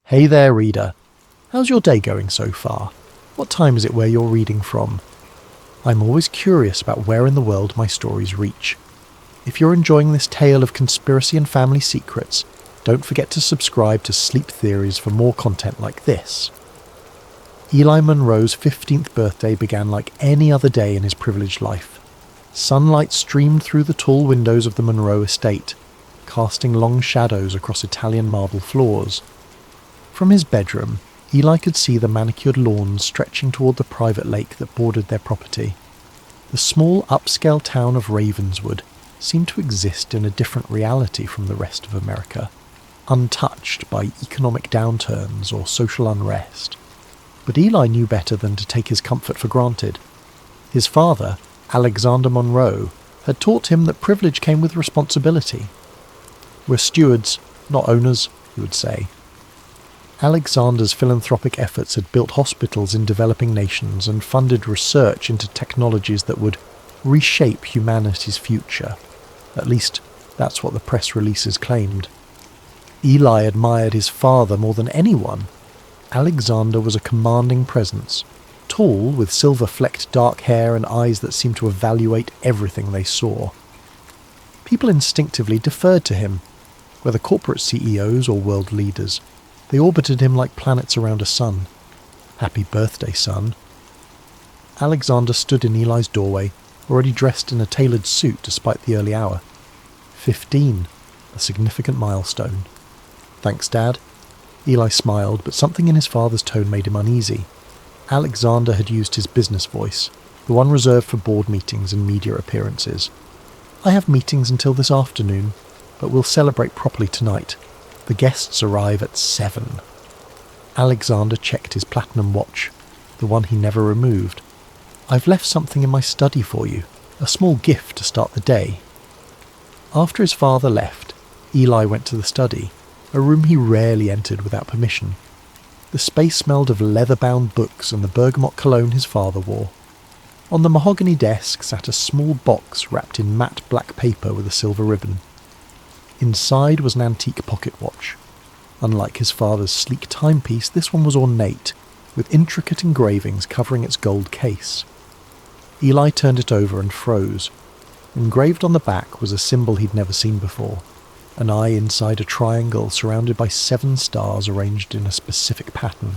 Hey there, reader. How's your day going so far? What time is it where you're reading from? I'm always curious about where in the world my stories reach. If you're enjoying this tale of conspiracy and family secrets, don't forget to subscribe to Sleep Theories for more content like this. Eli Monroe's 15th birthday began like any other day in his privileged life. Sunlight streamed through the tall windows of the Monroe estate, casting long shadows across Italian marble floors. From his bedroom, Eli could see the manicured lawns stretching toward the private lake that bordered their property. The small upscale town of Ravenswood seemed to exist in a different reality from the rest of America, untouched by economic downturns or social unrest. But Eli knew better than to take his comfort for granted. His father, Alexander Monroe, had taught him that privilege came with responsibility. "We're stewards, not owners," he would say. Alexander's philanthropic efforts had built hospitals in developing nations and funded research into technologies that would reshape humanity's future. At least, that's what the press releases claimed. Eli admired his father more than anyone. Alexander was a commanding presence, tall, with silver-flecked dark hair and eyes that seemed to evaluate everything they saw. People instinctively deferred to him, whether corporate CEOs or world leaders. They orbited him like planets around a sun. Happy birthday, son. Alexander stood in Eli's doorway, already dressed in a tailored suit despite the early hour. 15, a significant milestone. "Thanks, Dad." Eli smiled, but something in his father's tone made him uneasy. Alexander had used his business voice, the one reserved for board meetings and media appearances. "I have meetings until this afternoon, but we'll celebrate properly tonight. The guests arrive at 7. Alexander checked his platinum watch, the one he never removed. "I've left something in my study for you, a small gift to start the day." After his father left, Eli went to the study, a room he rarely entered without permission. The space smelled of leather-bound books and the bergamot cologne his father wore. On the mahogany desk sat a small box wrapped in matte black paper with a silver ribbon. Inside was an antique pocket watch. Unlike his father's sleek timepiece, this one was ornate, with intricate engravings covering its gold case. Eli turned it over and froze. Engraved on the back was a symbol he'd never seen before, an eye inside a triangle surrounded by 7 stars arranged in a specific pattern.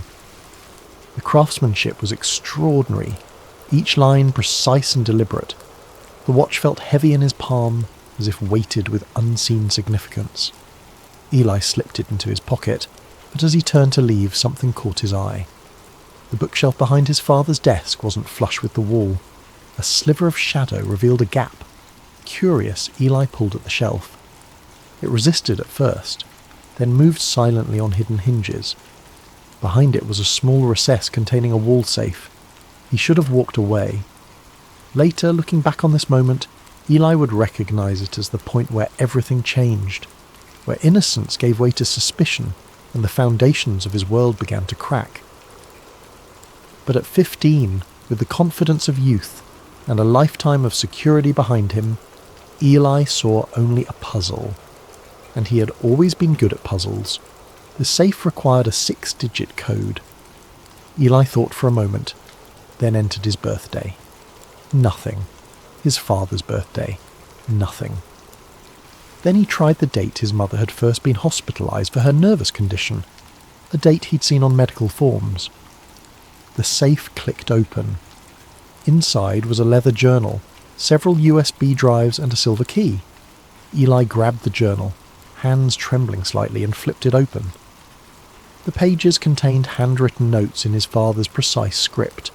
The craftsmanship was extraordinary, each line precise and deliberate. The watch felt heavy in his palm, as if weighted with unseen significance. Eli slipped it into his pocket, but as he turned to leave, something caught his eye. The bookshelf behind his father's desk wasn't flush with the wall. A sliver of shadow revealed a gap. Curious, Eli pulled at the shelf. It resisted at first, then moved silently on hidden hinges. Behind it was a small recess containing a wall safe. He should have walked away. Later, looking back on this moment, Eli would recognize it as the point where everything changed, where innocence gave way to suspicion and the foundations of his world began to crack. But at 15, with the confidence of youth and a lifetime of security behind him, Eli saw only a puzzle. And he had always been good at puzzles. The safe required a 6-digit code. Eli thought for a moment, then entered his birthday. Nothing. His father's birthday. Nothing. Then he tried the date his mother had first been hospitalized for her nervous condition, a date he'd seen on medical forms. The safe clicked open. Inside was a leather journal, several USB drives and a silver key. Eli grabbed the journal, hands trembling slightly, and flipped it open. The pages contained handwritten notes in his father's precise script,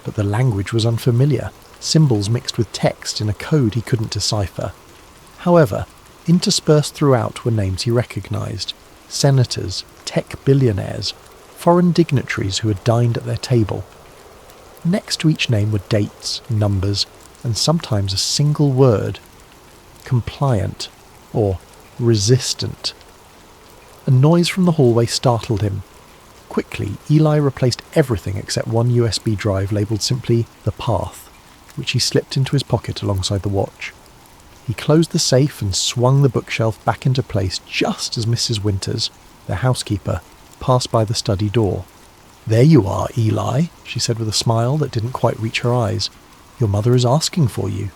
but the language was unfamiliar, symbols mixed with text in a code he couldn't decipher. However, interspersed throughout were names he recognized: senators, tech billionaires, foreign dignitaries who had dined at their table. Next to each name were dates, numbers, and sometimes a single word: compliant, or resistant. A noise from the hallway startled him. Quickly, Eli replaced everything except one USB drive labelled simply The Path, which he slipped into his pocket alongside the watch. He closed the safe and swung the bookshelf back into place just as Mrs. Winters, their housekeeper, passed by the study door. "There you are, Eli," she said with a smile that didn't quite reach her eyes. "Your mother is asking for you."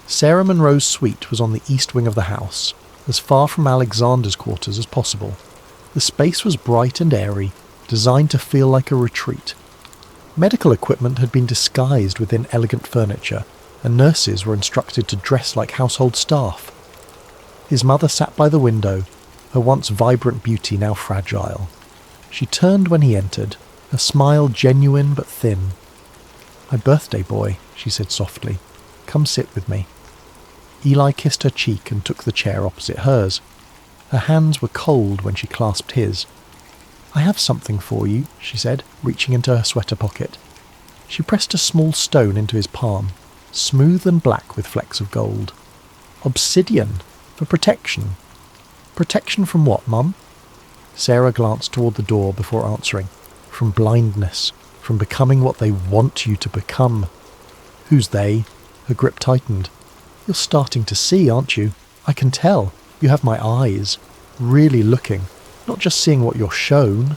Sarah Monroe's suite was on the east wing of the house, as far from Alexander's quarters as possible. The space was bright and airy, designed to feel like a retreat. Medical equipment had been disguised within elegant furniture, and nurses were instructed to dress like household staff. His mother sat by the window, her once vibrant beauty now fragile. She turned when he entered, her smile genuine but thin. "My birthday boy," she said softly. "Come sit with me." Eli kissed her cheek and took the chair opposite hers. Her hands were cold when she clasped his. "I have something for you," she said, reaching into her sweater pocket. She pressed a small stone into his palm, smooth and black with flecks of gold. "Obsidian, for protection." "Protection from what, Mum?" Sarah glanced toward the door before answering. "From blindness, from becoming what they want you to become." "Who's they?" Her grip tightened. "You're starting to see, aren't you? I can tell. You have my eyes. Really looking, not just seeing what you're shown."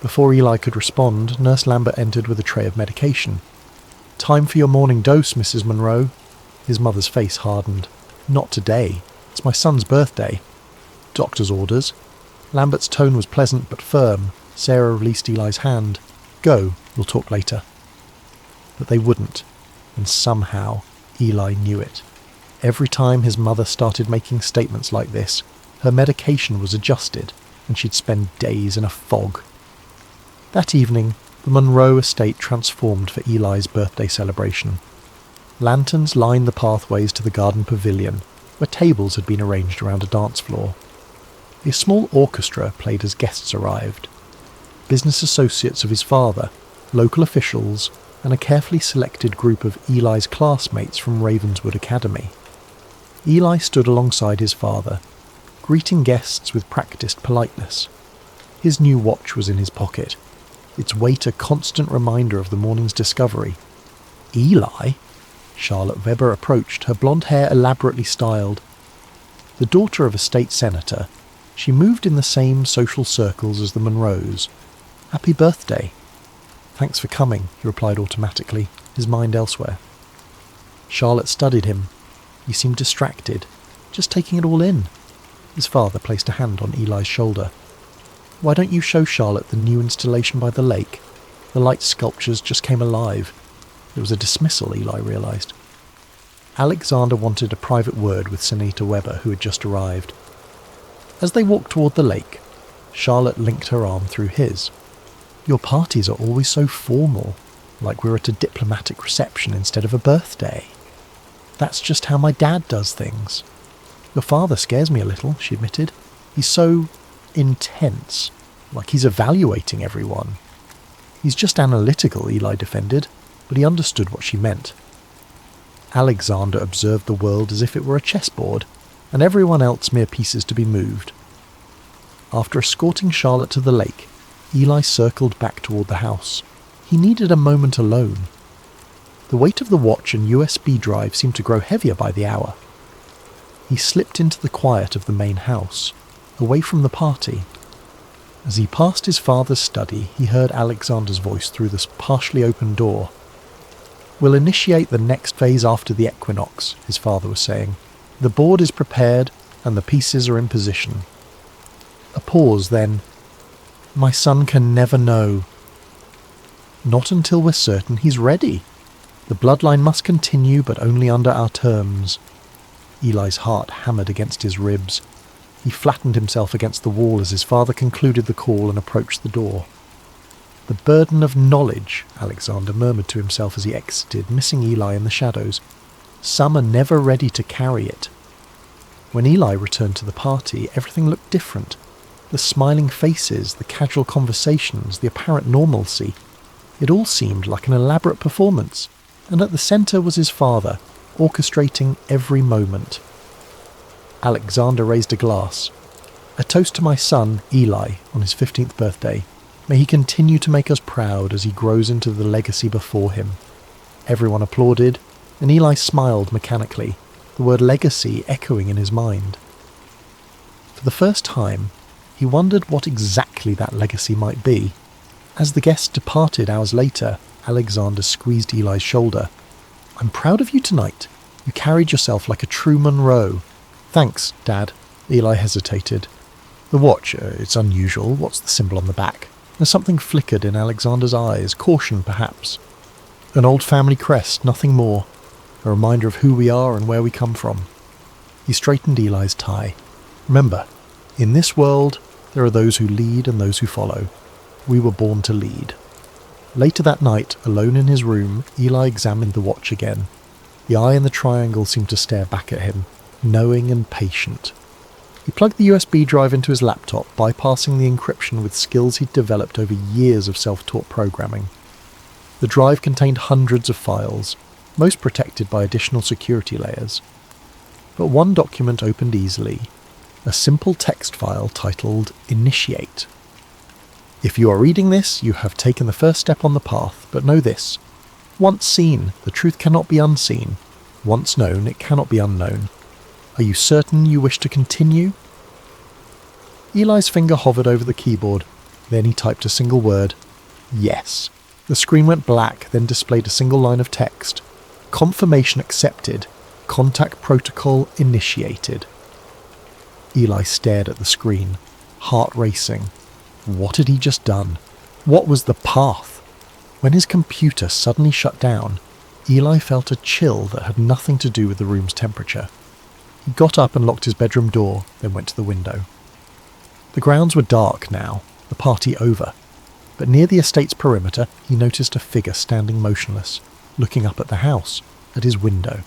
Before Eli could respond, Nurse Lambert entered with a tray of medication. "Time for your morning dose, Mrs. Monroe." His mother's face hardened. "Not today. It's my son's birthday." "Doctor's orders." Lambert's tone was pleasant but firm. Sarah released Eli's hand. "Go, we'll talk later." But they wouldn't, and somehow Eli knew it. Every time his mother started making statements like this, her medication was adjusted, and she'd spend days in a fog. That evening, the Monroe estate transformed for Eli's birthday celebration. Lanterns lined the pathways to the garden pavilion, where tables had been arranged around a dance floor. A small orchestra played as guests arrived. Business associates of his father, local officials, and a carefully selected group of Eli's classmates from Ravenswood Academy. Eli stood alongside his father, greeting guests with practiced politeness. His new watch was in his pocket, its weight a constant reminder of the morning's discovery. "Eli?" Charlotte Weber approached, her blonde hair elaborately styled. The daughter of a state senator, she moved in the same social circles as the Monroes. "Happy birthday." "Thanks for coming," he replied automatically, his mind elsewhere. Charlotte studied him. He seemed distracted, just taking it all in. His father placed a hand on Eli's shoulder. "Why don't you show Charlotte the new installation by the lake? The light sculptures just came alive." It was a dismissal, Eli realised. Alexander wanted a private word with Senator Weber, who had just arrived. As they walked toward the lake, Charlotte linked her arm through his. "Your parties are always so formal, like we're at a diplomatic reception instead of a birthday." "That's just how my dad does things." "Your father scares me a little," she admitted. "He's so intense, like he's evaluating everyone." "He's just analytical," Eli defended, but he understood what she meant. Alexander observed the world as if it were a chessboard, and everyone else mere pieces to be moved. After escorting Charlotte to the lake, Eli circled back toward the house. He needed a moment alone. The weight of the watch and USB drive seemed to grow heavier by the hour. He slipped into the quiet of the main house, away from the party. As he passed his father's study, he heard Alexander's voice through the partially open door. "We'll initiate the next phase after the equinox," his father was saying. "The board is prepared and the pieces are in position." A pause, then, "My son can never know." "Not until we're certain he's ready. The bloodline must continue, but only under our terms." Eli's heart hammered against his ribs. He flattened himself against the wall as his father concluded the call and approached the door. "The burden of knowledge," Alexander murmured to himself as he exited, missing Eli in the shadows. "Some are never ready to carry it." When Eli returned to the party, everything looked different. The smiling faces, the casual conversations, the apparent normalcy. It all seemed like an elaborate performance, and at the centre was his father, orchestrating every moment. Alexander raised a glass. "A toast to my son, Eli, on his 15th birthday. May he continue to make us proud as he grows into the legacy before him." Everyone applauded, and Eli smiled mechanically, the word legacy echoing in his mind. For the first time, he He wondered what exactly that legacy might be. As the guests departed hours later, Alexander squeezed Eli's shoulder. "I'm proud of you tonight. You carried yourself like a true Monroe." "Thanks, Dad." Eli hesitated. "The watch, it's unusual. What's the symbol on the back?" There's something flickered in Alexander's eyes, caution perhaps. "An old family crest, nothing more. A reminder of who we are and where we come from." He straightened Eli's tie. "Remember, in this world, there are those who lead and those who follow. We were born to lead." Later that night, alone in his room, Eli examined the watch again. The eye in the triangle seemed to stare back at him, knowing and patient. He plugged the USB drive into his laptop, bypassing the encryption with skills he'd developed over years of self-taught programming. The drive contained hundreds of files, most protected by additional security layers. But one document opened easily, a simple text file titled Initiate. "If you are reading this, you have taken the first step on the path, but know this. Once seen, the truth cannot be unseen. Once known, it cannot be unknown. Are you certain you wish to continue?" Eli's finger hovered over the keyboard. Then he typed a single word. "Yes." The screen went black, then displayed a single line of text. "Confirmation accepted. Contact protocol initiated." Eli stared at the screen, heart racing. What had he just done? What was the path? When his computer suddenly shut down, Eli felt a chill that had nothing to do with the room's temperature. He got up and locked his bedroom door, then went to the window. The grounds were dark now, the party over, but near the estate's perimeter he noticed a figure standing motionless, looking up at the house, at his window.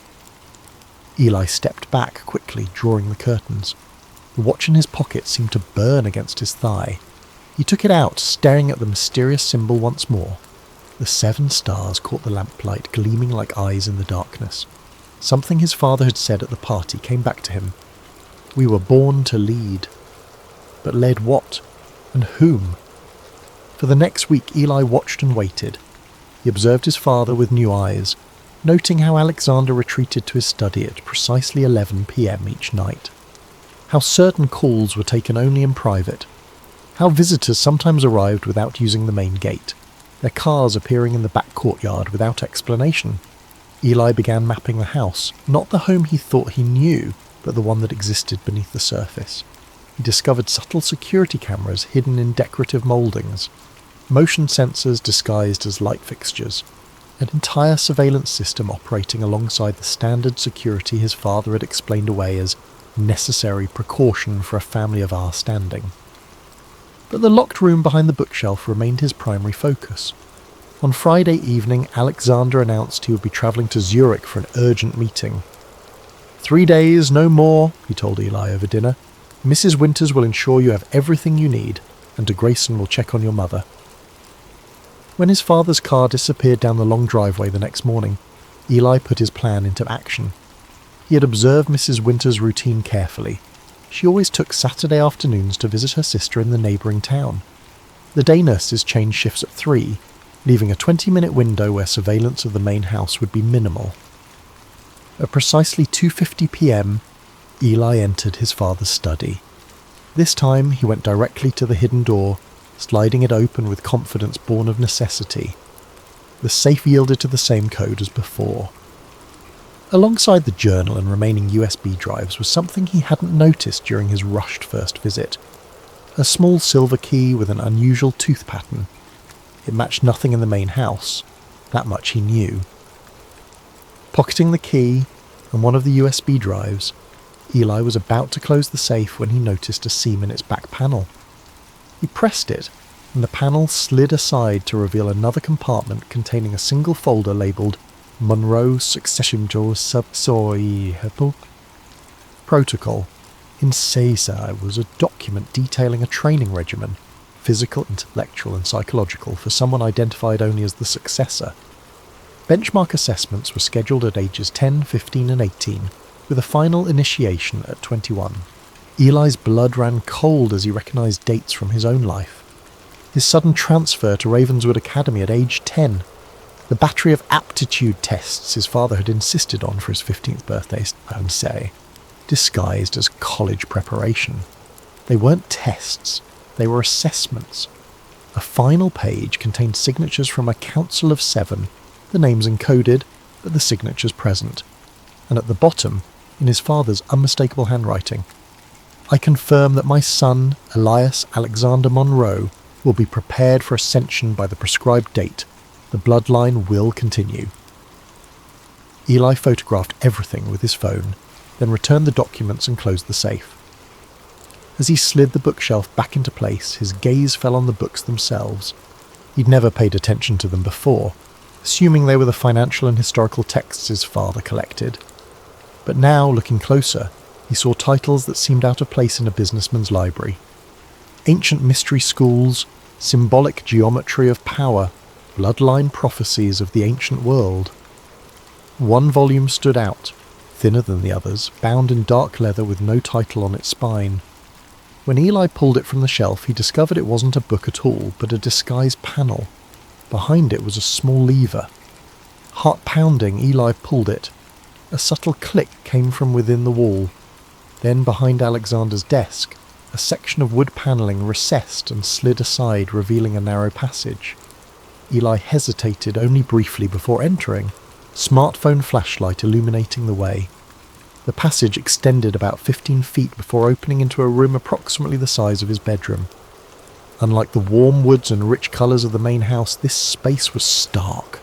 Eli stepped back quickly, drawing the curtains. The watch in his pocket seemed to burn against his thigh. He took it out, staring at the mysterious symbol once more. The 7 stars caught the lamplight, gleaming like eyes in the darkness. Something his father had said at the party came back to him. We were born to lead. But led what? And whom? For the next week Eli watched and waited. He observed his father with new eyes, noting how Alexander retreated to his study at precisely 11 p.m. each night. How certain calls were taken only in private. How visitors sometimes arrived without using the main gate, their cars appearing in the back courtyard without explanation. Eli began mapping the house, not the home he thought he knew, but the one that existed beneath the surface. He discovered subtle security cameras hidden in decorative mouldings, motion sensors disguised as light fixtures, an entire surveillance system operating alongside the standard security his father had explained away as necessary precaution for a family of our standing. But the locked room behind the bookshelf remained his primary focus. On Friday evening, Alexander announced he would be travelling to Zurich for an urgent meeting. 3 days, no more, he told Eli over dinner. Mrs. Winters will ensure you have everything you need, and De Grayson will check on your mother. When his father's car disappeared down the long driveway the next morning, Eli put his plan into action. He had observed Mrs. Winters' routine carefully. She always took Saturday afternoons to visit her sister in the neighbouring town. The day nurses changed shifts at 3, leaving a 20-minute window where surveillance of the main house would be minimal. At precisely 2:50 p.m, Eli entered his father's study. This time he went directly to the hidden door, sliding it open with confidence born of necessity. The safe yielded to the same code as before. Alongside the journal and remaining USB drives was something he hadn't noticed during his rushed first visit. A small silver key with an unusual tooth pattern. It matched nothing in the main house. That much he knew. Pocketing the key and one of the USB drives, Eli was about to close the safe when he noticed a seam in its back panel. He pressed it, and the panel slid aside to reveal another compartment containing a single folder labelled Monroe Succession Subsoy Protocol. In Caesar was a document detailing a training regimen, physical, intellectual and psychological, for someone identified only as the successor. Benchmark assessments were scheduled at ages 10, 15 and 18, with a final initiation at 21. Eli's blood ran cold as he recognised dates from his own life. His sudden transfer to Ravenswood Academy at age 10, the battery of aptitude tests his father had insisted on for his 15th birthday, disguised as college preparation. They weren't tests, they were assessments. A final page contained signatures from a council of 7, the names encoded, but the signatures present. And at the bottom, in his father's unmistakable handwriting, I confirm that my son, Elias Alexander Monroe, will be prepared for ascension by the prescribed date. The bloodline will continue. Eli photographed everything with his phone, then returned the documents and closed the safe. As he slid the bookshelf back into place, his gaze fell on the books themselves. He'd never paid attention to them before, assuming they were the financial and historical texts his father collected. But now, looking closer, he saw titles that seemed out of place in a businessman's library. Ancient mystery schools, symbolic geometry of power, bloodline prophecies of the ancient world. One volume stood out, thinner than the others, bound in dark leather with no title on its spine. When Eli pulled it from the shelf, he discovered it wasn't a book at all, but a disguised panel. Behind it was a small lever. Heart pounding, Eli pulled it. A subtle click came from within the wall. Then, behind Alexander's desk, a section of wood panelling recessed and slid aside, revealing a narrow passage. Eli hesitated only briefly before entering, smartphone flashlight illuminating the way. The passage extended about 15 feet before opening into a room approximately the size of his bedroom. Unlike the warm woods and rich colours of the main house, this space was stark.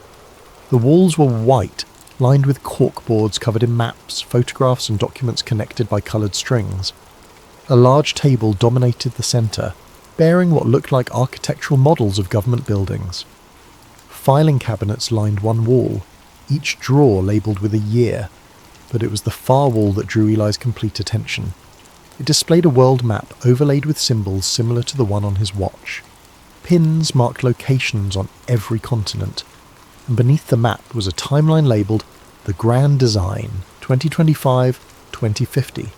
The walls were white, lined with corkboards covered in maps, photographs and documents connected by coloured strings. A large table dominated the centre, bearing what looked like architectural models of government buildings. Filing cabinets lined one wall, each drawer labelled with a year, but it was the far wall that drew Eli's complete attention. It displayed a world map overlaid with symbols similar to the one on his watch. Pins marked locations on every continent, and beneath the map was a timeline labelled The Grand Design 2025-2050.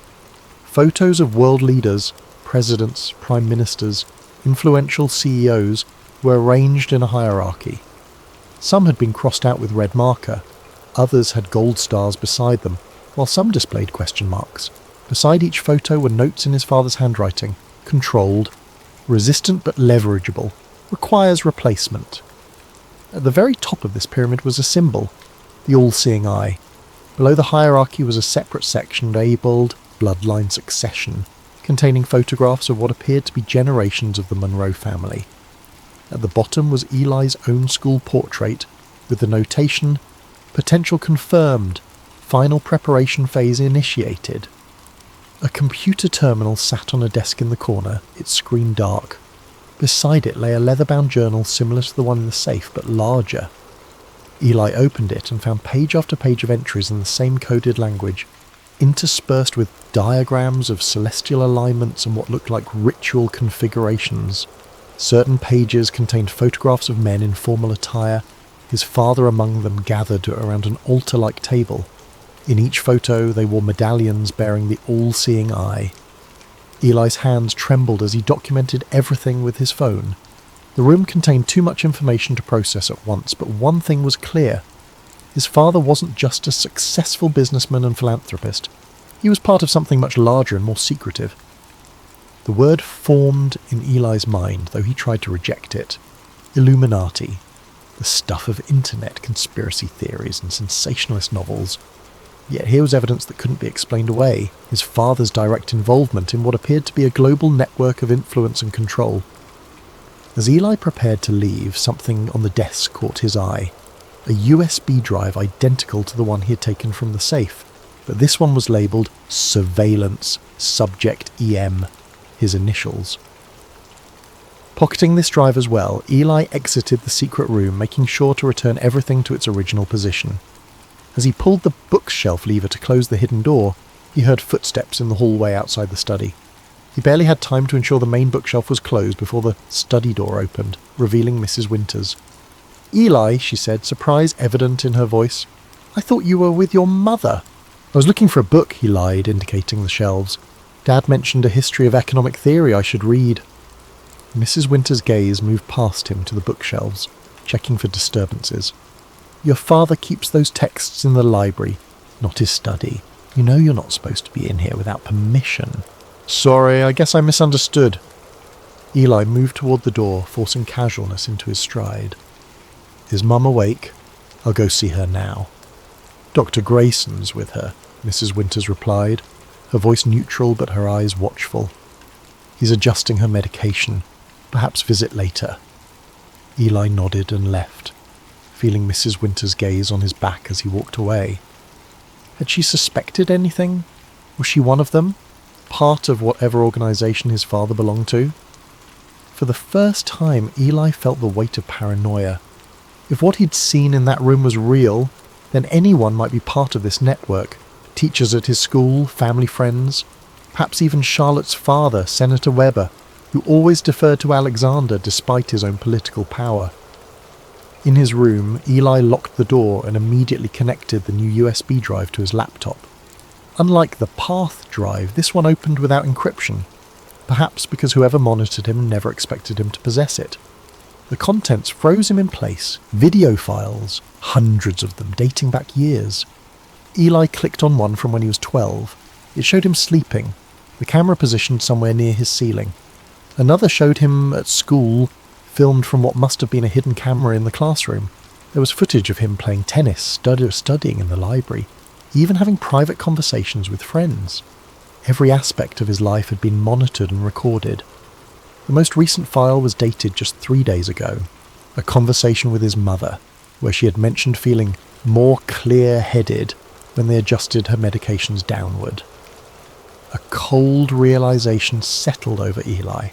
Photos of world leaders, presidents, prime ministers, influential CEOs were arranged in a hierarchy. Some had been crossed out with red marker, others had gold stars beside them, while some displayed question marks. Beside each photo were notes in his father's handwriting: controlled, resistant but leverageable, requires replacement. At the very top of this pyramid was a symbol, the all-seeing eye. Below the hierarchy was a separate section labelled Bloodline Succession, containing photographs of what appeared to be generations of the Monroe family. At the bottom was Eli's own school portrait, with the notation, potential confirmed, final preparation phase initiated. A computer terminal sat on a desk in the corner, its screen dark. Beside it lay a leather-bound journal similar to the one in the safe, but larger. Eli opened it and found page after page of entries in the same coded language, interspersed with diagrams of celestial alignments and what looked like ritual configurations. Certain pages contained photographs of men in formal attire, his father among them gathered around an altar-like table. In each photo they wore medallions bearing the all-seeing eye. Eli's hands trembled as he documented everything with his phone. The room contained too much information to process at once, but one thing was clear. His father wasn't just a successful businessman and philanthropist. He was part of something much larger and more secretive. The word formed in Eli's mind, though he tried to reject it. Illuminati. The stuff of internet conspiracy theories and sensationalist novels. Yet here was evidence that couldn't be explained away, his father's direct involvement in what appeared to be a global network of influence and control. As Eli prepared to leave, something on the desk caught his eye. A USB drive identical to the one he had taken from the safe, but this one was labelled Surveillance Subject EM, his initials. Pocketing this drive as well, Eli exited the secret room, making sure to return everything to its original position. As he pulled the bookshelf lever to close the hidden door, he heard footsteps in the hallway outside the study. He barely had time to ensure the main bookshelf was closed before the study door opened, revealing Mrs. Winters. "Eli," she said, surprise evident in her voice. "I thought you were with your mother." "I was looking for a book," he lied, indicating the shelves. "Dad mentioned a history of economic theory I should read." Mrs. Winters' gaze moved past him to the bookshelves, checking for disturbances. "Your father keeps those texts in the library, not his study. You know you're not supposed to be in here without permission." Sorry, I guess I misunderstood. Eli moved toward the door, forcing casualness into his stride. Is Mum awake? I'll go see her now. Dr. Grayson's with her, Mrs. Winters replied, her voice neutral but her eyes watchful. He's adjusting her medication. Perhaps visit later. Eli nodded and left, feeling Mrs. Winters' gaze on his back as he walked away. Had she suspected anything? Was she one of them? Part of whatever organisation his father belonged to? For the first time, Eli felt the weight of paranoia. If what he'd seen in that room was real, then anyone might be part of this network. Teachers at his school, family friends, perhaps even Charlotte's father, Senator Weber, who always deferred to Alexander despite his own political power. In his room, Eli locked the door and immediately connected the new USB drive to his laptop. Unlike the Path drive, this one opened without encryption, perhaps because whoever monitored him never expected him to possess it. The contents froze him in place, video files, hundreds of them dating back years. Eli clicked on one from when he was 12. It showed him sleeping, the camera positioned somewhere near his ceiling. Another showed him at school, filmed from what must have been a hidden camera in the classroom. There was footage of him playing tennis, studying in the library, even having private conversations with friends. Every aspect of his life had been monitored and recorded. The most recent file was dated just 3 days ago, a conversation with his mother, where she had mentioned feeling more clear-headed when they adjusted her medications downward. A cold realization settled over Eli.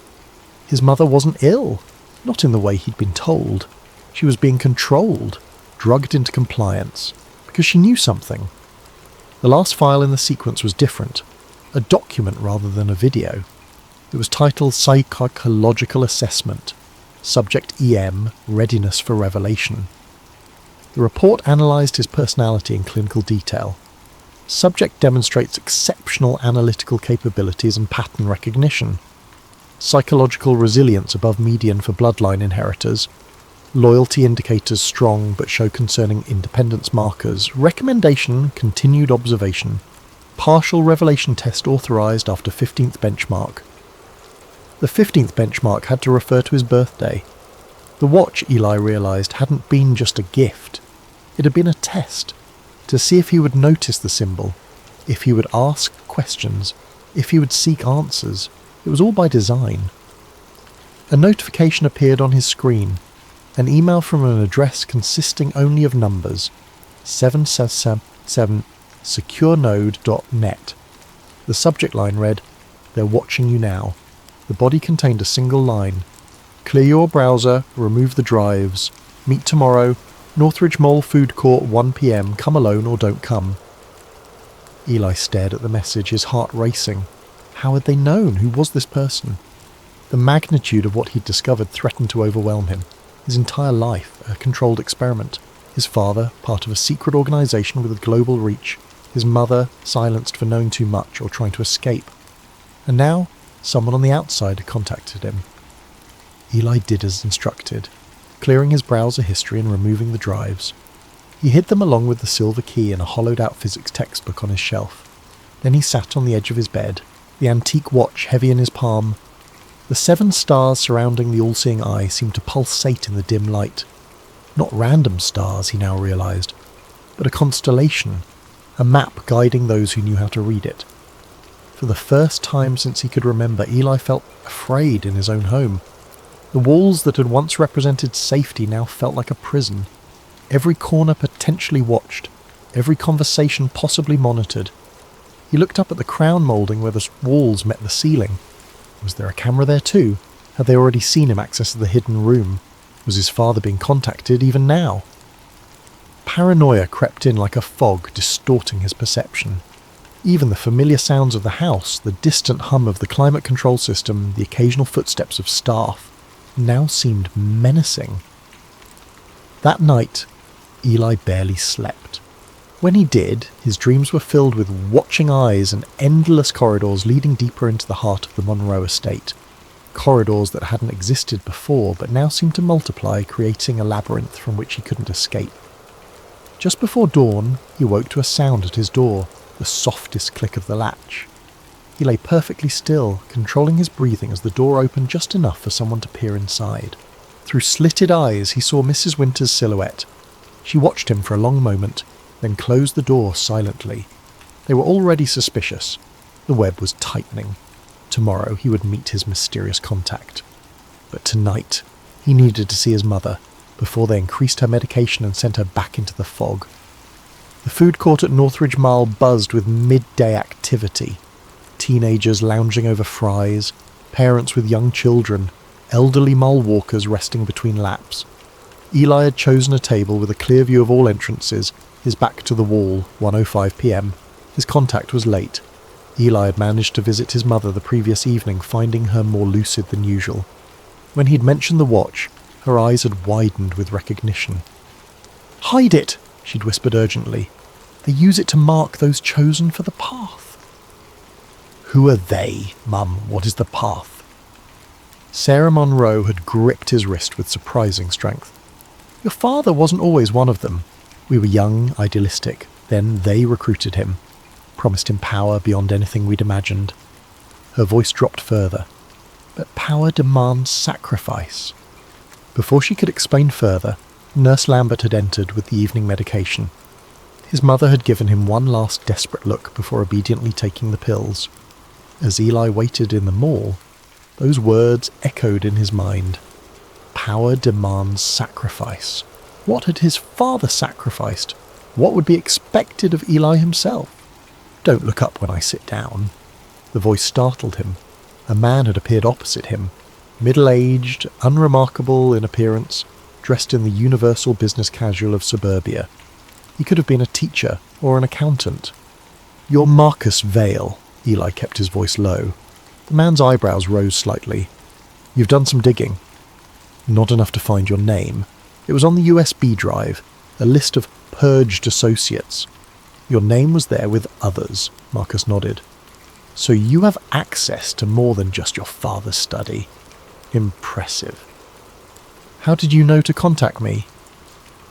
His mother wasn't ill, not in the way he'd been told. She was being controlled, drugged into compliance, because she knew something. The last file in the sequence was different, a document rather than a video. It was titled Psychological Assessment, Subject EM, Readiness for Revelation. The report analysed his personality in clinical detail. Subject demonstrates exceptional analytical capabilities and pattern recognition. Psychological resilience above median for bloodline inheritors. Loyalty indicators strong but show concerning independence markers. Recommendation, continued observation. Partial revelation test authorised after 15th benchmark. The 15th benchmark had to refer to his birthday. The watch, Eli realised, hadn't been just a gift. It had been a test, to see if he would notice the symbol, if he would ask questions, if he would seek answers. It was all by design. A notification appeared on his screen, an email from an address consisting only of numbers, 777 securenode.net. The subject line read, "They're watching you now." The body contained a single line. "Clear your browser, remove the drives. Meet tomorrow, Northridge Mall Food Court, 1 p.m. Come alone or don't come." Eli stared at the message, his heart racing. How had they known? Who was this person? The magnitude of what he'd discovered threatened to overwhelm him. His entire life, a controlled experiment. His father, part of a secret organisation with a global reach. His mother, silenced for knowing too much or trying to escape. And now, someone on the outside had contacted him. Eli did as instructed, clearing his browser history and removing the drives. He hid them along with the silver key in a hollowed-out physics textbook on his shelf. Then he sat on the edge of his bed, the antique watch heavy in his palm. The 7 stars surrounding the all-seeing eye seemed to pulsate in the dim light. Not random stars, he now realised, but a constellation, a map guiding those who knew how to read it. For the first time since he could remember, Eli felt afraid in his own home. The walls that had once represented safety now felt like a prison. Every corner potentially watched, every conversation possibly monitored. He looked up at the crown moulding where the walls met the ceiling. Was there a camera there too? Had they already seen him access the hidden room? Was his father being contacted even now? Paranoia crept in like a fog, distorting his perception. Even the familiar sounds of the house, the distant hum of the climate control system, the occasional footsteps of staff, now seemed menacing. That night, Eli barely slept. When he did, his dreams were filled with watching eyes and endless corridors leading deeper into the heart of the Monroe estate. Corridors that hadn't existed before, but now seemed to multiply, creating a labyrinth from which he couldn't escape. Just before dawn, he woke to a sound at his door, the softest click of the latch. He lay perfectly still, controlling his breathing as the door opened just enough for someone to peer inside. Through slitted eyes, he saw Mrs. Winter's silhouette. She watched him for a long moment, then closed the door silently. They were already suspicious. The web was tightening. Tomorrow he would meet his mysterious contact. But tonight, he needed to see his mother, before they increased her medication and sent her back into the fog. The food court at Northridge Mall buzzed with midday activity. Teenagers lounging over fries, parents with young children, elderly mall walkers resting between laps. Eli had chosen a table with a clear view of all entrances, his back to the wall, 1:05 p.m. His contact was late. Eli had managed to visit his mother the previous evening, finding her more lucid than usual. When he'd mentioned the watch, her eyes had widened with recognition. "Hide it!" she'd whispered urgently. "They use it to mark those chosen for the path." "Who are they, Mum? What is the path?" Sarah Monroe had gripped his wrist with surprising strength. "Your father wasn't always one of them. We were young, idealistic. Then they recruited him, promised him power beyond anything we'd imagined." Her voice dropped further. "But power demands sacrifice." Before she could explain further, Nurse Lambert had entered with the evening medication. His mother had given him one last desperate look before obediently taking the pills. As Eli waited in the mall, those words echoed in his mind. Power demands sacrifice. What had his father sacrificed? What would be expected of Eli himself? "Don't look up when I sit down." The voice startled him. A man had appeared opposite him, middle-aged, unremarkable in appearance, dressed in the universal business casual of suburbia. He could have been a teacher or an accountant. "You're Marcus Vale." Eli kept his voice low. The man's eyebrows rose slightly. "You've done some digging." "Not enough to find your name. It was on the USB drive, a list of purged associates. Your name was there with others," Marcus nodded. "So you have access to more than just your father's study. Impressive. How did you know to contact me?"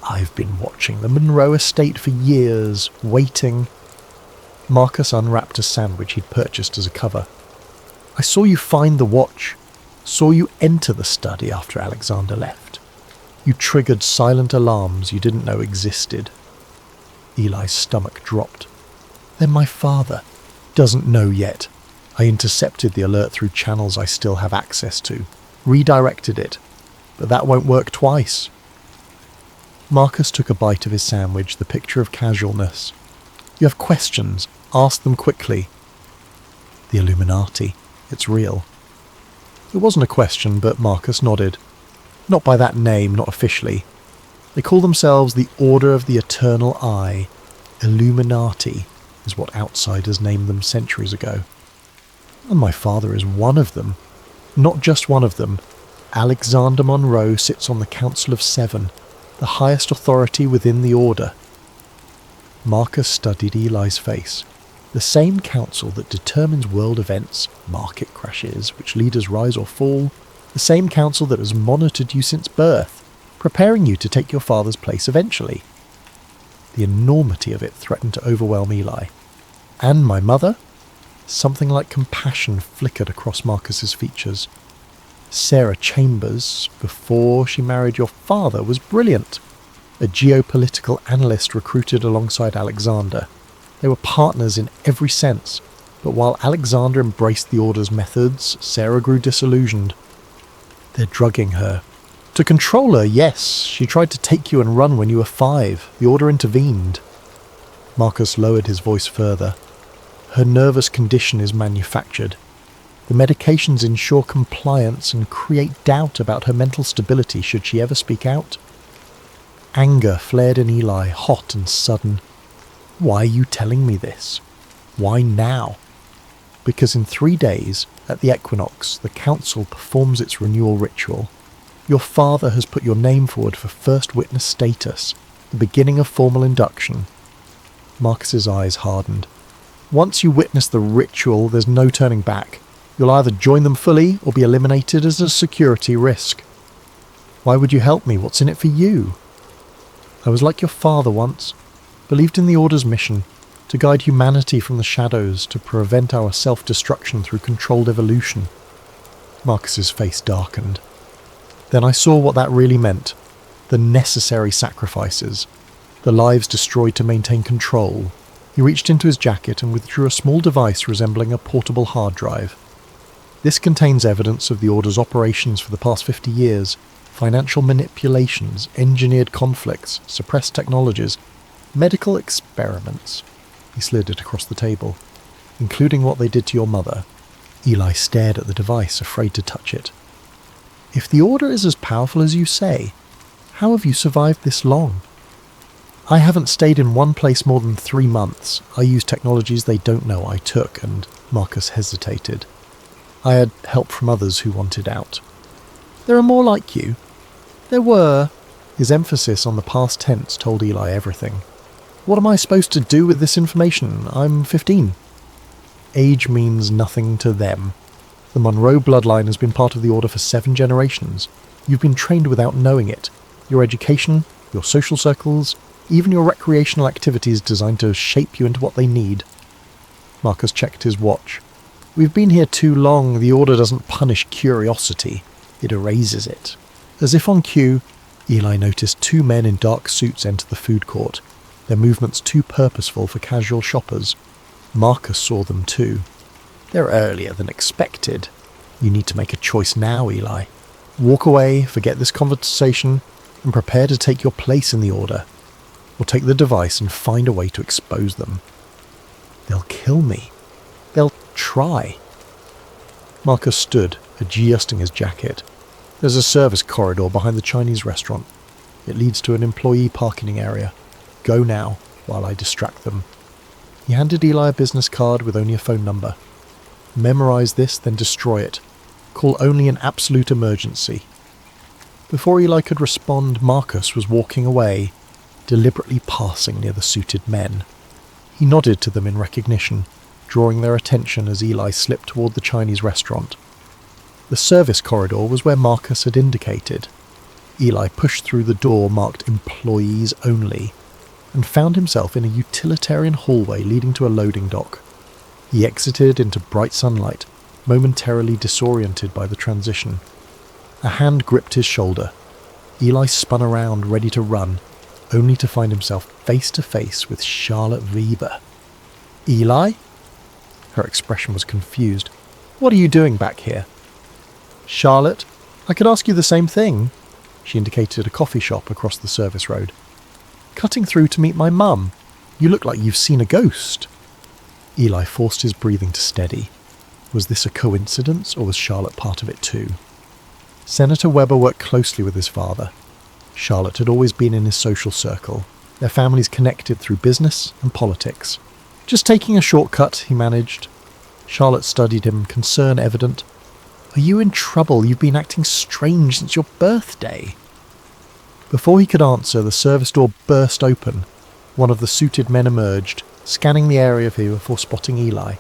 "I've been watching the Monroe estate for years, waiting." Marcus unwrapped a sandwich he'd purchased as a cover. "I saw you find the watch. Saw you enter the study after Alexander left. You triggered silent alarms you didn't know existed." Eli's stomach dropped. "Then my father doesn't know yet. I intercepted the alert through channels I still have access to, redirected it, but that won't work twice." Marcus took a bite of his sandwich, the picture of casualness. "You have questions, ask them quickly." "The Illuminati, it's real." It wasn't a question, but Marcus nodded. "Not by that name, not officially. They call themselves the Order of the Eternal Eye. Illuminati is what outsiders named them centuries ago. And my father is one of them. Not just one of them. Alexander Monroe sits on the Council of Seven, the highest authority within the Order." Marcus studied Eli's face. "The same council that determines world events, market crashes, which leaders rise or fall. The same council that has monitored you since birth, preparing you to take your father's place eventually." The enormity of it threatened to overwhelm Eli. "And my mother?" Something like compassion flickered across Marcus's features. "Sarah Chambers, before she married your father, was brilliant. A geopolitical analyst recruited alongside Alexander. They were partners in every sense, but while Alexander embraced the Order's methods, Sarah grew disillusioned. They're drugging her. To control her, yes. She tried to take you and run when you were 5. The Order intervened." Marcus lowered his voice further. "Her nervous condition is manufactured. The medications ensure compliance and create doubt about her mental stability should she ever speak out." Anger flared in Eli, hot and sudden. "Why are you telling me this? Why now?" "Because in 3 days, at the equinox, the council performs its renewal ritual. Your father has put your name forward for first witness status, the beginning of formal induction." Marcus's eyes hardened. "Once you witness the ritual, there's no turning back. You'll either join them fully or be eliminated as a security risk." "Why would you help me? What's in it for you?" "I was like your father once. Believed in the Order's mission, to guide humanity from the shadows, to prevent our self-destruction through controlled evolution. Marcus's face darkened. Then I saw what that really meant. The necessary sacrifices. The lives destroyed to maintain control. He reached into his jacket and withdrew a small device resembling a portable hard drive. This contains evidence of the Order's operations for the past 50 years, financial manipulations, engineered conflicts, suppressed technologies, medical experiments. He slid it across the table. Including what they did to your mother. Eli stared at the device, afraid to touch it. If the Order is as powerful as you say, how have you survived this long? I haven't stayed in one place more than 3 months. I use technologies they don't know I took, and Marcus hesitated. I had help from others who wanted out. There are more like you. There were. His emphasis on the past tense told Eli everything. What am I supposed to do with this information? I'm 15. Age means nothing to them. The Monroe bloodline has been part of the Order for 7 generations. You've been trained without knowing it. Your education, your social circles, even your recreational activities designed to shape you into what they need. Marcus checked his watch. We've been here too long. The Order doesn't punish curiosity. It erases it. As if on cue, Eli noticed 2 men in dark suits enter the food court, their movements too purposeful for casual shoppers. Marcus saw them too. They're earlier than expected. You need to make a choice now, Eli. Walk away, forget this conversation, and prepare to take your place in the Order. Or take the device and find a way to expose them. They'll kill me. They'll try. Marcus stood, adjusting his jacket. There's a service corridor behind the Chinese restaurant. It leads to an employee parking area. Go now, while I distract them. He handed Eli a business card with only a phone number. Memorize this, then destroy it. Call only in absolute emergency. Before Eli could respond, Marcus was walking away, deliberately passing near the suited men. He nodded to them in recognition, drawing their attention as Eli slipped toward the Chinese restaurant. The service corridor was where Marcus had indicated. Eli pushed through the door marked Employees Only, and found himself in a utilitarian hallway leading to a loading dock. He exited into bright sunlight, momentarily disoriented by the transition. A hand gripped his shoulder. Eli spun around, ready to run, only to find himself face to face with Charlotte Weber. Eli? Her expression was confused. What are you doing back here? Charlotte, I could ask you the same thing. She indicated a coffee shop across the service road. Cutting through to meet my mum. You look like you've seen a ghost. Eli forced his breathing to steady. Was this a coincidence, or was Charlotte part of it too? Senator Weber worked closely with his father. Charlotte had always been in his social circle, their families connected through business and politics. Just taking a shortcut, he managed. Charlotte studied him, concern evident. Are you in trouble? You've been acting strange since your birthday. Before he could answer, the service door burst open. One of the suited men emerged, scanning the area before spotting Eli.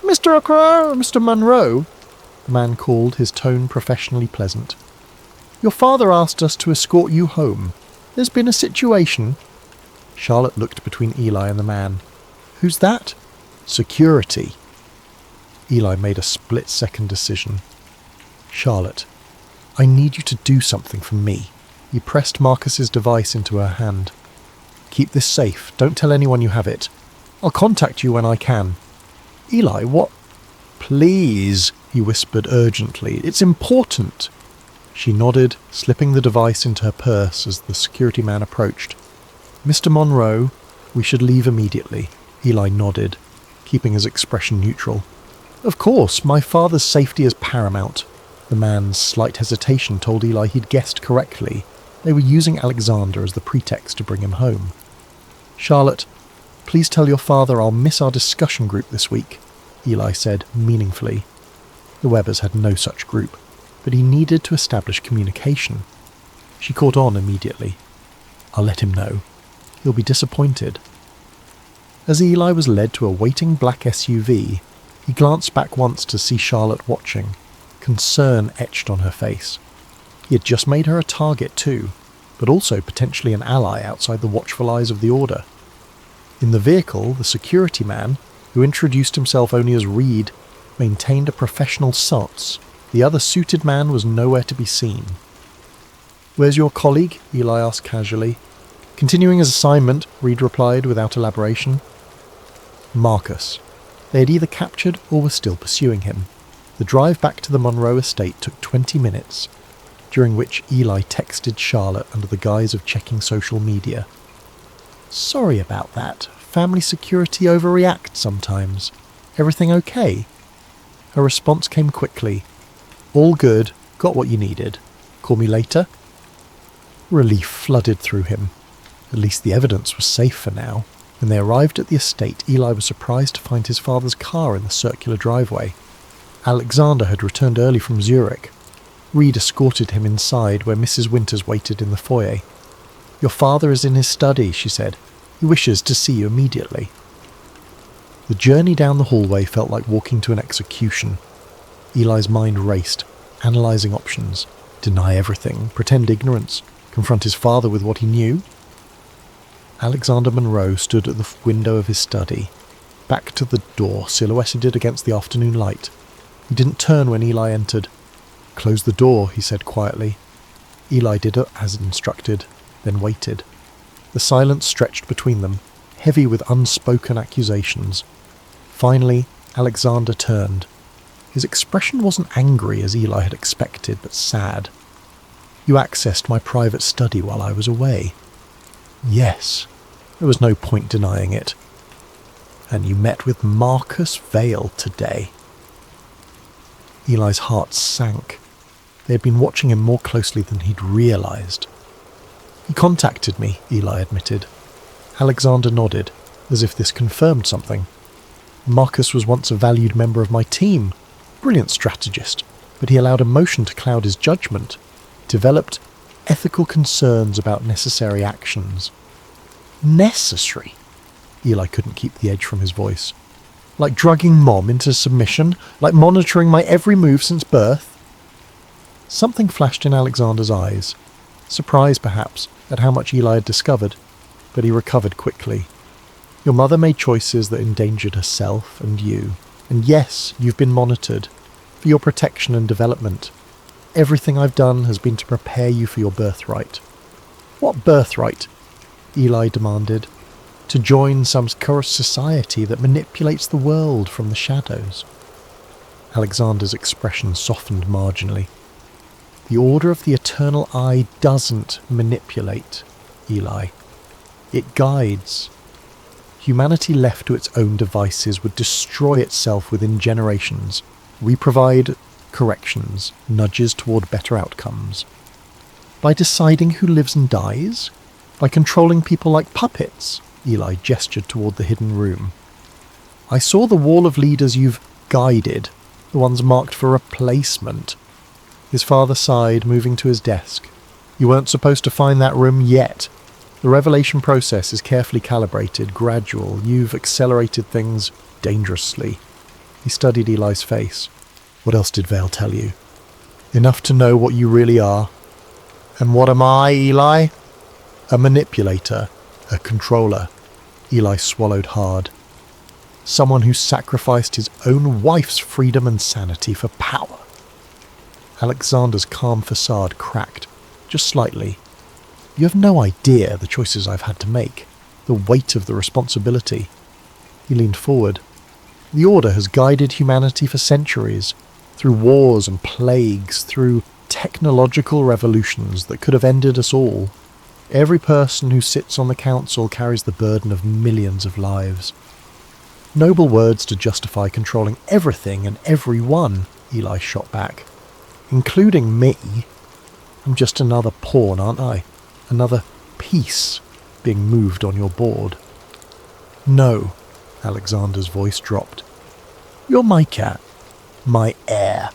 Mr. Okra, Mr. Monroe, the man called, his tone professionally pleasant. Your father asked us to escort you home. There's been a situation. Charlotte looked between Eli and the man. Who's that? Security. Eli made a split-second decision. Charlotte, I need you to do something for me. He pressed Marcus's device into her hand. Keep this safe. Don't tell anyone you have it. I'll contact you when I can. Eli, what? Please, he whispered urgently. It's important. She nodded, slipping the device into her purse as the security man approached. Mr. Monroe, we should leave immediately. Eli nodded, keeping his expression neutral. Of course, my father's safety is paramount. The man's slight hesitation told Eli he'd guessed correctly. They were using Alexander as the pretext to bring him home. Charlotte, please tell your father I'll miss our discussion group this week, Eli said meaningfully. The Webbers had no such group, but he needed to establish communication. She caught on immediately. I'll let him know. He'll be disappointed. As Eli was led to a waiting black SUV, he glanced back once to see Charlotte watching, concern etched on her face. He had just made her a target too, but also potentially an ally outside the watchful eyes of the Order. In the vehicle, the security man, who introduced himself only as Reed, maintained a professional SOTS. The other suited man was nowhere to be seen. "Where's your colleague?" Eli asked casually. "Continuing his assignment," Reed replied without elaboration. Marcus. They had either captured or were still pursuing him. The drive back to the Monroe estate took 20 minutes, during which Eli texted Charlotte under the guise of checking social media. "Sorry about that. Family security overreacts sometimes. Everything okay?" Her response came quickly. "All good. Got what you needed. Call me later?" Relief flooded through him. At least the evidence was safe for now. When they arrived at the estate, Eli was surprised to find his father's car in the circular driveway. Alexander had returned early from Zurich. Reed escorted him inside where Mrs. Winters waited in the foyer. "Your father is in his study," she said. "He wishes to see you immediately." The journey down the hallway felt like walking to an execution. Eli's mind raced, analysing options. Deny everything, pretend ignorance, confront his father with what he knew. Alexander Monroe stood at the window of his study, back to the door silhouetted against the afternoon light. He didn't turn when Eli entered. "Close the door," he said quietly. Eli did as instructed, then waited. The silence stretched between them, heavy with unspoken accusations. Finally, Alexander turned. His expression wasn't angry as Eli had expected, but sad. "You accessed my private study while I was away." "Yes." There was no point denying it. "And you met with Marcus Vale today." Eli's heart sank. They had been watching him more closely than he'd realised. "He contacted me," Eli admitted. Alexander nodded, as if this confirmed something. "Marcus was once a valued member of my team. Brilliant strategist, but he allowed emotion to cloud his judgment. Developed ethical concerns about necessary actions." "Necessary?" Eli couldn't keep the edge from his voice. "Like drugging Mom into submission? Like monitoring my every move since birth?" Something flashed in Alexander's eyes. Surprise, perhaps, at how much Eli had discovered, but he recovered quickly. "Your mother made choices that endangered herself and you. And yes, you've been monitored, for your protection and development. Everything I've done has been to prepare you for your birthright." "What birthright?" Eli demanded. "To join some cursed society that manipulates the world from the shadows." Alexander's expression softened marginally. "The Order of the Eternal Eye doesn't manipulate, Eli. It guides. Humanity left to its own devices would destroy itself within generations. We provide corrections, nudges toward better outcomes. By deciding who lives and dies? By controlling people like puppets?" Eli gestured toward the hidden room. "I saw the wall of leaders you've guided, the ones marked for replacement." His father sighed, moving to his desk. "You weren't supposed to find that room yet. The revelation process is carefully calibrated, gradual. You've accelerated things dangerously." He studied Eli's face. "What else did Vale tell you?" "Enough to know what you really are." "And what am I, Eli?" "A manipulator, a controller." Eli swallowed hard. "Someone who sacrificed his own wife's freedom and sanity for power." Alexander's calm facade cracked, just slightly. "You have no idea the choices I've had to make, the weight of the responsibility." He leaned forward. "The Order has guided humanity for centuries, through wars and plagues, through technological revolutions that could have ended us all. Every person who sits on the council carries the burden of millions of lives." "Noble words to justify controlling everything and everyone," Eli shot back. "Including me. I'm just another pawn, aren't I? Another piece being moved on your board." "No," Alexander's voice dropped. "You're my cat, my heir.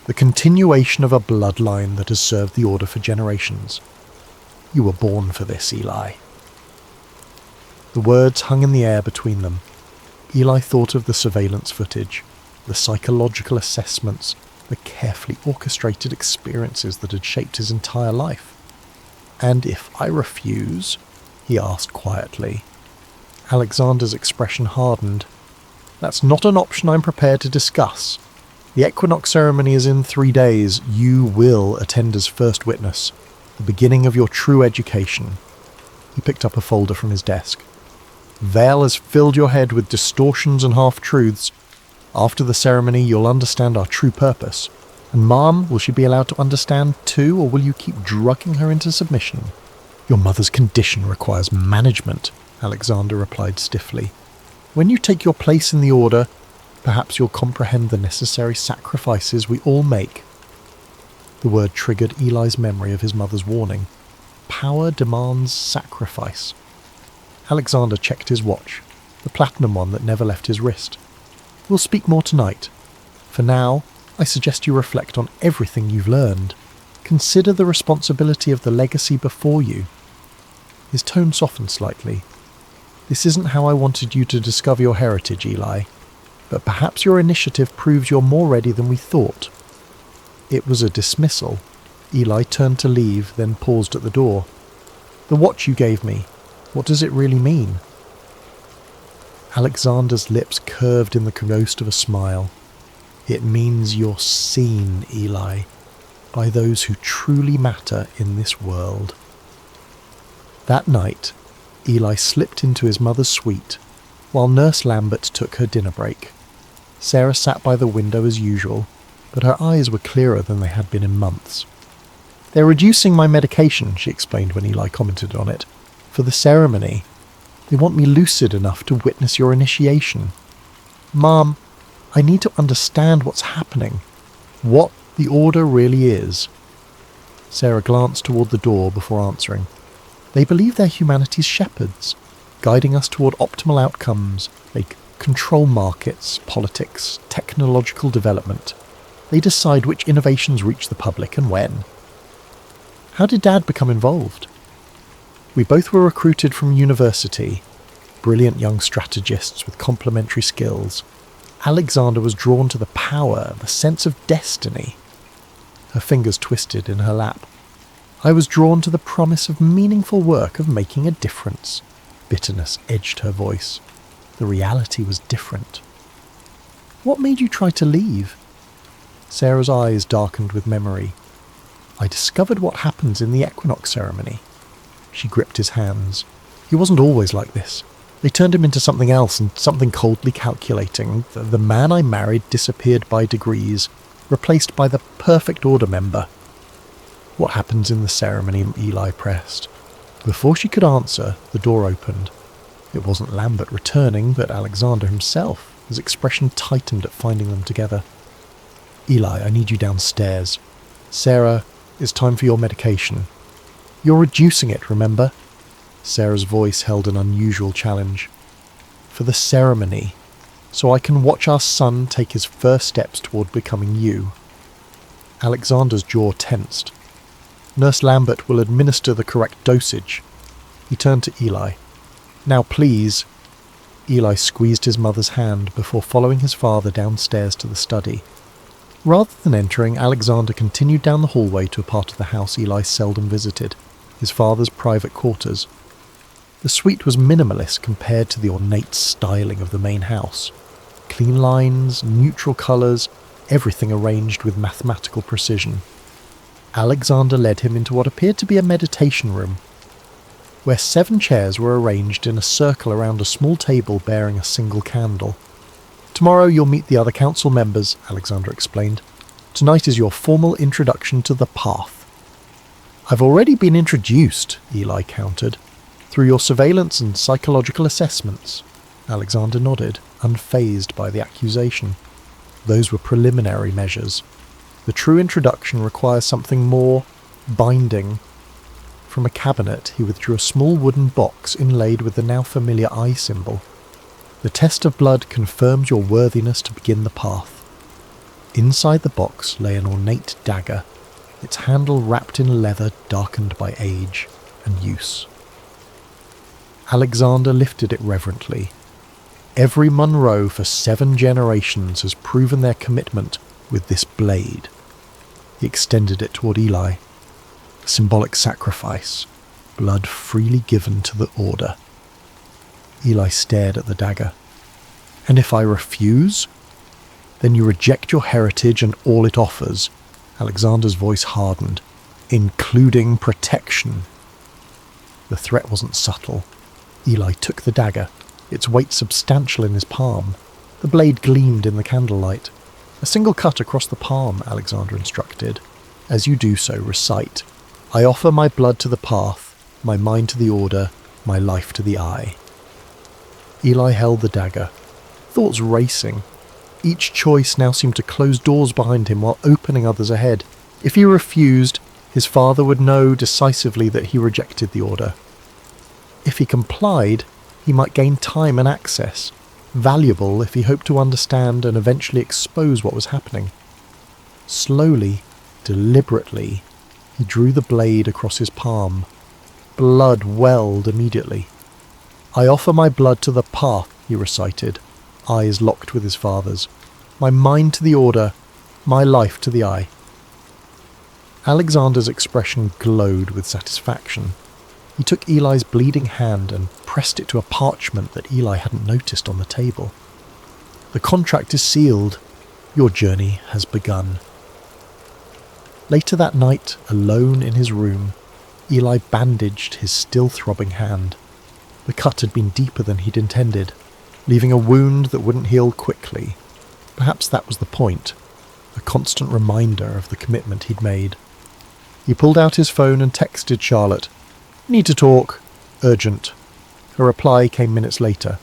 The continuation of a bloodline that has served the Order for generations. You were born for this, Eli." The words hung in the air between them. Eli thought of the surveillance footage, the psychological assessments, the carefully orchestrated experiences that had shaped his entire life. "And if I refuse?" he asked quietly. Alexander's expression hardened. That's not an option I'm prepared to discuss. The equinox ceremony is in 3 days. You will attend as first witness, the beginning of your true education. He picked up a folder from his desk. Veil has filled your head with distortions and half-truths. After the ceremony, you'll understand our true purpose. And Mom, will she be allowed to understand too, or will you keep drugging her into submission? Your mother's condition requires management, Alexander replied stiffly. When you take your place in the order, perhaps you'll comprehend the necessary sacrifices we all make. The word triggered Eli's memory of his mother's warning. Power demands sacrifice. Alexander checked his watch, the platinum one that never left his wrist. We'll speak more tonight. For now, I suggest you reflect on everything you've learned. Consider the responsibility of the legacy before you. His tone softened slightly. This isn't how I wanted you to discover your heritage, Eli, but perhaps your initiative proves you're more ready than we thought. It was a dismissal. Eli turned to leave, then paused at the door. The watch you gave me, what does it really mean? Alexander's lips curved in the ghost of a smile. It means you're seen, Eli, by those who truly matter in this world. That night, Eli slipped into his mother's suite, while Nurse Lambert took her dinner break. Sarah sat by the window as usual, but her eyes were clearer than they had been in months. They're reducing my medication, she explained when Eli commented on it, for the ceremony. They want me lucid enough to witness your initiation. Mom, I need to understand what's happening, what the order really is. Sarah glanced toward the door before answering. They believe they're humanity's shepherds, guiding us toward optimal outcomes. They control markets, politics, technological development. They decide which innovations reach the public and when. How did Dad become involved? We both were recruited from university, brilliant young strategists with complementary skills. Alexander was drawn to the power, the sense of destiny. Her fingers twisted in her lap. I was drawn to the promise of meaningful work, of making a difference. Bitterness edged her voice. The reality was different. What made you try to leave? Sarah's eyes darkened with memory. I discovered what happens in the equinox ceremony. She gripped his hands. He wasn't always like this. They turned him into something else, and something coldly calculating. The man I married disappeared by degrees, replaced by the perfect order member. What happens in the ceremony? Eli pressed. Before she could answer, the door opened. It wasn't Lambert returning, but Alexander himself. His expression tightened at finding them together. Eli, I need you downstairs. Sarah, it's time for your medication. You're reducing it, remember? Sarah's voice held an unusual challenge. For the ceremony, so I can watch our son take his first steps toward becoming you. Alexander's jaw tensed. Nurse Lambert will administer the correct dosage. He turned to Eli. Now please. Eli squeezed his mother's hand before following his father downstairs to the study. Rather than entering, Alexander continued down the hallway to a part of the house Eli seldom visited, his father's private quarters. The suite was minimalist compared to the ornate styling of the main house. Clean lines, neutral colours, everything arranged with mathematical precision. Alexander led him into what appeared to be a meditation room, where 7 chairs were arranged in a circle around a small table bearing a single candle. Tomorrow you'll meet the other council members, Alexander explained. Tonight is your formal introduction to the path. I've already been introduced, Eli countered. Through your surveillance and psychological assessments. Alexander nodded, unfazed by the accusation. Those were preliminary measures. The true introduction requires something more binding. From a cabinet, he withdrew a small wooden box inlaid with the now familiar eye symbol. The test of blood confirms your worthiness to begin the path. Inside the box lay an ornate dagger, its handle wrapped in leather darkened by age and use. Alexander lifted it reverently. Every Monroe for 7 generations has proven their commitment with this blade. He extended it toward Eli. A symbolic sacrifice, blood freely given to the order. Eli stared at the dagger. And if I refuse? Then you reject your heritage and all it offers. Alexander's voice hardened. Including protection. The threat wasn't subtle. Eli took the dagger, its weight substantial in his palm. The blade gleamed in the candlelight. A single cut across the palm, Alexander instructed. As you do so, recite, I offer my blood to the path, my mind to the order, my life to the eye. Eli held the dagger, thoughts racing. Each choice now seemed to close doors behind him while opening others ahead. If he refused, his father would know decisively that he rejected the order. If he complied, he might gain time and access, valuable if he hoped to understand and eventually expose what was happening. Slowly, deliberately, he drew the blade across his palm. Blood welled immediately. I offer my blood to the path, he recited, eyes locked with his father's. My mind to the order, my life to the eye. Alexander's expression glowed with satisfaction. He took Eli's bleeding hand and pressed it to a parchment that Eli hadn't noticed on the table. The contract is sealed. Your journey has begun. Later that night, alone in his room, Eli bandaged his still-throbbing hand. The cut had been deeper than he'd intended, leaving a wound that wouldn't heal quickly. Perhaps that was the point, a constant reminder of the commitment he'd made. He pulled out his phone and texted Charlotte. Need to talk. Urgent. Her reply came minutes later.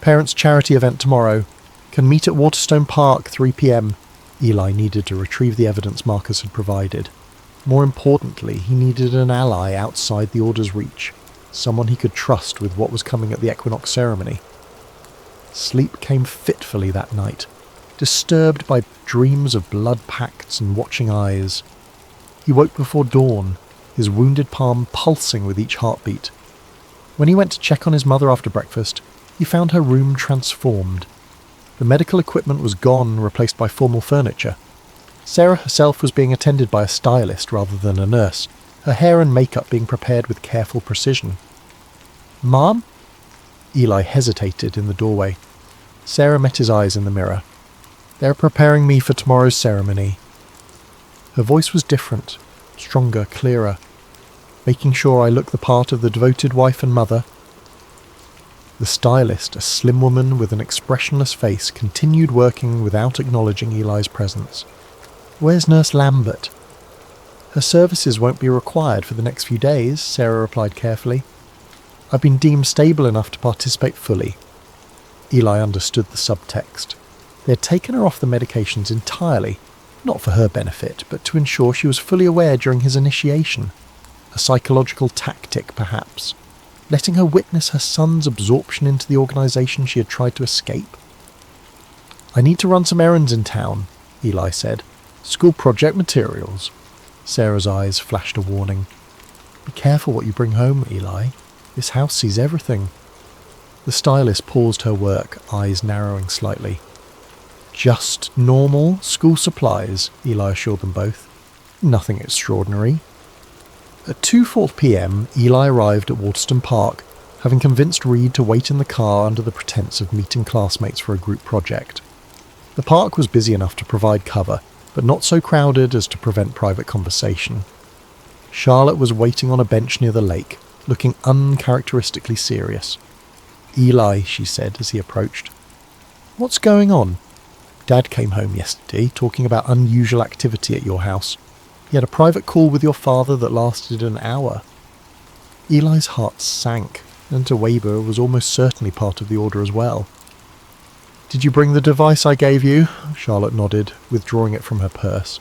Parents' charity event tomorrow. Can meet at Waterstone Park, 3 p.m. Eli needed to retrieve the evidence Marcus had provided. More importantly, he needed an ally outside the Order's reach, someone he could trust with what was coming at the equinox ceremony. Sleep came fitfully that night, disturbed by dreams of blood pacts and watching eyes. He woke before dawn, his wounded palm pulsing with each heartbeat. When he went to check on his mother after breakfast, he found her room transformed. The medical equipment was gone, replaced by formal furniture. Sarah herself was being attended by a stylist rather than a nurse, her hair and makeup being prepared with careful precision. Mom? Eli hesitated in the doorway. Sarah met his eyes in the mirror. They're preparing me for tomorrow's ceremony. Her voice was different, stronger, clearer, making sure I look the part of the devoted wife and mother. The stylist, a slim woman with an expressionless face, continued working without acknowledging Eli's presence. Where's Nurse Lambert? Her services won't be required for the next few days, Sarah replied carefully. I've been deemed stable enough to participate fully. Eli understood the subtext. They had taken her off the medications entirely, not for her benefit, but to ensure she was fully aware during his initiation. A psychological tactic, perhaps, letting her witness her son's absorption into the organisation she had tried to escape. I need to run some errands in town, Eli said. School project materials. Sarah's eyes flashed a warning. Be careful what you bring home, Eli. This house sees everything. The stylist paused her work, eyes narrowing slightly. Just normal school supplies, Eli assured them both. Nothing extraordinary. At 2:40 p.m, Eli arrived at Waterstone Park, having convinced Reed to wait in the car under the pretense of meeting classmates for a group project. The park was busy enough to provide cover, but not so crowded as to prevent private conversation. Charlotte was waiting on a bench near the lake, looking uncharacteristically serious. Eli, she said as he approached. What's going on? Dad came home yesterday talking about unusual activity at your house. He had a private call with your father that lasted an hour. Eli's heart sank, and Weber was almost certainly part of the order as well. Did you bring the device I gave you? Charlotte nodded, withdrawing it from her purse.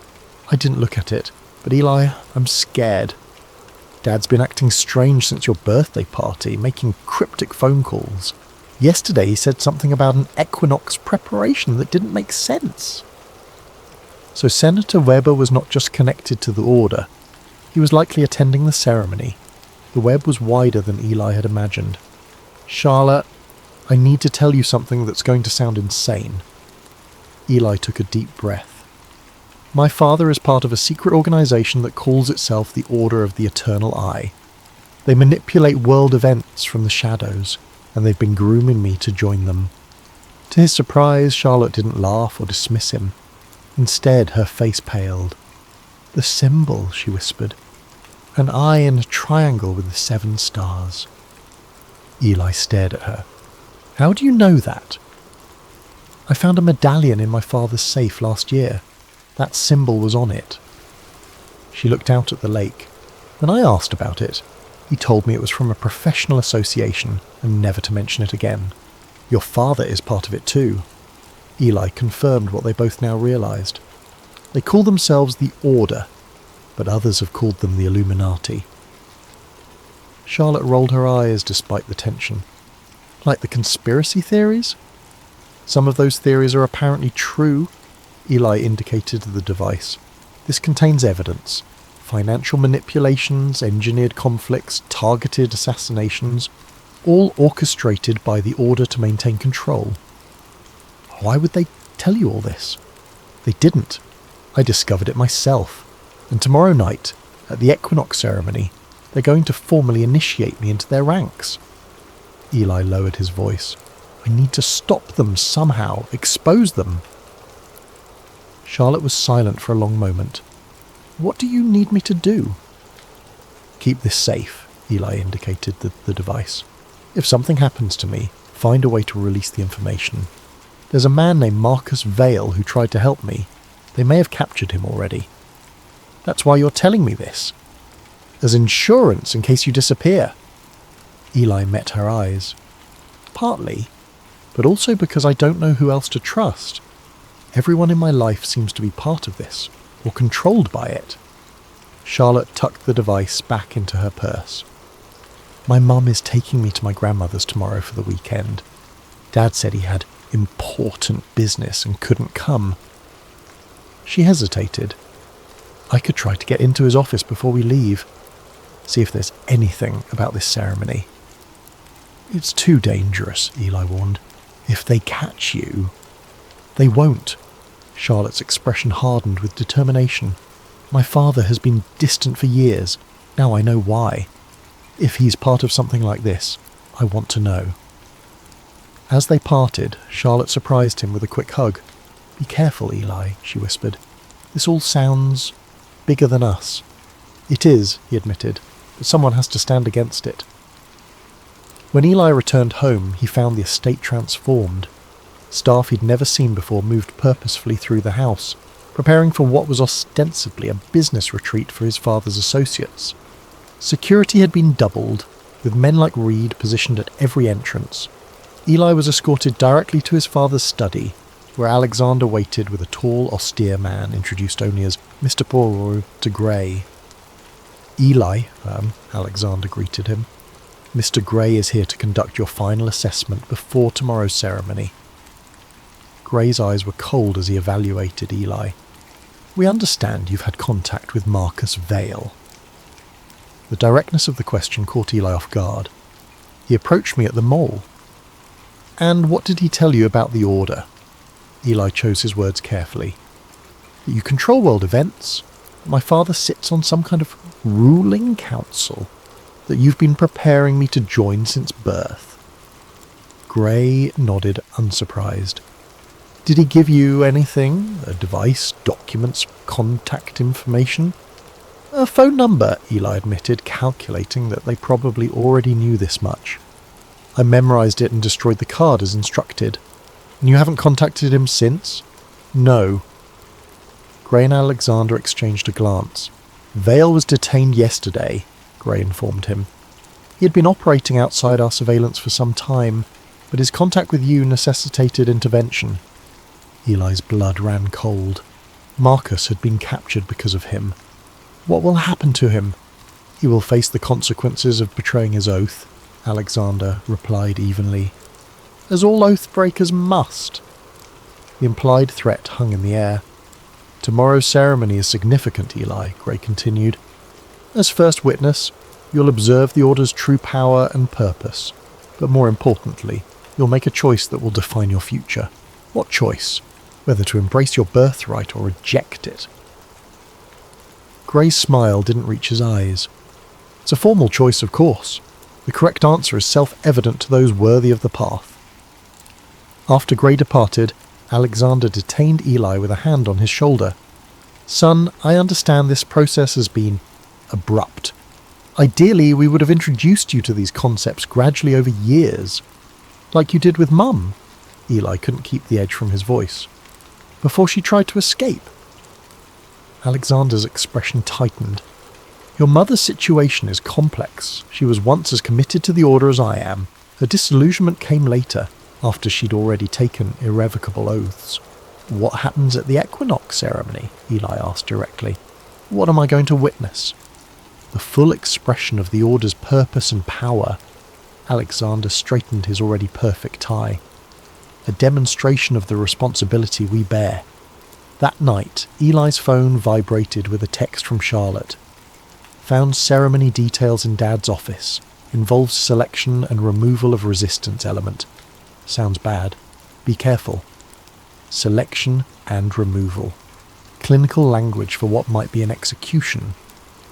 I didn't look at it, but Eli, I'm scared. Dad's been acting strange since your birthday party, making cryptic phone calls. Yesterday he said something about an equinox preparation that didn't make sense. So Senator Weber was not just connected to the order. He was likely attending the ceremony. The web was wider than Eli had imagined. Charlotte, I need to tell you something that's going to sound insane. Eli took a deep breath. My father is part of a secret organization that calls itself the Order of the Eternal Eye. They manipulate world events from the shadows, and they've been grooming me to join them." To his surprise, Charlotte didn't laugh or dismiss him. Instead, her face paled. "The symbol," she whispered. "An eye in a triangle with the 7 stars." Eli stared at her. "How do you know that?" "I found a medallion in my father's safe last year. That symbol was on it." She looked out at the lake. "When I asked about it, he told me it was from a professional association and never to mention it again. Your father is part of it too." Eli confirmed what they both now realised. They call themselves the Order, but others have called them the Illuminati. Charlotte rolled her eyes despite the tension. "Like the conspiracy theories?" "Some of those theories are apparently true." Eli indicated the device. "This contains evidence. Financial manipulations, engineered conflicts, targeted assassinations, all orchestrated by the Order to maintain control." "Why would they tell you all this?" "They didn't. I discovered it myself. And tomorrow night, at the equinox ceremony, they're going to formally initiate me into their ranks." Eli lowered his voice. "I need to stop them somehow, expose them." Charlotte was silent for a long moment. "What do you need me to do?" "Keep this safe," Eli indicated the device. "If something happens to me, find a way to release the information. There's a man named Marcus Vale who tried to help me. They may have captured him already." "That's why you're telling me this?" "As insurance in case you disappear." Eli met her eyes. "Partly, but also because I don't know who else to trust. Everyone in my life seems to be part of this, or controlled by it." Charlotte tucked the device back into her purse. "My mum is taking me to my grandmother's tomorrow for the weekend. Dad said he had important business and couldn't come." She hesitated. "I could try to get into his office before we leave. See if there's anything about this ceremony." "It's too dangerous," Eli warned. "If they catch you..." "They won't." Charlotte's expression hardened with determination. "My father has been distant for years. Now I know why. If he's part of something like this, I want to know." As they parted, Charlotte surprised him with a quick hug. "Be careful, Eli," she whispered. "This all sounds bigger than us." "It is," he admitted, "but someone has to stand against it." When Eli returned home, he found the estate transformed. Staff he'd never seen before moved purposefully through the house, preparing for what was ostensibly a business retreat for his father's associates. Security had been doubled, with men like Reed positioned at every entrance. Eli was escorted directly to his father's study, where Alexander waited with a tall, austere man introduced only as Mr. Poirot de Grey. "Eli," Alexander greeted him. "Mr. Grey is here to conduct your final assessment before tomorrow's ceremony." Grey's eyes were cold as he evaluated Eli. "We understand you've had contact with Marcus Vale." The directness of the question caught Eli off guard. "He approached me at the mall." "And what did he tell you about the Order?" Eli chose his words carefully. "That you control world events. My father sits on some kind of ruling council. That you've been preparing me to join since birth." Grey nodded, unsurprised. "Did he give you anything? A device, documents, contact information?" "A phone number," Eli admitted, calculating that they probably already knew this much. "I memorised it and destroyed the card as instructed." "And you haven't contacted him since?" "No." Grey and Alexander exchanged a glance. "Vale was detained yesterday," Grey informed him. "He had been operating outside our surveillance for some time, but his contact with you necessitated intervention." Eli's blood ran cold. Marcus had been captured because of him. "What will happen to him?" "He will face the consequences of betraying his oath," Alexander replied evenly. "As all oath breakers must." The implied threat hung in the air. "Tomorrow's ceremony is significant, Eli," Grey continued. "As first witness, you'll observe the Order's true power and purpose. But more importantly, you'll make a choice that will define your future. What choice? Whether to embrace your birthright or reject it." Grey's smile didn't reach his eyes. "It's a formal choice, of course. The correct answer is self-evident to those worthy of the path. After Gray departed, Alexander detained Eli with a hand on his shoulder. "Son, I understand this process has been abrupt. Ideally, we would have introduced you to these concepts gradually over years, like you did with Mum." Eli couldn't keep the edge from his voice. "Before she tried to escape." Alexander's expression tightened. "Your mother's situation is complex. She was once as committed to the Order as I am. Her disillusionment came later, after she'd already taken irrevocable oaths." "What happens at the equinox ceremony?" Eli asked directly. "What am I going to witness?" The full expression of the Order's purpose and power. Alexander straightened his already perfect tie. "A demonstration of the responsibility we bear." That night, Eli's phone vibrated with a text from Charlotte. "Found ceremony details in Dad's office. Involves selection and removal of resistance element. Sounds bad. Be careful." Selection and removal. Clinical language for what might be an execution.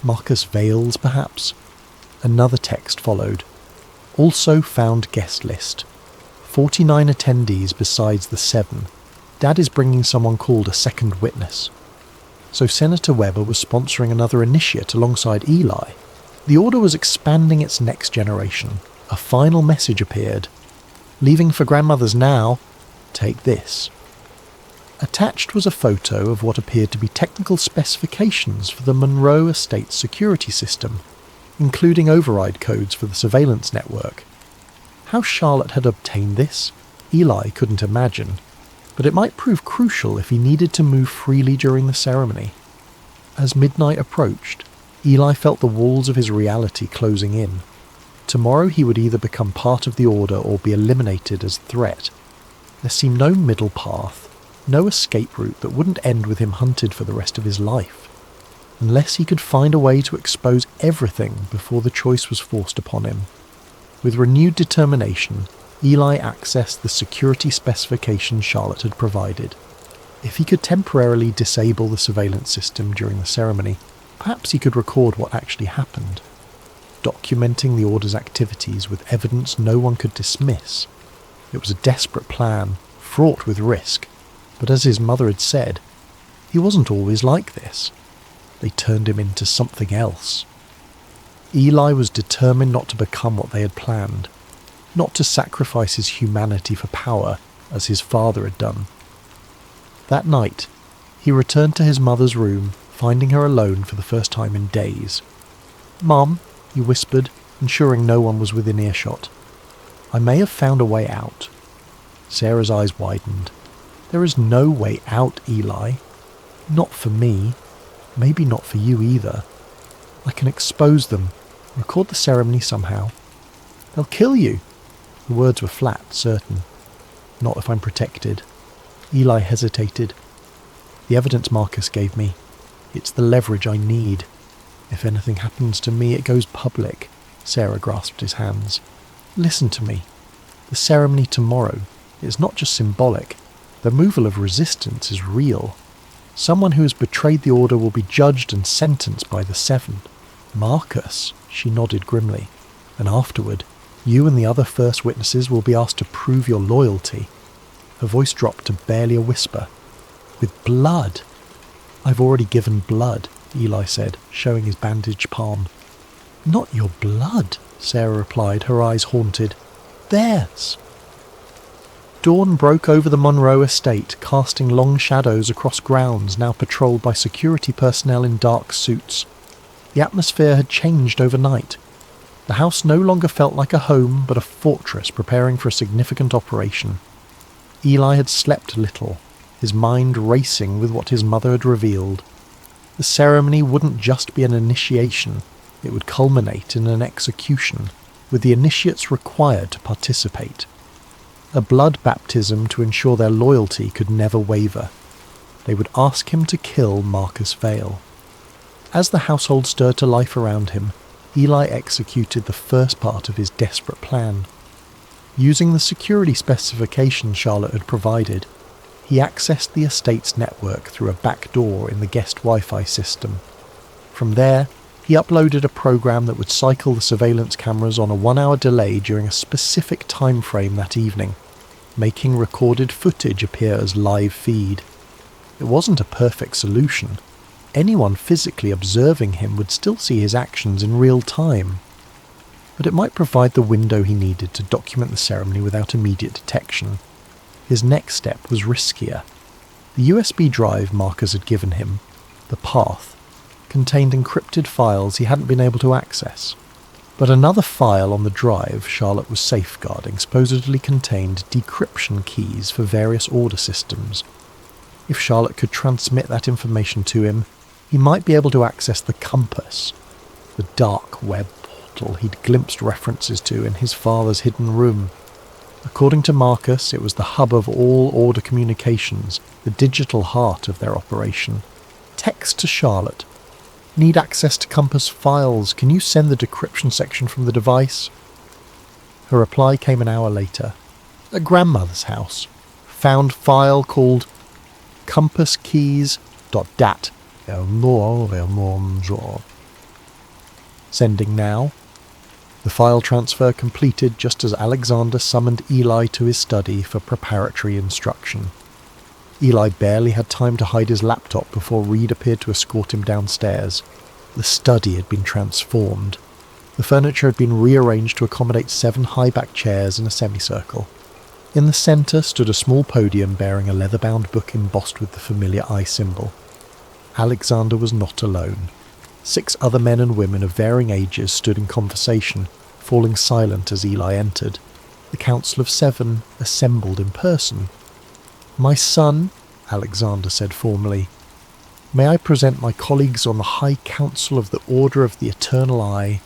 Marcus Vales, perhaps? Another text followed. "Also found guest list. 49 attendees besides the 7. Dad is bringing someone called a second witness." So Senator Weber was sponsoring another initiate alongside Eli. The Order was expanding its next generation. A final message appeared. "Leaving for grandmother's now. Take this." Attached was a photo of what appeared to be technical specifications for the Monroe Estate's security system, including override codes for the surveillance network. How Charlotte had obtained this, Eli couldn't imagine, but it might prove crucial if he needed to move freely during the ceremony. As midnight approached, Eli felt the walls of his reality closing in. Tomorrow he would either become part of the Order or be eliminated as a threat. There seemed no middle path. No escape route that wouldn't end with him hunted for the rest of his life, unless he could find a way to expose everything before the choice was forced upon him. With renewed determination, Eli accessed the security specifications Charlotte had provided. If he could temporarily disable the surveillance system during the ceremony, perhaps he could record what actually happened, documenting the Order's activities with evidence no one could dismiss. It was a desperate plan, fraught with risk. But as his mother had said, he wasn't always like this. They turned him into something else. Eli was determined not to become what they had planned, not to sacrifice his humanity for power as his father had done. That night, he returned to his mother's room, finding her alone for the first time in days. "Mom," he whispered, ensuring no one was within earshot. "I may have found a way out." Sarah's eyes widened. "There is no way out, Eli. Not for me. Maybe not for you either. I can expose them, record the ceremony somehow. They'll kill you." The words were flat, certain. "Not if I'm protected." Eli hesitated. "The evidence Marcus gave me. It's the leverage I need. If anything happens to me, it goes public." Sarah grasped his hands. "Listen to me. The ceremony tomorrow is not just symbolic. The removal of resistance is real. Someone who has betrayed the Order will be judged and sentenced by the 7. "Marcus," she nodded grimly. "And afterward, you and the other first witnesses will be asked to prove your loyalty." Her voice dropped to barely a whisper. "With blood." "I've already given blood," Eli said, showing his bandaged palm. "Not your blood," Sarah replied, her eyes haunted. "Theirs." Dawn broke over the Monroe estate, casting long shadows across grounds now patrolled by security personnel in dark suits. The atmosphere had changed overnight. The house no longer felt like a home, but a fortress preparing for a significant operation. Eli had slept little, his mind racing with what his mother had revealed. The ceremony wouldn't just be an initiation, it would culminate in an execution, with the initiates required to participate. A blood baptism to ensure their loyalty could never waver. They would ask him to kill Marcus Vale. As the household stirred to life around him, Eli executed the first part of his desperate plan. Using the security specifications Charlotte had provided, he accessed the estate's network through a back door in the guest Wi-Fi system. From there, He uploaded a program that would cycle the surveillance cameras on a 1-hour delay during a specific time frame that evening, making recorded footage appear as live feed. It wasn't a perfect solution. Anyone physically observing him would still see his actions in real time. But it might provide the window he needed to document the ceremony without immediate detection. His next step was riskier. The USB drive Marcus had given him, the path, contained encrypted files he hadn't been able to access. But another file on the drive Charlotte was safeguarding supposedly contained decryption keys for various order systems. If Charlotte could transmit that information to him, he might be able to access the compass, the dark web portal he'd glimpsed references to in his father's hidden room. According to Marcus, it was the hub of all order communications, the digital heart of their operation. Text to Charlotte. Need access to Compass files. Can you send the decryption section from the device? Her reply came an hour later. At grandmother's house. Found file called compasskeys.dat. Sending now. The file transfer completed just as Alexander summoned Eli to his study for preparatory instruction. Eli barely had time to hide his laptop before Reed appeared to escort him downstairs. The study had been transformed. The furniture had been rearranged to accommodate 7 high-backed chairs in a semicircle. In the centre stood a small podium bearing a leather-bound book embossed with the familiar eye symbol. Alexander was not alone. 6 other men and women of varying ages stood in conversation, falling silent as Eli entered. The Council of 7 assembled in person. "My son," Alexander said formally, "may I present my colleagues on the High Council of the Order of the Eternal Eye."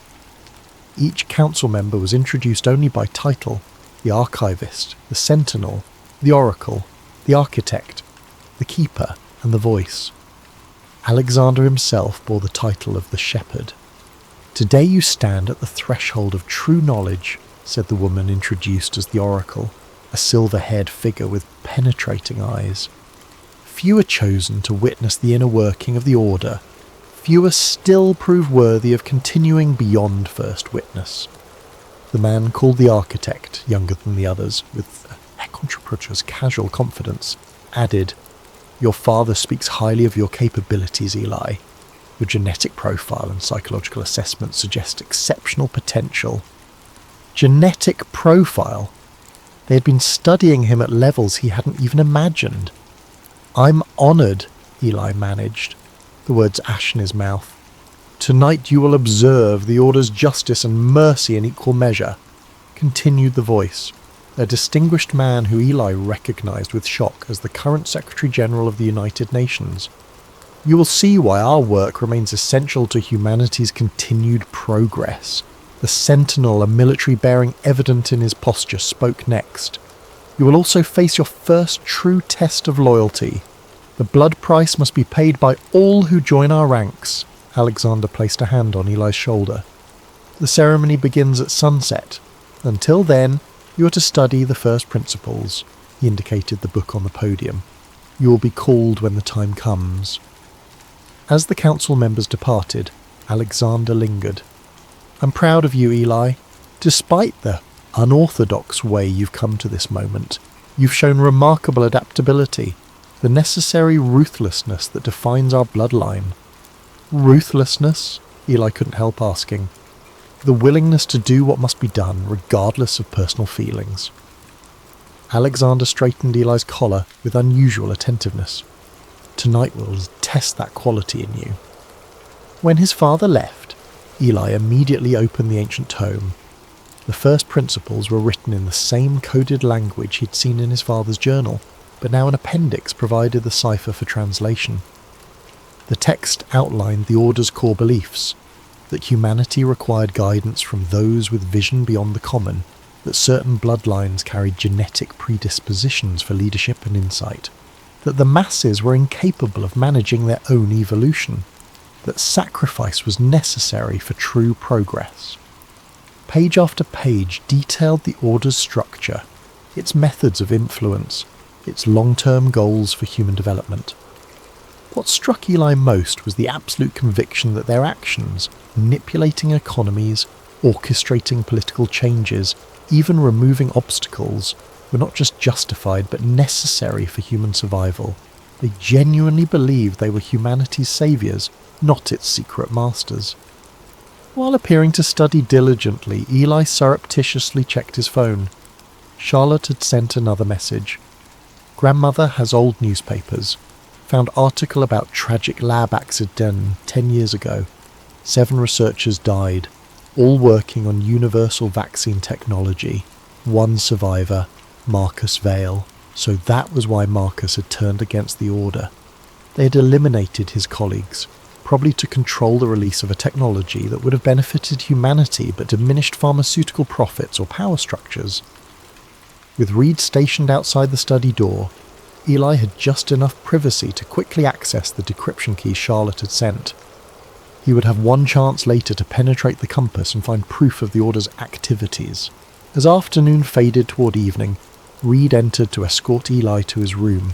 Each council member was introduced only by title: the Archivist, the Sentinel, the Oracle, the Architect, the Keeper, and the Voice. Alexander himself bore the title of the Shepherd. "Today you stand at the threshold of true knowledge," said the woman introduced as the Oracle, a silver-haired figure with penetrating eyes. "Few are chosen to witness the inner working of the Order. Fewer still prove worthy of continuing beyond first witness." The man called the Architect, younger than the others, with Hecontraprocha's casual confidence, added, "Your father speaks highly of your capabilities, Eli. Your genetic profile and psychological assessment suggest exceptional potential." Genetic profile? They had been studying him at levels he hadn't even imagined. "I'm honoured," Eli managed, the words ash in his mouth. "Tonight you will observe the Order's justice and mercy in equal measure," continued the voice, a distinguished man who Eli recognised with shock as the current Secretary-General of the United Nations. "You will see why our work remains essential to humanity's continued progress." The Sentinel, a military bearing evident in his posture, spoke next. "You will also face your first true test of loyalty. The blood price must be paid by all who join our ranks." Alexander placed a hand on Eli's shoulder. "The ceremony begins at sunset. Until then, you are to study the first principles." He indicated the book on the podium. "You will be called when the time comes." As the council members departed, Alexander lingered. "I'm proud of you, Eli. Despite the unorthodox way you've come to this moment, you've shown remarkable adaptability, the necessary ruthlessness that defines our bloodline." "Ruthlessness?" Eli couldn't help asking. "The willingness to do what must be done, regardless of personal feelings." Alexander straightened Eli's collar with unusual attentiveness. "Tonight will test that quality in you." When his father left, Eli immediately opened the ancient tome. The first principles were written in the same coded language he'd seen in his father's journal, but now an appendix provided the cipher for translation. The text outlined the Order's core beliefs: that humanity required guidance from those with vision beyond the common, that certain bloodlines carried genetic predispositions for leadership and insight, that the masses were incapable of managing their own evolution, that sacrifice was necessary for true progress. Page after page detailed the Order's structure, its methods of influence, its long-term goals for human development. What struck Eli most was the absolute conviction that their actions, manipulating economies, orchestrating political changes, even removing obstacles, were not just justified but necessary for human survival. They genuinely believed they were humanity's saviours, not its secret masters. While appearing to study diligently, Eli surreptitiously checked his phone. Charlotte had sent another message. Grandmother has old newspapers. Found article about tragic lab accident 10 years ago. 7 researchers died, all working on universal vaccine technology. 1 survivor, Marcus Vale. So that was why Marcus had turned against the Order. They had eliminated his colleagues, probably to control the release of a technology that would have benefited humanity but diminished pharmaceutical profits or power structures. With Reed stationed outside the study door, Eli had just enough privacy to quickly access the decryption key Charlotte had sent. He would have one chance later to penetrate the compass and find proof of the Order's activities. As afternoon faded toward evening, Reed entered to escort Eli to his room.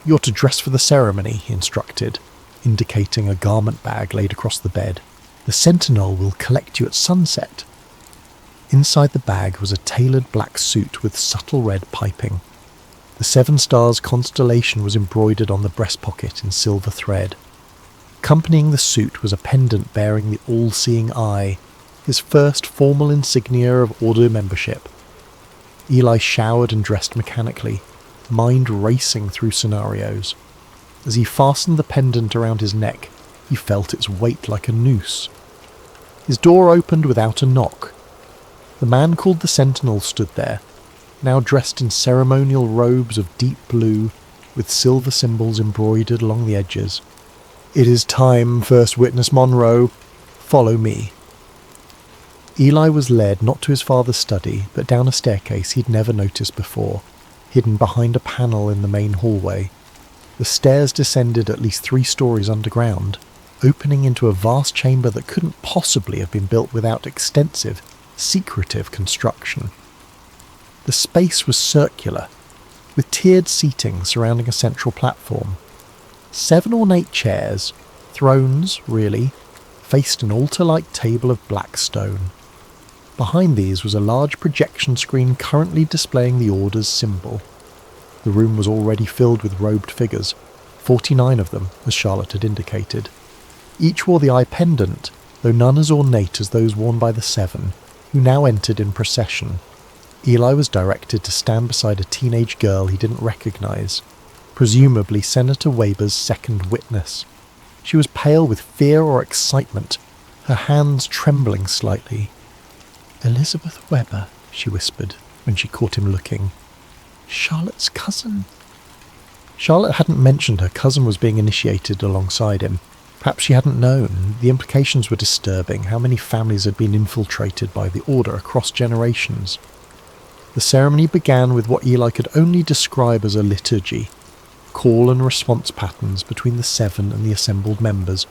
"You're to dress for the ceremony," he instructed, indicating a garment bag laid across the bed. "The Sentinel will collect you at sunset." Inside the bag was a tailored black suit with subtle red piping. The 7 stars constellation was embroidered on the breast pocket in silver thread. Accompanying the suit was a pendant bearing the all-seeing eye, his first formal insignia of Order membership. Eli showered and dressed mechanically, mind racing through scenarios. As he fastened the pendant around his neck, he felt its weight like a noose. His door opened without a knock. The man called the Sentinel stood there, now dressed in ceremonial robes of deep blue, with silver symbols embroidered along the edges. "It is time, First Witness Monroe. Follow me." Eli was led not to his father's study, but down a staircase he'd never noticed before, hidden behind a panel in the main hallway. The stairs descended at least 3 stories underground, opening into a vast chamber that couldn't possibly have been built without extensive, secretive construction. The space was circular, with tiered seating surrounding a central platform. 7 ornate chairs, thrones really, faced an altar-like table of black stone. Behind these was a large projection screen currently displaying the Order's symbol. The room was already filled with robed figures, 49 of them, as Charlotte had indicated. Each wore the eye pendant, though none as ornate as those worn by the 7, who now entered in procession. Eli was directed to stand beside a teenage girl he didn't recognize, presumably Senator Weber's second witness. She was pale with fear or excitement, her hands trembling slightly. "Elizabeth Weber," she whispered when she caught him looking. "Charlotte's cousin." Charlotte hadn't mentioned her cousin was being initiated alongside him. Perhaps she hadn't known. The implications were disturbing, how many families had been infiltrated by the Order across generations. The ceremony began with what Eli could only describe as a liturgy, call and response patterns between the 7 and the assembled members,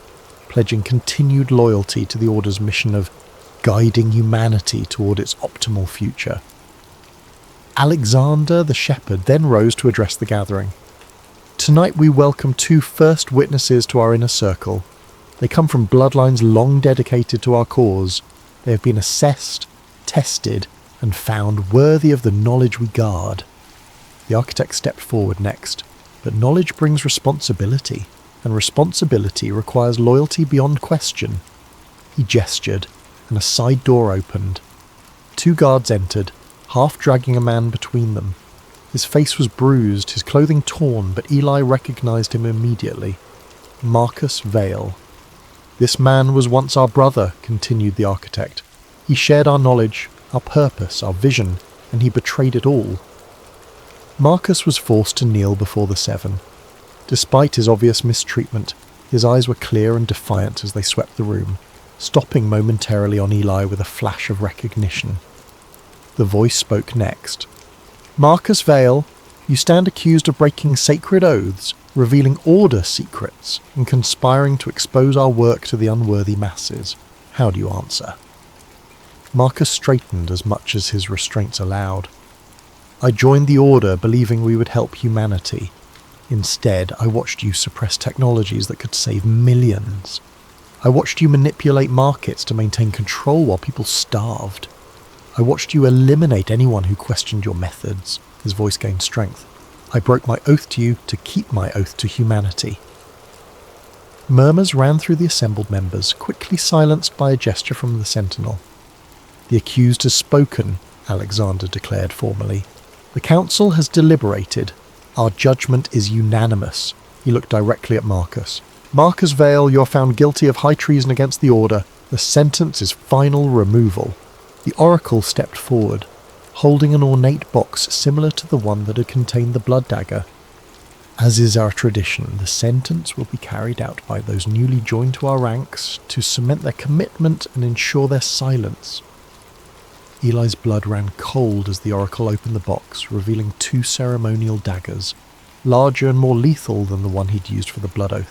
pledging continued loyalty to the Order's mission of guiding humanity toward its optimal future. Alexander the Shepherd then rose to address the gathering. "Tonight we welcome 2 first witnesses to our inner circle. They come from bloodlines long dedicated to our cause. They have been assessed, tested, and found worthy of the knowledge we guard." The architect stepped forward next, but knowledge brings responsibility, and responsibility requires loyalty beyond question. He gestured, and a side door opened. 2 guards entered, half dragging a man between them. His face was bruised, his clothing torn, but Eli recognized him immediately. Marcus Vale. "This man was once our brother," continued the architect. "He shared our knowledge, our purpose, our vision, and he betrayed it all." Marcus was forced to kneel before the 7. Despite his obvious mistreatment, his eyes were clear and defiant as they swept the room, stopping momentarily on Eli with a flash of recognition. The voice spoke next. "Marcus Vale, you stand accused of breaking sacred oaths, revealing Order secrets, and conspiring to expose our work to the unworthy masses. How do you answer?" Marcus straightened as much as his restraints allowed. "I joined the Order believing we would help humanity. Instead, I watched you suppress technologies that could save millions. I watched you manipulate markets to maintain control while people starved. I watched you eliminate anyone who questioned your methods." His voice gained strength. "I broke my oath to you to keep my oath to humanity." Murmurs ran through the assembled members, quickly silenced by a gesture from the sentinel. "The accused has spoken," Alexander declared formally. "The council has deliberated. Our judgment is unanimous." He looked directly at Marcus. "Marcus Vale, you're found guilty of high treason against the order. The sentence is final removal." The oracle stepped forward, holding an ornate box similar to the one that had contained the blood dagger. "As is our tradition, the sentence will be carried out by those newly joined to our ranks to cement their commitment and ensure their silence." Eli's blood ran cold as the oracle opened the box, revealing 2 ceremonial daggers, larger and more lethal than the one he'd used for the blood oath.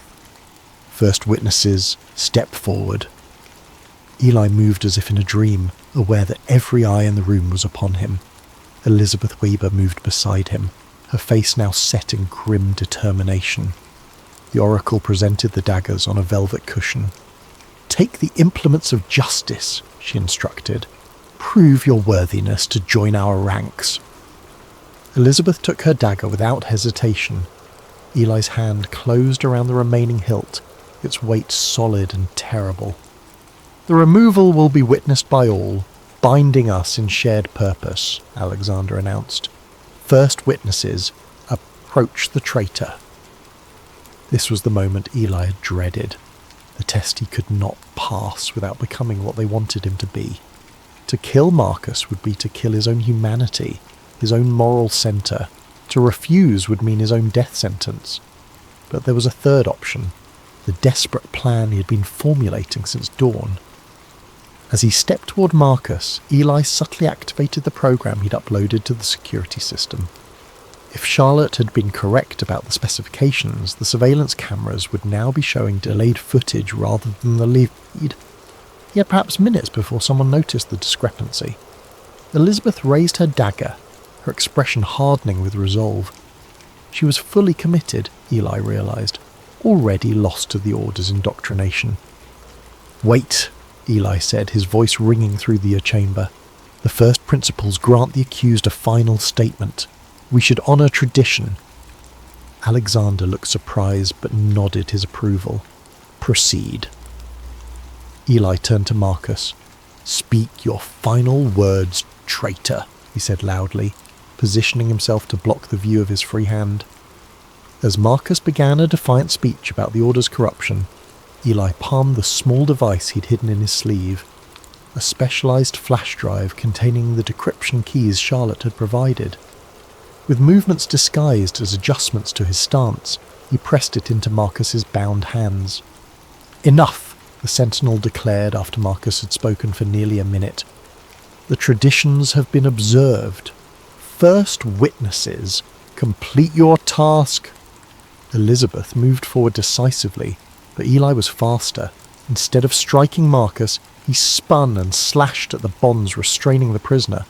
"First witnesses, step forward." Eli moved as if in a dream, aware that every eye in the room was upon him. Elizabeth Weber moved beside him, her face now set in grim determination. The oracle presented the daggers on a velvet cushion. "Take the implements of justice," she instructed. "Prove your worthiness to join our ranks." Elizabeth took her dagger without hesitation. Eli's hand closed around the remaining hilt, its weight solid and terrible. "The removal will be witnessed by all, binding us in shared purpose," Alexander announced. "First witnesses, approach the traitor." This was the moment Eli had dreaded, the test he could not pass without becoming what they wanted him to be. To kill Marcus would be to kill his own humanity, his own moral centre. To refuse would mean his own death sentence. But there was a third option, the desperate plan he had been formulating since dawn. As he stepped toward Marcus, Eli subtly activated the program he'd uploaded to the security system. If Charlotte had been correct about the specifications, the surveillance cameras would now be showing delayed footage rather than the live feed. He had perhaps minutes before someone noticed the discrepancy. Elizabeth raised her dagger, her expression hardening with resolve. She was fully committed, Eli realized, already lost to the Order's indoctrination. "Wait," Eli said, his voice ringing through the chamber. "The first principles grant the accused a final statement. We should honour tradition." Alexander looked surprised but nodded his approval. "Proceed." Eli turned to Marcus. "Speak your final words, traitor," he said loudly, positioning himself to block the view of his free hand. As Marcus began a defiant speech about the Order's corruption, Eli palmed the small device he'd hidden in his sleeve, a specialised flash drive containing the decryption keys Charlotte had provided. With movements disguised as adjustments to his stance, he pressed it into Marcus's bound hands. "Enough," the sentinel declared after Marcus had spoken for nearly a minute. "The traditions have been observed. First witnesses, complete your task." Elizabeth moved forward decisively, but Eli was faster. Instead of striking Marcus, he spun and slashed at the bonds restraining the prisoner.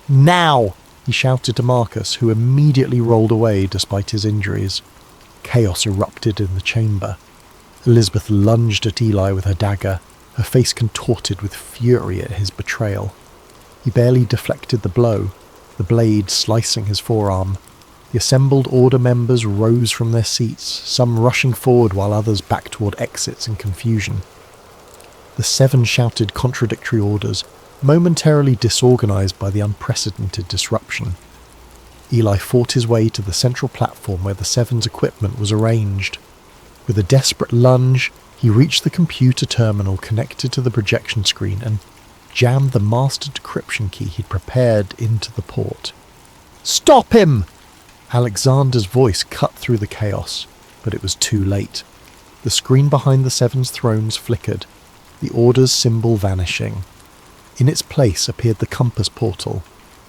"Now!" he shouted to Marcus, who immediately rolled away despite his injuries. Chaos erupted in the chamber. Elizabeth lunged at Eli with her dagger, her face contorted with fury at his betrayal. He barely deflected the blow, the blade slicing his forearm. The assembled Order members rose from their seats, some rushing forward while others backed toward exits in confusion. The 7 shouted contradictory orders, momentarily disorganized by the unprecedented disruption. Eli fought his way to the central platform where the 7's equipment was arranged. With a desperate lunge, he reached the computer terminal connected to the projection screen and jammed the master decryption key he'd prepared into the port. "Stop him!" Alexander's voice cut through the chaos, but it was too late. The screen behind the 7's thrones flickered, the Order's symbol vanishing. In its place appeared the compass portal,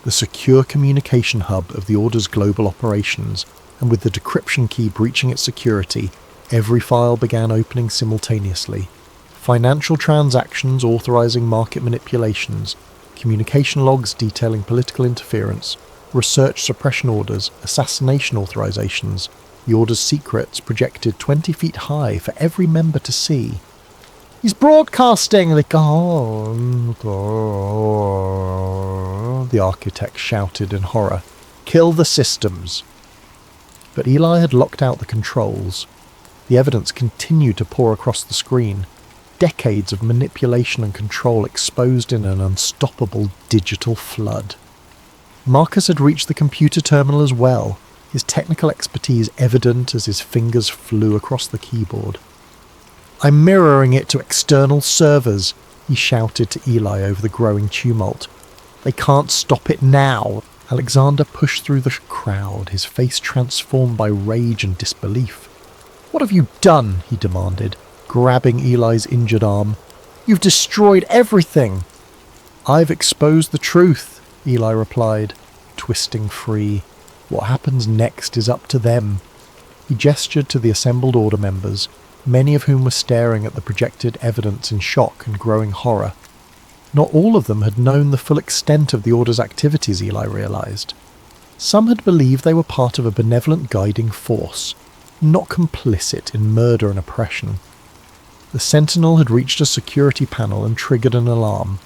the secure communication hub of the Order's global operations, and with the decryption key breaching its security, every file began opening simultaneously. Financial transactions authorizing market manipulations, communication logs detailing political interference, research suppression orders, assassination authorizations. the Order's secrets projected 20 feet high for every member to see. "He's broadcasting!" the architect shouted in horror. "Kill the systems!" But Eli had locked out the controls. The evidence continued to pour across the screen. Decades of manipulation and control exposed in an unstoppable digital flood. Marcus had reached the computer terminal as well, his technical expertise evident as his fingers flew across the keyboard. "I'm mirroring it to external servers," he shouted to Eli over the growing tumult. "They can't stop it now." Alexander pushed through the crowd, his face transformed by rage and disbelief. "What have you done?" he demanded, grabbing Eli's injured arm. "You've destroyed everything." "I've exposed the truth," Eli replied, twisting free. "What happens next is up to them." He gestured to the assembled Order members, many of whom were staring at the projected evidence in shock and growing horror. Not all of them had known the full extent of the Order's activities, Eli realized. Some had believed they were part of a benevolent guiding force, not complicit in murder and oppression. The Sentinel had reached a security panel and triggered an alarm.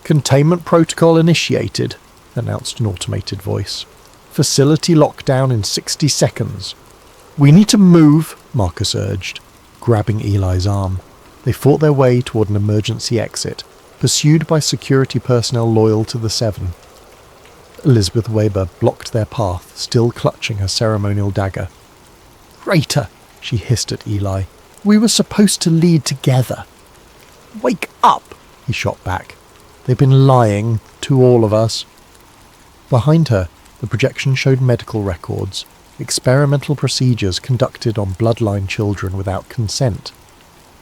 "Containment protocol initiated," announced an automated voice. "Facility lockdown in 60 seconds. "We need to move," Marcus urged, grabbing Eli's arm. They fought their way toward an emergency exit, pursued by security personnel loyal to the Seven. Elizabeth Weber blocked their path, still clutching her ceremonial dagger. "Traitor," she hissed at Eli. "We were supposed to lead together." "Wake up," he shot back. "They've been lying to all of us." Behind her, the projection showed medical records, experimental procedures conducted on bloodline children without consent.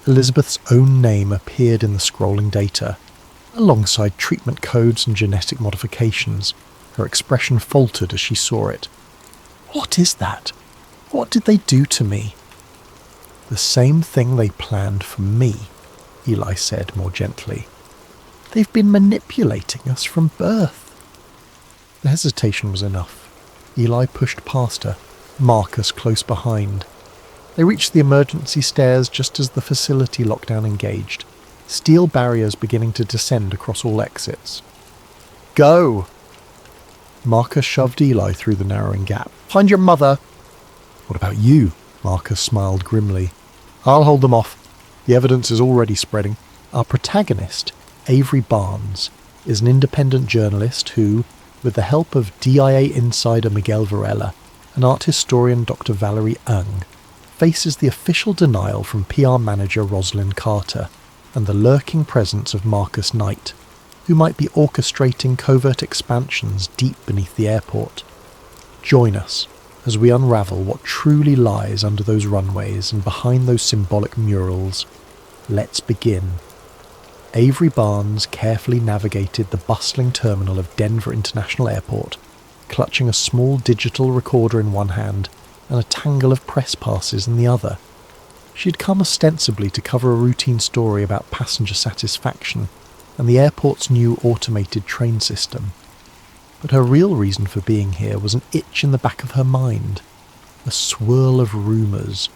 Elizabeth's own name appeared in the scrolling data, alongside treatment codes and genetic modifications. Her expression faltered as she saw it. "What is that? What did they do to me?" "The same thing they planned for me," Eli said more gently. "They've been manipulating us from birth." The hesitation was enough. Eli pushed past her, Marcus close behind. They reached the emergency stairs just as the facility lockdown engaged, steel barriers beginning to descend across all exits. "Go!" Marcus shoved Eli through the narrowing gap. "Find your mother!" "What about you?" Marcus smiled grimly. "I'll hold them off. The evidence is already spreading." Our protagonist, Avery Barnes, is an independent journalist who, with the help of DIA insider Miguel Varela and art historian Dr. Valerie Ng, faces the official denial from PR manager Rosalind Carter and the lurking presence of Marcus Knight, who might be orchestrating covert expansions deep beneath the airport. Join us as we unravel what truly lies under those runways and behind those symbolic murals. Let's begin. Avery Barnes carefully navigated the bustling terminal of Denver International Airport, clutching a small digital recorder in one hand and a tangle of press passes in the other. She had come ostensibly to cover a routine story about passenger satisfaction and the airport's new automated train system. But her real reason for being here was an itch in the back of her mind, a swirl of rumours,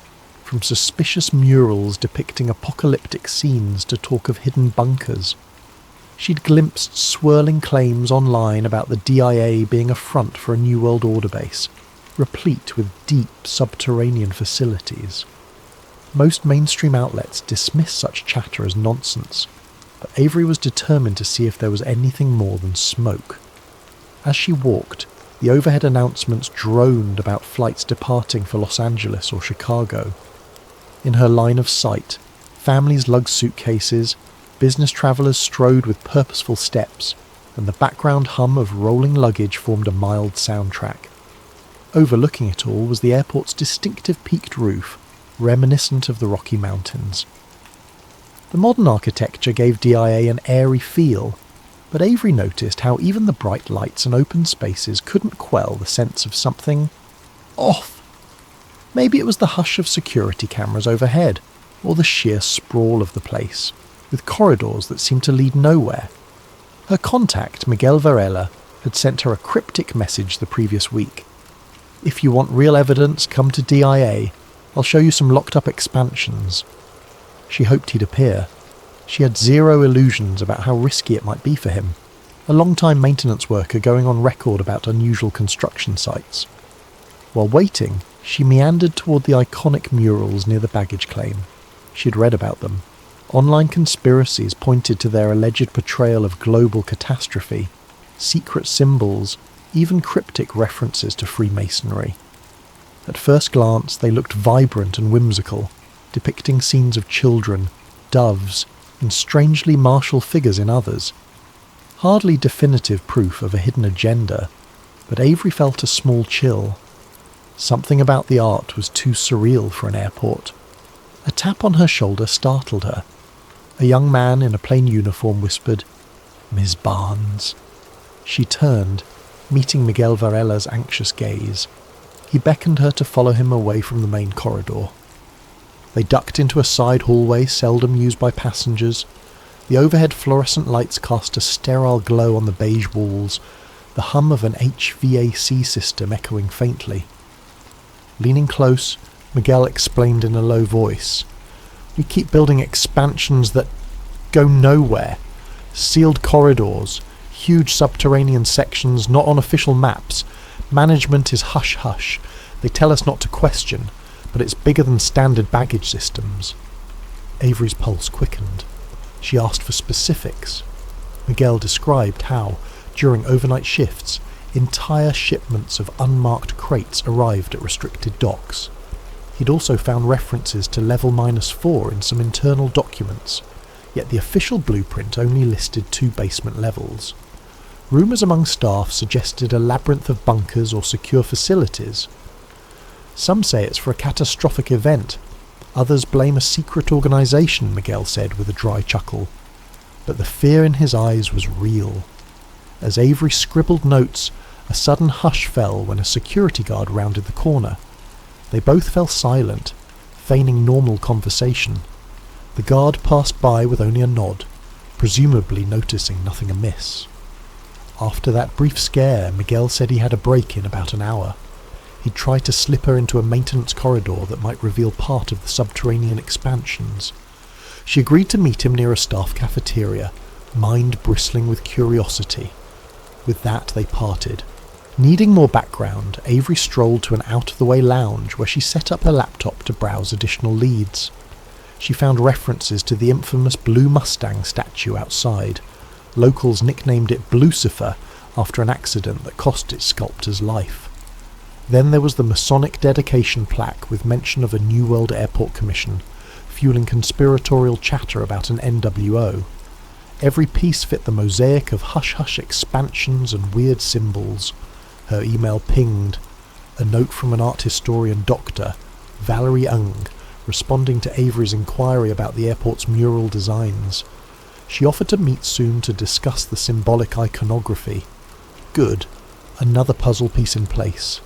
from suspicious murals depicting apocalyptic scenes to talk of hidden bunkers. She'd glimpsed swirling claims online about the DIA being a front for a New World Order base, replete with deep subterranean facilities. Most mainstream outlets dismiss such chatter as nonsense, but Avery was determined to see if there was anything more than smoke. As she walked, the overhead announcements droned about flights departing for Los Angeles or Chicago. In her line of sight, families lugged suitcases, business travellers strode with purposeful steps, and the background hum of rolling luggage formed a mild soundtrack. Overlooking it all was the airport's distinctive peaked roof, reminiscent of the Rocky Mountains. The modern architecture gave DIA an airy feel, but Avery noticed how even the bright lights and open spaces couldn't quell the sense of something off. Maybe it was the hush of security cameras overhead, or the sheer sprawl of the place, with corridors that seemed to lead nowhere. Her contact, Miguel Varela, had sent her a cryptic message the previous week. If you want real evidence, come to DIA. I'll show you some locked-up expansions. She hoped he'd appear. She had zero illusions about how risky it might be for him, a long-time maintenance worker going on record about unusual construction sites. While waiting, she meandered toward the iconic murals near the baggage claim. She'd read about them. Online conspiracies pointed to their alleged portrayal of global catastrophe, secret symbols, even cryptic references to Freemasonry. At first glance, they looked vibrant and whimsical, depicting scenes of children, doves, and strangely martial figures in others. Hardly definitive proof of a hidden agenda, but Avery felt a small chill. Something about the art was too surreal for an airport. A tap on her shoulder startled her. A young man in a plain uniform whispered, "Miss Barnes." She turned, meeting Miguel Varela's anxious gaze. He beckoned her to follow him away from the main corridor. They ducked into a side hallway seldom used by passengers. The overhead fluorescent lights cast a sterile glow on the beige walls, the hum of an HVAC system echoing faintly. Leaning close, Miguel explained in a low voice, "We keep building expansions that go nowhere. Sealed corridors, huge subterranean sections not on official maps. Management is hush-hush. They tell us not to question, but it's bigger than standard baggage systems." Avery's pulse quickened. She asked for specifics. Miguel described how, during overnight shifts, entire shipments of unmarked crates arrived at restricted docks. He'd also found references to level -4 in some internal documents, yet the official blueprint only listed 2 basement levels. Rumours among staff suggested a labyrinth of bunkers or secure facilities. Some say it's for a catastrophic event. Others blame a secret organisation, Miguel said with a dry chuckle. But the fear in his eyes was real. As Avery scribbled notes, a sudden hush fell when a security guard rounded the corner. They both fell silent, feigning normal conversation. The guard passed by with only a nod, presumably noticing nothing amiss. After that brief scare, Miguel said he had a break in about an hour. He'd try to slip her into a maintenance corridor that might reveal part of the subterranean expansions. She agreed to meet him near a staff cafeteria, mind bristling with curiosity. With that, they parted. Needing more background, Avery strolled to an out-of-the-way lounge where she set up her laptop to browse additional leads. She found references to the infamous Blue Mustang statue outside. Locals nicknamed it Blucifer after an accident that cost its sculptor's life. Then there was the Masonic dedication plaque with mention of a New World Airport Commission, fueling conspiratorial chatter about an NWO. Every piece fit the mosaic of hush-hush expansions and weird symbols. Her email pinged. A note from an art historian doctor, Valerie Ung, responding to Avery's inquiry about the airport's mural designs. She offered to meet soon to discuss the symbolic iconography. Good. Another puzzle piece in place.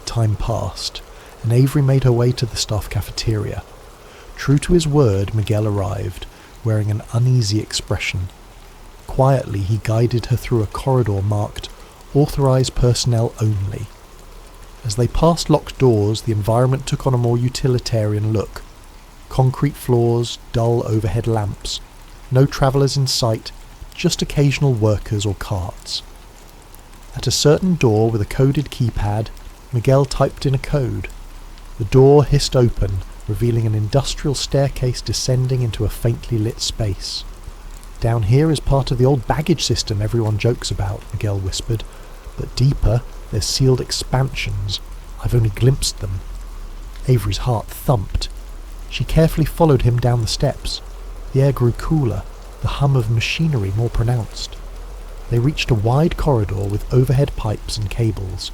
Time passed, and Avery made her way to the staff cafeteria. True to his word, Miguel arrived, wearing an uneasy expression. Quietly, he guided her through a corridor marked "Authorized Personnel Only." As they passed locked doors, the environment took on a more utilitarian look. Concrete floors, dull overhead lamps. No travellers in sight, just occasional workers or carts. At a certain door with a coded keypad, Miguel typed in a code. The door hissed open, revealing an industrial staircase descending into a faintly lit space. "Down here is part of the old baggage system everyone jokes about," Miguel whispered. "But deeper, there's sealed expansions. I've only glimpsed them." Avery's heart thumped. She carefully followed him down the steps. The air grew cooler, the hum of machinery more pronounced. They reached a wide corridor with overhead pipes and cables.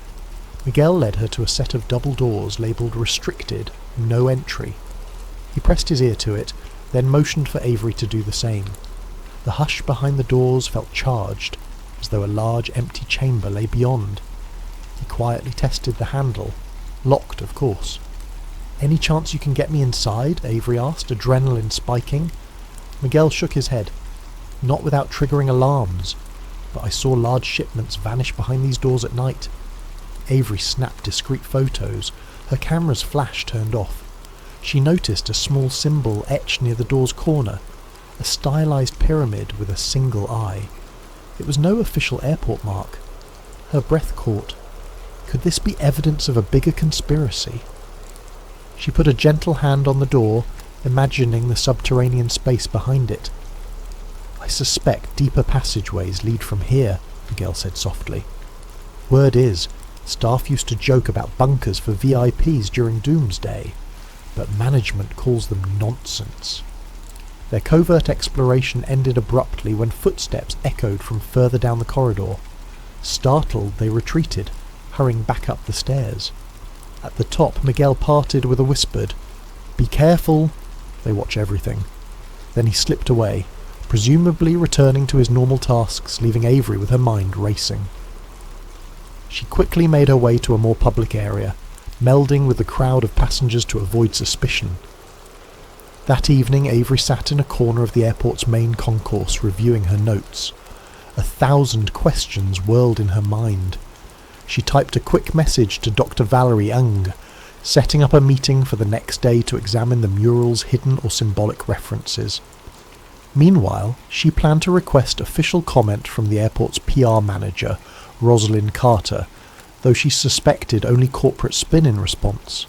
Miguel led her to a set of double doors labelled "Restricted, No Entry." He pressed his ear to it, then motioned for Avery to do the same. The hush behind the doors felt charged, as though a large empty chamber lay beyond. He quietly tested the handle. Locked, of course. "Any chance you can get me inside?" Avery asked, adrenaline spiking. Miguel shook his head. "Not without triggering alarms. But I saw large shipments vanish behind these doors at night." Avery snapped discreet photos, her camera's flash turned off. She noticed a small symbol etched near the door's corner, a stylized pyramid with a single eye. It was no official airport mark. Her breath caught. Could this be evidence of a bigger conspiracy? She put a gentle hand on the door, imagining the subterranean space behind it. "I suspect deeper passageways lead from here," Miguel said softly. "Word is, staff used to joke about bunkers for VIPs during Doomsday, but management calls them nonsense." Their covert exploration ended abruptly when footsteps echoed from further down the corridor. Startled, they retreated, hurrying back up the stairs. At the top, Miguel parted with a whispered, "Be careful, they watch everything." Then he slipped away, presumably returning to his normal tasks, leaving Avery with her mind racing. She quickly made her way to a more public area, melding with the crowd of passengers to avoid suspicion. That evening, Avery sat in a corner of the airport's main concourse, reviewing her notes. 1,000 questions whirled in her mind. She typed a quick message to Dr. Valerie Ung, setting up a meeting for the next day to examine the mural's hidden or symbolic references. Meanwhile, she planned to request official comment from the airport's PR manager, Rosalind Carter, though she suspected only corporate spin in response.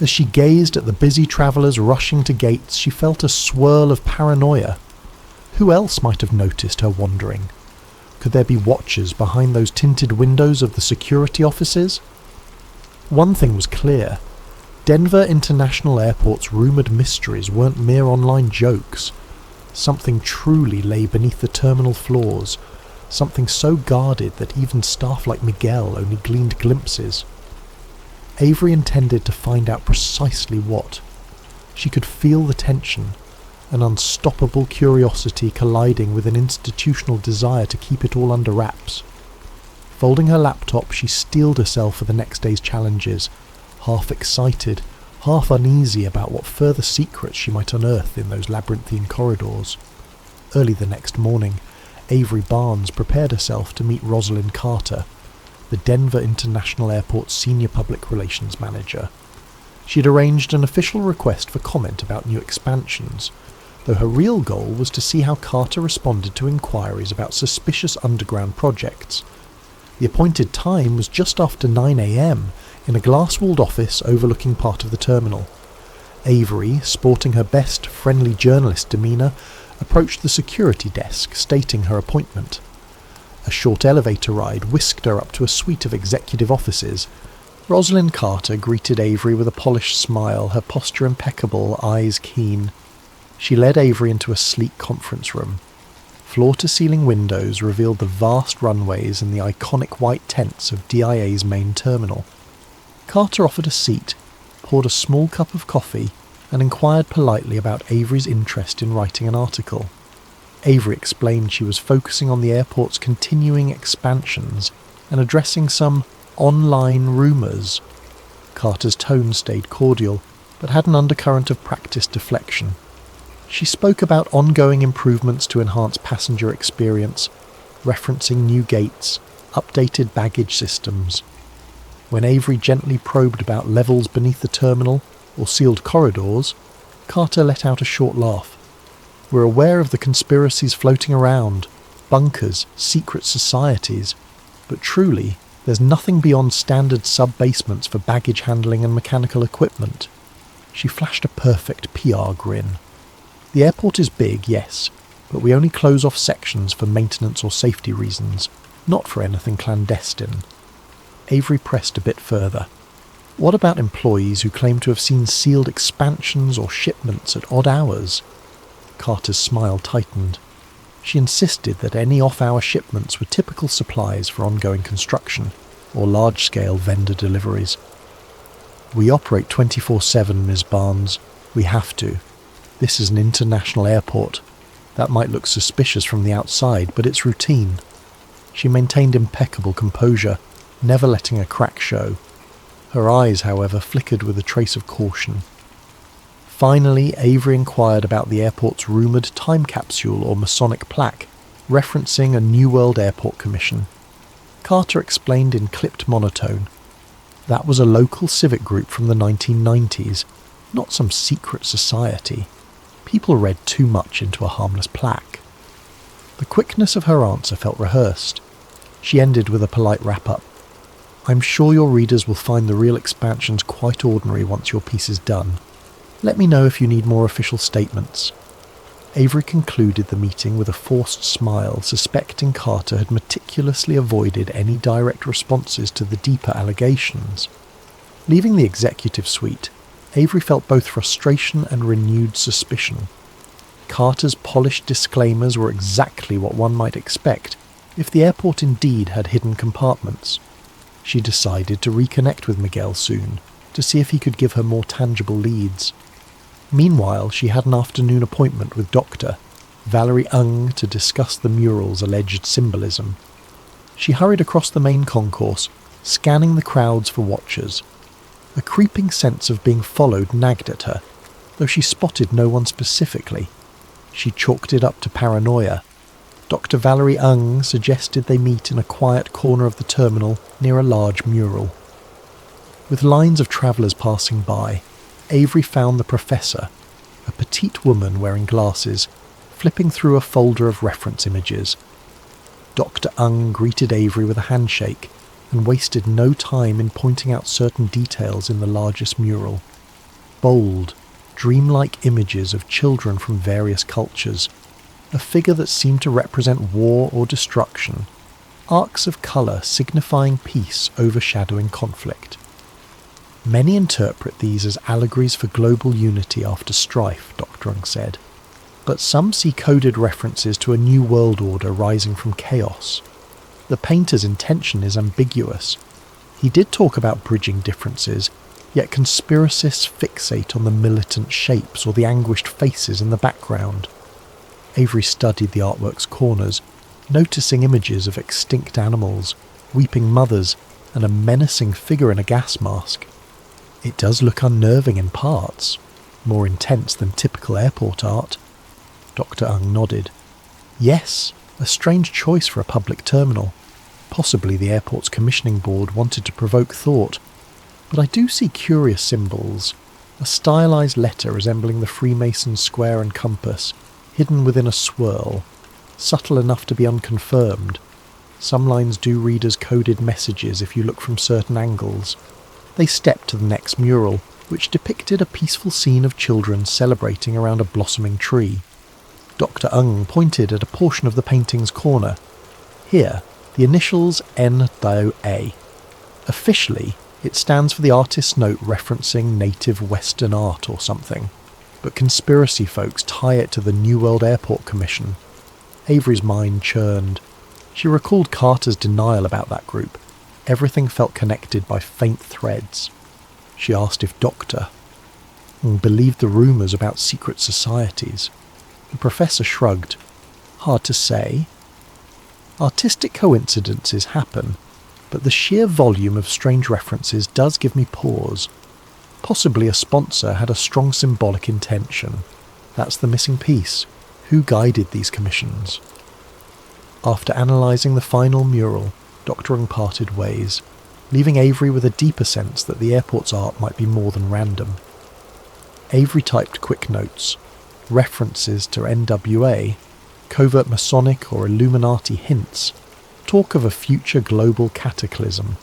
As she gazed at the busy travellers rushing to gates, she felt a swirl of paranoia. Who else might have noticed her wandering? Could there be watchers behind those tinted windows of the security offices? One thing was clear. Denver International Airport's rumoured mysteries weren't mere online jokes. Something truly lay beneath the terminal floors, something so guarded that even staff like Miguel only gleaned glimpses. Avery intended to find out precisely what. She could feel the tension, an unstoppable curiosity colliding with an institutional desire to keep it all under wraps. Folding her laptop, she steeled herself for the next day's challenges, half excited, half uneasy about what further secrets she might unearth in those labyrinthine corridors. Early the next morning, Avery Barnes prepared herself to meet Rosalind Carter, the Denver International Airport's senior public relations manager. She had arranged an official request for comment about new expansions, though her real goal was to see how Carter responded to inquiries about suspicious underground projects. The appointed time was just after 9 a.m. in a glass-walled office overlooking part of the terminal. Avery, sporting her best friendly journalist demeanour, approached the security desk, stating her appointment. A short elevator ride whisked her up to a suite of executive offices. Rosalind Carter greeted Avery with a polished smile, her posture impeccable, eyes keen. She led Avery into a sleek conference room. Floor-to-ceiling windows revealed the vast runways and the iconic white tents of DIA's main terminal. Carter offered a seat, poured a small cup of coffee, and inquired politely about Avery's interest in writing an article. Avery explained she was focusing on the airport's continuing expansions and addressing some online rumours. Carter's tone stayed cordial, but had an undercurrent of practiced deflection. She spoke about ongoing improvements to enhance passenger experience, referencing new gates, updated baggage systems. When Avery gently probed about levels beneath the terminal or sealed corridors, Carter let out a short laugh. "We're aware of the conspiracies floating around, bunkers, secret societies, but truly, there's nothing beyond standard sub-basements for baggage handling and mechanical equipment." She flashed a perfect PR grin. "The airport is big, yes, but we only close off sections for maintenance or safety reasons, not for anything clandestine." Avery pressed a bit further. "What about employees who claim to have seen sealed expansions or shipments at odd hours?" Carter's smile tightened. She insisted that any off-hour shipments were typical supplies for ongoing construction or large-scale vendor deliveries. "We operate 24/7, Ms. Barnes. We have to. This is an international airport. That might look suspicious from the outside, but it's routine." She maintained impeccable composure, never letting a crack show. Her eyes, however, flickered with a trace of caution. Finally, Avery inquired about the airport's rumoured time capsule or Masonic plaque, referencing a New World Airport commission. Carter explained in clipped monotone. That was a local civic group from the 1990s, not some secret society. People read too much into a harmless plaque. The quickness of her answer felt rehearsed. She ended with a polite wrap-up. I'm sure your readers will find the real expansions quite ordinary once your piece is done. Let me know if you need more official statements. Avery concluded the meeting with a forced smile, suspecting Carter had meticulously avoided any direct responses to the deeper allegations. Leaving the executive suite, Avery felt both frustration and renewed suspicion. Carter's polished disclaimers were exactly what one might expect if the airport indeed had hidden compartments. She decided to reconnect with Miguel soon, to see if he could give her more tangible leads. Meanwhile, she had an afternoon appointment with Dr. Valerie Ung to discuss the mural's alleged symbolism. She hurried across the main concourse, scanning the crowds for watchers. A creeping sense of being followed nagged at her, though she spotted no one specifically. She chalked it up to paranoia. Dr. Valerie Ung suggested they meet in a quiet corner of the terminal near a large mural. With lines of travellers passing by, Avery found the professor, a petite woman wearing glasses, flipping through a folder of reference images. Dr. Ung greeted Avery with a handshake and wasted no time in pointing out certain details in the largest mural. Bold, dreamlike images of children from various cultures, a figure that seemed to represent war or destruction, arcs of colour signifying peace overshadowing conflict. Many interpret these as allegories for global unity after strife, Dr. Ung said, but some see coded references to a new world order rising from chaos. The painter's intention is ambiguous. He did talk about bridging differences, yet conspiracists fixate on the militant shapes or the anguished faces in the background. Avery studied the artwork's corners, noticing images of extinct animals, weeping mothers, and a menacing figure in a gas mask. It does look unnerving in parts, more intense than typical airport art. Dr. Ung nodded. Yes, a strange choice for a public terminal. Possibly the airport's commissioning board wanted to provoke thought. But I do see curious symbols. A stylized letter resembling the Freemason square and compass, hidden within a swirl, subtle enough to be unconfirmed. Some lines do read as coded messages if you look from certain angles. They stepped to the next mural, which depicted a peaceful scene of children celebrating around a blossoming tree. Dr. Ung pointed at a portion of the painting's corner. Here, the initials N-A. Officially, it stands for the artist's note referencing native Western art or something, but conspiracy folks tie it to the New World Airport Commission. Avery's mind churned. She recalled Carter's denial about that group. Everything felt connected by faint threads. She asked if Dr. believed the rumours about secret societies. The professor shrugged. Hard to say. Artistic coincidences happen, but the sheer volume of strange references does give me pause. Possibly a sponsor had a strong symbolic intention. That's the missing piece. Who guided these commissions? After analysing the final mural, Dr. Ung parted ways, leaving Avery with a deeper sense that the airport's art might be more than random. Avery typed quick notes, references to NWA, covert Masonic or Illuminati hints, talk of a future global cataclysm.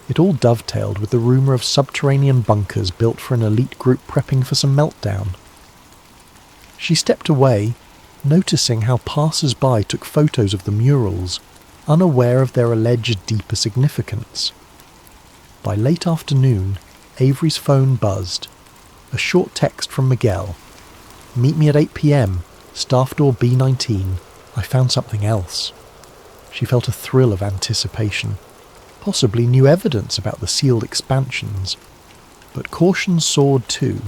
It all dovetailed with the rumour of subterranean bunkers built for an elite group prepping for some meltdown. She stepped away, noticing how passers-by took photos of the murals, unaware of their alleged deeper significance. By late afternoon, Avery's phone buzzed. A short text from Miguel. Meet me at 8 p.m, staff door B19. I found something else. She felt a thrill of anticipation. Possibly new evidence about the sealed expansions. But caution soared too.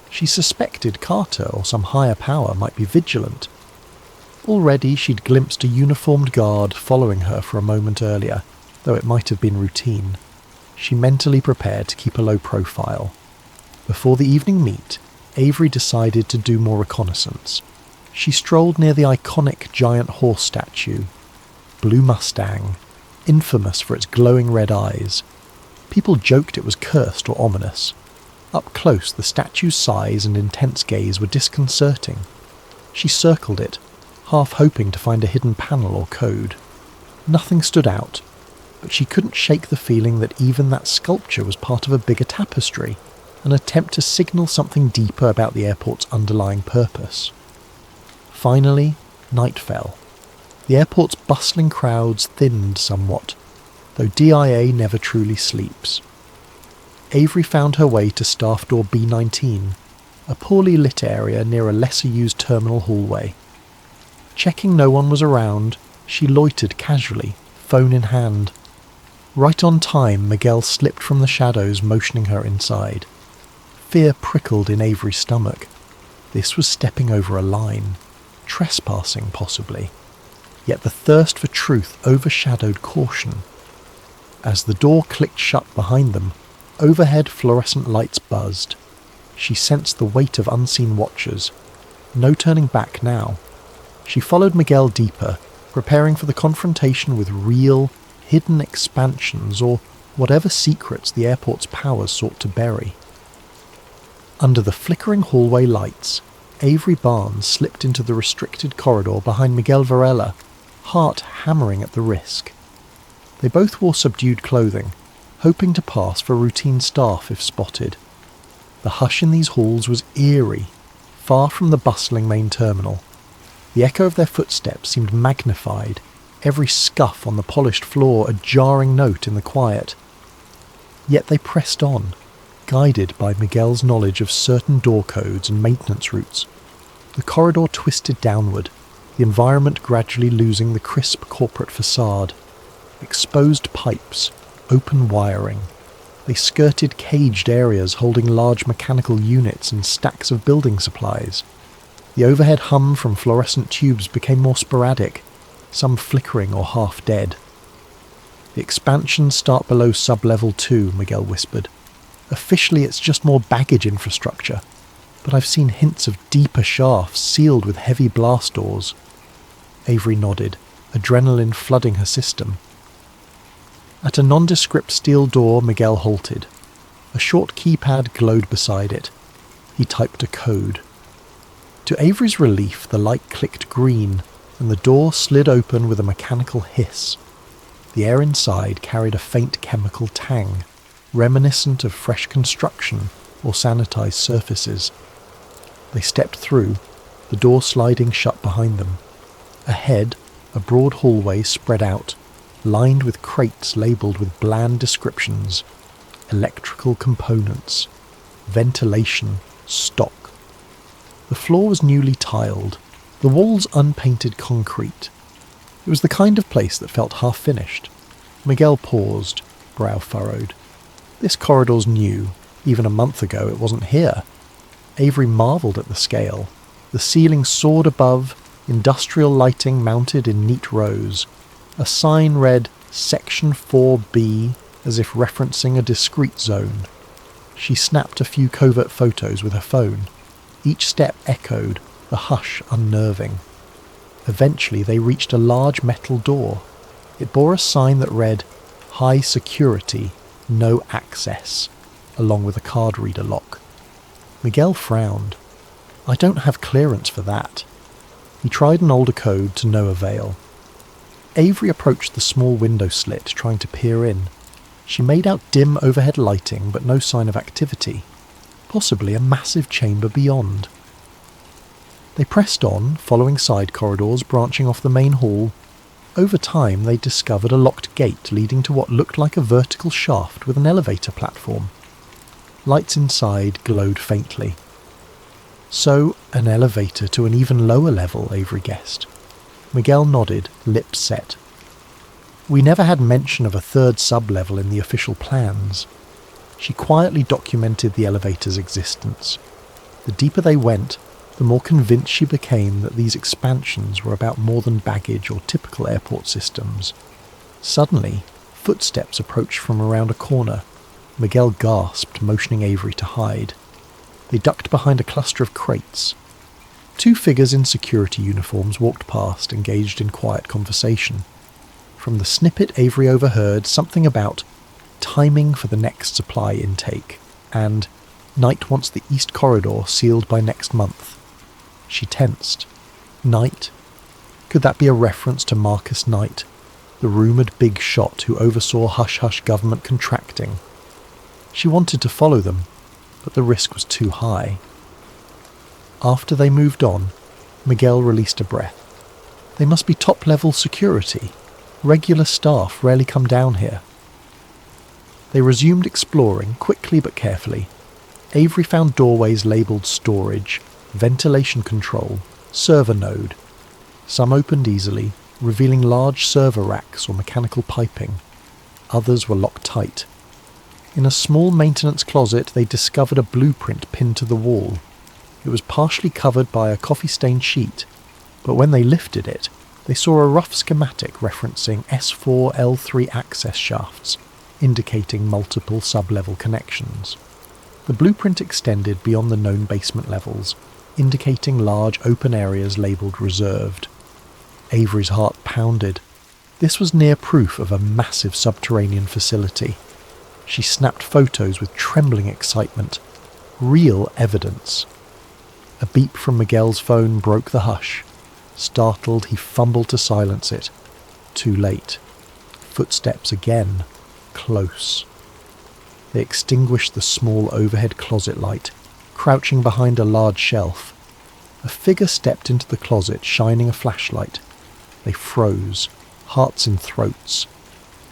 She suspected Carter or some higher power might be vigilant. Already she'd glimpsed a uniformed guard following her for a moment earlier, though it might have been routine. She mentally prepared to keep a low profile. Before the evening meet, Avery decided to do more reconnaissance. She strolled near the iconic giant horse statue. Blue Mustang. infamous for its glowing red eyes. People joked it was cursed or ominous. Up close, the statue's size and intense gaze were disconcerting. She circled it, half hoping to find a hidden panel or code. Nothing stood out, but she couldn't shake the feeling that even that sculpture was part of a bigger tapestry, an attempt to signal something deeper about the airport's underlying purpose. Finally, night fell. The airport's bustling crowds thinned somewhat, though DIA never truly sleeps. Avery found her way to staff door B19, a poorly lit area near a lesser-used terminal hallway. Checking no one was around, she loitered casually, phone in hand. Right on time, Miguel slipped from the shadows, motioning her inside. Fear prickled in Avery's stomach. This was stepping over a line. Trespassing, possibly. Yet the thirst for truth overshadowed caution. As the door clicked shut behind them, overhead fluorescent lights buzzed. She sensed the weight of unseen watchers. No turning back now. She followed Miguel deeper, preparing for the confrontation with real, hidden expansions or whatever secrets the airport's powers sought to bury. Under the flickering hallway lights, Avery Barnes slipped into the restricted corridor behind Miguel Varela, heart hammering at the risk. They both wore subdued clothing, hoping to pass for routine staff if spotted. The hush in these halls was eerie, far from the bustling main terminal. The echo of their footsteps seemed magnified, every scuff on the polished floor a jarring note in the quiet. Yet they pressed on, guided by Miguel's knowledge of certain door codes and maintenance routes. The corridor twisted downward, the environment gradually losing the crisp corporate facade. Exposed pipes, open wiring. They skirted caged areas holding large mechanical units and stacks of building supplies. The overhead hum from fluorescent tubes became more sporadic, some flickering or half dead. The expansions start below sub-level 2, Miguel whispered. Officially it's just more baggage infrastructure, but I've seen hints of deeper shafts sealed with heavy blast doors. Avery nodded, adrenaline flooding her system. At a nondescript steel door, Miguel halted. A short keypad glowed beside it. He typed a code. To Avery's relief, the light clicked green, and the door slid open with a mechanical hiss. The air inside carried a faint chemical tang, reminiscent of fresh construction or sanitized surfaces. They stepped through, the door sliding shut behind them. Ahead, a broad hallway spread out, lined with crates labelled with bland descriptions: electrical components, ventilation, stock. The floor was newly tiled, the walls unpainted concrete. It was the kind of place that felt half-finished. Miguel paused, brow furrowed. This corridor's new. Even a month ago it wasn't here. Avery marvelled at the scale. The ceiling soared above, industrial lighting mounted in neat rows. A sign read Section 4B, as if referencing a discrete zone. She snapped a few covert photos with her phone. Each step echoed, the hush unnerving. Eventually they reached a large metal door. It bore a sign that read, High Security, No Access, along with a card reader lock. Miguel frowned. I don't have clearance for that. He tried an older code to no avail. Avery approached the small window slit, trying to peer in. She made out dim overhead lighting, but no sign of activity. Possibly a massive chamber beyond. They pressed on, following side corridors branching off the main hall. Over time they discovered a locked gate leading to what looked like a vertical shaft with an elevator platform. Lights inside glowed faintly. So, an elevator to an even lower level, Avery guessed. Miguel nodded, lips set. We never had mention of a third sub-level in the official plans. She quietly documented the elevator's existence. The deeper they went, the more convinced she became that these expansions were about more than baggage or typical airport systems. Suddenly, footsteps approached from around a corner. Miguel gasped, motioning Avery to hide. They ducked behind a cluster of crates. Two figures in security uniforms walked past, engaged in quiet conversation. From the snippet Avery overheard something about timing for the next supply intake and Knight wants the East Corridor sealed by next month. She tensed. Knight? Could that be a reference to Marcus Knight, the rumoured big shot who oversaw hush-hush government contracting? She wanted to follow them, but the risk was too high. After they moved on, Miguel released a breath. They must be top-level security. Regular staff rarely come down here. They resumed exploring, quickly but carefully. Avery found doorways labelled storage, ventilation control, server node. Some opened easily, revealing large server racks or mechanical piping. Others were locked tight. In a small maintenance closet, they discovered a blueprint pinned to the wall. It was partially covered by a coffee-stained sheet, but when they lifted it, they saw a rough schematic referencing S4 L3 access shafts, indicating multiple sub-level connections. The blueprint extended beyond the known basement levels, indicating large open areas labelled reserved. Avery's heart pounded. This was near proof of a massive subterranean facility. She snapped photos with trembling excitement. Real evidence. A beep from Miguel's phone broke the hush. Startled, he fumbled to silence it. Too late. Footsteps again. Close. They extinguished the small overhead closet light, crouching behind a large shelf. A figure stepped into the closet, shining a flashlight. They froze, hearts in throats.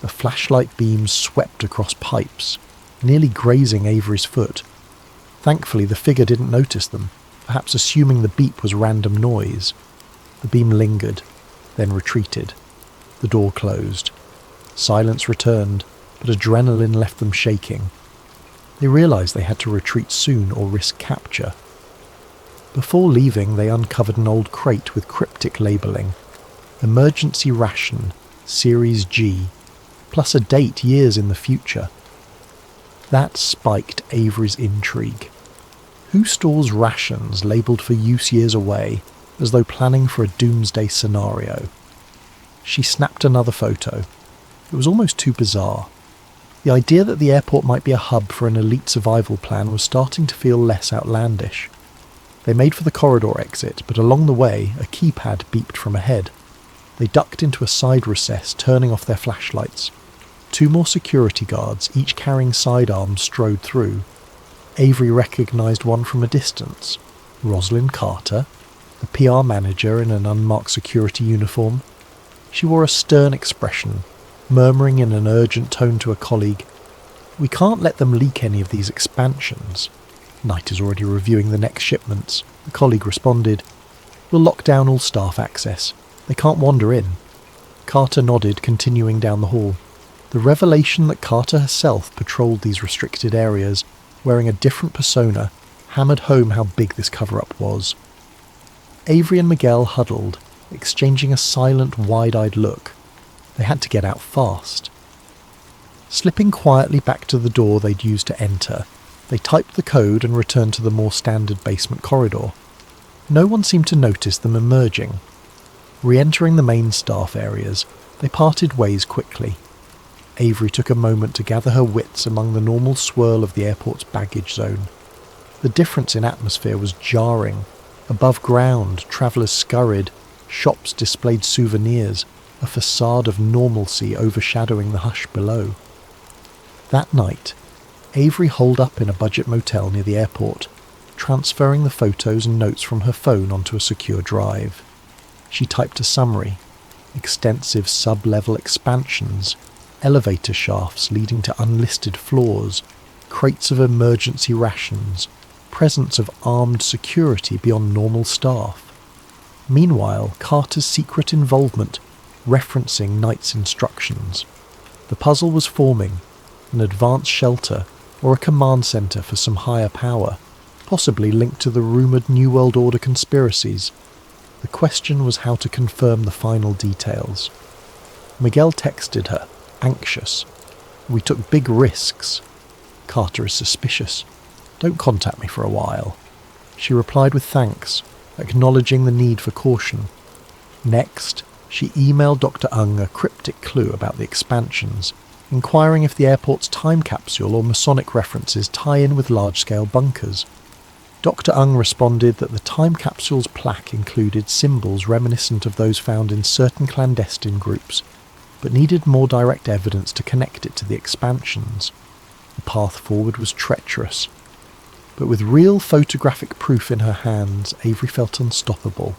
The flashlight beams swept across pipes, nearly grazing Avery's foot. Thankfully, the figure didn't notice them, perhaps assuming the beep was random noise. The beam lingered, then retreated. The door closed. Silence returned, but adrenaline left them shaking. They realised they had to retreat soon or risk capture. Before leaving, they uncovered an old crate with cryptic labelling. Emergency ration, Series G, plus a date years in the future. That spiked Avery's intrigue. Who stores rations labelled for use years away, as though planning for a doomsday scenario? She snapped another photo. It was almost too bizarre. The idea that the airport might be a hub for an elite survival plan was starting to feel less outlandish. They made for the corridor exit, but along the way, a keypad beeped from ahead. They ducked into a side recess, turning off their flashlights. 2 more security guards, each carrying sidearms, strode through. Avery recognised one from a distance. Rosalind Carter, the PR manager in an unmarked security uniform. She wore a stern expression, murmuring in an urgent tone to a colleague, "We can't let them leak any of these expansions." Knight is already reviewing the next shipments. The colleague responded, "We'll lock down all staff access. They can't wander in." Carter nodded, continuing down the hall. The revelation that Carter herself patrolled these restricted areas, wearing a different persona, hammered home how big this cover-up was. Avery and Miguel huddled, exchanging a silent, wide-eyed look. They had to get out fast. Slipping quietly back to the door they'd used to enter, they typed the code and returned to the more standard basement corridor. No one seemed to notice them emerging. Re-entering the main staff areas, they parted ways quickly. Avery took a moment to gather her wits among the normal swirl of the airport's baggage zone. The difference in atmosphere was jarring. Above ground, travellers scurried, shops displayed souvenirs, a facade of normalcy overshadowing the hush below. That night, Avery holed up in a budget motel near the airport, transferring the photos and notes from her phone onto a secure drive. She typed a summary: extensive sub-level expansions, elevator shafts leading to unlisted floors, crates of emergency rations, presence of armed security beyond normal staff. Meanwhile, Carter's secret involvement, referencing Knight's instructions. The puzzle was forming: an advanced shelter or a command centre for some higher power, possibly linked to the rumoured New World Order conspiracies. The question was how to confirm the final details. Miguel texted her, anxious. "We took big risks. Carter is suspicious. Don't contact me for a while." She replied with thanks, acknowledging the need for caution. Next, She emailed Dr. Ung a cryptic clue about the expansions, inquiring if the airport's time capsule or Masonic references tie in with large-scale bunkers. Dr. Ung responded that the time capsule's plaque included symbols reminiscent of those found in certain clandestine groups, but needed more direct evidence to connect it to the expansions. The path forward was treacherous. But with real photographic proof in her hands, Avery felt unstoppable.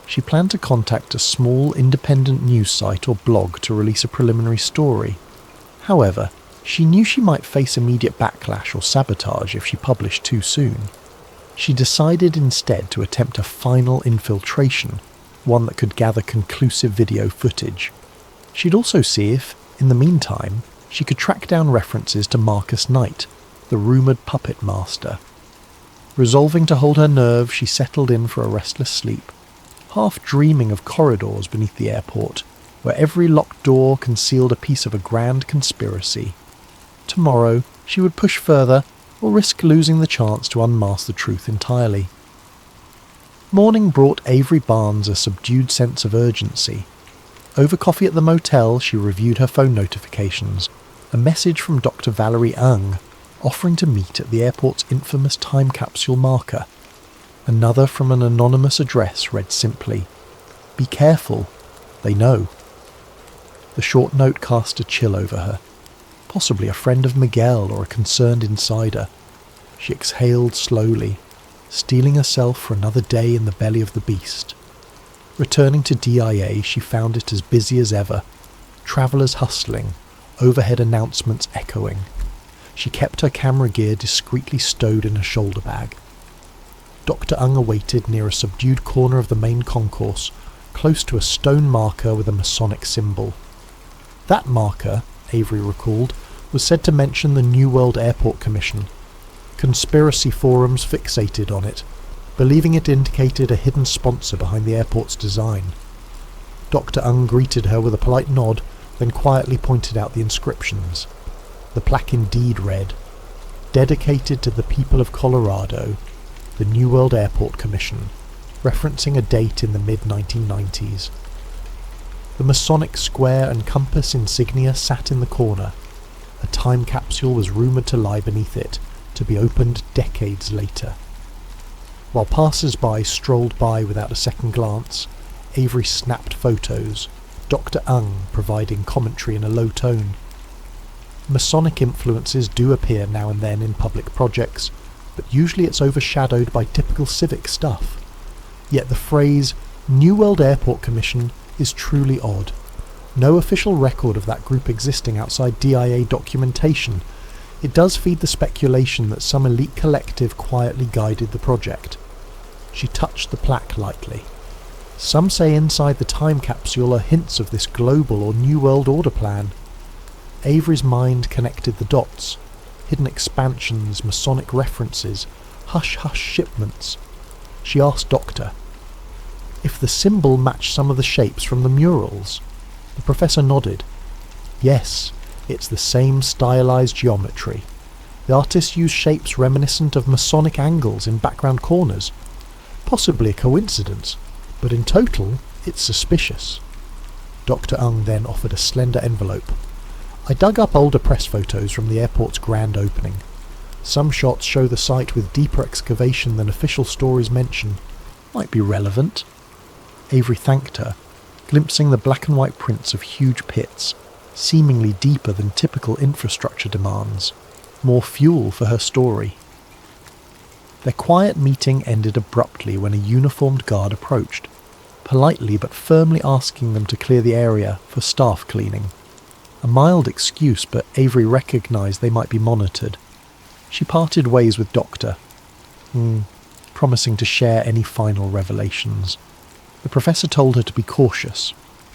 She planned to contact a small independent news site or blog to release a preliminary story. However, she knew she might face immediate backlash or sabotage if she published too soon. She decided instead to attempt a final infiltration, one that could gather conclusive video footage. She'd also see if, in the meantime, she could track down references to Marcus Knight, the rumoured puppet master. Resolving to hold her nerve, she settled in for a restless sleep, half dreaming of corridors beneath the airport, where every locked door concealed a piece of a grand conspiracy. Tomorrow, she would push further, or risk losing the chance to unmask the truth entirely. Morning brought Avery Barnes a subdued sense of urgency. Over coffee at the motel, she reviewed her phone notifications. A message from Dr. Valerie Ung, offering to meet at the airport's infamous time capsule marker. Another from an anonymous address read simply, "Be careful, they know." The short note cast a chill over her. Possibly a friend of Miguel or a concerned insider. She exhaled slowly, steeling herself for another day in the belly of the beast. Returning to DIA, she found it as busy as ever. Travellers hustling, overhead announcements echoing. She kept her camera gear discreetly stowed in a shoulder bag. Dr. Ung awaited near a subdued corner of the main concourse, close to a stone marker with a Masonic symbol. That marker, Avery recalled, was said to mention the New World Airport Commission. Conspiracy forums fixated on it, believing it indicated a hidden sponsor behind the airport's design. Dr. Ung greeted her with a polite nod, then quietly pointed out the inscriptions. The plaque indeed read, "Dedicated to the people of Colorado, the New World Airport Commission," referencing a date in the mid-1990s. The Masonic square and compass insignia sat in the corner. A time capsule was rumoured to lie beneath it, to be opened decades later. While passers-by strolled by without a second glance, Avery snapped photos, Dr. Ung providing commentary in a low tone. Masonic influences do appear now and then in public projects, but usually it's overshadowed by typical civic stuff. Yet the phrase New World Airport Commission is truly odd. No official record of that group existing outside DIA documentation. It does feed the speculation that some elite collective quietly guided the project. She touched the plaque lightly. Some say inside the time capsule are hints of this global or New World Order plan. Avery's mind connected the dots. Hidden expansions, Masonic references, hush-hush shipments. She asked Doctor if the symbol matched some of the shapes from the murals. The professor nodded. Yes, it's the same stylized geometry. The artist used shapes reminiscent of Masonic angles in background corners. Possibly a coincidence, but in total, it's suspicious. Dr. Ung then offered a slender envelope. I dug up older press photos from the airport's grand opening. Some shots show the site with deeper excavation than official stories mention. Might be relevant. Avery thanked her, glimpsing the black and white prints of huge pits, seemingly deeper than typical infrastructure demands. More fuel for her story. Their quiet meeting ended abruptly when a uniformed guard approached, politely but firmly asking them to clear the area for staff cleaning. A mild excuse, but Avery recognised they might be monitored. She parted ways with Doctor, promising to share any final revelations. The professor told her to be cautious.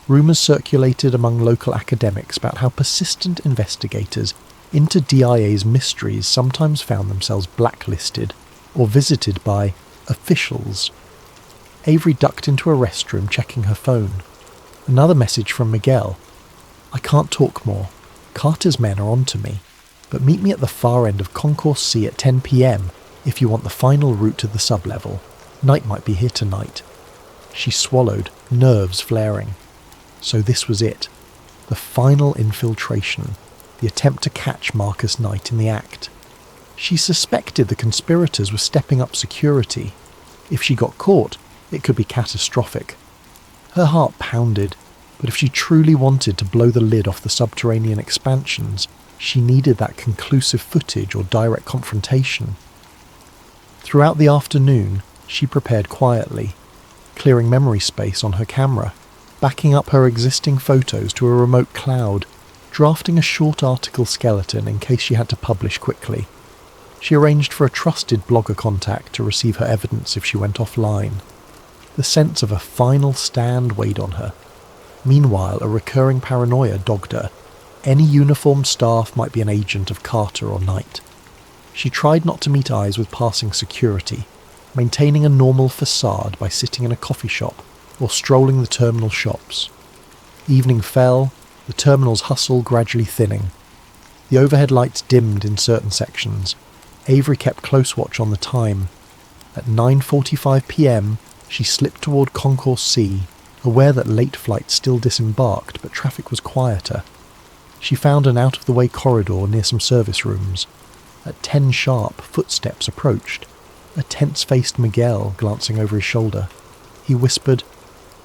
Rumours circulated among local academics about how persistent investigators into DIA's mysteries sometimes found themselves blacklisted or visited by officials. Avery ducked into a restroom, checking her phone. Another message from Miguel. I can't talk more. Carter's men are on to me, but meet me at the far end of Concourse C at 10 p.m. if you want the final route to the sublevel. Knight might be here tonight. She swallowed, nerves flaring. So this was it. The final infiltration. The attempt to catch Marcus Knight in the act. She suspected the conspirators were stepping up security. If she got caught, it could be catastrophic. Her heart pounded, but if she truly wanted to blow the lid off the subterranean expansions, she needed that conclusive footage or direct confrontation. Throughout the afternoon, she prepared quietly, clearing memory space on her camera, backing up her existing photos to a remote cloud, drafting a short article skeleton in case she had to publish quickly. She arranged for a trusted blogger contact to receive her evidence if she went offline. The sense of a final stand weighed on her. Meanwhile, a recurring paranoia dogged her. Any uniformed staff might be an agent of Carter or Knight. She tried not to meet eyes with passing security, maintaining a normal facade by sitting in a coffee shop or strolling the terminal shops. Evening fell, the terminal's hustle gradually thinning. The overhead lights dimmed in certain sections. Avery kept close watch on the time. At 9:45 p.m, she slipped toward Concourse C, aware that late flights still disembarked but traffic was quieter. She found an out-of-the-way corridor near some service rooms. At 10 sharp, footsteps approached. A tense-faced Miguel glancing over his shoulder. He whispered,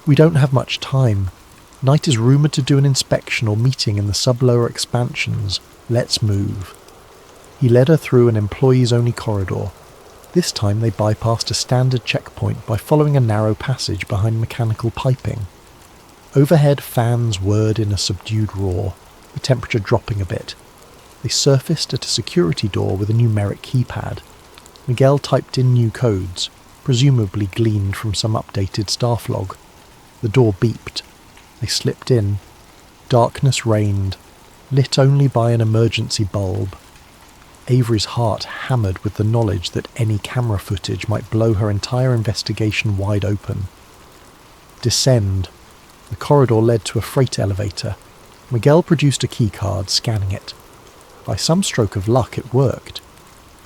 "We don't have much time. Knight is rumoured to do an inspection or meeting in the sub-lower expansions. Let's move." He led her through an employees-only corridor. This time they bypassed a standard checkpoint by following a narrow passage behind mechanical piping. Overhead fans whirred in a subdued roar, the temperature dropping a bit. They surfaced at a security door with a numeric keypad. Miguel typed in new codes, presumably gleaned from some updated staff log. The door beeped. They slipped in. Darkness reigned, lit only by an emergency bulb. Avery's heart hammered with the knowledge that any camera footage might blow her entire investigation wide open. Descend. The corridor led to a freight elevator. Miguel produced a keycard, scanning it. By some stroke of luck, it worked.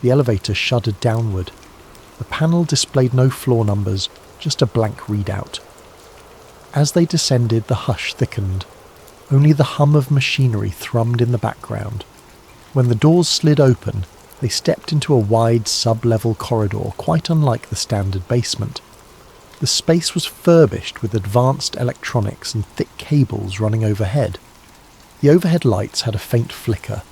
The elevator shuddered downward. The panel displayed no floor numbers, just a blank readout. As they descended, the hush thickened. Only the hum of machinery thrummed in the background. When the doors slid open, they stepped into a wide sub-level corridor quite unlike the standard basement. The space was furbished with advanced electronics and thick cables running overhead. The overhead lights had a faint flicker.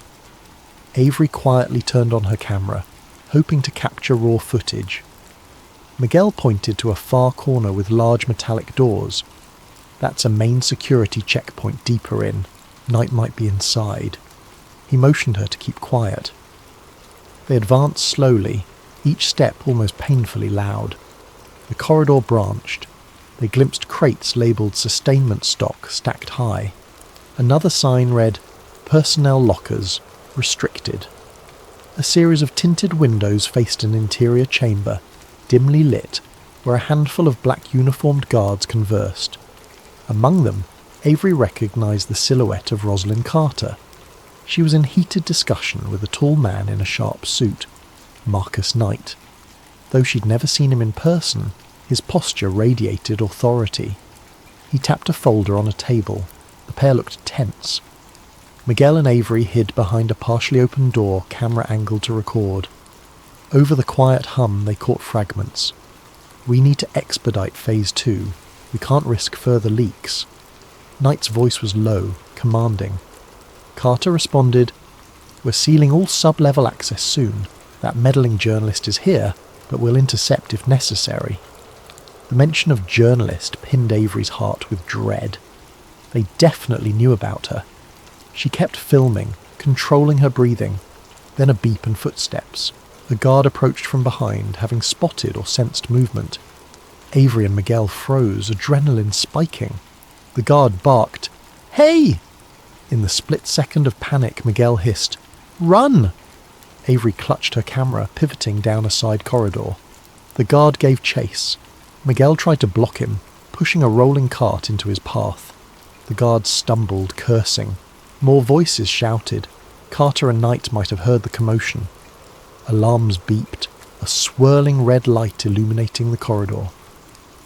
Avery quietly turned on her camera, hoping to capture raw footage. Miguel pointed to a far corner with large metallic doors. That's a main security checkpoint deeper in. Knight might be inside. He motioned her to keep quiet. They advanced slowly, each step almost painfully loud. The corridor branched. They glimpsed crates labelled sustainment stock stacked high. Another sign read, "Personnel lockers, restricted." A series of tinted windows faced an interior chamber, dimly lit, where a handful of black uniformed guards conversed. Among them, Avery recognised the silhouette of Rosalind Carter. She was in heated discussion with a tall man in a sharp suit, Marcus Knight. Though she'd never seen him in person, his posture radiated authority. He tapped a folder on a table. The pair looked tense. Miguel and Avery hid behind a partially open door, camera angled to record. Over the quiet hum they caught fragments. "We need to expedite Phase 2. We can't risk further leaks." Knight's voice was low, commanding. Carter responded, "We're sealing all sub-level access soon. That meddling journalist is here, but we'll intercept if necessary." The mention of journalist pinned Avery's heart with dread. They definitely knew about her. She kept filming, controlling her breathing. Then a beep and footsteps. A guard approached from behind, having spotted or sensed movement. Avery and Miguel froze, adrenaline spiking. The guard barked, "Hey!" In the split second of panic, Miguel hissed, "Run!" Avery clutched her camera, pivoting down a side corridor. The guard gave chase. Miguel tried to block him, pushing a rolling cart into his path. The guard stumbled, cursing. More voices shouted. Carter and Knight might have heard the commotion. Alarms beeped, a swirling red light illuminating the corridor.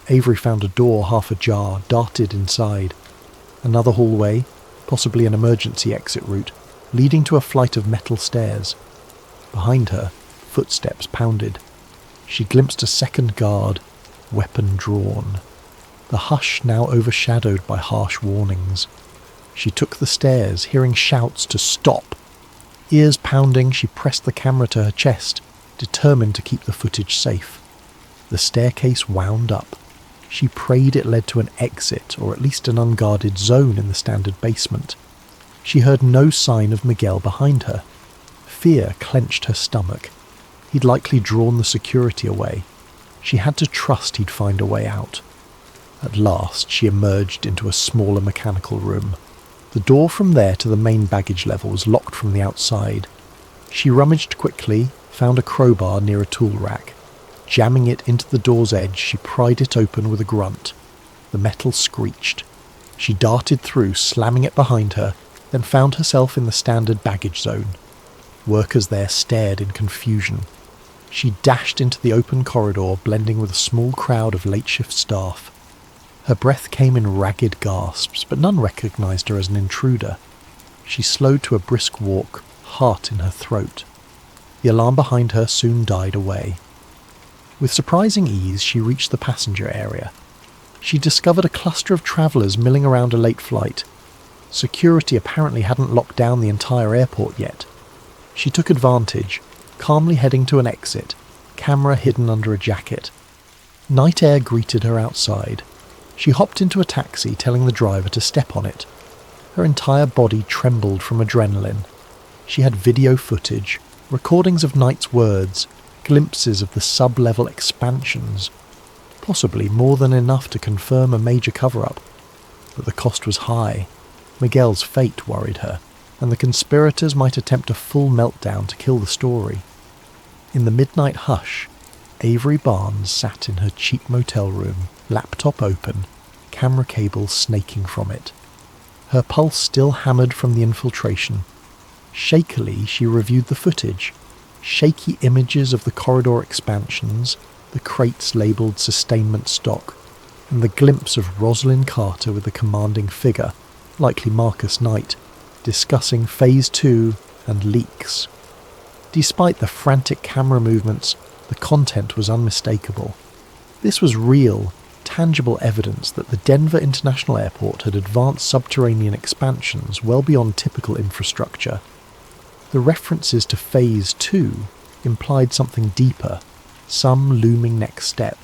Avery found a door half ajar, darted inside. Another hallway, possibly an emergency exit route, leading to a flight of metal stairs. Behind her, footsteps pounded. She glimpsed a second guard, weapon drawn. The hush now overshadowed by harsh warnings. She took the stairs, hearing shouts to stop. Ears pounding, she pressed the camera to her chest, determined to keep the footage safe. The staircase wound up. She prayed it led to an exit, or at least an unguarded zone in the standard basement. She heard no sign of Miguel behind her. Fear clenched her stomach. He'd likely drawn the security away. She had to trust he'd find a way out. At last, she emerged into a smaller mechanical room. The door from there to the main baggage level was locked from the outside. She rummaged quickly, found a crowbar near a tool rack. Jamming it into the door's edge, she pried it open with a grunt. The metal screeched. She darted through, slamming it behind her, then found herself in the standard baggage zone. Workers there stared in confusion. She dashed into the open corridor, blending with a small crowd of late-shift staff. Her breath came in ragged gasps, but none recognised her as an intruder. She slowed to a brisk walk, heart in her throat. The alarm behind her soon died away. With surprising ease, she reached the passenger area. She discovered a cluster of travellers milling around a late flight. Security apparently hadn't locked down the entire airport yet. She took advantage, calmly heading to an exit, camera hidden under a jacket. Night air greeted her outside. She hopped into a taxi, telling the driver to step on it. Her entire body trembled from adrenaline. She had video footage, recordings of Knight's words, glimpses of the sub-level expansions. Possibly more than enough to confirm a major cover-up. But the cost was high. Miguel's fate worried her, and the conspirators might attempt a full meltdown to kill the story. In the midnight hush, Avery Barnes sat in her cheap motel room, laptop open, camera cable snaking from it. Her pulse still hammered from the infiltration. Shakily, she reviewed the footage. Shaky images of the corridor expansions, the crates labelled sustainment stock, and the glimpse of Rosalind Carter with a commanding figure, likely Marcus Knight, discussing Phase 2 and leaks. Despite the frantic camera movements, the content was unmistakable. This was real, tangible evidence that the Denver International Airport had advanced subterranean expansions well beyond typical infrastructure. The references to Phase 2 implied something deeper, some looming next step.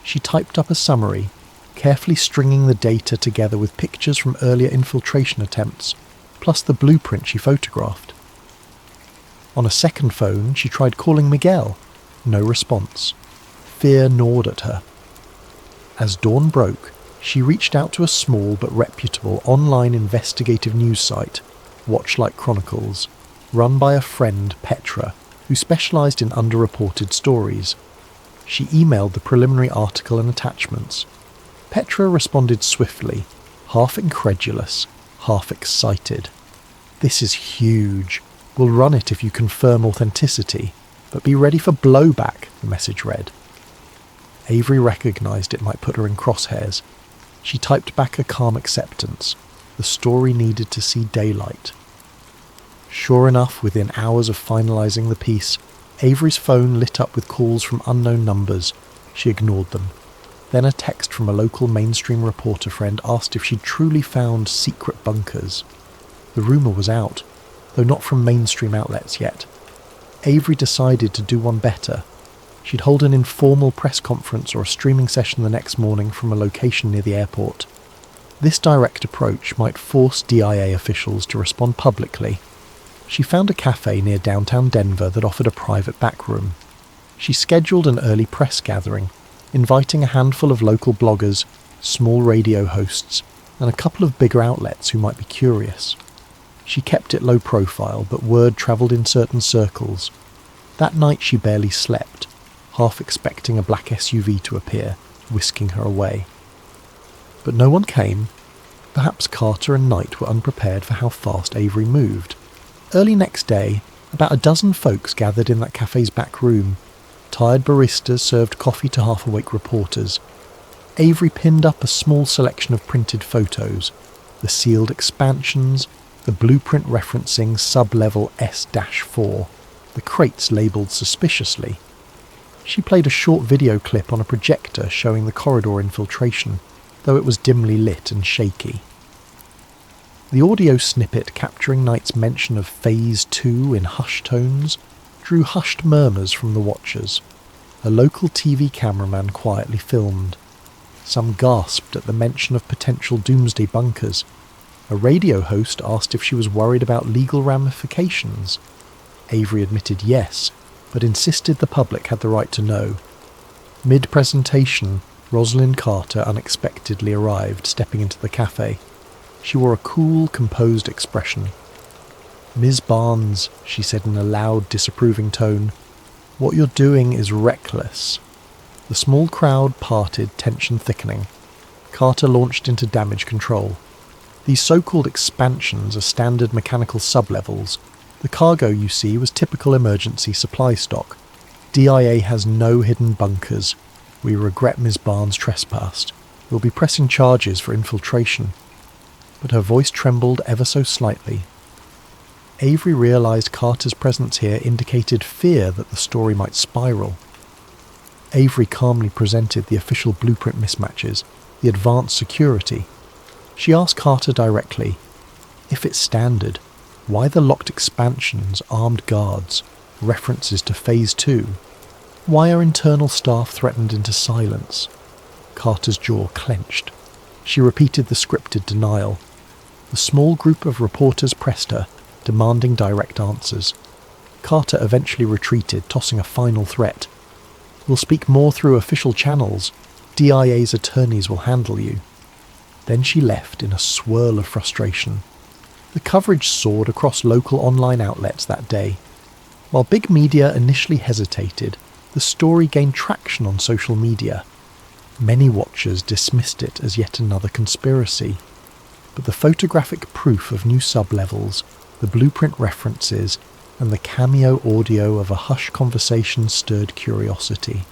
She typed up a summary, carefully stringing the data together with pictures from earlier infiltration attempts, plus the blueprint she photographed. On a second phone, she tried calling Miguel. No response. Fear gnawed at her. As dawn broke, she reached out to a small but reputable online investigative news site, Watchlight Chronicles, run by a friend, Petra, who specialised in underreported stories. She emailed the preliminary article and attachments. Petra responded swiftly, half incredulous, half excited. "This is huge. We'll run it if you confirm authenticity, but be ready for blowback," the message read. Avery recognised it might put her in crosshairs. She typed back a calm acceptance. The story needed to see daylight. Sure enough, within hours of finalising the piece, Avery's phone lit up with calls from unknown numbers. She ignored them. Then a text from a local mainstream reporter friend asked if she'd truly found secret bunkers. The rumour was out, though not from mainstream outlets yet. Avery decided to do one better. She'd hold an informal press conference or a streaming session the next morning from a location near the airport. This direct approach might force DIA officials to respond publicly. She found a cafe near downtown Denver that offered a private back room. She scheduled an early press gathering, inviting a handful of local bloggers, small radio hosts, and a couple of bigger outlets who might be curious. She kept it low profile, but word travelled in certain circles. That night she barely slept, half expecting a black SUV to appear, whisking her away. But no one came. Perhaps Carter and Knight were unprepared for how fast Avery moved. Early next day, about a dozen folks gathered in that cafe's back room. Tired baristas served coffee to half-awake reporters. Avery pinned up a small selection of printed photos, the sealed expansions, the blueprint referencing sub-level S-4, the crates labelled suspiciously. She played a short video clip on a projector showing the corridor infiltration, though it was dimly lit and shaky. The audio snippet capturing Knight's mention of Phase 2 in hushed tones drew hushed murmurs from the watchers. A local TV cameraman quietly filmed. Some gasped at the mention of potential doomsday bunkers. A radio host asked if she was worried about legal ramifications. Avery admitted yes, but insisted the public had the right to know. Mid-presentation, Rosalind Carter unexpectedly arrived, stepping into the cafe. She wore a cool, composed expression. "Ms. Barnes," she said in a loud, disapproving tone, "what you're doing is reckless." The small crowd parted, tension thickening. Carter launched into damage control. These so-called expansions are standard mechanical sublevels. The cargo you see was typical emergency supply stock. DIA has no hidden bunkers. We regret Ms. Barnes trespassed. We'll be pressing charges for infiltration. But her voice trembled ever so slightly. Avery realised Carter's presence here indicated fear that the story might spiral. Avery calmly presented the official blueprint mismatches, the advanced security. She asked Carter directly, if it's standard, why the locked expansions, armed guards, references to Phase 2? Why are internal staff threatened into silence? Carter's jaw clenched. She repeated the scripted denial. The small group of reporters pressed her, demanding direct answers. Carter eventually retreated, tossing a final threat. "We'll speak more through official channels. DIA's attorneys will handle you." Then she left in a swirl of frustration. The coverage soared across local online outlets that day. While big media initially hesitated, the story gained traction on social media. Many watchers dismissed it as yet another conspiracy. But the photographic proof of new sublevels, the blueprint references, and the cameo audio of a hushed conversation stirred curiosity.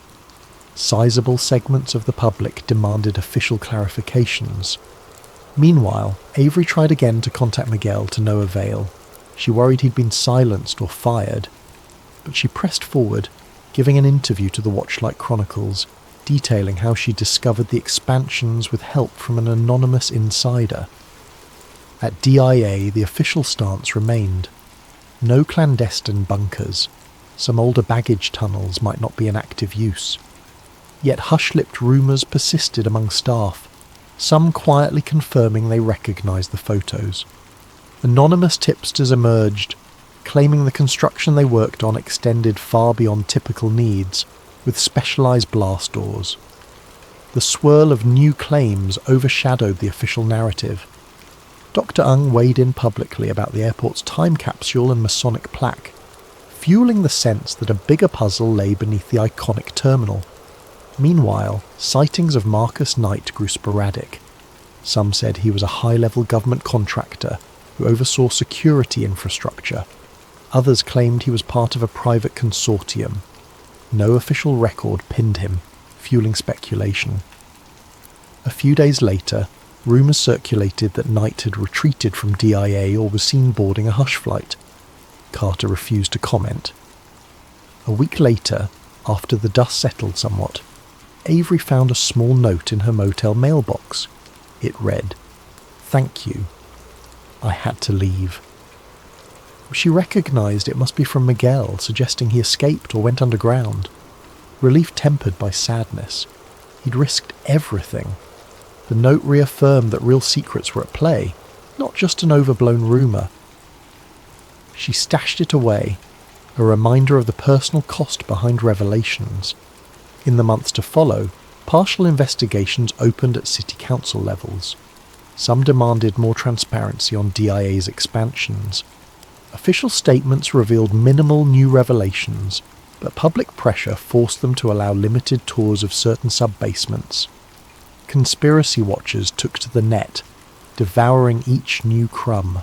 Sizable segments of the public demanded official clarifications. Meanwhile, Avery tried again to contact Miguel to no avail. She worried he'd been silenced or fired. But she pressed forward, giving an interview to the Watchlight Chronicles, detailing how she discovered the expansions with help from an anonymous insider. At DIA, the official stance remained. No clandestine bunkers. Some older baggage tunnels might not be in active use. Yet hush-lipped rumours persisted among staff, some quietly confirming they recognised the photos. Anonymous tipsters emerged, claiming the construction they worked on extended far beyond typical needs, with specialised blast doors. The swirl of new claims overshadowed the official narrative. Dr. Ung weighed in publicly about the airport's time capsule and Masonic plaque, fueling the sense that a bigger puzzle lay beneath the iconic terminal. Meanwhile, sightings of Marcus Knight grew sporadic. Some said he was a high-level government contractor who oversaw security infrastructure. Others claimed he was part of a private consortium. No official record pinned him, fueling speculation. A few days later, rumours circulated that Knight had retreated from DIA or was seen boarding a hush flight. Carter refused to comment. A week later, after the dust settled somewhat, Avery found a small note in her motel mailbox. It read, "Thank you. I had to leave." She recognised it must be from Miguel, suggesting he escaped or went underground. Relief tempered by sadness. He'd risked everything. The note reaffirmed that real secrets were at play, not just an overblown rumour. She stashed it away, a reminder of the personal cost behind revelations. In the months to follow, partial investigations opened at city council levels. Some demanded more transparency on DIA's expansions. Official statements revealed minimal new revelations, but public pressure forced them to allow limited tours of certain sub-basements. Conspiracy watchers took to the net, devouring each new crumb.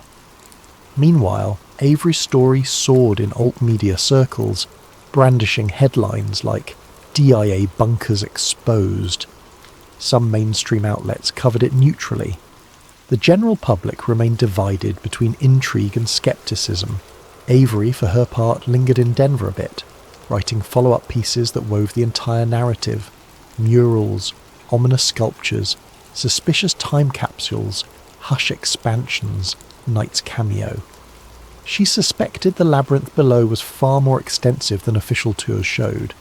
Meanwhile, Avery's story soared in alt-media circles, brandishing headlines like DIA bunkers exposed. Some mainstream outlets covered it neutrally. The general public remained divided between intrigue and skepticism. Avery, for her part, lingered in Denver a bit, writing follow-up pieces that wove the entire narrative. Murals, ominous sculptures, suspicious time capsules, hush expansions, Knight's cameo. She suspected the labyrinth below was far more extensive than official tours showed,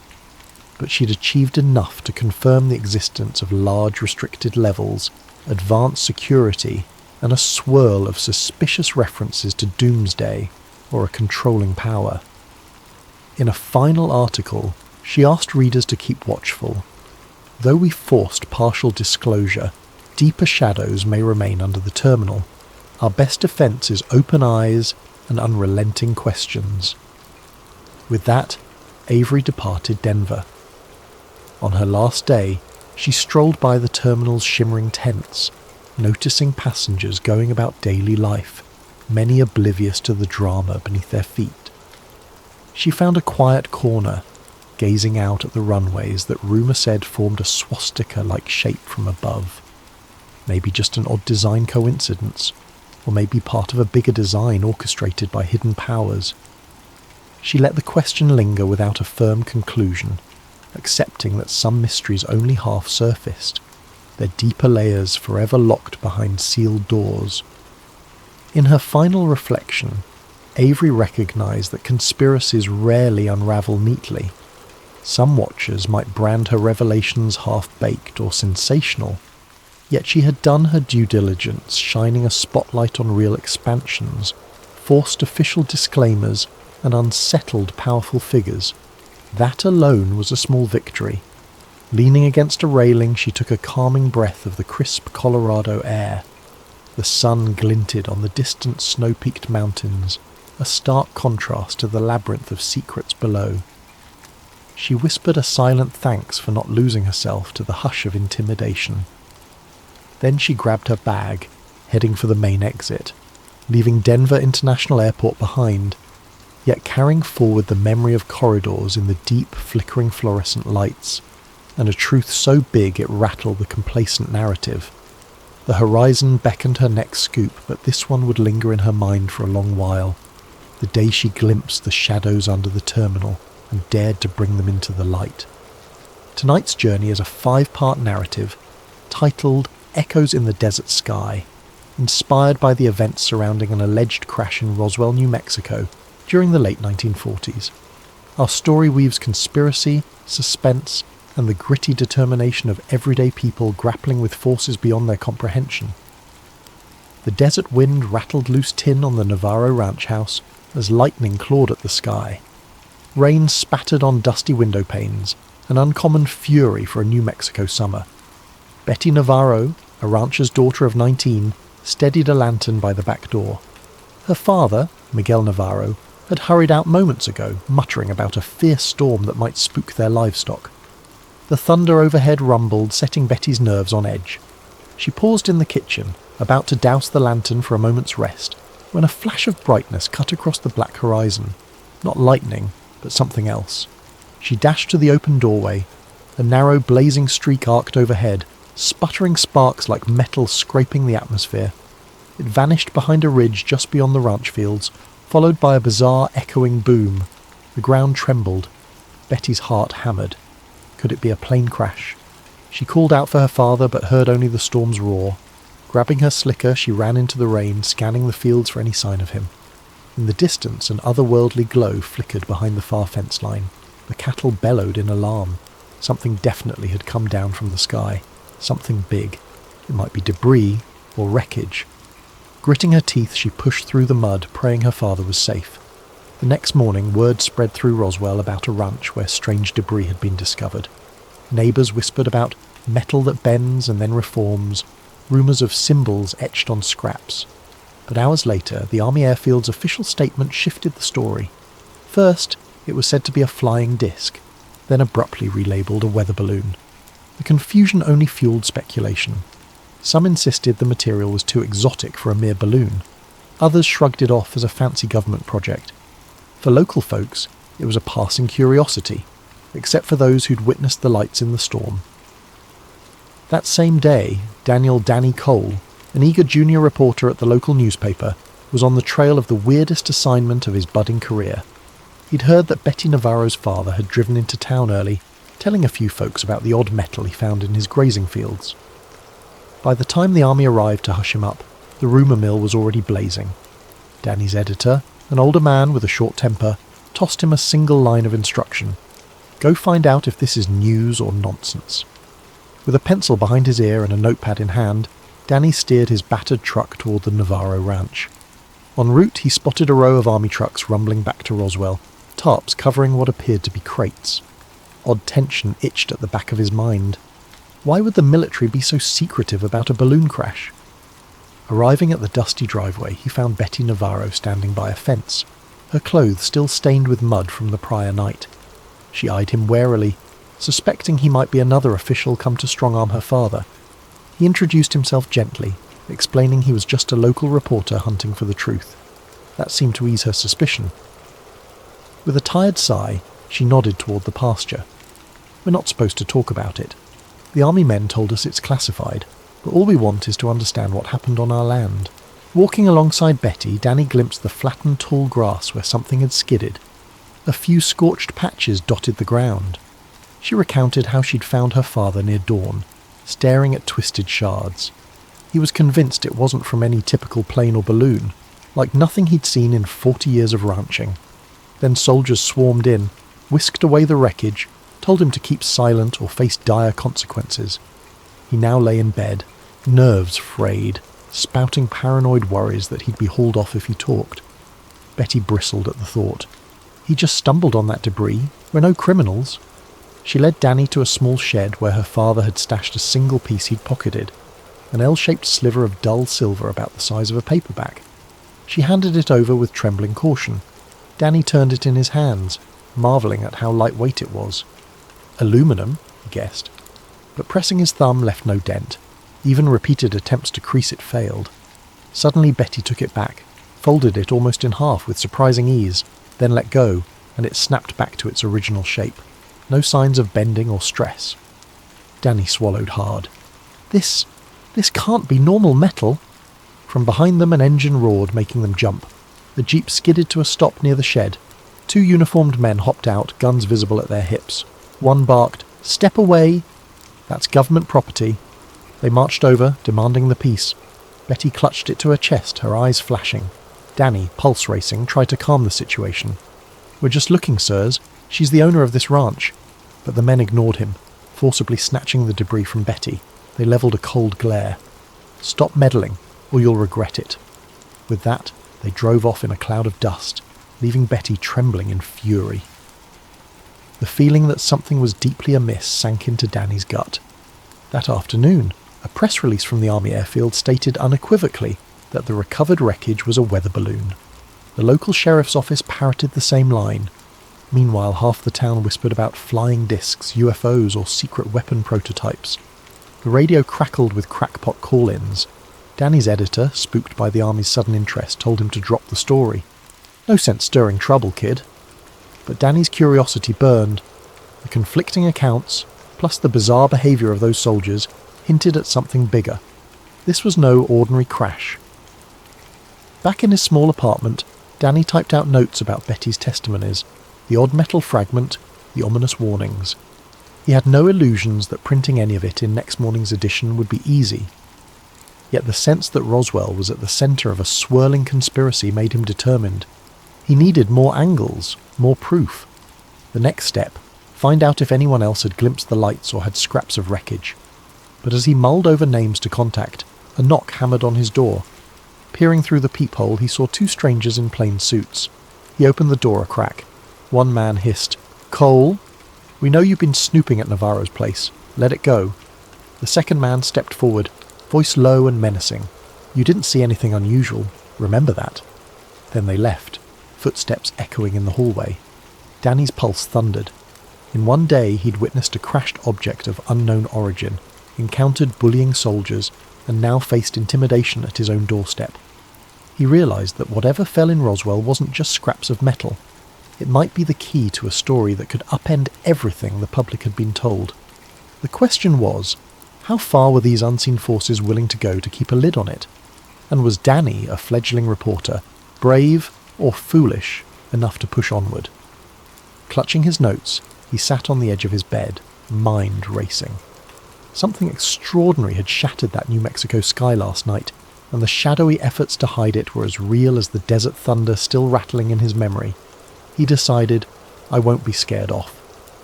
but she'd achieved enough to confirm the existence of large restricted levels, advanced security, and a swirl of suspicious references to doomsday or a controlling power. In a final article, she asked readers to keep watchful. Though we forced partial disclosure, deeper shadows may remain under the terminal. Our best defence is open eyes and unrelenting questions. With that, Avery departed Denver. On her last day, she strolled by the terminal's shimmering tents, noticing passengers going about daily life, many oblivious to the drama beneath their feet. She found a quiet corner, gazing out at the runways that rumour said formed a swastika-like shape from above. Maybe just an odd design coincidence, or maybe part of a bigger design orchestrated by hidden powers. She let the question linger without a firm conclusion, accepting that some mysteries only half surfaced, their deeper layers forever locked behind sealed doors. In her final reflection, Avery recognised that conspiracies rarely unravel neatly. Some watchers might brand her revelations half-baked or sensational, yet she had done her due diligence, shining a spotlight on real expansions, forced official disclaimers, and unsettled powerful figures. That alone was a small victory. Leaning against a railing, she took a calming breath of the crisp Colorado air. The sun glinted on the distant snow-peaked mountains, a stark contrast to the labyrinth of secrets below. She whispered a silent thanks for not losing herself to the hush of intimidation. Then she grabbed her bag, heading for the main exit, leaving Denver International Airport behind, yet carrying forward the memory of corridors in the deep, flickering fluorescent lights, and a truth so big it rattled the complacent narrative. The horizon beckoned her next scoop, but this one would linger in her mind for a long while, the day she glimpsed the shadows under the terminal and dared to bring them into the light. Tonight's journey is a 5-part narrative titled Echoes in the Desert Sky, inspired by the events surrounding an alleged crash in Roswell, New Mexico during the late 1940s. Our story weaves conspiracy, suspense, and the gritty determination of everyday people grappling with forces beyond their comprehension. The desert wind rattled loose tin on the Navarro ranch house as lightning clawed at the sky. Rain spattered on dusty window panes, an uncommon fury for a New Mexico summer. Betty Navarro, a rancher's daughter of 19, steadied a lantern by the back door. Her father, Miguel Navarro, had hurried out moments ago, muttering about a fierce storm that might spook their livestock. The thunder overhead rumbled, setting Betty's nerves on edge. She paused in the kitchen, about to douse the lantern for a moment's rest, when a flash of brightness cut across the black horizon. Not lightning, but something else. She dashed to the open doorway. A narrow, blazing streak arced overhead, sputtering sparks like metal scraping the atmosphere. It vanished behind a ridge just beyond the ranch fields, followed by a bizarre, echoing boom. The ground trembled. Betty's heart hammered. Could it be a plane crash? She called out for her father, but heard only the storm's roar. Grabbing her slicker, she ran into the rain, scanning the fields for any sign of him. In the distance, an otherworldly glow flickered behind the far fence line. The cattle bellowed in alarm. Something definitely had come down from the sky. Something big. It might be debris or wreckage. Gritting her teeth, she pushed through the mud, praying her father was safe. The next morning, word spread through Roswell about a ranch where strange debris had been discovered. Neighbours whispered about metal that bends and then reforms, rumours of symbols etched on scraps. But hours later, the Army Airfield's official statement shifted the story. First, it was said to be a flying disc, then abruptly relabelled a weather balloon. The confusion only fueled speculation. Some insisted the material was too exotic for a mere balloon. Others shrugged it off as a fancy government project. For local folks, it was a passing curiosity, except for those who'd witnessed the lights in the storm. That same day, Daniel "Danny" Cole, an eager junior reporter at the local newspaper, was on the trail of the weirdest assignment of his budding career. He'd heard that Betty Navarro's father had driven into town early, telling a few folks about the odd metal he found in his grazing fields. By the time the army arrived to hush him up, the rumour mill was already blazing. Danny's editor, an older man with a short temper, tossed him a single line of instruction. Go find out if this is news or nonsense. With a pencil behind his ear and a notepad in hand, Danny steered his battered truck toward the Navarro ranch. En route, he spotted a row of army trucks rumbling back to Roswell, tarps covering what appeared to be crates. Odd tension itched at the back of his mind. Why would the military be so secretive about a balloon crash? Arriving at the dusty driveway, he found Betty Navarro standing by a fence, her clothes still stained with mud from the prior night. She eyed him warily, suspecting he might be another official come to strong-arm her father. He introduced himself gently, explaining he was just a local reporter hunting for the truth. That seemed to ease her suspicion. With a tired sigh, she nodded toward the pasture. We're not supposed to talk about it. The army men told us it's classified, but all we want is to understand what happened on our land. Walking alongside Betty, Danny glimpsed the flattened tall grass where something had skidded. A few scorched patches dotted the ground. She recounted how she'd found her father near dawn, staring at twisted shards. He was convinced it wasn't from any typical plane or balloon, like nothing he'd seen in 40 years of ranching. Then soldiers swarmed in, whisked away the wreckage, told him to keep silent or face dire consequences. He now lay in bed, nerves frayed, spouting paranoid worries that he'd be hauled off if he talked. Betty bristled at the thought. He just stumbled on that debris. We're no criminals. She led Danny to a small shed where her father had stashed a single piece he'd pocketed, an L-shaped sliver of dull silver about the size of a paperback. She handed it over with trembling caution. Danny turned it in his hands, marvelling at how lightweight it was. Aluminum, he guessed, but pressing his thumb left no dent. Even repeated attempts to crease it failed. Suddenly Betty took it back, folded it almost in half with surprising ease, then let go, and it snapped back to its original shape. No signs of bending or stress. Danny swallowed hard. This can't be normal metal. From behind them an engine roared, making them jump. The jeep skidded to a stop near the shed. 2 uniformed men hopped out, guns visible at their hips. One barked, "Step away!" "That's government property." They marched over, demanding the piece. Betty clutched it to her chest, her eyes flashing. Danny, pulse racing, tried to calm the situation. "We're just looking, sirs. She's the owner of this ranch." But the men ignored him, forcibly snatching the debris from Betty. They levelled a cold glare. "Stop meddling, or you'll regret it." With that, they drove off in a cloud of dust, leaving Betty trembling in fury. The feeling that something was deeply amiss sank into Danny's gut. That afternoon, a press release from the army airfield stated unequivocally that the recovered wreckage was a weather balloon. The local sheriff's office parroted the same line. Meanwhile, half the town whispered about flying discs, UFOs, or secret weapon prototypes. The radio crackled with crackpot call-ins. Danny's editor, spooked by the army's sudden interest, told him to drop the story. No sense stirring trouble, kid. But Danny's curiosity burned. The conflicting accounts, plus the bizarre behaviour of those soldiers, hinted at something bigger. This was no ordinary crash. Back in his small apartment, Danny typed out notes about Betty's testimonies, the odd metal fragment, the ominous warnings. He had no illusions that printing any of it in next morning's edition would be easy. Yet the sense that Roswell was at the centre of a swirling conspiracy made him determined. He needed more angles, more proof. The next step, find out if anyone else had glimpsed the lights or had scraps of wreckage. But as he mulled over names to contact, a knock hammered on his door. Peering through the peephole, he saw 2 strangers in plain suits. He opened the door a crack. One man hissed, "Cole? We know you've been snooping at Navarro's place. Let it go." The second man stepped forward, voice low and menacing. "You didn't see anything unusual. Remember that." Then they left, footsteps echoing in the hallway. Danny's pulse thundered. In one day he'd witnessed a crashed object of unknown origin, encountered bullying soldiers, and now faced intimidation at his own doorstep. He realised that whatever fell in Roswell wasn't just scraps of metal. It might be the key to a story that could upend everything the public had been told. The question was, How far were these unseen forces willing to go to keep a lid on it? And was Danny, a fledgling reporter, brave or foolish enough to push onward? Clutching his notes, he sat on the edge of his bed, mind racing. Something extraordinary had shattered that New Mexico sky last night, and the shadowy efforts to hide it were as real as the desert thunder still rattling in his memory. He decided, I won't be scared off.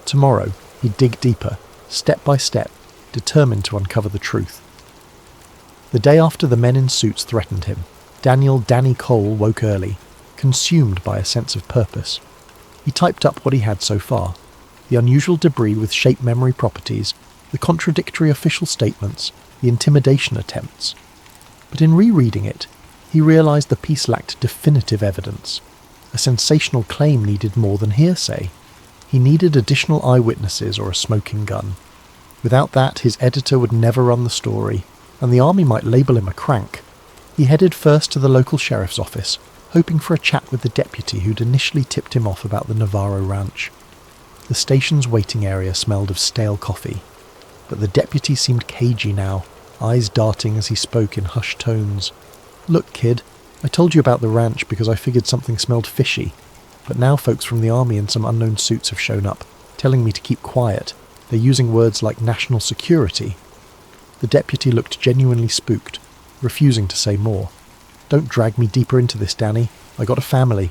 Tomorrow, he'd dig deeper, step by step, determined to uncover the truth. The day after the men in suits threatened him, Danny Cole woke early, consumed by a sense of purpose. He typed up what he had so far: the unusual debris with shape memory properties, the contradictory official statements, the intimidation attempts. But in rereading it, he realised the piece lacked definitive evidence. A sensational claim needed more than hearsay. He needed additional eyewitnesses or a smoking gun. Without that, his editor would never run the story, and the army might label him a crank. He headed first to the local sheriff's office, hoping for a chat with the deputy who'd initially tipped him off about the Navarro ranch. The station's waiting area smelled of stale coffee, but the deputy seemed cagey now, eyes darting as he spoke in hushed tones. Look, kid, I told you about the ranch because I figured something smelled fishy, but now folks from the army in some unknown suits have shown up, telling me to keep quiet. They're using words like national security. The deputy looked genuinely spooked, refusing to say more. Don't drag me deeper into this, Danny. I got a family.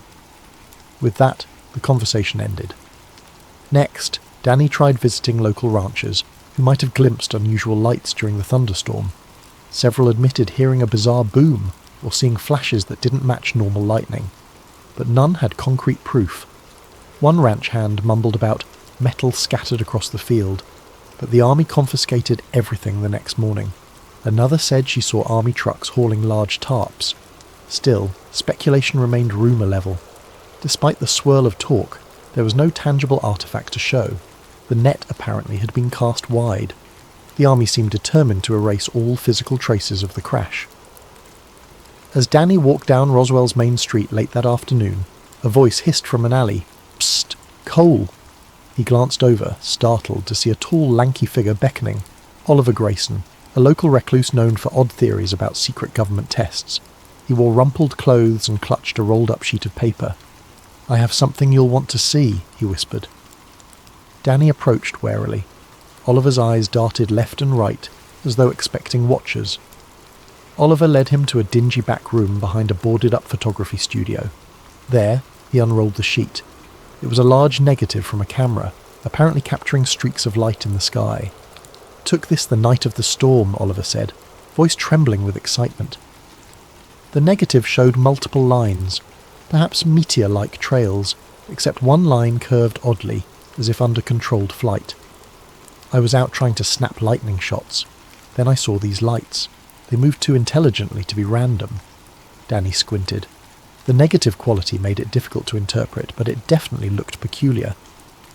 With that, the conversation ended. Next, Danny tried visiting local ranchers, who might have glimpsed unusual lights during the thunderstorm. Several admitted hearing a bizarre boom, or seeing flashes that didn't match normal lightning. But none had concrete proof. One ranch hand mumbled about metal scattered across the field, but the army confiscated everything the next morning. Another said she saw army trucks hauling large tarps. Still, speculation remained rumour level. Despite the swirl of talk, there was no tangible artefact to show. The net apparently had been cast wide. The army seemed determined to erase all physical traces of the crash. As Danny walked down Roswell's main street late that afternoon, a voice hissed from an alley. Psst! Cole! He glanced over, startled, to see a tall, lanky figure beckoning. Oliver Grayson, a local recluse known for odd theories about secret government tests. He wore rumpled clothes and clutched a rolled-up sheet of paper. I have something you'll want to see, he whispered. Danny approached warily. Oliver's eyes darted left and right, as though expecting watchers. Oliver led him to a dingy back room behind a boarded-up photography studio. There, he unrolled the sheet. It was a large negative from a camera, apparently capturing streaks of light in the sky. Took this the night of the storm, Oliver said, voice trembling with excitement. The negative showed multiple lines, perhaps meteor-like trails, except one line curved oddly, as if under controlled flight. I was out trying to snap lightning shots. Then I saw these lights. They moved too intelligently to be random. Danny squinted. The negative quality made it difficult to interpret, but it definitely looked peculiar.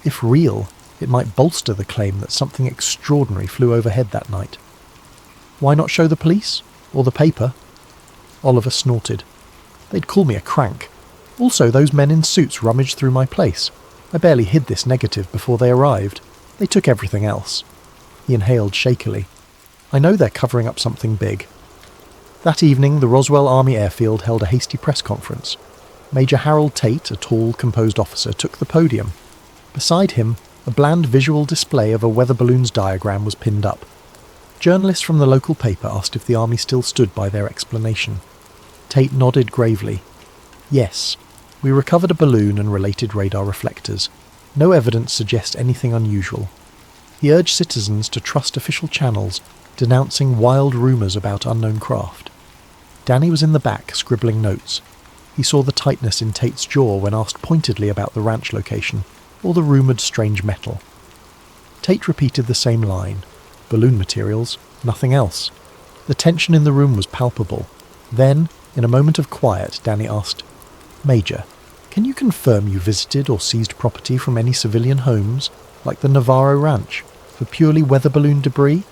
If real, it might bolster the claim that something extraordinary flew overhead that night. Why not show the police? Or the paper? Oliver snorted. They'd call me a crank. Also, those men in suits rummaged through my place. I barely hid this negative before they arrived. They took everything else. He inhaled shakily. I know they're covering up something big. That evening, the Roswell Army Airfield held a hasty press conference. Major Harold Tate, a tall, composed officer, took the podium. Beside him, a bland visual display of a weather balloon's diagram was pinned up. Journalists from the local paper asked if the army still stood by their explanation. Tate nodded gravely. Yes, we recovered a balloon and related radar reflectors. No evidence suggests anything unusual. He urged citizens to trust official channels, denouncing wild rumours about unknown craft. Danny was in the back, scribbling notes. He saw the tightness in Tate's jaw when asked pointedly about the ranch location, or the rumoured strange metal. Tate repeated the same line. Balloon materials, nothing else. The tension in the room was palpable. Then, in a moment of quiet, Danny asked, Major, can you confirm you visited or seized property from any civilian homes, like the Navarro Ranch, for purely weather balloon debris?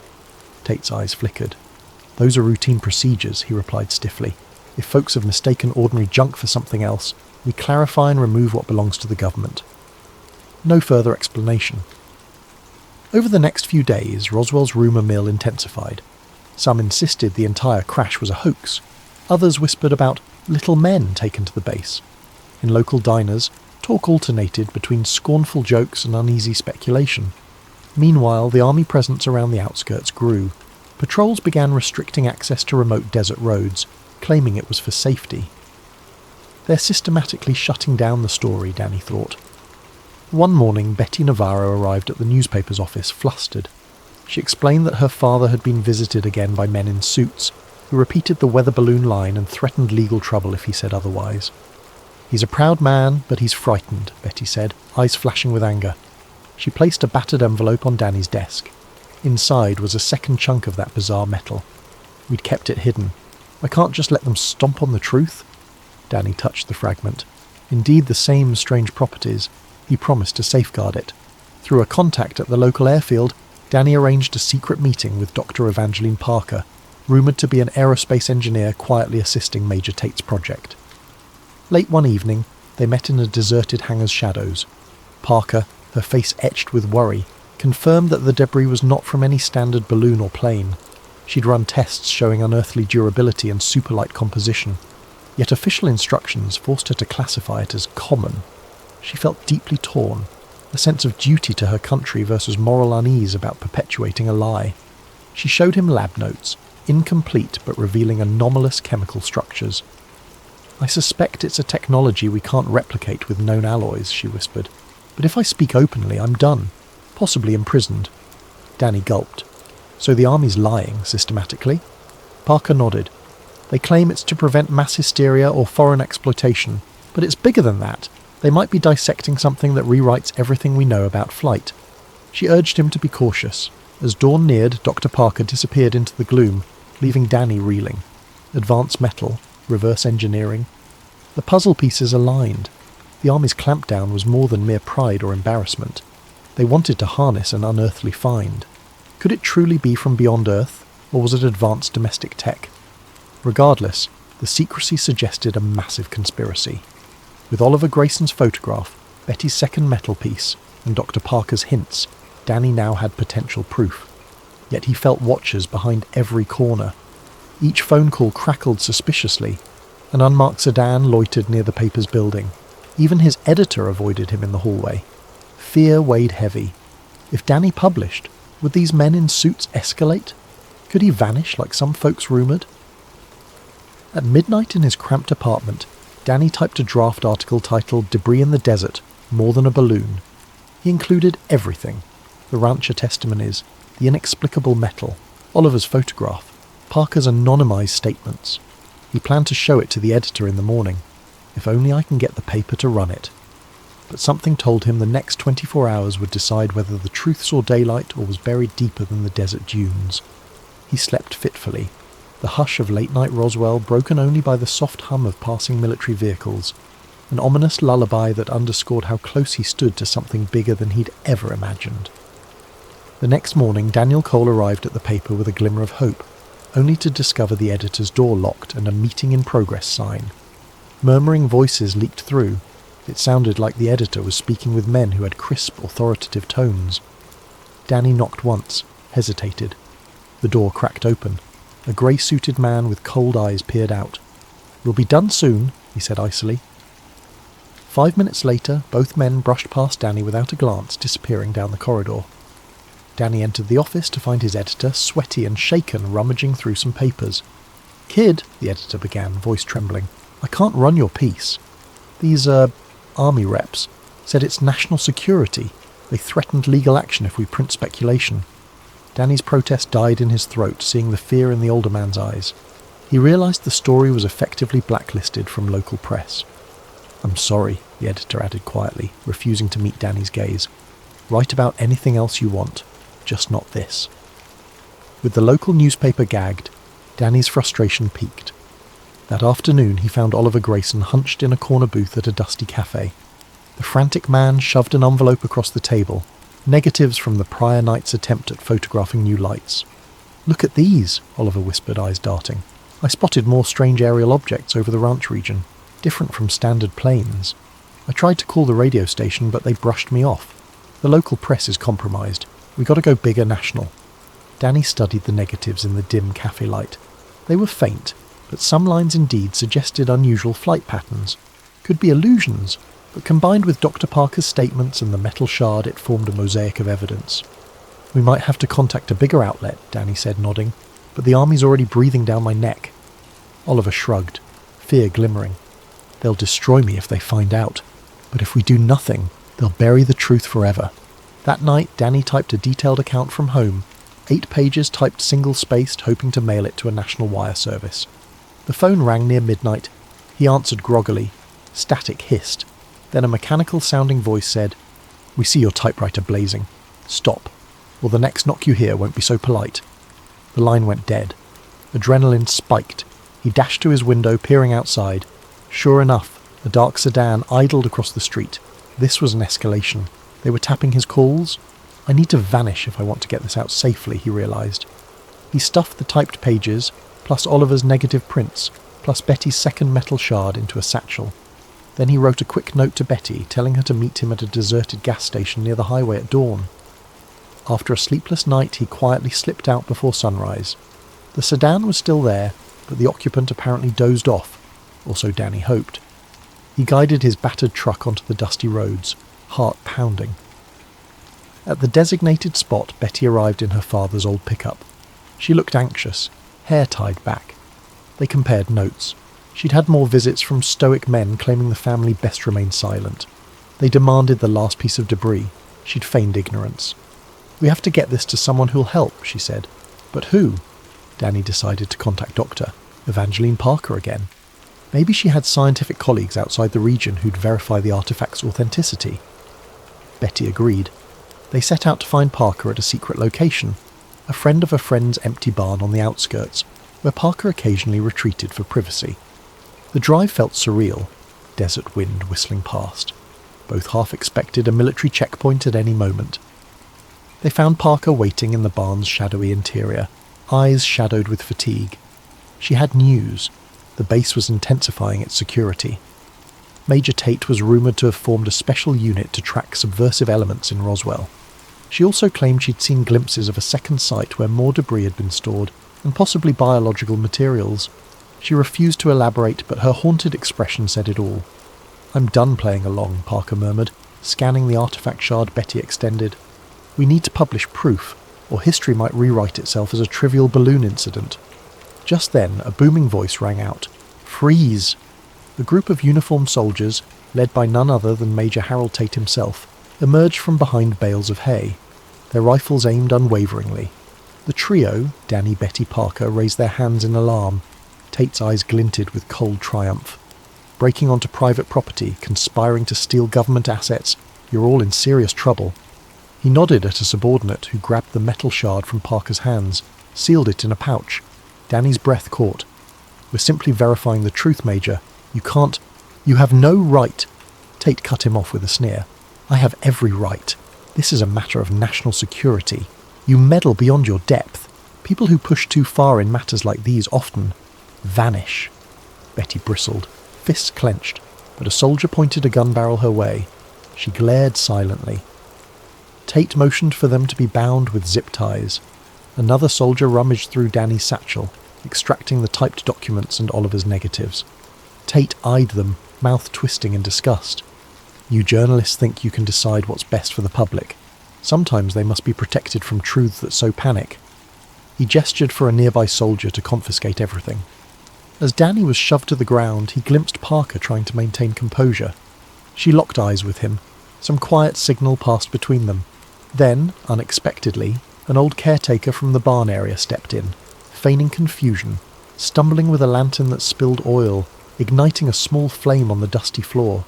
Tate's eyes flickered. Those are routine procedures, he replied stiffly. If folks have mistaken ordinary junk for something else, we clarify and remove what belongs to the government. No further explanation. Over the next few days, Roswell's rumour mill intensified. Some insisted the entire crash was a hoax. Others whispered about little men taken to the base. In local diners, talk alternated between scornful jokes and uneasy speculation. Meanwhile, the army presence around the outskirts grew. Patrols began restricting access to remote desert roads, claiming it was for safety. They're systematically shutting down the story, Danny thought. One morning, Betty Navarro arrived at the newspaper's office, flustered. She explained that her father had been visited again by men in suits, who repeated the weather balloon line and threatened legal trouble if he said otherwise. "He's a proud man, but he's frightened," Betty said, eyes flashing with anger. She placed a battered envelope on Danny's desk. Inside was a second chunk of that bizarre metal. "We'd kept it hidden. I can't just let them stomp on the truth." Danny touched the fragment. Indeed, the same strange properties. He promised to safeguard it. Through a contact at the local airfield, Danny arranged a secret meeting with Dr. Evangeline Parker, rumoured to be an aerospace engineer quietly assisting Major Tate's project. Late one evening, they met in a deserted hangar's shadows. Parker, her face etched with worry, confirmed that the debris was not from any standard balloon or plane. She'd run tests showing unearthly durability and superlight composition, yet official instructions forced her to classify it as common. She felt deeply torn, a sense of duty to her country versus moral unease about perpetuating a lie. She showed him lab notes, incomplete but revealing anomalous chemical structures. "I suspect it's a technology we can't replicate with known alloys," she whispered. "But if I speak openly, I'm done, possibly imprisoned." Danny gulped. "So the army's lying, systematically?" Parker nodded. "They claim it's to prevent mass hysteria or foreign exploitation, but it's bigger than that. They might be dissecting something that rewrites everything we know about flight." She urged him to be cautious. As dawn neared, Dr. Parker disappeared into the gloom, leaving Danny reeling. Advanced metal, reverse engineering. The puzzle pieces aligned. The army's clampdown was more than mere pride or embarrassment. They wanted to harness an unearthly find. Could it truly be from beyond Earth, or was it advanced domestic tech? Regardless, the secrecy suggested a massive conspiracy. With Oliver Grayson's photograph, Betty's second metal piece, and Dr. Parker's hints, Danny now had potential proof. Yet he felt watchers behind every corner. Each phone call crackled suspiciously. An unmarked sedan loitered near the paper's building. Even his editor avoided him in the hallway. Fear weighed heavy. If Danny published, would these men in suits escalate? Could he vanish like some folks rumoured? At midnight in his cramped apartment, Danny typed a draft article titled "Debris in the Desert, More Than a Balloon." He included everything: the rancher testimonies, the inexplicable metal, Oliver's photograph, Parker's anonymised statements. He planned to show it to the editor in the morning. If only I can get the paper to run it. But something told him the next 24 hours would decide whether the truth saw daylight or was buried deeper than the desert dunes. He slept fitfully, the hush of late-night Roswell broken only by the soft hum of passing military vehicles, an ominous lullaby that underscored how close he stood to something bigger than he'd ever imagined. The next morning, Daniel Cole arrived at the paper with a glimmer of hope, only to discover the editor's door locked and a meeting in progress sign. Murmuring voices leaked through. It sounded like the editor was speaking with men who had crisp, authoritative tones. Danny knocked once, hesitated. The door cracked open. A grey-suited man with cold eyes peered out. "We'll be done soon," he said icily. 5 minutes later, both men brushed past Danny without a glance, disappearing down the corridor. Danny entered the office to find his editor, sweaty and shaken, rummaging through some papers. "Kid," the editor began, voice trembling, "I can't run your piece. These, army reps said it's national security. They threatened legal action if we print speculation." Danny's protest died in his throat, seeing the fear in the older man's eyes. He realised the story was effectively blacklisted from local press. "I'm sorry," the editor added quietly, refusing to meet Danny's gaze. "Write about anything else you want, just not this." With the local newspaper gagged, Danny's frustration peaked. That afternoon he found Oliver Grayson hunched in a corner booth at a dusty cafe. The frantic man shoved an envelope across the table, negatives from the prior night's attempt at photographing new lights. "Look at these," Oliver whispered, eyes darting. "I spotted more strange aerial objects over the ranch region, different from standard planes. I tried to call the radio station, but they brushed me off. The local press is compromised. We got to go bigger national. Danny studied the negatives in the dim cafe light. They were faint, but some lines indeed suggested unusual flight patterns. Could be illusions, but combined with Dr. Parker's statements and the metal shard, it formed a mosaic of evidence. We might have to contact a bigger outlet, Danny said, nodding, but the army's already breathing down my neck. Oliver shrugged, fear glimmering. They'll destroy me if they find out, but if we do nothing, they'll bury the truth forever. That night, Danny typed a detailed account from home, 8 pages typed single-spaced, hoping to mail it to a national wire service. The phone rang near midnight. He answered groggily. Static hissed. Then a mechanical-sounding voice said, "We see your typewriter blazing. Stop, or the next knock you hear won't be so polite." The line went dead. Adrenaline spiked. He dashed to his window, peering outside. Sure enough, a dark sedan idled across the street. This was an escalation. They were tapping his calls. I need to vanish if I want to get this out safely, he realised. He stuffed the typed pages, plus Oliver's negative prints, plus Betty's second metal shard into a satchel. Then he wrote a quick note to Betty, telling her to meet him at a deserted gas station near the highway at dawn. After a sleepless night, he quietly slipped out before sunrise. The sedan was still there, but the occupant apparently dozed off, or so Danny hoped. He guided his battered truck onto the dusty roads, heart pounding. At the designated spot, Betty arrived in her father's old pickup. She looked anxious, hair tied back. They compared notes. She'd had more visits from stoic men claiming the family best remain silent. They demanded the last piece of debris. She'd feigned ignorance. "We have to get this to someone who'll help," she said. "But who?" Danny decided to contact Dr. Evangeline Parker again. Maybe she had scientific colleagues outside the region who'd verify the artifact's authenticity. Betty agreed. They set out to find Parker at a secret location, a friend of a friend's empty barn on the outskirts, where Parker occasionally retreated for privacy. The drive felt surreal, desert wind whistling past. Both half expected a military checkpoint at any moment. They found Parker waiting in the barn's shadowy interior, eyes shadowed with fatigue. She had news. The base was intensifying its security. Major Tate was rumoured to have formed a special unit to track subversive elements in Roswell. She also claimed she'd seen glimpses of a second site where more debris had been stored, and possibly biological materials. She refused to elaborate, but her haunted expression said it all. "I'm done playing along," Parker murmured, scanning the artifact shard Betty extended. "We need to publish proof, or history might rewrite itself as a trivial balloon incident." Just then, a booming voice rang out. "Freeze!" A group of uniformed soldiers, led by none other than Major Harold Tate himself, emerged from behind bales of hay, their rifles aimed unwaveringly. The trio, Danny, Betty, Parker, raised their hands in alarm. Tate's eyes glinted with cold triumph. "Breaking onto private property, conspiring to steal government assets, you're all in serious trouble." He nodded at a subordinate who grabbed the metal shard from Parker's hands, sealed it in a pouch. Danny's breath caught. "We're simply verifying the truth, Major. You have no right." Tate cut him off with a sneer. "I have every right. This is a matter of national security. You meddle beyond your depth. People who push too far in matters like these often vanish." Betty bristled, fists clenched, but a soldier pointed a gun barrel her way. She glared silently. Tate motioned for them to be bound with zip ties. Another soldier rummaged through Danny's satchel, extracting the typed documents and Oliver's negatives. Tate eyed them, mouth twisting in disgust. "You journalists think you can decide what's best for the public. Sometimes they must be protected from truths that so panic." He gestured for a nearby soldier to confiscate everything. As Danny was shoved to the ground, he glimpsed Parker trying to maintain composure. She locked eyes with him. Some quiet signal passed between them. Then, unexpectedly, an old caretaker from the barn area stepped in, feigning confusion, stumbling with a lantern that spilled oil, igniting a small flame on the dusty floor.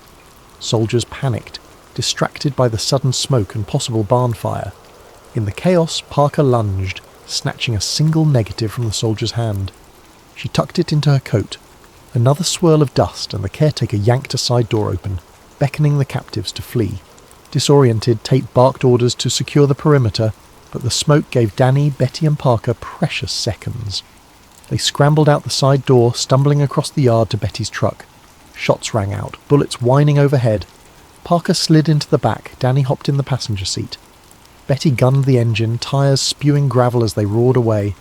Soldiers panicked, distracted by the sudden smoke and possible barn fire. In the chaos, Parker lunged, snatching a single negative from the soldier's hand. She tucked it into her coat. Another swirl of dust, and the caretaker yanked a side door open, beckoning the captives to flee. Disoriented, Tate barked orders to secure the perimeter, but the smoke gave Danny, Betty and Parker precious seconds. They scrambled out the side door, stumbling across the yard to Betty's truck. Shots rang out, bullets whining overhead. Parker slid into the back, Danny hopped in the passenger seat. Betty gunned the engine, tyres spewing gravel as they roared away.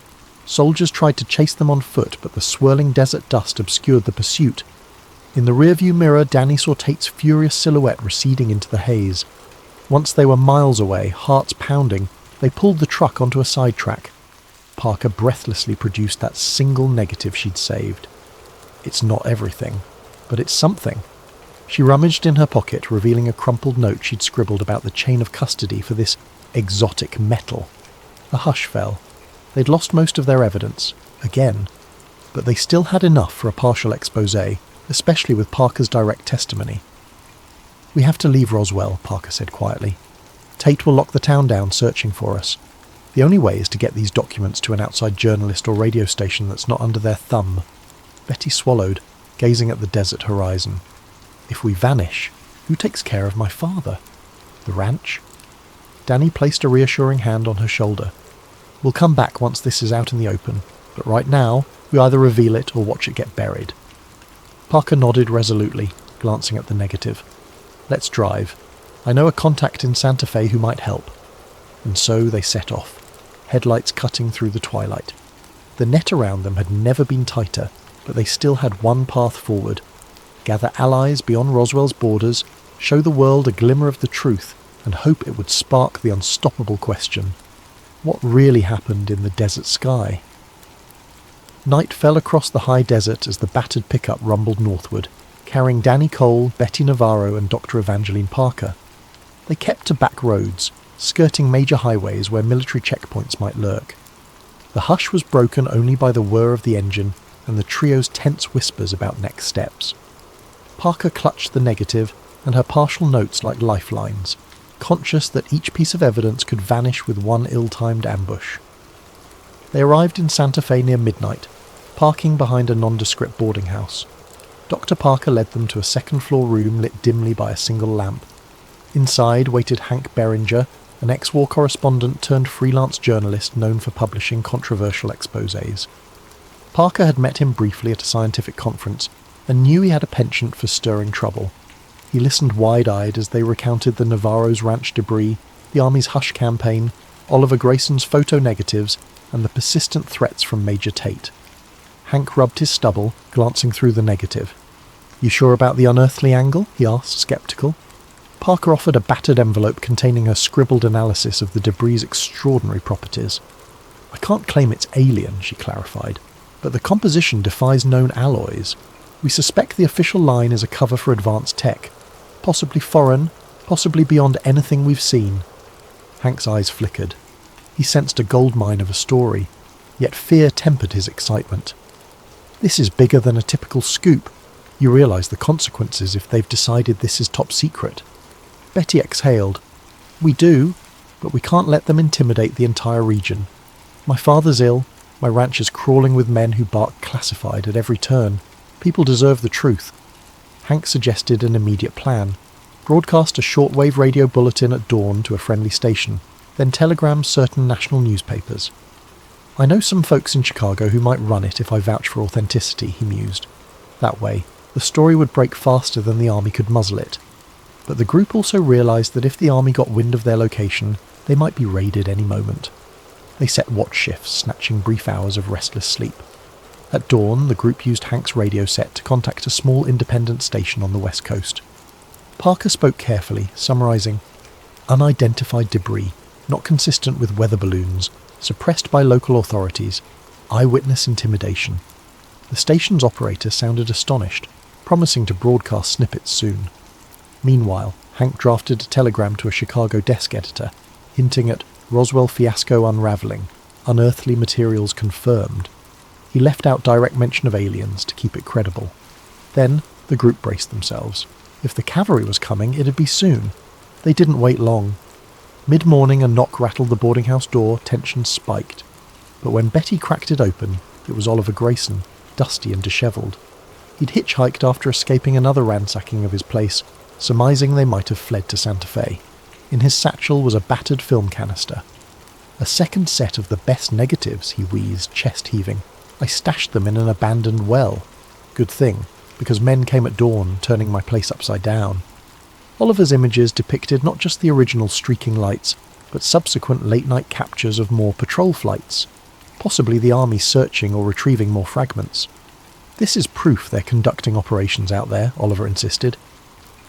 Soldiers tried to chase them on foot, but the swirling desert dust obscured the pursuit. In the rearview mirror, Danny saw Tate's furious silhouette receding into the haze. Once they were miles away, hearts pounding, they pulled the truck onto a sidetrack. Parker breathlessly produced that single negative she'd saved. It's not everything, but it's something. She rummaged in her pocket, revealing a crumpled note she'd scribbled about the chain of custody for this exotic metal. A hush fell. They'd lost most of their evidence, again, but they still had enough for a partial exposé, especially with Parker's direct testimony. "We have to leave Roswell," Parker said quietly. "Tate will lock the town down searching for us. The only way is to get these documents to an outside journalist or radio station that's not under their thumb." Betty swallowed, gazing at the desert horizon. "If we vanish, who takes care of my father? The ranch?" Danny placed a reassuring hand on her shoulder. "We'll come back once this is out in the open, but right now, we either reveal it or watch it get buried." Parker nodded resolutely, glancing at the negative. "Let's drive. I know a contact in Santa Fe who might help." And so they set off, headlights cutting through the twilight. The net around them had never been tighter, but they still had one path forward. Gather allies beyond Roswell's borders, show the world a glimmer of the truth, and hope it would spark the unstoppable question: what really happened in the desert sky? Night fell across the high desert as the battered pickup rumbled northward, carrying Danny Cole, Betty Navarro and Dr. Evangeline Parker. They kept to back roads, skirting major highways where military checkpoints might lurk. The hush was broken only by the whir of the engine and the trio's tense whispers about next steps. Parker clutched the negative and her partial notes like lifelines, conscious that each piece of evidence could vanish with one ill-timed ambush. They arrived in Santa Fe near midnight, parking behind a nondescript boarding house. Dr. Parker led them to a second-floor room lit dimly by a single lamp. Inside waited Hank Beringer, an ex-war correspondent turned freelance journalist known for publishing controversial exposés. Parker had met him briefly at a scientific conference and knew he had a penchant for stirring trouble. He listened wide-eyed as they recounted the Navarro's ranch debris, the Army's hush campaign, Oliver Grayson's photo negatives, and the persistent threats from Major Tate. Hank rubbed his stubble, glancing through the negative. "You sure about the unearthly angle?" he asked, sceptical. Parker offered a battered envelope containing her scribbled analysis of the debris' extraordinary properties. "I can't claim it's alien," she clarified, "but the composition defies known alloys. We suspect the official line is a cover for advanced tech. Possibly foreign, possibly beyond anything we've seen." Hank's eyes flickered. He sensed a goldmine of a story, yet fear tempered his excitement. "This is bigger than a typical scoop. You realise the consequences if they've decided this is top secret." Betty exhaled. "We do, but we can't let them intimidate the entire region. My father's ill, my ranch is crawling with men who bark classified at every turn. People deserve the truth." Hank suggested an immediate plan. Broadcast a shortwave radio bulletin at dawn to a friendly station, then telegram certain national newspapers. "I know some folks in Chicago who might run it if I vouch for authenticity," he mused. That way, the story would break faster than the Army could muzzle it. But the group also realised that if the Army got wind of their location, they might be raided any moment. They set watch shifts, snatching brief hours of restless sleep. At dawn, the group used Hank's radio set to contact a small independent station on the west coast. Parker spoke carefully, summarising: "Unidentified debris, not consistent with weather balloons, suppressed by local authorities, eyewitness intimidation." The station's operator sounded astonished, promising to broadcast snippets soon. Meanwhile, Hank drafted a telegram to a Chicago desk editor, hinting at Roswell fiasco unraveling, unearthly materials confirmed. He left out direct mention of aliens to keep it credible. Then, the group braced themselves. If the cavalry was coming, it'd be soon. They didn't wait long. Mid-morning, a knock rattled the boarding house door, tension spiked. But when Betty cracked it open, it was Oliver Grayson, dusty and dishevelled. He'd hitchhiked after escaping another ransacking of his place, surmising they might have fled to Santa Fe. In his satchel was a battered film canister. "A second set of the best negatives," he wheezed, chest-heaving. "I stashed them in an abandoned well. Good thing, because men came at dawn, turning my place upside down." Oliver's images depicted not just the original streaking lights, but subsequent late-night captures of more patrol flights, possibly the army searching or retrieving more fragments. This is proof they're conducting operations out there, Oliver insisted.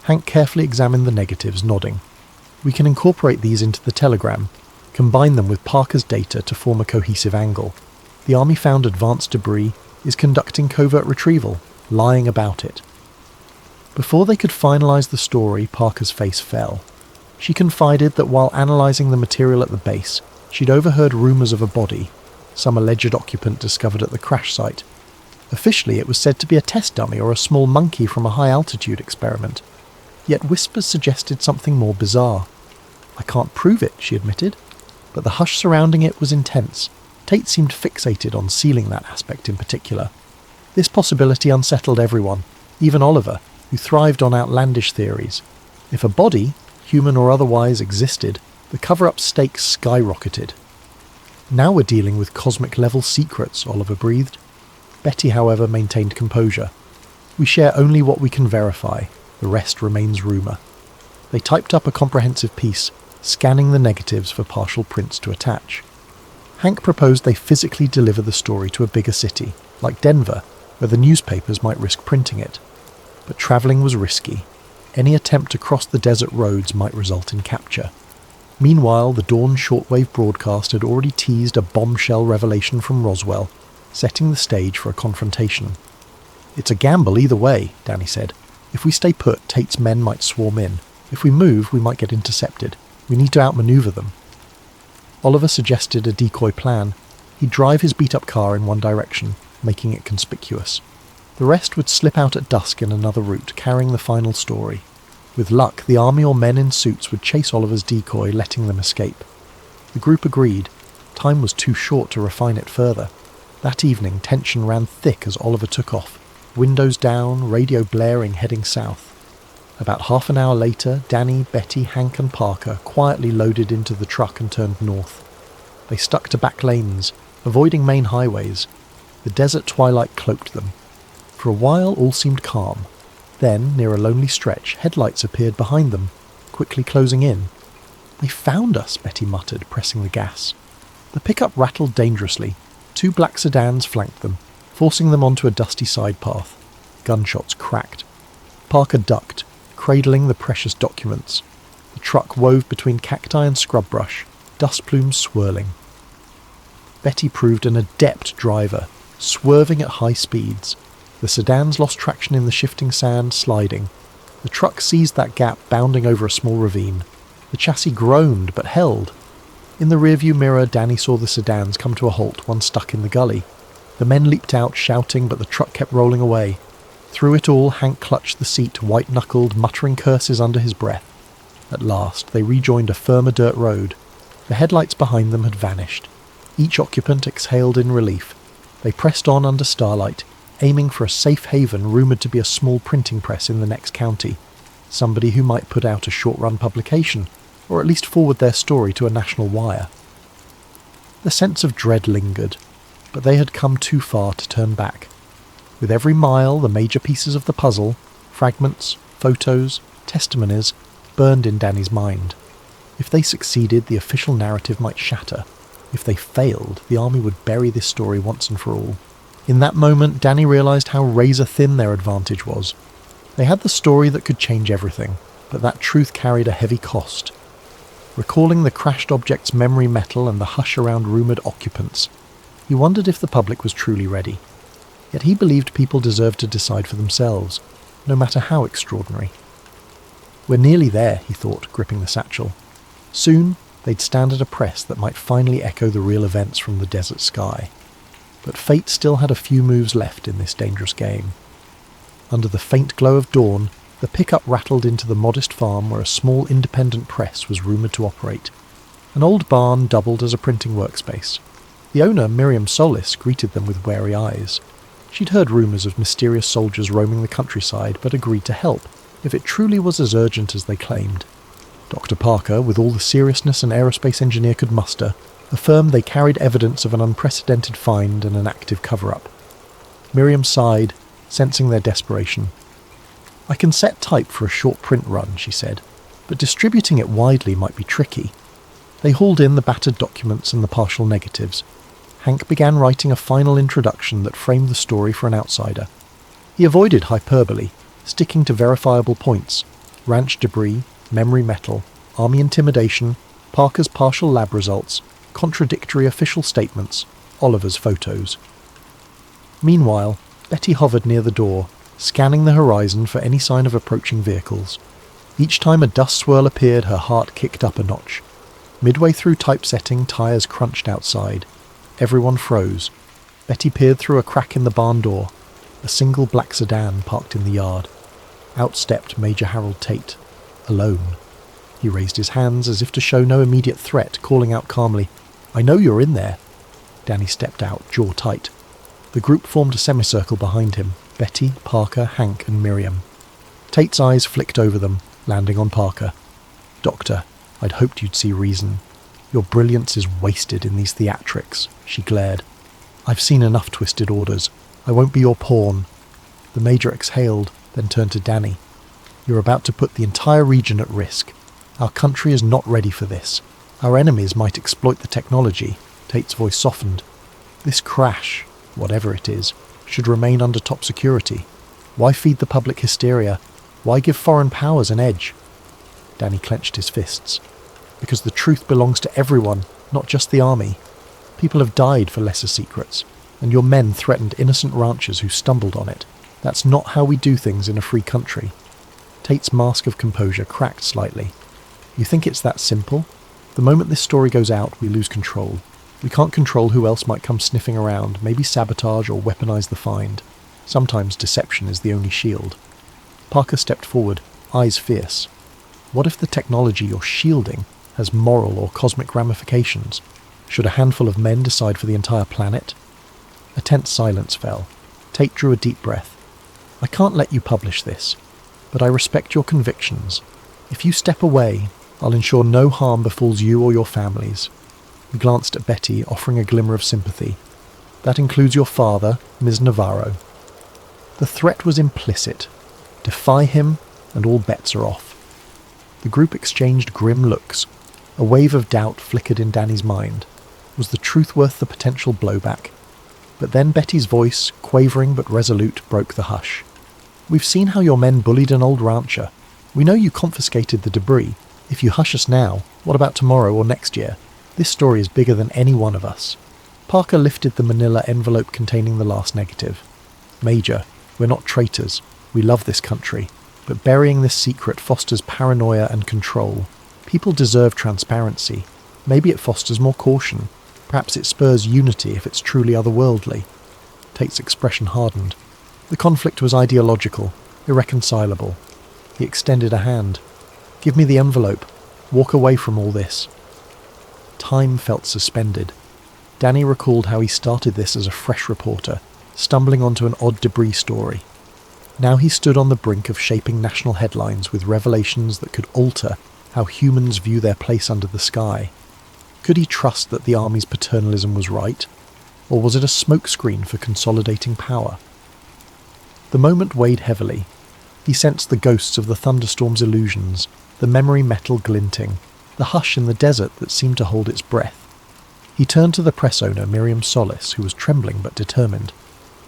Hank carefully examined the negatives, nodding. We can incorporate these into the telegram, combine them with Parker's data to form a cohesive angle. The army found advanced debris, is conducting covert retrieval, lying about it. Before they could finalise the story, Parker's face fell. She confided that while analysing the material at the base, she'd overheard rumours of a body, some alleged occupant discovered at the crash site. Officially, it was said to be a test dummy or a small monkey from a high-altitude experiment. Yet whispers suggested something more bizarre. I can't prove it, she admitted, but the hush surrounding it was intense. Tate seemed fixated on sealing that aspect in particular. This possibility unsettled everyone, even Oliver, who thrived on outlandish theories. If a body, human or otherwise, existed, the cover-up stakes skyrocketed. Now we're dealing with cosmic-level secrets, Oliver breathed. Betty, however, maintained composure. We share only what we can verify. The rest remains rumour. They typed up a comprehensive piece, scanning the negatives for partial prints to attach. Hank proposed they physically deliver the story to a bigger city, like Denver, where the newspapers might risk printing it. But travelling was risky. Any attempt to cross the desert roads might result in capture. Meanwhile, the Dawn shortwave broadcast had already teased a bombshell revelation from Roswell, setting the stage for a confrontation. It's a gamble either way, Danny said. If we stay put, Tate's men might swarm in. If we move, we might get intercepted. We need to outmaneuver them. Oliver suggested a decoy plan. He'd drive his beat-up car in one direction, making it conspicuous. The rest would slip out at dusk in another route, carrying the final story. With luck, the army or men in suits would chase Oliver's decoy, letting them escape. The group agreed. Time was too short to refine it further. That evening, tension ran thick as Oliver took off. Windows down, radio blaring, heading south. About half an hour later, Danny, Betty, Hank and Parker quietly loaded into the truck and turned north. They stuck to back lanes, avoiding main highways. The desert twilight cloaked them. For a while, all seemed calm. Then, near a lonely stretch, headlights appeared behind them, quickly closing in. "They found us," Betty muttered, pressing the gas. The pickup rattled dangerously. 2 black sedans flanked them, forcing them onto a dusty side path. Gunshots cracked. Parker ducked, cradling the precious documents. The truck wove between cacti and scrub brush, dust plumes swirling. Betty proved an adept driver, swerving at high speeds. The sedans lost traction in the shifting sand, sliding. The truck seized that gap, bounding over a small ravine. The chassis groaned, but held. In the rearview mirror, Danny saw the sedans come to a halt, one stuck in the gully. The men leaped out, shouting, but the truck kept rolling away. Through it all, Hank clutched the seat, white-knuckled, muttering curses under his breath. At last, they rejoined a firmer dirt road. The headlights behind them had vanished. Each occupant exhaled in relief. They pressed on under starlight, aiming for a safe haven rumoured to be a small printing press in the next county. Somebody who might put out a short-run publication, or at least forward their story to a national wire. The sense of dread lingered, but they had come too far to turn back. With every mile, the major pieces of the puzzle, fragments, photos, testimonies, burned in Danny's mind. If they succeeded, the official narrative might shatter. If they failed, the army would bury this story once and for all. In that moment, Danny realised how razor-thin their advantage was. They had the story that could change everything, but that truth carried a heavy cost. Recalling the crashed object's memory metal and the hush around rumoured occupants, he wondered if the public was truly ready. Yet he believed people deserved to decide for themselves, no matter how extraordinary. We're nearly there, he thought, gripping the satchel. Soon, they'd stand at a press that might finally echo the real events from the desert sky. But fate still had a few moves left in this dangerous game. Under the faint glow of dawn, the pickup rattled into the modest farm where a small independent press was rumoured to operate. An old barn doubled as a printing workspace. The owner, Miriam Solis, greeted them with wary eyes. She'd heard rumours of mysterious soldiers roaming the countryside, but agreed to help, if it truly was as urgent as they claimed. Dr. Parker, with all the seriousness an aerospace engineer could muster, affirmed they carried evidence of an unprecedented find and an active cover-up. Miriam sighed, sensing their desperation. "I can set type for a short print run," she said, "but distributing it widely might be tricky." They hauled in the battered documents and the partial negatives. Hank began writing a final introduction that framed the story for an outsider. He avoided hyperbole, sticking to verifiable points: ranch debris, memory metal, army intimidation, Parker's partial lab results, contradictory official statements, Oliver's photos. Meanwhile, Betty hovered near the door, scanning the horizon for any sign of approaching vehicles. Each time a dust swirl appeared, her heart kicked up a notch. Midway through typesetting, tires crunched outside. Everyone froze. Betty peered through a crack in the barn door. A single black sedan parked in the yard. Out stepped Major Harold Tate, alone. He raised his hands as if to show no immediate threat, calling out calmly, "I know you're in there." Danny stepped out, jaw tight. The group formed a semicircle behind him: Betty, Parker, Hank and Miriam. Tate's eyes flicked over them, landing on Parker. "Doctor, I'd hoped you'd see reason. Your brilliance is wasted in these theatrics," she glared. "I've seen enough twisted orders. I won't be your pawn." The Major exhaled, then turned to Danny. "You're about to put the entire region at risk. Our country is not ready for this. Our enemies might exploit the technology." Tate's voice softened. "This crash, whatever it is, should remain under top security. Why feed the public hysteria? Why give foreign powers an edge?" Danny clenched his fists. "Because the truth belongs to everyone, not just the army. People have died for lesser secrets, and your men threatened innocent ranchers who stumbled on it. That's not how we do things in a free country." Tate's mask of composure cracked slightly. "You think it's that simple? The moment this story goes out, we lose control. We can't control who else might come sniffing around, maybe sabotage or weaponize the find. Sometimes deception is the only shield." Parker stepped forward, eyes fierce. "What if the technology you're shielding has moral or cosmic ramifications? Should a handful of men decide for the entire planet?" A tense silence fell. Tate drew a deep breath. "I can't let you publish this, but I respect your convictions. If you step away, I'll ensure no harm befalls you or your families." He glanced at Betty, offering a glimmer of sympathy. "That includes your father, Ms. Navarro." The threat was implicit. Defy him, and all bets are off. The group exchanged grim looks. A wave of doubt flickered in Danny's mind. Was the truth worth the potential blowback? But then Betty's voice, quavering but resolute, broke the hush. "We've seen how your men bullied an old rancher. We know you confiscated the debris. If you hush us now, what about tomorrow or next year? This story is bigger than any one of us." Parker lifted the manila envelope containing the last negative. "Major, we're not traitors. We love this country. But burying this secret fosters paranoia and control. People deserve transparency. Maybe it fosters more caution. Perhaps it spurs unity if it's truly otherworldly." Tate's expression hardened. The conflict was ideological, irreconcilable. He extended a hand. "Give me the envelope. Walk away from all this." Time felt suspended. Danny recalled how he started this as a fresh reporter, stumbling onto an odd debris story. Now he stood on the brink of shaping national headlines with revelations that could alter how humans view their place under the sky. Could he trust that the army's paternalism was right? Or was it a smokescreen for consolidating power? The moment weighed heavily. He sensed the ghosts of the thunderstorm's illusions, the memory metal glinting, the hush in the desert that seemed to hold its breath. He turned to the press owner, Miriam Solis, who was trembling but determined.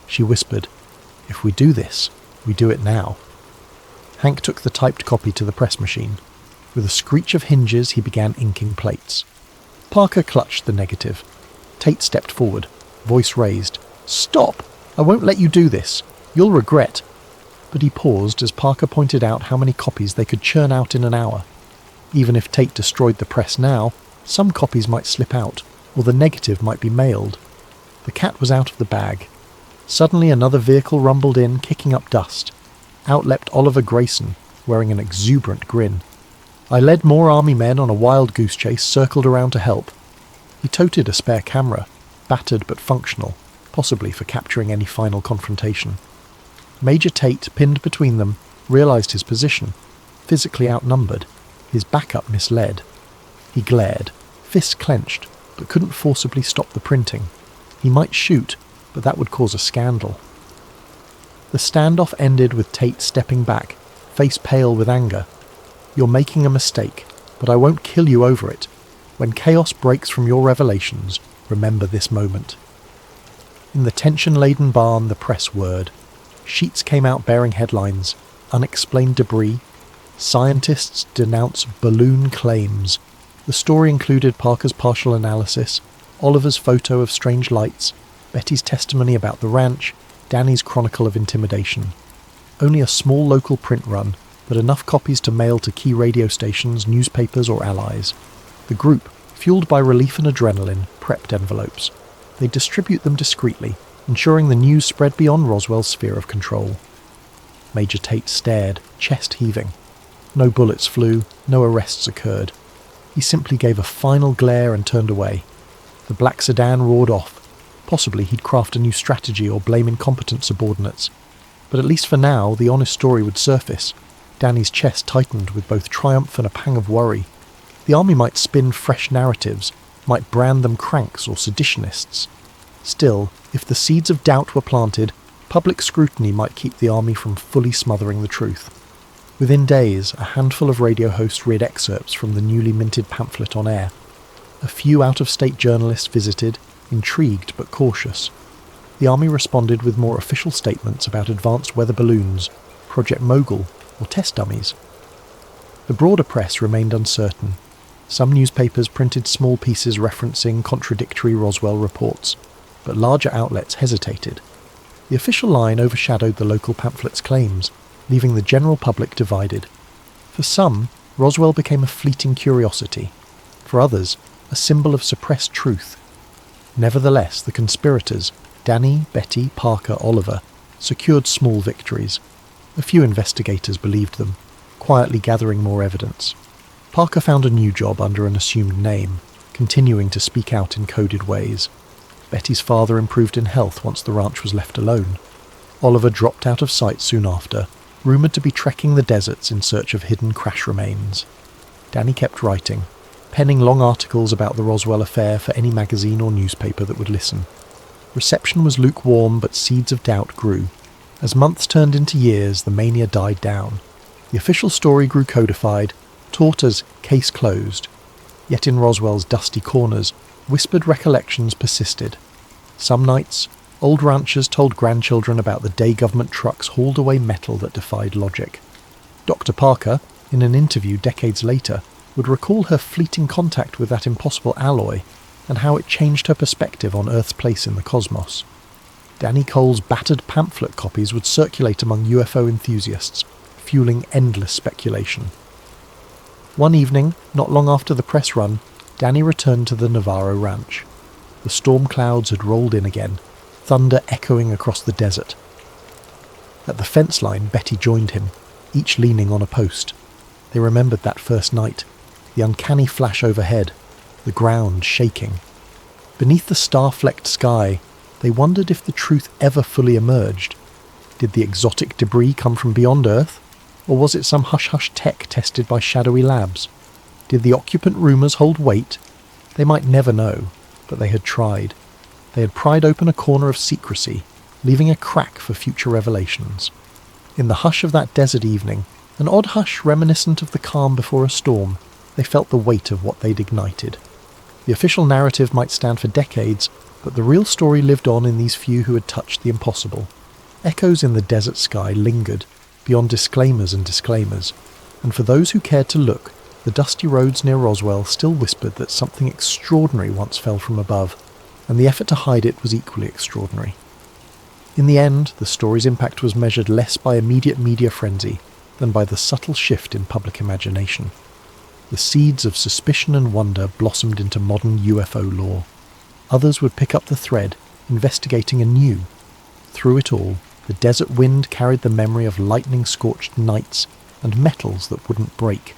She whispered, "If we do this, we do it now." Hank took the typed copy to the press machine. With a screech of hinges, he began inking plates. Parker clutched the negative. Tate stepped forward, voice raised. "Stop! I won't let you do this. You'll regret." But he paused as Parker pointed out how many copies they could churn out in an hour. Even if Tate destroyed the press now, some copies might slip out, or the negative might be mailed. The cat was out of the bag. Suddenly another vehicle rumbled in, kicking up dust. Out leapt Oliver Grayson, wearing an exuberant grin. "I led more army men on a wild goose chase, circled around to help." He toted a spare camera, battered but functional, possibly for capturing any final confrontation. Major Tate, pinned between them, realized his position. Physically outnumbered, his backup misled. He glared, fists clenched, but couldn't forcibly stop the printing. He might shoot, but that would cause a scandal. The standoff ended with Tate stepping back, face pale with anger. "You're making a mistake, but I won't kill you over it." When chaos breaks from your revelations, remember this moment. In the tension-laden barn, the press whirred. Sheets came out bearing headlines: unexplained debris, scientists denounce balloon claims. The story included Parker's partial analysis, Oliver's photo of strange lights, Betty's testimony about the ranch, Danny's chronicle of intimidation. Only a small local print run, but enough copies to mail to key radio stations, newspapers or allies. The group, fueled by relief and adrenaline, prepped envelopes. They distribute them discreetly, ensuring the news spread beyond Roswell's sphere of control. Major Tate stared, chest heaving. No bullets flew, no arrests occurred. He simply gave a final glare and turned away. The black sedan roared off. Possibly he'd craft a new strategy or blame incompetent subordinates. But at least for now, the honest story would surface. Danny's chest tightened with both triumph and a pang of worry. The army might spin fresh narratives, might brand them cranks or seditionists. Still, if the seeds of doubt were planted, public scrutiny might keep the army from fully smothering the truth. Within days, a handful of radio hosts read excerpts from the newly minted pamphlet on air. A few out-of-state journalists visited, intrigued but cautious. The army responded with more official statements about advanced weather balloons, Project Mogul, or test dummies. The broader press remained uncertain. Some newspapers printed small pieces referencing contradictory Roswell reports, but larger outlets hesitated. The official line overshadowed the local pamphlet's claims, leaving the general public divided. For some, Roswell became a fleeting curiosity. For others, a symbol of suppressed truth. Nevertheless, the conspirators, Danny, Betty, Parker, Oliver, secured small victories. A few investigators believed them, quietly gathering more evidence. Parker found a new job under an assumed name, continuing to speak out in coded ways. Betty's father improved in health once the ranch was left alone. Oliver dropped out of sight soon after, rumoured to be trekking the deserts in search of hidden crash remains. Danny kept writing, penning long articles about the Roswell affair for any magazine or newspaper that would listen. Reception was lukewarm, but seeds of doubt grew. As months turned into years, the mania died down. The official story grew codified, taught as case closed. Yet in Roswell's dusty corners, whispered recollections persisted. Some nights, old ranchers told grandchildren about the day government trucks hauled away metal that defied logic. Dr. Parker, in an interview decades later, would recall her fleeting contact with that impossible alloy and how it changed her perspective on Earth's place in the cosmos. Danny Cole's battered pamphlet copies would circulate among UFO enthusiasts, fueling endless speculation. One evening, not long after the press run, Danny returned to the Navarro ranch. The storm clouds had rolled in again, thunder echoing across the desert. At the fence line, Betty joined him, each leaning on a post. They remembered that first night, the uncanny flash overhead, the ground shaking. Beneath the star-flecked sky, they wondered if the truth ever fully emerged. Did the exotic debris come from beyond Earth? Or was it some hush-hush tech tested by shadowy labs? Did the occupant rumours hold weight? They might never know, but they had tried. They had pried open a corner of secrecy, leaving a crack for future revelations. In the hush of that desert evening, an odd hush reminiscent of the calm before a storm, they felt the weight of what they'd ignited. The official narrative might stand for decades, but the real story lived on in these few who had touched the impossible. Echoes in the desert sky lingered, beyond disclaimers and disclaimers, and for those who cared to look, the dusty roads near Roswell still whispered that something extraordinary once fell from above, and the effort to hide it was equally extraordinary. In the end, the story's impact was measured less by immediate media frenzy than by the subtle shift in public imagination. The seeds of suspicion and wonder blossomed into modern UFO lore. Others would pick up the thread, investigating anew. Through it all, the desert wind carried the memory of lightning-scorched nights and metals that wouldn't break.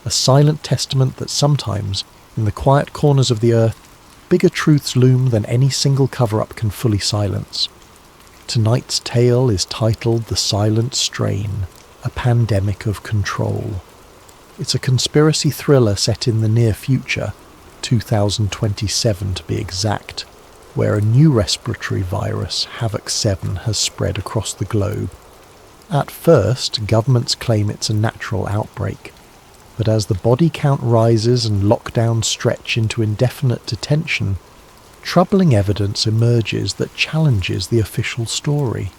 A silent testament that sometimes, in the quiet corners of the earth, bigger truths loom than any single cover-up can fully silence. Tonight's tale is titled The Silent Strain, a Pandemic of Control. It's a conspiracy thriller set in the near future, 2027 to be exact, where a new respiratory virus, Havoc 7, has spread across the globe. At first, governments claim it's a natural outbreak. But as the body count rises and lockdowns stretch into indefinite detention, troubling evidence emerges that challenges the official story.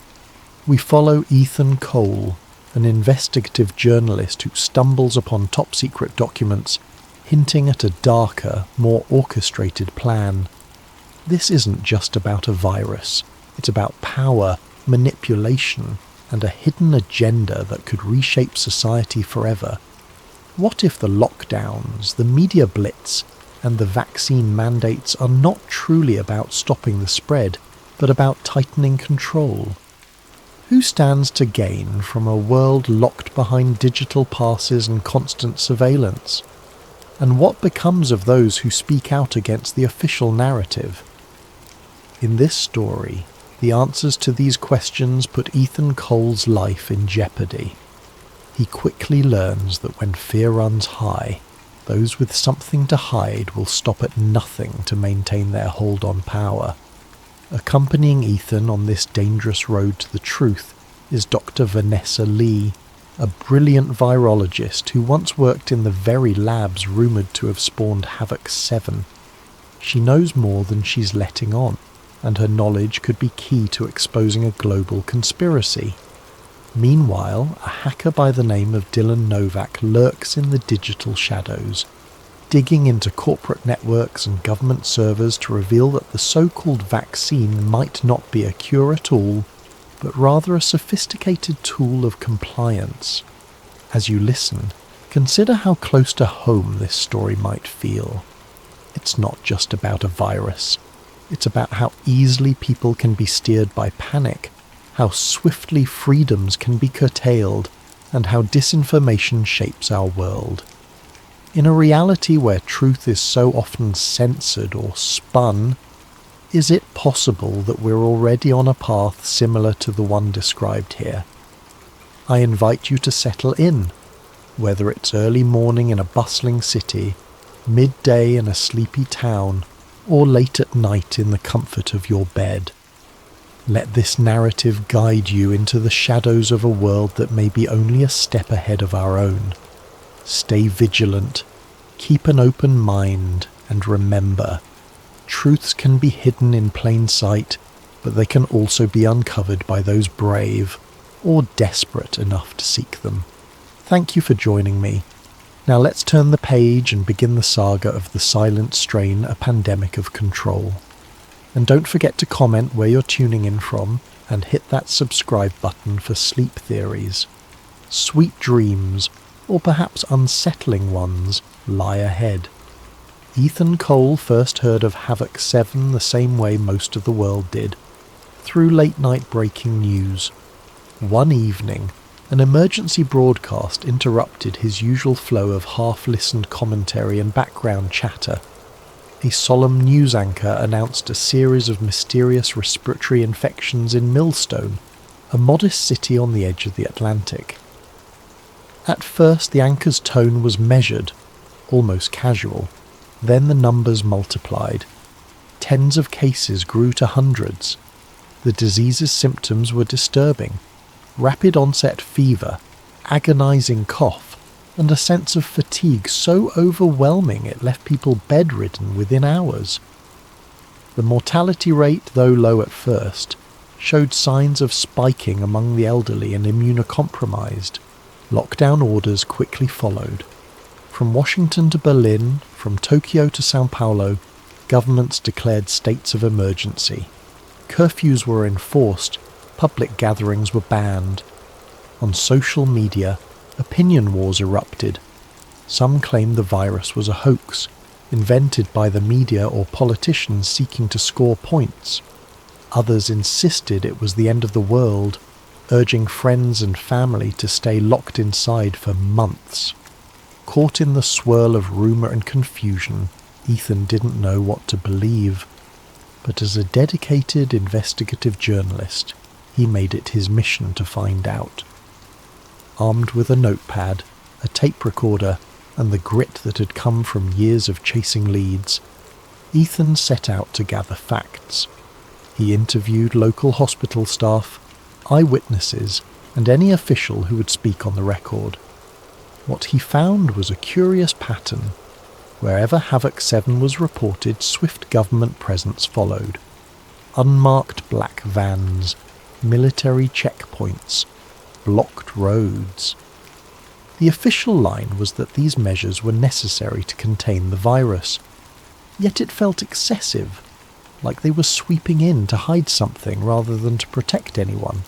We follow Ethan Cole, an investigative journalist who stumbles upon top-secret documents hinting at a darker, more orchestrated plan. This isn't just about a virus. It's about power, manipulation, and a hidden agenda that could reshape society forever. What if the lockdowns, the media blitz, and the vaccine mandates are not truly about stopping the spread, but about tightening control? Who stands to gain from a world locked behind digital passes and constant surveillance? And what becomes of those who speak out against the official narrative? In this story, the answers to these questions put Ethan Cole's life in jeopardy. He quickly learns that when fear runs high, those with something to hide will stop at nothing to maintain their hold on power. Accompanying Ethan on this dangerous road to the truth is Dr. Vanessa Lee, a brilliant virologist who once worked in the very labs rumoured to have spawned Havoc 7. She knows more than she's letting on, and her knowledge could be key to exposing a global conspiracy. Meanwhile, a hacker by the name of Dylan Novak lurks in the digital shadows, digging into corporate networks and government servers to reveal that the so-called vaccine might not be a cure at all, but rather a sophisticated tool of compliance. As you listen, consider how close to home this story might feel. It's not just about a virus. It's about how easily people can be steered by panic, how swiftly freedoms can be curtailed, and how disinformation shapes our world. In a reality where truth is so often censored or spun, is it possible that we're already on a path similar to the one described here? I invite you to settle in, whether it's early morning in a bustling city, midday in a sleepy town, or late at night in the comfort of your bed. Let this narrative guide you into the shadows of a world that may be only a step ahead of our own. Stay vigilant, keep an open mind, and remember, truths can be hidden in plain sight, but they can also be uncovered by those brave or desperate enough to seek them. Thank you for joining me. Now let's turn the page and begin the saga of the silent strain, a pandemic of control. And don't forget to comment where you're tuning in from and hit that subscribe button for sleep theories. Sweet dreams, or perhaps unsettling ones, lie ahead. Ethan Cole first heard of Havoc 7 the same way most of the world did, through late-night breaking news. One evening, an emergency broadcast interrupted his usual flow of half-listened commentary and background chatter. A solemn news anchor announced a series of mysterious respiratory infections in Millstone, a modest city on the edge of the Atlantic. At first the anchor's tone was measured, almost casual. Then the numbers multiplied. Tens of cases grew to hundreds. The disease's symptoms were disturbing. Rapid onset fever, agonizing cough, and a sense of fatigue so overwhelming it left people bedridden within hours. The mortality rate, though low at first, showed signs of spiking among the elderly and immunocompromised. Lockdown orders quickly followed. From Washington to Berlin, from Tokyo to Sao Paulo, governments declared states of emergency. Curfews were enforced, public gatherings were banned. On social media, opinion wars erupted. Some claimed the virus was a hoax, invented by the media or politicians seeking to score points. Others insisted it was the end of the world, urging friends and family to stay locked inside for months. Caught in the swirl of rumour and confusion, Ethan didn't know what to believe. But as a dedicated investigative journalist, he made it his mission to find out. Armed with a notepad, a tape recorder, and the grit that had come from years of chasing leads, Ethan set out to gather facts. He interviewed local hospital staff, eyewitnesses, and any official who would speak on the record. What he found was a curious pattern. Wherever Havoc 7 was reported, swift government presence followed. Unmarked black vans, military checkpoints, blocked roads. The official line was that these measures were necessary to contain the virus. Yet it felt excessive, like they were sweeping in to hide something rather than to protect anyone.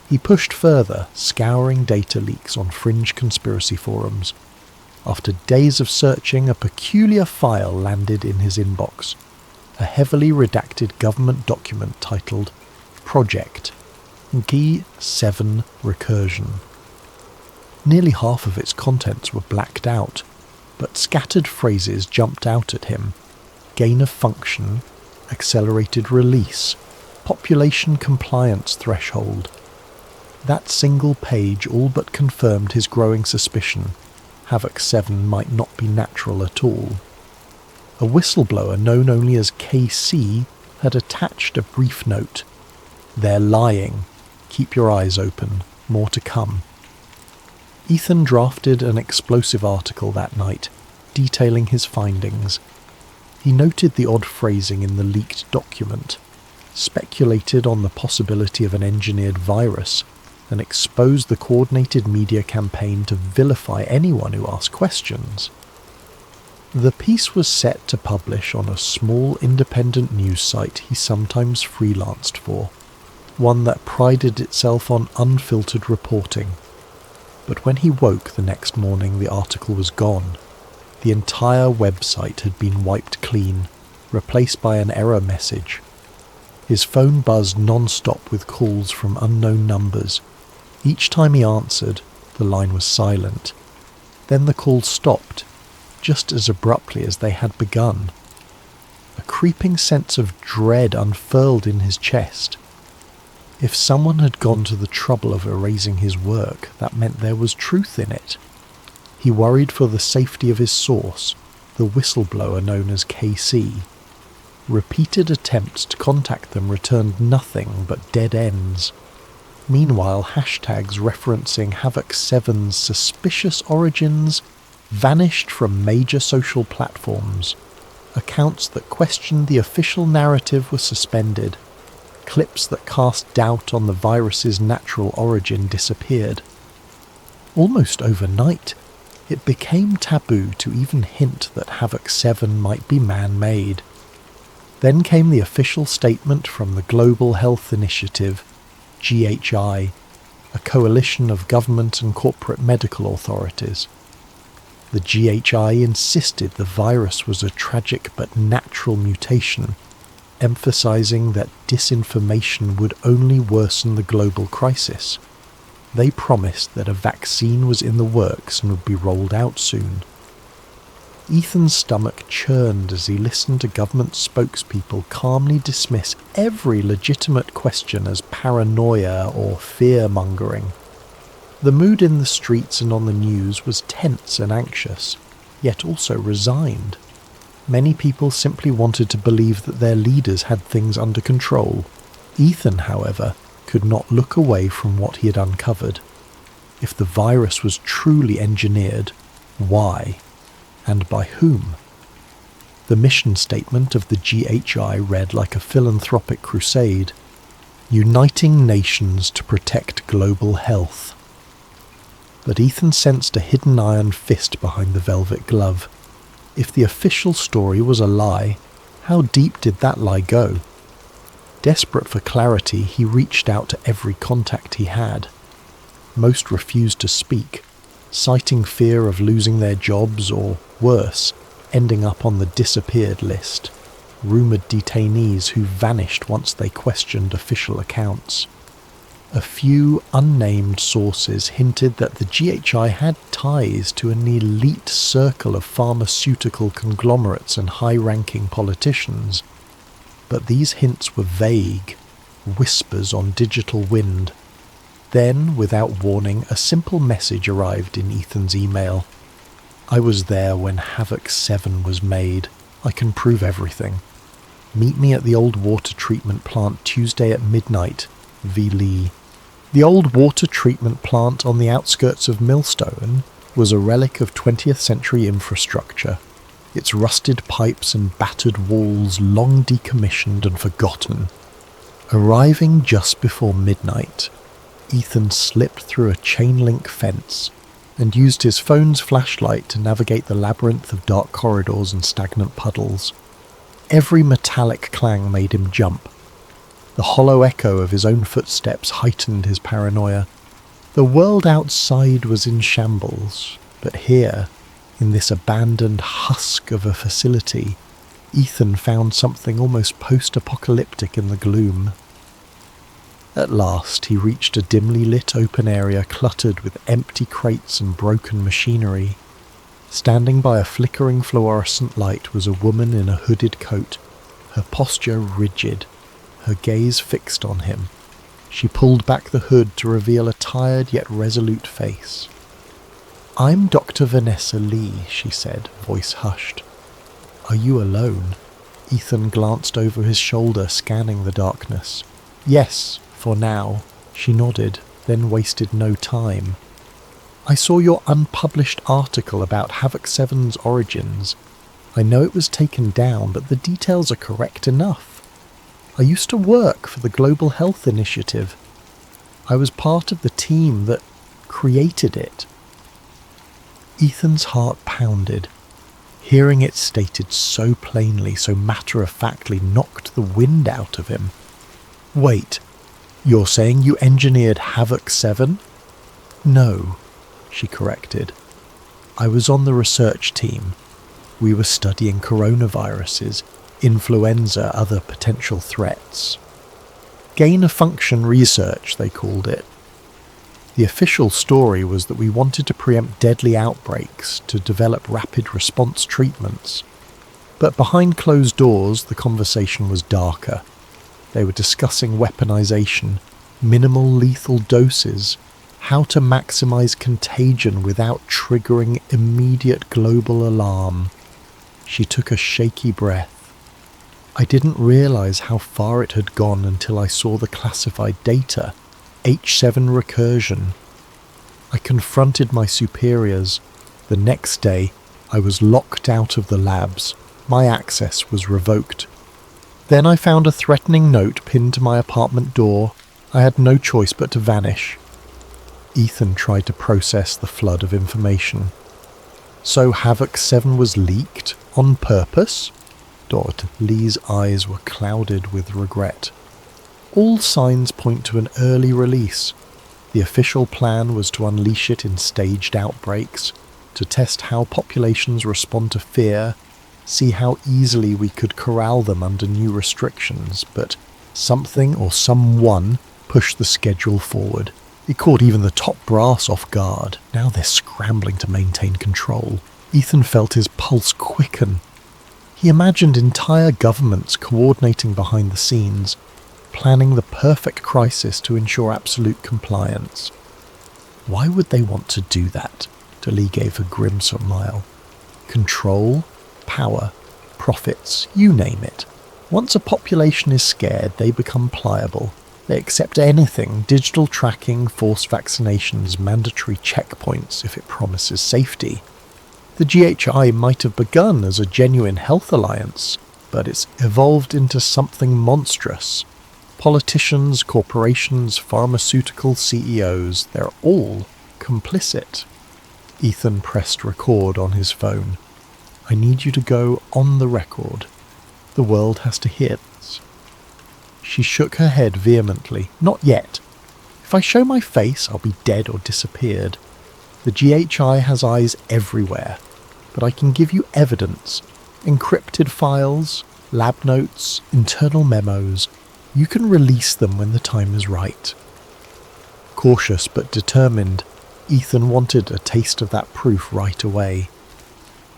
He pushed further, scouring data leaks on fringe conspiracy forums. After days of searching, a peculiar file landed in his inbox. A heavily redacted government document titled Project G7 Recursion. Nearly half of its contents were blacked out, but scattered phrases jumped out at him. Gain of function, accelerated release, population compliance threshold. That single page all but confirmed his growing suspicion. Havoc 7 might not be natural at all. A whistleblower known only as KC had attached a brief note. "They're lying. Keep your eyes open. More to come." Ethan drafted an explosive article that night, detailing his findings. He noted the odd phrasing in the leaked document, speculated on the possibility of an engineered virus, and exposed the coordinated media campaign to vilify anyone who asked questions. The piece was set to publish on a small independent news site he sometimes freelanced for, one that prided itself on unfiltered reporting. But when he woke the next morning, the article was gone. The entire website had been wiped clean, replaced by an error message. His phone buzzed non-stop with calls from unknown numbers. Each time he answered, the line was silent. Then the calls stopped, just as abruptly as they had begun. A creeping sense of dread unfurled in his chest. If someone had gone to the trouble of erasing his work, that meant there was truth in it. He worried for the safety of his source, the whistleblower known as KC. Repeated attempts to contact them returned nothing but dead ends. Meanwhile, hashtags referencing Havoc 7's suspicious origins vanished from major social platforms. Accounts that questioned the official narrative were suspended. Clips that cast doubt on the virus's natural origin disappeared. Almost overnight, it became taboo to even hint that Havoc 7 might be man-made. Then came the official statement from the Global Health Initiative, GHI, a coalition of government and corporate medical authorities. The GHI insisted the virus was a tragic but natural mutation, emphasizing that disinformation would only worsen the global crisis. They promised that a vaccine was in the works and would be rolled out soon. Ethan's stomach churned as he listened to government spokespeople calmly dismiss every legitimate question as paranoia or fear-mongering. The mood in the streets and on the news was tense and anxious, yet also resigned. Many people simply wanted to believe that their leaders had things under control. Ethan, however, could not look away from what he had uncovered. If the virus was truly engineered, why? And by whom? The mission statement of the GHI read like a philanthropic crusade, uniting nations to protect global health. But Ethan sensed a hidden iron fist behind the velvet glove. If the official story was a lie, how deep did that lie go? Desperate for clarity, he reached out to every contact he had. Most refused to speak, citing fear of losing their jobs or, worse, ending up on the disappeared list, rumoured detainees who vanished once they questioned official accounts. A few unnamed sources hinted that the GHI had ties to an elite circle of pharmaceutical conglomerates and high-ranking politicians, but these hints were vague, whispers on digital wind. Then, without warning, a simple message arrived in Ethan's email. "I was there when Havoc 7 was made. I can prove everything. Meet me at the old water treatment plant Tuesday at midnight. V. Lee." The old water treatment plant on the outskirts of Millstone? was a relic of 20th century infrastructure, its rusted pipes and battered walls long decommissioned and forgotten. Arriving just before midnight, Ethan slipped through a chain-link fence and used his phone's flashlight to navigate the labyrinth of dark corridors and stagnant puddles. Every metallic clang made him jump. The hollow echo of his own footsteps heightened his paranoia. The world outside was in shambles, but here, in this abandoned husk of a facility, Ethan found something almost post-apocalyptic in the gloom. At last he reached a dimly lit open area cluttered with empty crates and broken machinery. Standing by a flickering fluorescent light was a woman in a hooded coat, her posture rigid, her gaze fixed on him. She pulled back the hood to reveal a tired yet resolute face. "I'm Dr. Vanessa Lee," she said, voice hushed. "Are you alone?" Ethan glanced over his shoulder, scanning the darkness. "Yes, for now," she nodded, then wasted no time. "I saw your unpublished article about Havoc 7's origins. I know it was taken down, but the details are correct enough. I used to work for the Global Health Initiative. I was part of the team that created it." Ethan's heart pounded. Hearing it stated so plainly, so matter-of-factly, knocked the wind out of him. "Wait, you're saying you engineered Havoc 7? "No," she corrected. "I was on the research team. We were studying coronaviruses, influenza, other potential threats. Gain-of-function research, they called it. The official story was that we wanted to preempt deadly outbreaks to develop rapid response treatments. But behind closed doors, the conversation was darker. They were discussing weaponization, minimal lethal doses, how to maximize contagion without triggering immediate global alarm." She took a shaky breath. "I didn't realize how far it had gone until I saw the classified data, H7 recursion. I confronted my superiors. The next day, I was locked out of the labs. My access was revoked. Then I found a threatening note pinned to my apartment door. I had no choice but to vanish." Ethan tried to process the flood of information. "So Havoc 7 was leaked on purpose?" Dr. Lee's eyes were clouded with regret. "All signs point to an early release. The official plan was to unleash it in staged outbreaks, to test how populations respond to fear, see how easily we could corral them under new restrictions, but something or someone pushed the schedule forward. It caught even the top brass off guard. Now they're scrambling to maintain control." Ethan felt his pulse quicken. He imagined entire governments coordinating behind the scenes, planning the perfect crisis to ensure absolute compliance. Why would they want to do that? Lee gave a grim smile. Control, power, profits, you name it. Once a population is scared, they become pliable. They accept anything, digital tracking, forced vaccinations, mandatory checkpoints if it promises safety. The GHI might have begun as a genuine health alliance, but it's evolved into something monstrous. Politicians, corporations, pharmaceutical CEOs, they're all complicit. Ethan pressed record on his phone. "I need you to go on the record. The world has to hear this." She shook her head vehemently. "Not yet. If I show my face, I'll be dead or disappeared. The GHI has eyes everywhere, but I can give you evidence. Encrypted files, lab notes, internal memos. You can release them when the time is right." Cautious but determined, Ethan wanted a taste of that proof right away.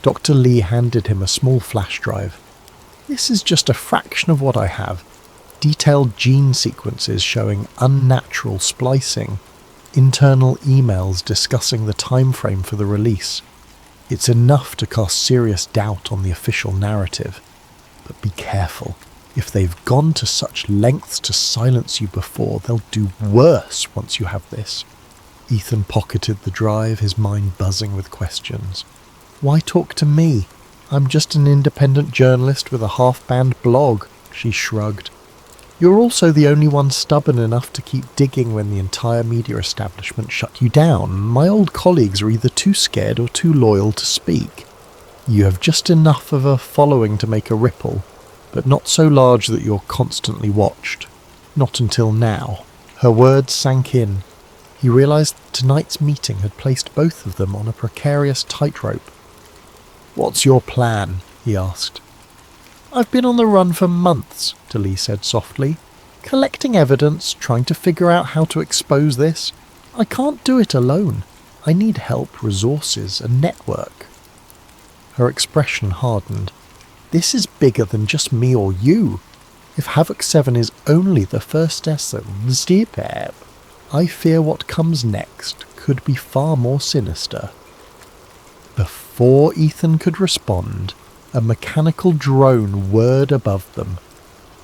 Dr. Lee handed him a small flash drive. "This is just a fraction of what I have. Detailed gene sequences showing unnatural splicing, internal emails discussing the time frame for the release. It's enough to cast serious doubt on the official narrative. But be careful. If they've gone to such lengths to silence you before, they'll do worse once you have this." Ethan pocketed the drive, his mind buzzing with questions. Why talk to me? I'm just an independent journalist with a half-banned blog, she shrugged. You're also the only one stubborn enough to keep digging when the entire media establishment shut you down. My old colleagues are either too scared or too loyal to speak. You have just enough of a following to make a ripple, but not so large that you're constantly watched. Not until now. Her words sank in. He realised tonight's meeting had placed both of them on a precarious tightrope. What's your plan? He asked. I've been on the run for months, Dali said softly. Collecting evidence, trying to figure out how to expose this. I can't do it alone. I need help, resources, a network. Her expression hardened. This is bigger than just me or you. If Havoc 7 is only the first step, I fear what comes next could be far more sinister. Before Ethan could respond, a mechanical drone whirred above them.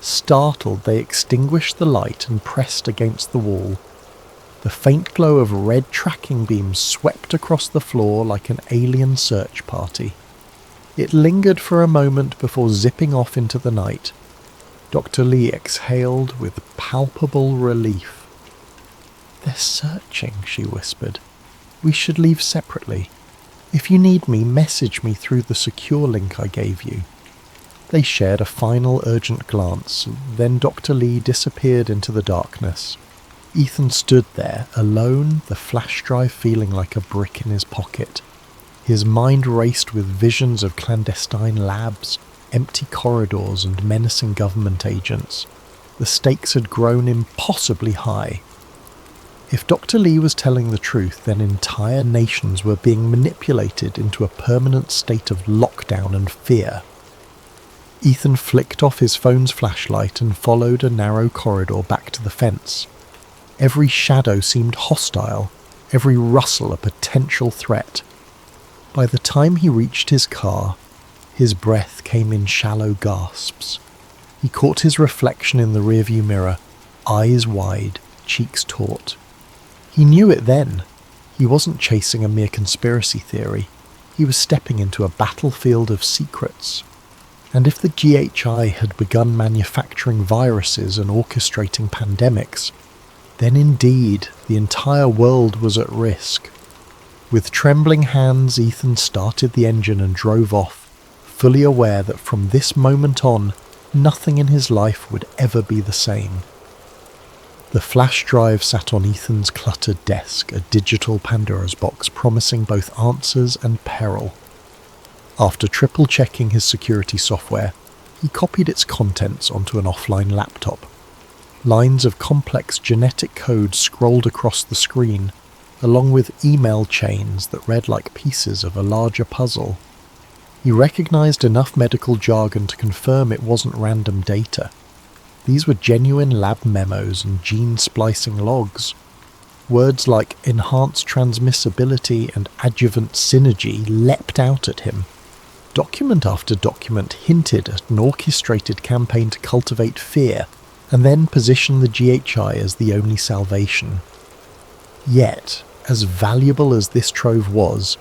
Startled, they extinguished the light and pressed against the wall. The faint glow of red tracking beams swept across the floor like an alien search party. It lingered for a moment before zipping off into the night. Dr. Lee exhaled with palpable relief. They're searching, she whispered. We should leave separately. If you need me, message me through the secure link I gave you. They shared a final urgent glance, then Dr. Lee disappeared into the darkness. Ethan stood there, alone, the flash drive feeling like a brick in his pocket. His mind raced with visions of clandestine labs, empty corridors and menacing government agents. The stakes had grown impossibly high. If Dr. Lee was telling the truth, then entire nations were being manipulated into a permanent state of lockdown and fear. Ethan flicked off his phone's flashlight and followed a narrow corridor back to the fence. Every shadow seemed hostile, every rustle a potential threat. By the time he reached his car, his breath came in shallow gasps. He caught his reflection in the rearview mirror, eyes wide, cheeks taut. He knew it then. He wasn't chasing a mere conspiracy theory. He was stepping into a battlefield of secrets. And if the GHI had begun manufacturing viruses and orchestrating pandemics, then indeed the entire world was at risk. With trembling hands, Ethan started the engine and drove off, fully aware that from this moment on, nothing in his life would ever be the same. The flash drive sat on Ethan's cluttered desk, a digital Pandora's box promising both answers and peril. After triple-checking his security software, he copied its contents onto an offline laptop. Lines of complex genetic code scrolled across the screen, along with email chains that read like pieces of a larger puzzle. He recognized enough medical jargon to confirm it wasn't random data. These were genuine lab memos and gene splicing logs. Words like enhanced transmissibility and adjuvant synergy leapt out at him. Document after document hinted at an orchestrated campaign to cultivate fear, and then position the GHI as the only salvation. Yet, as valuable as this trove was,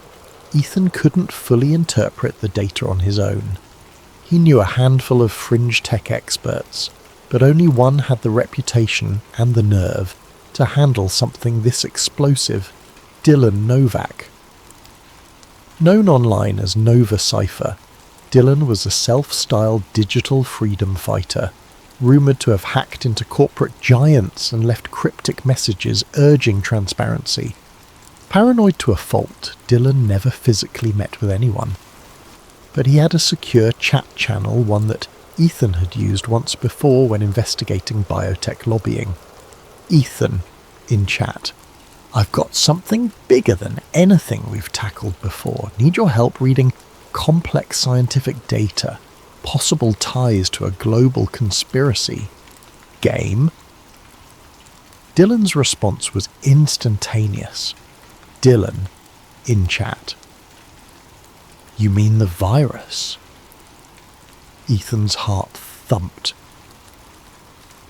Ethan couldn't fully interpret the data on his own. He knew a handful of fringe tech experts, but only one had the reputation and the nerve to handle something this explosive: Dylan Novak. Known online as Nova Cypher, Dylan was a self-styled digital freedom fighter, rumoured to have hacked into corporate giants and left cryptic messages urging transparency. Paranoid to a fault, Dylan never physically met with anyone. But he had a secure chat channel, one that Ethan had used once before when investigating biotech lobbying. Ethan, in chat. I've got something bigger than anything we've tackled before. Need your help reading complex scientific data, possible ties to a global conspiracy. Game? Dylan's response was instantaneous. Dylan, in chat. You mean the virus? Ethan's heart thumped.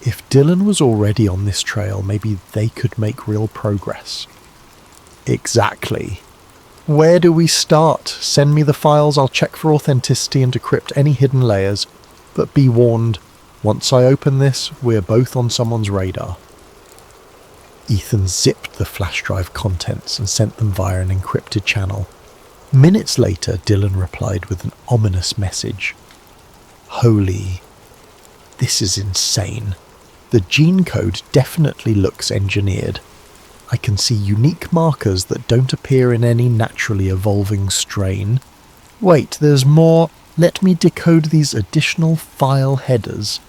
If Dylan was already on this trail, maybe they could make real progress. Exactly. Where do we start? Send me the files, I'll check for authenticity and decrypt any hidden layers. But be warned, once I open this, we're both on someone's radar. Ethan zipped the flash drive contents and sent them via an encrypted channel. Minutes later, Dylan replied with an ominous message. Holy. This is insane. The gene code definitely looks engineered. I can see unique markers that don't appear in any naturally evolving strain. Wait, there's more. Let me decode these additional file headers.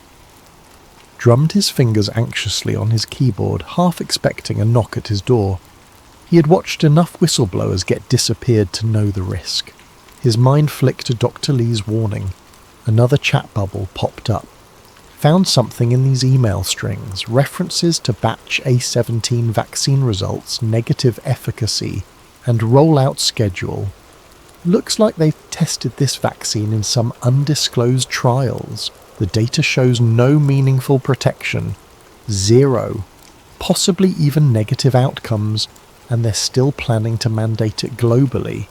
Drummed his fingers anxiously on his keyboard, half expecting a knock at his door. He had watched enough whistleblowers get disappeared to know the risk. His mind flicked to Dr. Lee's warning. Another chat bubble popped up. Found something in these email strings, references to batch A17 vaccine results, negative efficacy, and rollout schedule. Looks like they've tested this vaccine in some undisclosed trials. The data shows no meaningful protection. 0. Possibly even negative outcomes, and they're still planning to mandate it globally.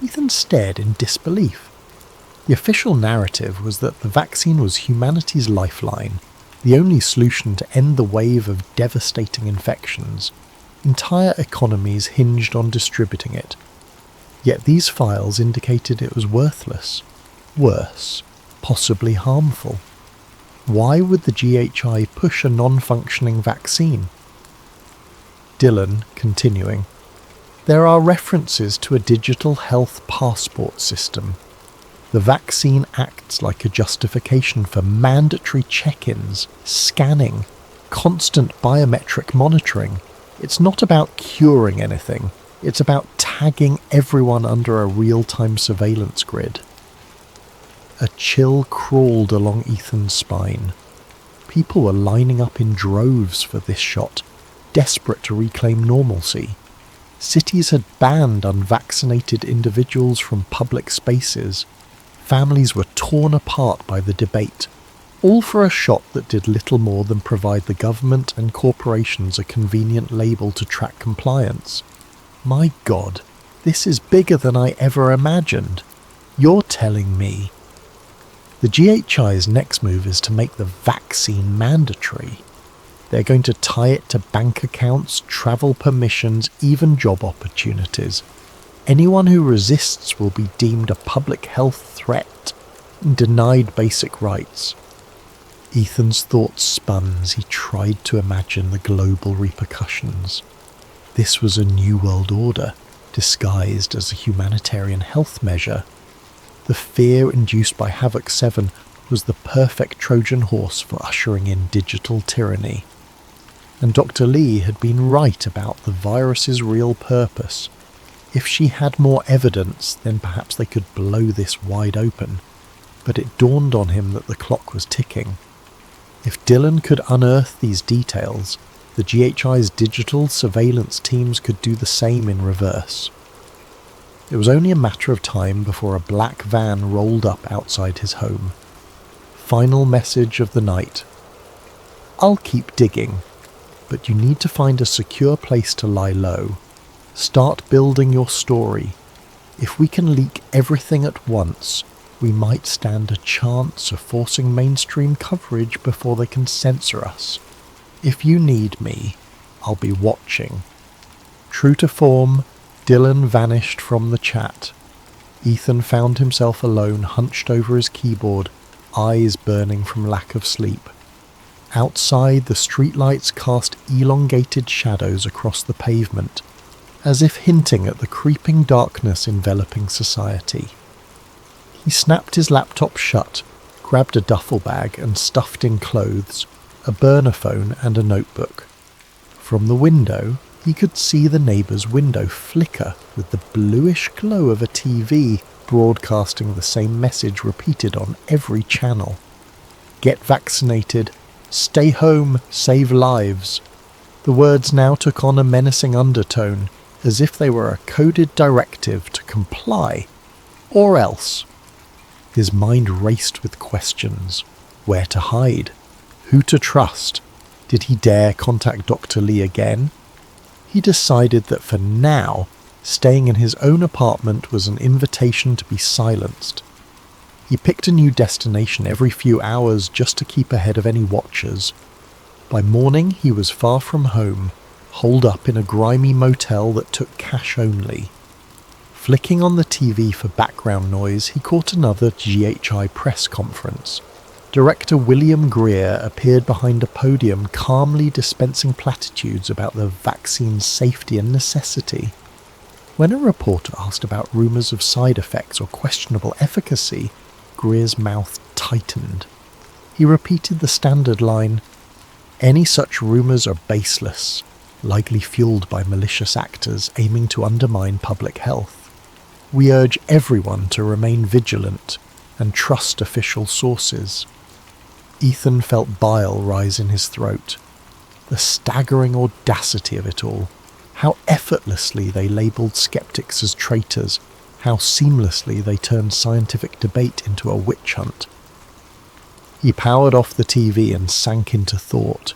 Ethan stared in disbelief. The official narrative was that the vaccine was humanity's lifeline, the only solution to end the wave of devastating infections. Entire economies hinged on distributing it. Yet these files indicated it was worthless. Worse, possibly harmful. Why would the GHI push a non-functioning vaccine? Dylan, continuing. There are references to a digital health passport system. The vaccine acts like a justification for mandatory check-ins, scanning, constant biometric monitoring. It's not about curing anything. It's about tagging everyone under a real-time surveillance grid. A chill crawled along Ethan's spine. People were lining up in droves for this shot, desperate to reclaim normalcy. Cities had banned unvaccinated individuals from public spaces. Families were torn apart by the debate, all for a shot that did little more than provide the government and corporations a convenient label to track compliance. My God, this is bigger than I ever imagined. You're telling me. The GHI's next move is to make the vaccine mandatory. They're going to tie it to bank accounts, travel permissions, even job opportunities. Anyone who resists will be deemed a public health threat and denied basic rights. Ethan's thoughts spun as he tried to imagine the global repercussions. This was a new world order, disguised as a humanitarian health measure. The fear induced by Havoc 7 was the perfect Trojan horse for ushering in digital tyranny. And Dr. Lee had been right about the virus's real purpose. If she had more evidence, then perhaps they could blow this wide open. But it dawned on him that the clock was ticking. If Dylan could unearth these details, the GHI's digital surveillance teams could do the same in reverse. It was only a matter of time before a black van rolled up outside his home. Final message of the night. I'll keep digging, but you need to find a secure place to lie low. Start building your story. If we can leak everything at once, we might stand a chance of forcing mainstream coverage before they can censor us. If you need me, I'll be watching. True to form, Dylan vanished from the chat. Ethan found himself alone, hunched over his keyboard, eyes burning from lack of sleep. Outside, the streetlights cast elongated shadows across the pavement, as if hinting at the creeping darkness enveloping society. He snapped his laptop shut, grabbed a duffel bag and stuffed in clothes, a burner phone and a notebook. From the window, he could see the neighbour's window flicker with the bluish glow of a TV broadcasting the same message repeated on every channel. Get vaccinated. Stay home. Save lives. The words now took on a menacing undertone, as if they were a coded directive to comply. Or else. His mind raced with questions. Where to hide? Who to trust? Did he dare contact Dr. Lee again? He decided that for now, staying in his own apartment was an invitation to be silenced. He picked a new destination every few hours just to keep ahead of any watchers. By morning, he was far from home, holed up in a grimy motel that took cash only. Flicking on the TV for background noise, he caught another GHI press conference. Director William Greer appeared behind a podium calmly dispensing platitudes about the vaccine's safety and necessity. When a reporter asked about rumours of side effects or questionable efficacy, Greer's mouth tightened. He repeated the standard line, "Any such rumours are baseless, likely fueled by malicious actors aiming to undermine public health. We urge everyone to remain vigilant and trust official sources." Ethan felt bile rise in his throat. The staggering audacity of it all. How effortlessly they labelled skeptics as traitors. How seamlessly they turned scientific debate into a witch hunt. He powered off the TV and sank into thought.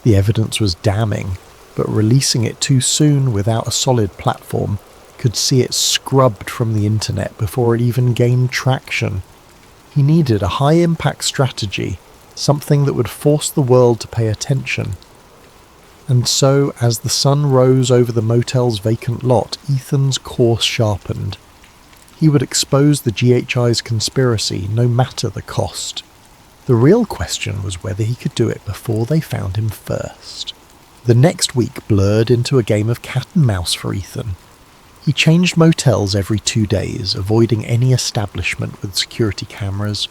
The evidence was damning, but releasing it too soon without a solid platform could see it scrubbed from the internet before it even gained traction. He needed a high-impact strategy, something that would force the world to pay attention. And so, as the sun rose over the motel's vacant lot, Ethan's course sharpened. He would expose the GHI's conspiracy, no matter the cost. The real question was whether he could do it before they found him first. The next week blurred into a game of cat and mouse for Ethan. He changed motels every 2 days, avoiding any establishment with security cameras.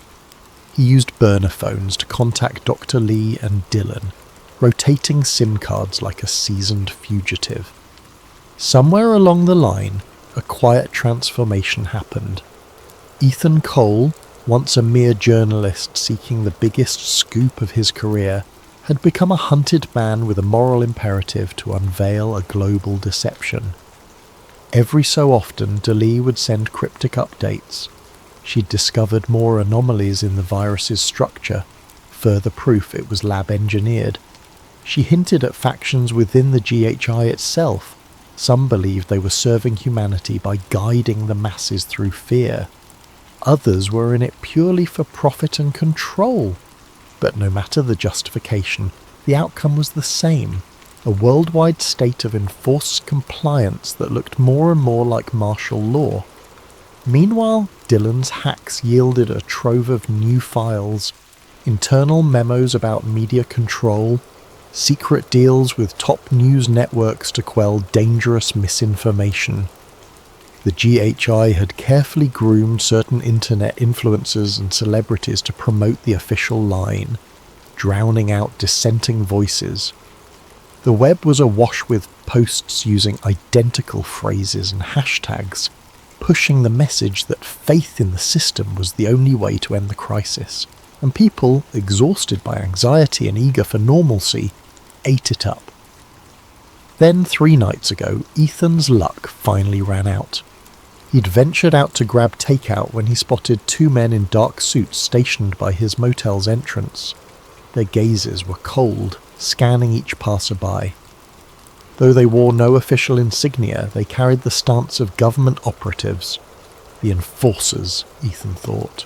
He used burner phones to contact Dr. Lee and Dylan, rotating SIM cards like a seasoned fugitive. Somewhere along the line, a quiet transformation happened. Ethan Cole, once a mere journalist seeking the biggest scoop of his career, had become a hunted man with a moral imperative to unveil a global deception. Every so often, Delee would send cryptic updates. She'd discovered more anomalies in the virus's structure, further proof it was lab-engineered. She hinted at factions within the GHI itself. Some believed they were serving humanity by guiding the masses through fear. Others were in it purely for profit and control. But no matter the justification, the outcome was the same. A worldwide state of enforced compliance that looked more and more like martial law. Meanwhile, Dylan's hacks yielded a trove of new files, internal memos about media control, secret deals with top news networks to quell dangerous misinformation. The GHI had carefully groomed certain internet influencers and celebrities to promote the official line, drowning out dissenting voices. The web was awash with posts using identical phrases and hashtags, pushing the message that faith in the system was the only way to end the crisis, and people, exhausted by anxiety and eager for normalcy, ate it up. Then 3 nights ago, Ethan's luck finally ran out. He'd ventured out to grab takeout when he spotted 2 men in dark suits stationed by his motel's entrance. Their gazes were cold, scanning each passerby. Though they wore no official insignia, they carried the stance of government operatives. The enforcers, Ethan thought.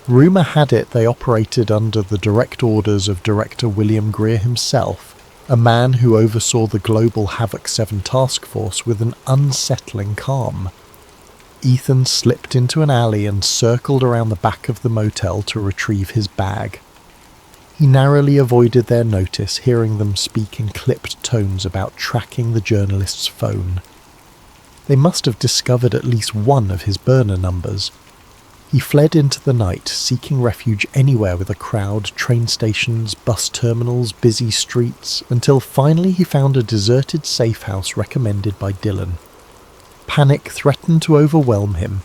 Rumour had it they operated under the direct orders of Director William Greer himself, a man who oversaw the global Havoc 7 task force with an unsettling calm. Ethan slipped into an alley and circled around the back of the motel to retrieve his bag. He narrowly avoided their notice, hearing them speak in clipped tones about tracking the journalist's phone. They must have discovered at least one of his burner numbers. He fled into the night, seeking refuge anywhere with a crowd, train stations, bus terminals, busy streets, until finally he found a deserted safe house recommended by Dylan. Panic threatened to overwhelm him,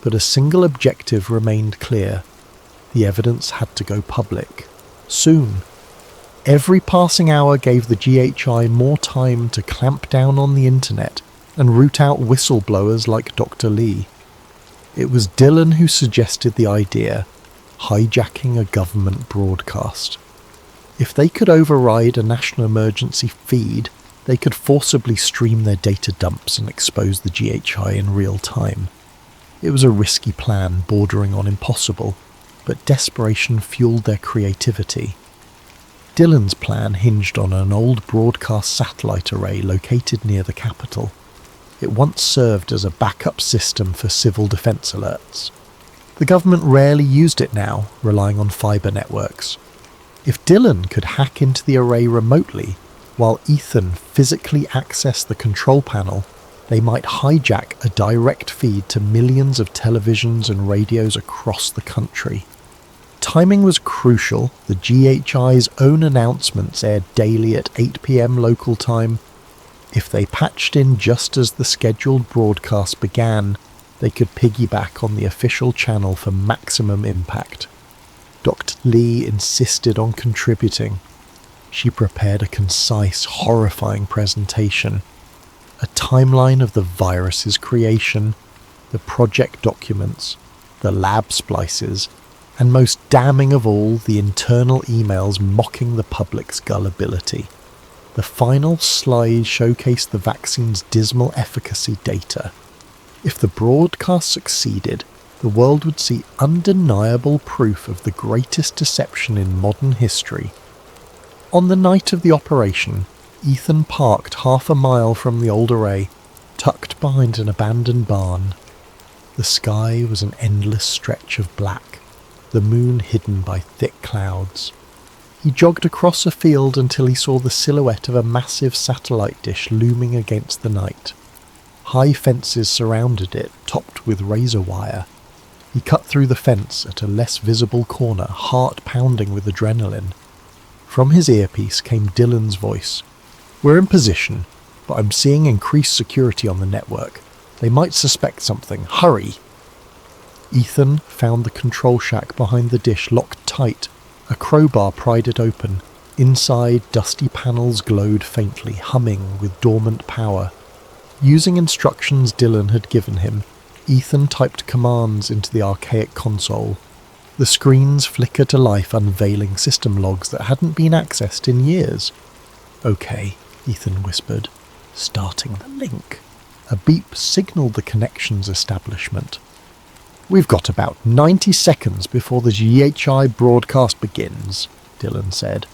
but a single objective remained clear. The evidence had to go public. Soon. Every passing hour gave the GHI more time to clamp down on the internet and root out whistleblowers like Dr. Lee. It was Dylan who suggested the idea, hijacking a government broadcast. If they could override a national emergency feed, They could forcibly stream their data dumps and expose the GHI in real time. It was a risky plan bordering on impossible, but desperation fueled their creativity. Dylan's plan hinged on an old broadcast satellite array located near the capital. It once served as a backup system for civil defense alerts. The government rarely used it now, relying on fiber networks. If Dylan could hack into the array remotely, while Ethan physically accessed the control panel, they might hijack a direct feed to millions of televisions and radios across the country. Timing was crucial. The GHI's own announcements aired daily at 8 p.m. local time. If they patched in just as the scheduled broadcast began, they could piggyback on the official channel for maximum impact. Dr. Lee insisted on contributing. She prepared a concise, horrifying presentation. A timeline of the virus's creation, the project documents, the lab splices, and most damning of all, the internal emails mocking the public's gullibility. The final slide showcased the vaccine's dismal efficacy data. If the broadcast succeeded, the world would see undeniable proof of the greatest deception in modern history. On the night of the operation, Ethan parked half a mile from the old array, tucked behind an abandoned barn. The sky was an endless stretch of black, the moon hidden by thick clouds. He jogged across a field until he saw the silhouette of a massive satellite dish looming against the night. High fences surrounded it, topped with razor wire. He cut through the fence at a less visible corner, heart pounding with adrenaline. From his earpiece came Dylan's voice. "We're in position, but I'm seeing increased security on the network. They might suspect something. Hurry!" Ethan found the control shack behind the dish locked tight. A crowbar pried it open. Inside, dusty panels glowed faintly, humming with dormant power. Using instructions Dylan had given him, Ethan typed commands into the archaic console. The screens flickered to life, unveiling system logs that hadn't been accessed in years. "Okay," Ethan whispered, starting the link. A beep signalled the connection's establishment. "We've got about 90 seconds before the GHI broadcast begins," Dylan said,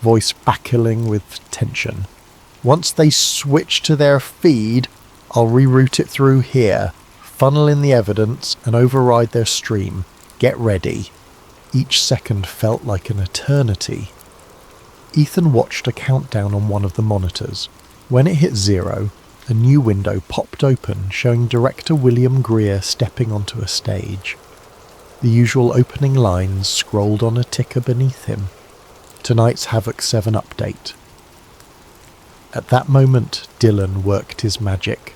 voice backling with tension. "Once they switch to their feed, I'll reroute it through here, funnel in the evidence, and override their stream. Get ready." Each second felt like an eternity. Ethan watched a countdown on one of the monitors. When it hit 0, a new window popped open, showing director William Greer stepping onto a stage. The usual opening lines scrolled on a ticker beneath him. Tonight's Havoc 7 update. At that moment, Dylan worked his magic.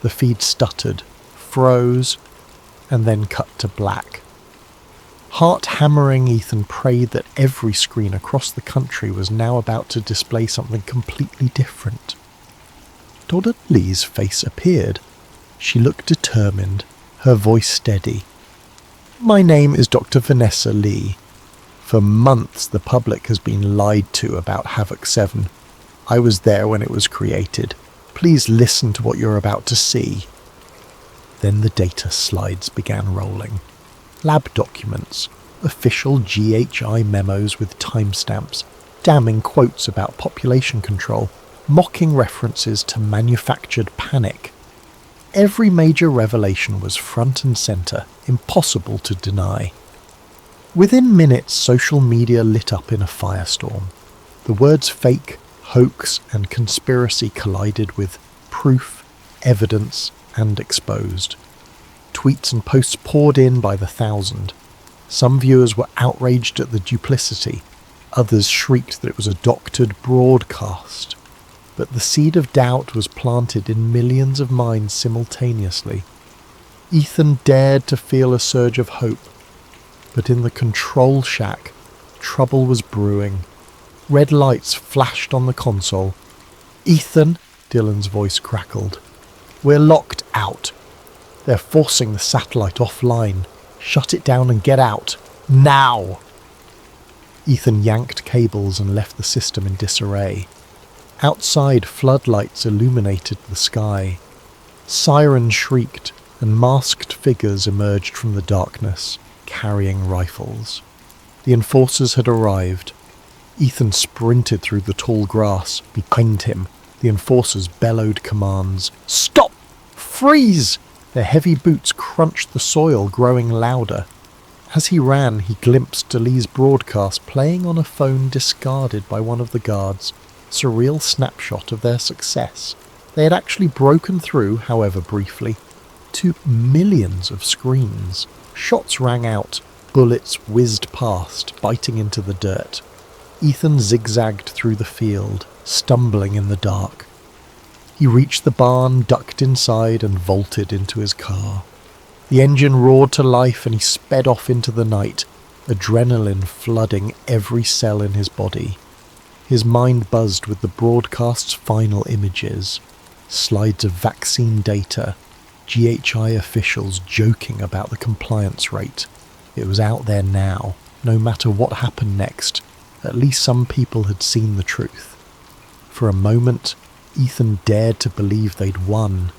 The feed stuttered, froze, and then cut to black. Heart-hammering, Ethan prayed that every screen across the country was now about to display something completely different. Dr. Lee's face appeared. She looked determined, her voice steady. "My name is Dr. Vanessa Lee. For months the public has been lied to about Havoc 7. I was there when it was created. Please listen to what you're about to see." Then the data slides began rolling. Lab documents, official GHI memos with timestamps, damning quotes about population control, mocking references to manufactured panic. Every major revelation was front and centre, impossible to deny. Within minutes, social media lit up in a firestorm. The words fake, hoax, and conspiracy collided with proof, evidence, and exposed. Tweets and posts poured in by the thousand. Some viewers were outraged at the duplicity. Others shrieked that it was a doctored broadcast. But the seed of doubt was planted in millions of minds simultaneously. Ethan dared to feel a surge of hope. But in the control shack, trouble was brewing. Red lights flashed on the console. "Ethan," Dylan's voice crackled. "We're locked out. They're forcing the satellite offline. Shut it down and get out. Now!" Ethan yanked cables and left the system in disarray. Outside, floodlights illuminated the sky. Sirens shrieked, and masked figures emerged from the darkness, carrying rifles. The enforcers had arrived. Ethan sprinted through the tall grass. Behind him, the enforcers bellowed commands. "Stop! Freeze!" Their heavy boots crunched the soil, growing louder. As he ran, he glimpsed Delee's broadcast playing on a phone discarded by one of the guards, a surreal snapshot of their success. They had actually broken through, however briefly, to millions of screens. Shots rang out, bullets whizzed past, biting into the dirt. Ethan zigzagged through the field, stumbling in the dark. He reached the barn, ducked inside, and vaulted into his car. The engine roared to life and he sped off into the night, adrenaline flooding every cell in his body. His mind buzzed with the broadcast's final images, slides of vaccine data, GHI officials joking about the compliance rate. It was out there now. No matter what happened next, at least some people had seen the truth. For a moment, Ethan dared to believe they'd won,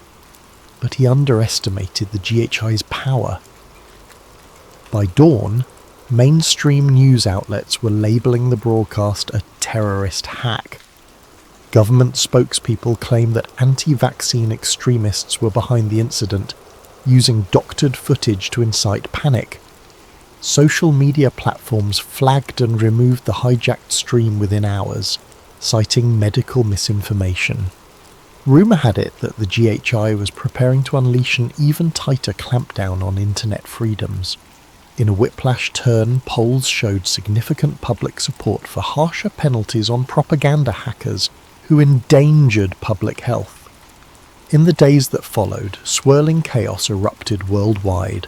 but he underestimated the GHI's power. By dawn, mainstream news outlets were labelling the broadcast a terrorist hack. Government spokespeople claimed that anti-vaccine extremists were behind the incident, using doctored footage to incite panic. Social media platforms flagged and removed the hijacked stream within hours, citing medical misinformation. Rumour had it that the GHI was preparing to unleash an even tighter clampdown on internet freedoms. In a whiplash turn, polls showed significant public support for harsher penalties on propaganda hackers who endangered public health. In the days that followed, swirling chaos erupted worldwide.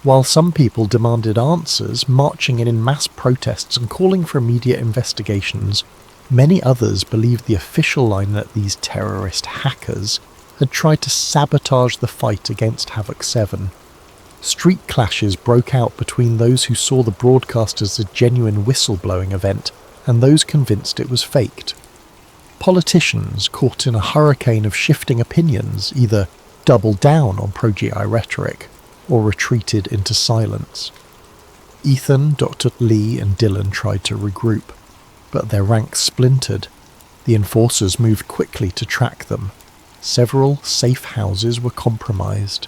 While some people demanded answers, marching in mass protests and calling for immediate investigations, many others believed the official line that these terrorist hackers had tried to sabotage the fight against Havoc 7. Street clashes broke out between those who saw the broadcast as a genuine whistleblowing event and those convinced it was faked. Politicians, caught in a hurricane of shifting opinions, either doubled down on pro-GI rhetoric or retreated into silence. Ethan, Dr. Lee and Dylan tried to regroup, but their ranks splintered. The enforcers moved quickly to track them. Several safe houses were compromised.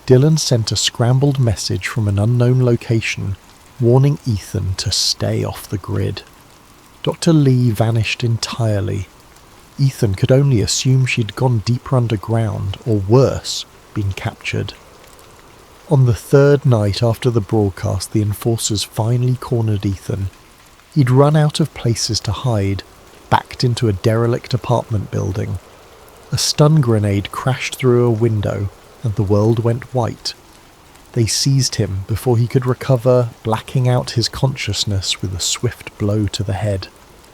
Dylan sent a scrambled message from an unknown location, warning Ethan to stay off the grid. Dr. Lee vanished entirely. Ethan could only assume she'd gone deeper underground, or worse, been captured. On the third night after the broadcast, the enforcers finally cornered Ethan. He'd run out of places to hide, backed into a derelict apartment building. A stun grenade crashed through a window, and the world went white. They seized him before he could recover, blacking out his consciousness with a swift blow to the head.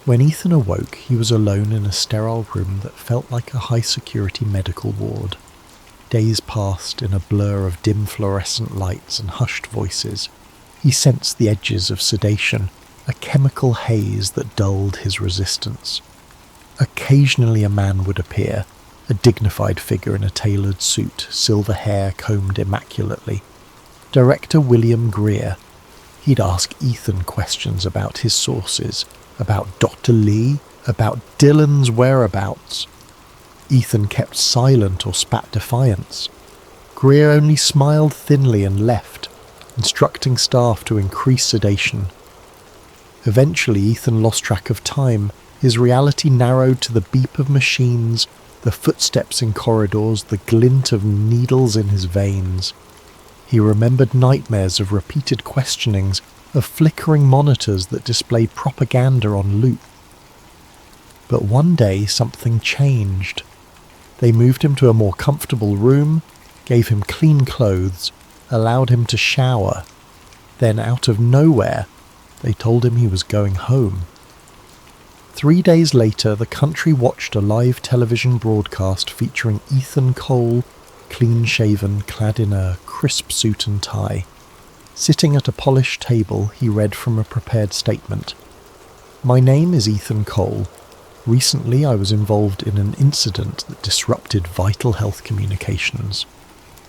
When Ethan awoke, he was alone in a sterile room that felt like a high-security medical ward. Days passed in a blur of dim fluorescent lights and hushed voices. He sensed the edges of sedation, a chemical haze that dulled his resistance. Occasionally a man would appear, a dignified figure in a tailored suit, silver hair combed immaculately. Director William Greer. He'd ask Ethan questions about his sources, about Dr. Lee, about Dylan's whereabouts. Ethan kept silent or spat defiance. Greer only smiled thinly and left, instructing staff to increase sedation. Eventually Ethan lost track of time. His reality narrowed to the beep of machines, the footsteps in corridors, the glint of needles in his veins. He remembered nightmares of repeated questionings, of flickering monitors that displayed propaganda on loop. But one day something changed. They moved him to a more comfortable room, gave him clean clothes, allowed him to shower. Then out of nowhere, they told him he was going home. 3 days later, the country watched a live television broadcast featuring Ethan Cole, clean-shaven, clad in a crisp suit and tie. Sitting at a polished table, he read from a prepared statement. "My name is Ethan Cole. Recently, I was involved in an incident that disrupted vital health communications.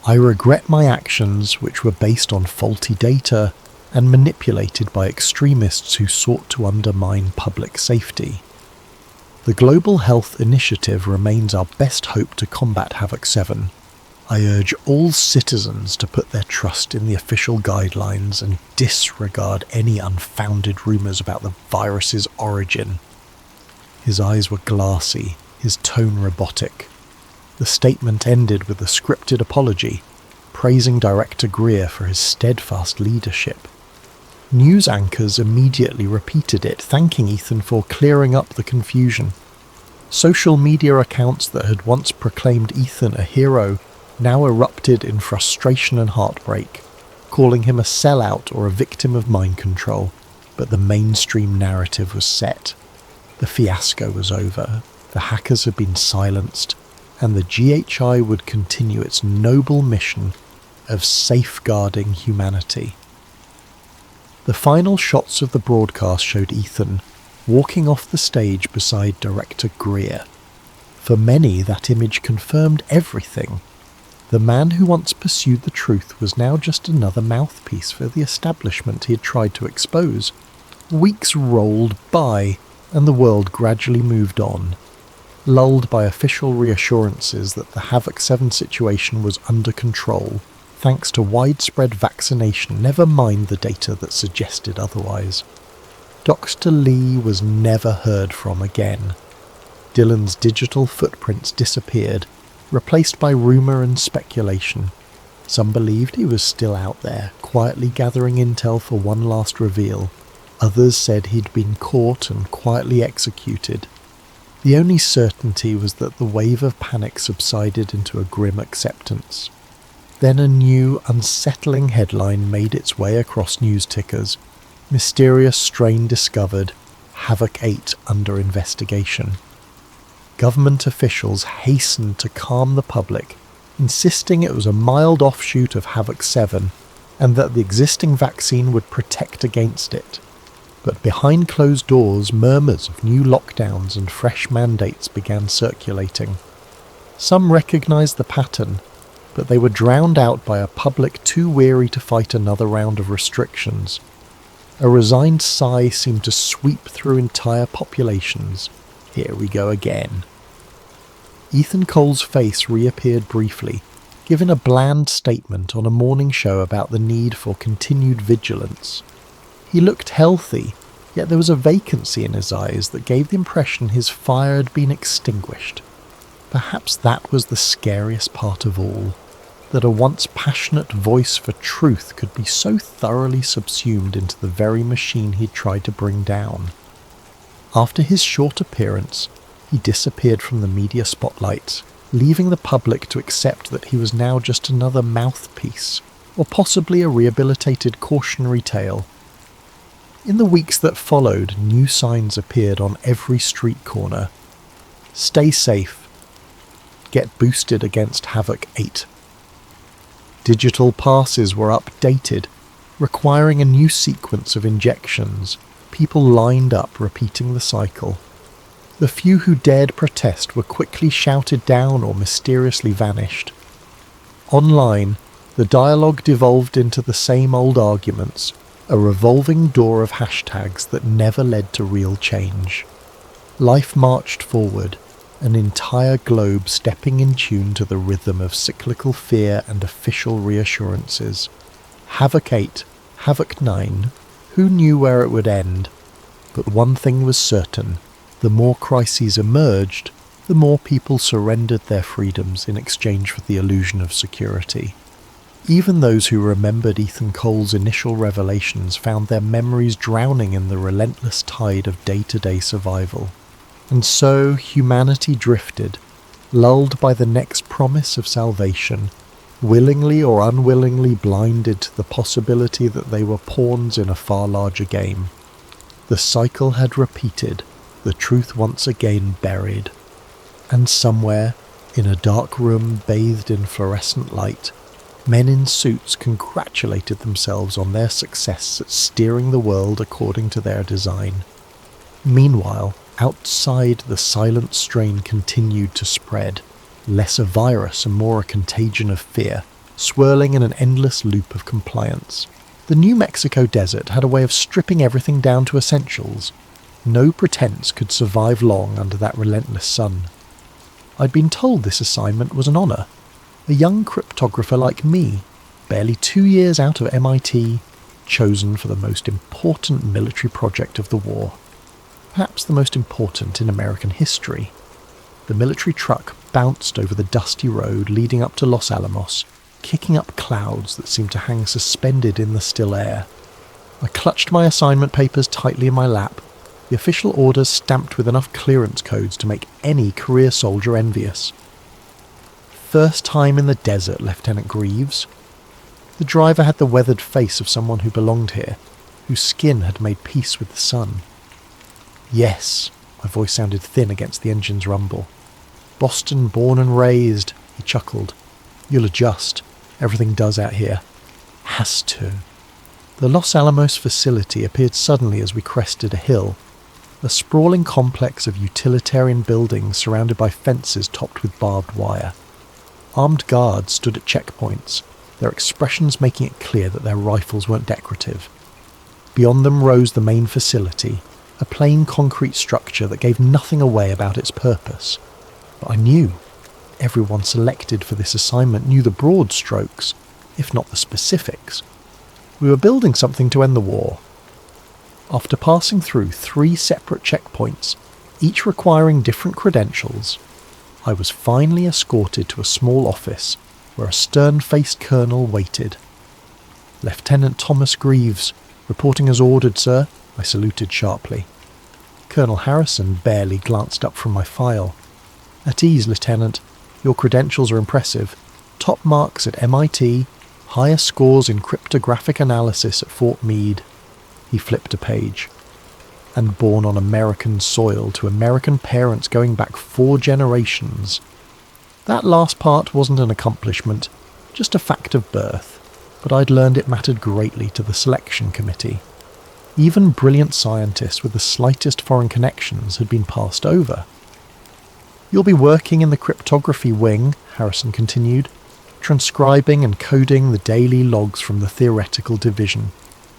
I regret my actions, which were based on faulty data and manipulated by extremists who sought to undermine public safety. The Global Health Initiative remains our best hope to combat Havoc 7. I urge all citizens to put their trust in the official guidelines and disregard any unfounded rumours about the virus's origin. His eyes were glassy, his tone robotic. The statement ended with a scripted apology, praising Director Greer for his steadfast leadership. News anchors immediately repeated it, thanking Ethan for clearing up the confusion. Social media accounts that had once proclaimed Ethan a hero now erupted in frustration and heartbreak, calling him a sellout or a victim of mind control, but the mainstream narrative was set. The fiasco was over, the hackers had been silenced, and the GHI would continue its noble mission of safeguarding humanity. The final shots of the broadcast showed Ethan walking off the stage beside Director Greer. For many, that image confirmed everything. The man who once pursued the truth was now just another mouthpiece for the establishment he had tried to expose. Weeks rolled by, and the world gradually moved on, lulled by official reassurances that the Havoc 7 situation was under control, thanks to widespread vaccination, never mind the data that suggested otherwise. Dr. Lee was never heard from again. Dylan's digital footprints disappeared, replaced by rumour and speculation. Some believed he was still out there, quietly gathering intel for one last reveal. Others said he'd been caught and quietly executed. The only certainty was that the wave of panic subsided into a grim acceptance. Then a new, unsettling headline made its way across news tickers. Mysterious strain discovered, Havoc 8 under investigation. Government officials hastened to calm the public, insisting it was a mild offshoot of Havoc 7 and that the existing vaccine would protect against it. But behind closed doors, murmurs of new lockdowns and fresh mandates began circulating. Some recognised the pattern, but they were drowned out by a public too weary to fight another round of restrictions. A resigned sigh seemed to sweep through entire populations. Here we go again. Ethan Cole's face reappeared briefly, giving a bland statement on a morning show about the need for continued vigilance. He looked healthy, yet there was a vacancy in his eyes that gave the impression his fire had been extinguished. Perhaps that was the scariest part of all, that a once passionate voice for truth could be so thoroughly subsumed into the very machine he'd tried to bring down. After his short appearance, he disappeared from the media spotlight, leaving the public to accept that he was now just another mouthpiece, or possibly a rehabilitated cautionary tale. In the weeks that followed, new signs appeared on every street corner. Stay safe. Get boosted against Havoc 8. Digital passes were updated, requiring a new sequence of injections. People lined up, repeating the cycle. The few who dared protest were quickly shouted down or mysteriously vanished. Online, the dialogue devolved into the same old arguments, a revolving door of hashtags that never led to real change. Life marched forward, an entire globe stepping in tune to the rhythm of cyclical fear and official reassurances. Havoc 8, Havoc 9, who knew where it would end? But one thing was certain: the more crises emerged, the more people surrendered their freedoms in exchange for the illusion of security. Even those who remembered Ethan Cole's initial revelations found their memories drowning in the relentless tide of day-to-day survival. And so humanity drifted, lulled by the next promise of salvation, willingly or unwillingly blinded to the possibility that they were pawns in a far larger game. The cycle had repeated, the truth once again buried. And somewhere, in a dark room bathed in fluorescent light, men in suits congratulated themselves on their success at steering the world according to their design. Meanwhile, Outside, the silent strain continued to spread, less a virus and more a contagion of fear, swirling in an endless loop of compliance. The New Mexico desert had a way of stripping everything down to essentials. No pretense could survive long under that relentless sun. I'd been told this assignment was an honour. A young cryptographer like me, barely 2 years out of MIT, chosen for the most important military project of the war. Perhaps the most important in American history. The military truck bounced over the dusty road leading up to Los Alamos, kicking up clouds that seemed to hang suspended in the still air. I clutched my assignment papers tightly in my lap, the official orders stamped with enough clearance codes to make any career soldier envious. First time in the desert, Lieutenant Greaves. The driver had the weathered face of someone who belonged here, whose skin had made peace with the sun. Yes, my voice sounded thin against the engine's rumble. Boston born and raised, he chuckled. You'll adjust. Everything does out here. Has to. The Los Alamos facility appeared suddenly as we crested a hill, a sprawling complex of utilitarian buildings surrounded by fences topped with barbed wire. Armed guards stood at checkpoints, their expressions making it clear that their rifles weren't decorative. Beyond them rose the main facility, a plain concrete structure that gave nothing away about its purpose. But I knew. Everyone selected for this assignment knew the broad strokes, if not the specifics. We were building something to end the war. After passing through 3 separate checkpoints, each requiring different credentials, I was finally escorted to a small office where a stern-faced colonel waited. Lieutenant Thomas Greaves, reporting as ordered, sir, I saluted sharply. Colonel Harrison barely glanced up from my file. At ease, Lieutenant. Your credentials are impressive. Top marks at MIT, higher scores in cryptographic analysis at Fort Meade. He flipped a page. And born on American soil to American parents going back 4 generations. That last part wasn't an accomplishment, just a fact of birth, but I'd learned it mattered greatly to the selection committee. Even brilliant scientists with the slightest foreign connections had been passed over. You'll be working in the cryptography wing, Harrison continued, transcribing and coding the daily logs from the theoretical division.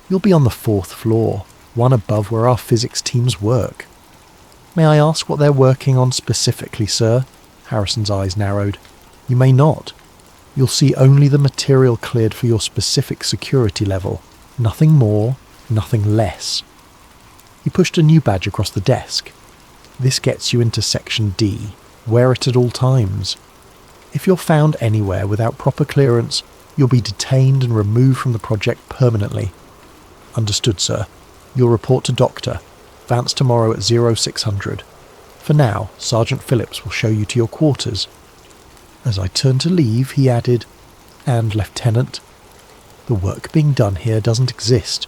You'll be on the 4th floor, one above where our physics teams work. May I ask what they're working on specifically, sir? Harrison's eyes narrowed. You may not. You'll see only the material cleared for your specific security level. Nothing more, nothing less. He pushed a new badge across the desk. This gets you into Section D. Wear it at all times. If you're found anywhere without proper clearance, you'll be detained and removed from the project permanently. Understood, sir. You'll report to Doctor. Vance tomorrow at 0600. For now, Sergeant Phillips will show you to your quarters. As I turned to leave, he added, And, Lieutenant, the work being done here doesn't exist.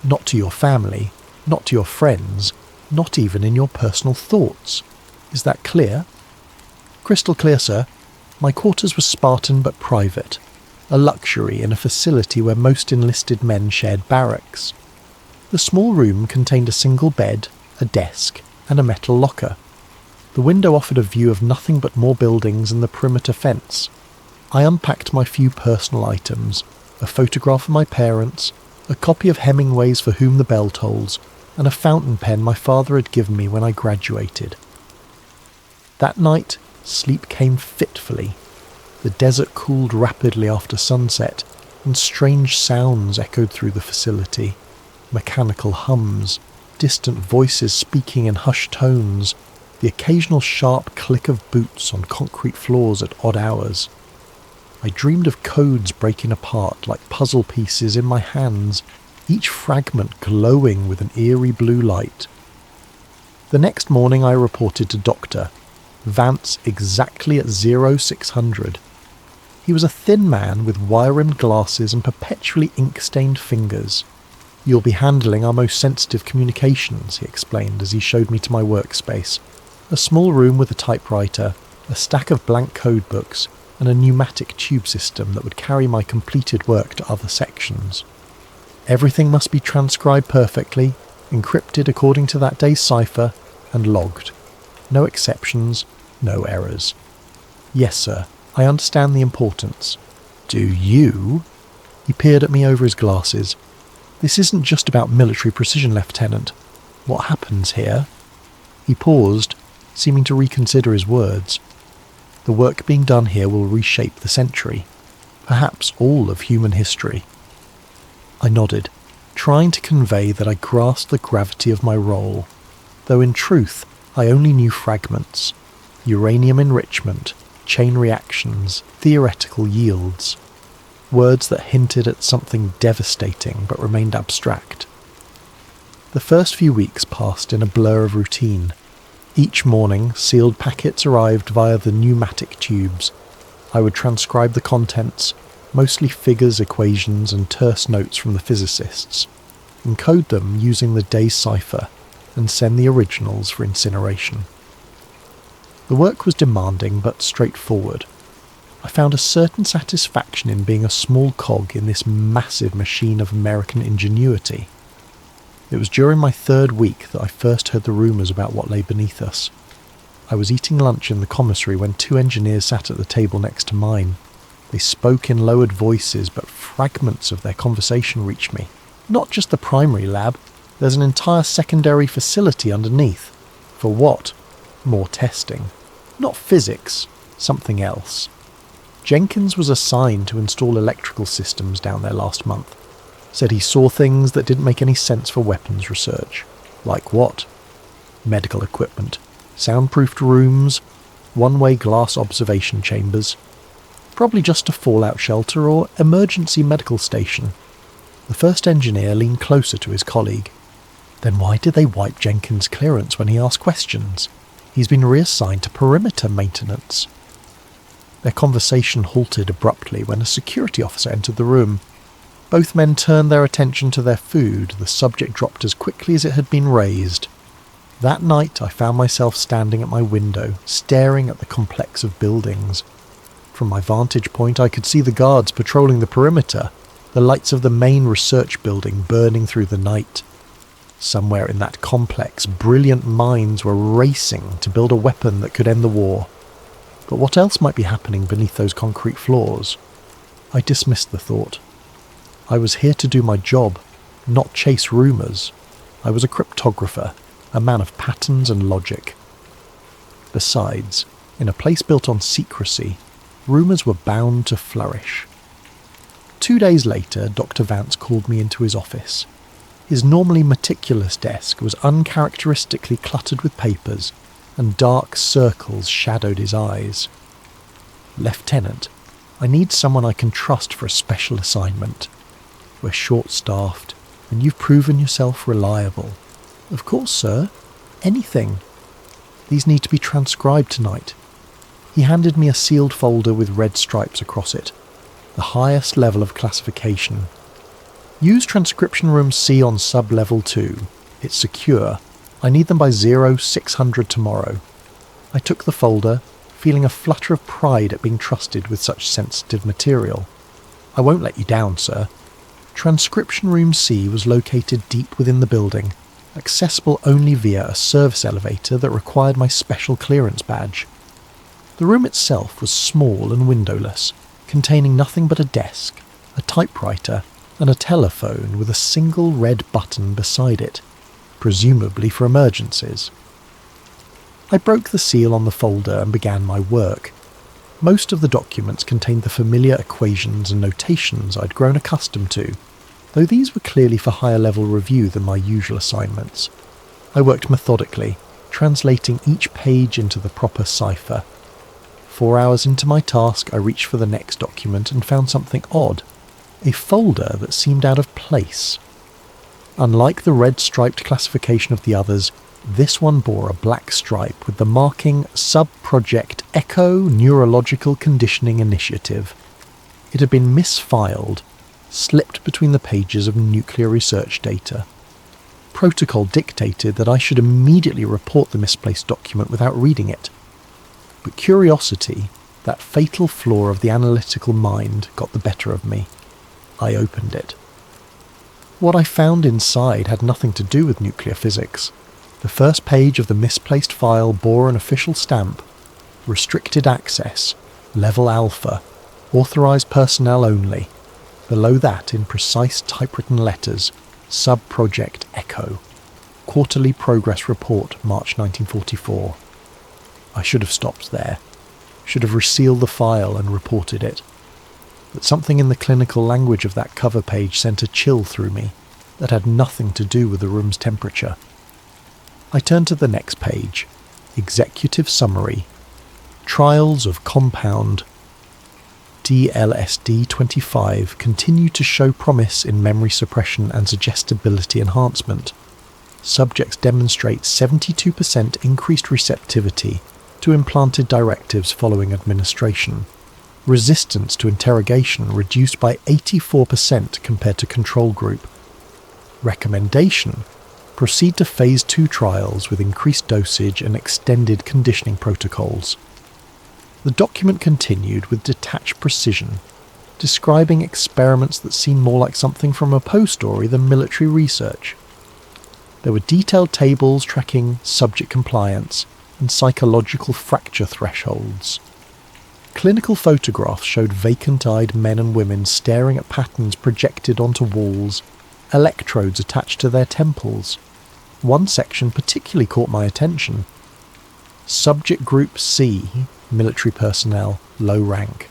Not to your family, not to your friends, not even in your personal thoughts. Is that clear? Crystal clear, sir. My quarters were Spartan but private, a luxury in a facility where most enlisted men shared barracks. The small room contained a single bed, a desk, and a metal locker. The window offered a view of nothing but more buildings and the perimeter fence. I unpacked my few personal items, a photograph of my parents, a copy of Hemingway's For Whom the Bell Tolls, and a fountain pen my father had given me when I graduated. That night, sleep came fitfully. The desert cooled rapidly after sunset, and strange sounds echoed through the facility. Mechanical hums, distant voices speaking in hushed tones, the occasional sharp click of boots on concrete floors at odd hours. I dreamed of codes breaking apart like puzzle pieces in my hands, each fragment glowing with an eerie blue light. The next morning I reported to Doctor. Vance exactly at 0600. He was a thin man with wire-rimmed glasses and perpetually ink-stained fingers. You'll be handling our most sensitive communications, he explained as he showed me to my workspace. A small room with a typewriter, a stack of blank code books, and a pneumatic tube system that would carry my completed work to other sections. Everything must be transcribed perfectly, encrypted according to that day's cipher, and logged. No exceptions, no errors. Yes, sir, I understand the importance. Do you? He peered at me over his glasses. This isn't just about military precision, Lieutenant. What happens here? He paused, seeming to reconsider his words. The work being done here will reshape the century, perhaps all of human history. I nodded, trying to convey that I grasped the gravity of my role, though in truth I only knew fragments: uranium enrichment, chain reactions, theoretical yields. Words that hinted at something devastating but remained abstract. The first few weeks passed in a blur of routine. Each morning, sealed packets arrived via the pneumatic tubes. I would transcribe the contents, mostly figures, equations, and terse notes from the physicists, encode them using the day's cipher, and send the originals for incineration. The work was demanding but straightforward. I found a certain satisfaction in being a small cog in this massive machine of American ingenuity. It was during my third week that I first heard the rumours about what lay beneath us. I was eating lunch in the commissary when two engineers sat at the table next to mine. They spoke in lowered voices, but fragments of their conversation reached me. Not just the primary lab, there's an entire secondary facility underneath. For what? More testing. Not physics, something else. Jenkins was assigned to install electrical systems down there last month. Said he saw things that didn't make any sense for weapons research. Like what? Medical equipment, soundproofed rooms, one-way glass observation chambers. Probably just a fallout shelter or emergency medical station. The first engineer leaned closer to his colleague. Then why did they wipe Jenkins' clearance when he asked questions? He's been reassigned to perimeter maintenance. Their conversation halted abruptly when a security officer entered the room. Both men turned their attention to their food. The subject dropped as quickly as it had been raised. That night I found myself standing at my window, staring at the complex of buildings. From my vantage point I could see the guards patrolling the perimeter, the lights of the main research building burning through the night. Somewhere in that complex, brilliant minds were racing to build a weapon that could end the war. But what else might be happening beneath those concrete floors? I dismissed the thought. I was here to do my job, not chase rumours. I was a cryptographer, a man of patterns and logic. Besides, in a place built on secrecy, rumours were bound to flourish. 2 days later, Dr. Vance called me into his office. His normally meticulous desk was uncharacteristically cluttered with papers, and dark circles shadowed his eyes. Lieutenant, I need someone I can trust for a special assignment. We're short-staffed, and you've proven yourself reliable. Of course, sir. Anything. These need to be transcribed tonight. He handed me a sealed folder with red stripes across it, the highest level of classification. Use transcription room C on sub-level 2. It's secure. I need them by 0600 tomorrow. I took the folder, feeling a flutter of pride at being trusted with such sensitive material. I won't let you down, sir. Transcription room C was located deep within the building, accessible only via a service elevator that required my special clearance badge. The room itself was small and windowless, containing nothing but a desk, a typewriter, and a telephone with a single red button beside it, presumably for emergencies. I broke the seal on the folder and began my work. Most of the documents contained the familiar equations and notations I'd grown accustomed to, though these were clearly for higher level review than my usual assignments. I worked methodically, translating each page into the proper cipher. 4 hours into my task, I reached for the next document and found something odd. A folder that seemed out of place. Unlike the red-striped classification of the others, this one bore a black stripe with the marking Sub-Project Echo Neurological Conditioning Initiative. It had been misfiled, slipped between the pages of nuclear research data. Protocol dictated that I should immediately report the misplaced document without reading it. But curiosity, that fatal flaw of the analytical mind, got the better of me. I opened it. What I found inside had nothing to do with nuclear physics. The first page of the misplaced file bore an official stamp: restricted access, level alpha, authorized personnel only. Below that, in precise typewritten letters, Sub-Project Echo. Quarterly Progress Report, March 1944. I should have stopped there. Should have resealed the file and reported it. But something in the clinical language of that cover page sent a chill through me that had nothing to do with the room's temperature. I turned to the next page. Executive Summary. Trials of compound DLSD-25 continue to show promise in memory suppression and suggestibility enhancement. Subjects demonstrate 72% increased receptivity to implanted directives following administration. Resistance to interrogation reduced by 84% compared to control group. Recommendation: proceed to Phase 2 trials with increased dosage and extended conditioning protocols. The document continued with detached precision, describing experiments that seemed more like something from a Poe story than military research. There were detailed tables tracking subject compliance and psychological fracture thresholds. Clinical photographs showed vacant-eyed men and women staring at patterns projected onto walls, electrodes attached to their temples. One section particularly caught my attention. Subject Group C, military personnel, low rank.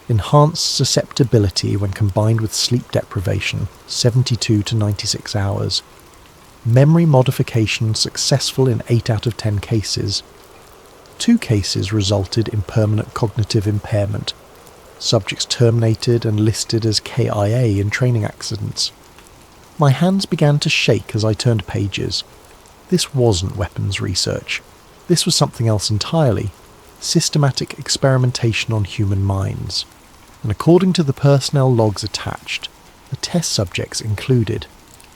Enhanced susceptibility when combined with sleep deprivation, 72 to 96 hours. Memory modification successful in 8 out of 10 cases. 2 cases resulted in permanent cognitive impairment. Subjects terminated and listed as KIA in training accidents. My hands began to shake as I turned pages. This wasn't weapons research. This was something else entirely. Systematic experimentation on human minds. And according to the personnel logs attached, the test subjects included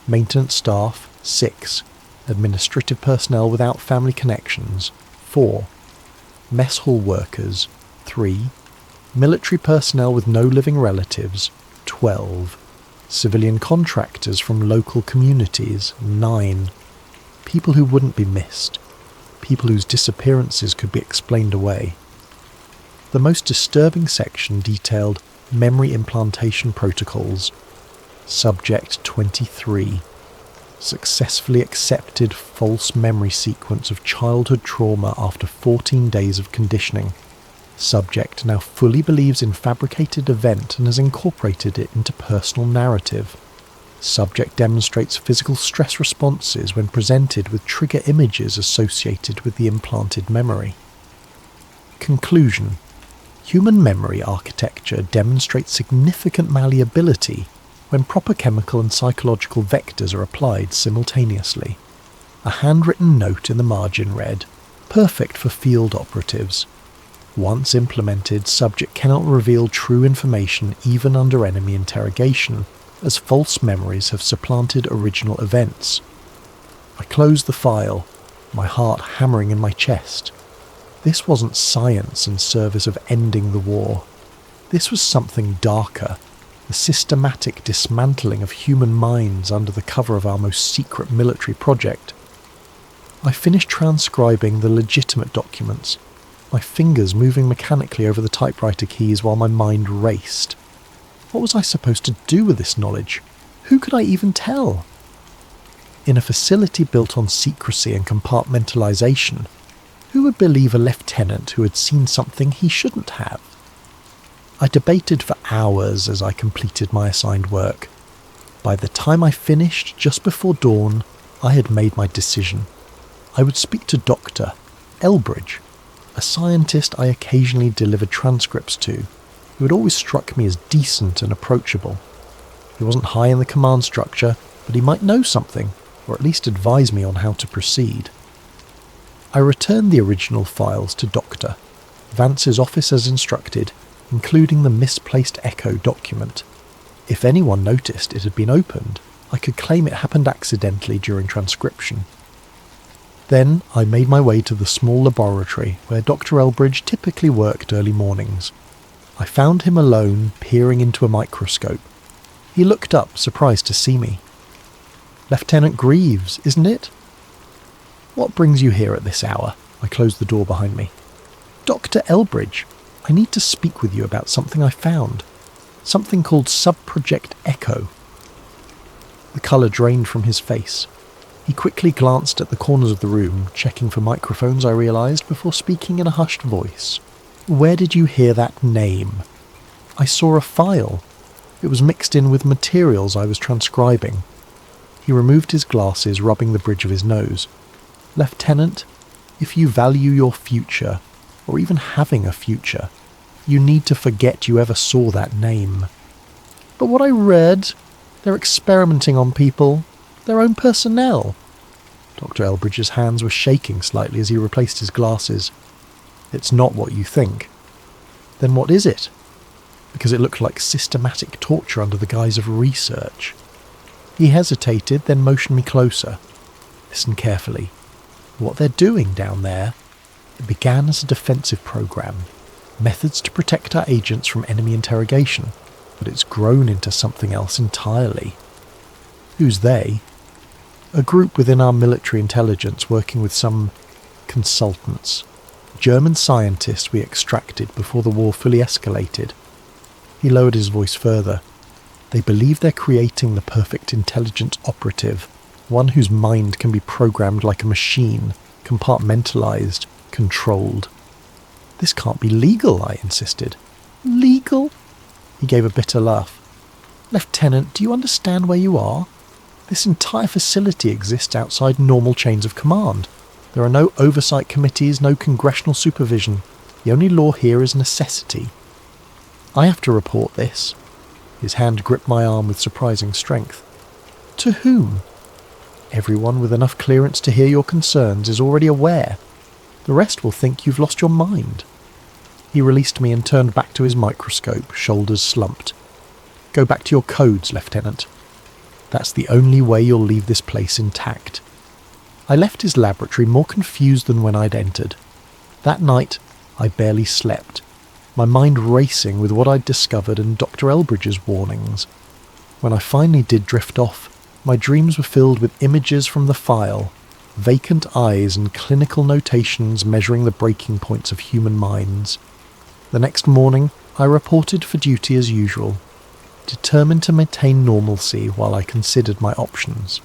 maintenance staff, 6, administrative personnel without family connections, 4, mess hall workers, 3, military personnel with no living relatives, 12, civilian contractors from local communities, 9, people who wouldn't be missed, people whose disappearances could be explained away. The most disturbing section detailed memory implantation protocols. Subject 23. Successfully accepted false memory sequence of childhood trauma after 14 days of conditioning. Subject now fully believes in fabricated event and has incorporated it into personal narrative. Subject demonstrates physical stress responses when presented with trigger images associated with the implanted memory. Conclusion: human memory architecture demonstrates significant malleability when proper chemical and psychological vectors are applied simultaneously. A handwritten note in the margin read, "Perfect for field operatives. Once implemented, subject cannot reveal true information even under enemy interrogation, as false memories have supplanted original events." I closed the file, my heart hammering in my chest. This wasn't science in service of ending the war. This was something darker, the systematic dismantling of human minds under the cover of our most secret military project. I finished transcribing the legitimate documents, my fingers moving mechanically over the typewriter keys while my mind raced. What was I supposed to do with this knowledge? Who could I even tell? In a facility built on secrecy and compartmentalization, who would believe a lieutenant who had seen something he shouldn't have? I debated for hours as I completed my assigned work. By the time I finished, just before dawn, I had made my decision. I would speak to Dr. Elbridge, a scientist I occasionally delivered transcripts to, who had always struck me as decent and approachable. He wasn't high in the command structure, but he might know something, or at least advise me on how to proceed. I returned the original files to Dr. Vance's office as instructed, including the misplaced Echo document. If anyone noticed it had been opened, I could claim it happened accidentally during transcription. Then I made my way to the small laboratory where Dr. Elbridge typically worked early mornings. I found him alone, peering into a microscope. He looked up, surprised to see me. "Lieutenant Greaves, isn't it?" What brings you here at this hour? I closed the door behind me. Dr. Elbridge, I need to speak with you about something I found. Something called Subproject Echo. The colour drained from his face. He quickly glanced at the corners of the room, checking for microphones, I realised, before speaking in a hushed voice. Where did you hear that name? I saw a file. It was mixed in with materials I was transcribing. He removed his glasses, rubbing the bridge of his nose. Lieutenant, if you value your future, or even having a future, you need to forget you ever saw that name. But what I read, they're experimenting on people, their own personnel. Dr. Elbridge's hands were shaking slightly as he replaced his glasses. It's not what you think. Then what is it? Because it looked like systematic torture under the guise of research. He hesitated, then motioned me closer. Listen carefully. What they're doing down there, it began as a defensive program. Methods to protect our agents from enemy interrogation, but it's grown into something else entirely. Who's they? A group within our military intelligence working with some consultants. German scientists we extracted before the war fully escalated. He lowered his voice further. They believe they're creating the perfect intelligent operative, one whose mind can be programmed like a machine, compartmentalized, controlled. This can't be legal, I insisted. Legal? He gave a bitter laugh. Lieutenant, do you understand where you are? This entire facility exists outside normal chains of command. There are no oversight committees, no congressional supervision. The only law here is necessity. I have to report this. His hand gripped my arm with surprising strength. To whom? Everyone with enough clearance to hear your concerns is already aware. The rest will think you've lost your mind. He released me and turned back to his microscope, shoulders slumped. Go back to your codes, Lieutenant. That's the only way you'll leave this place intact. I left his laboratory more confused than when I'd entered. That night, I barely slept, my mind racing with what I'd discovered and Dr. Elbridge's warnings. When I finally did drift off, my dreams were filled with images from the file, vacant eyes and clinical notations measuring the breaking points of human minds. The next morning, I reported for duty as usual, determined to maintain normalcy while I considered my options.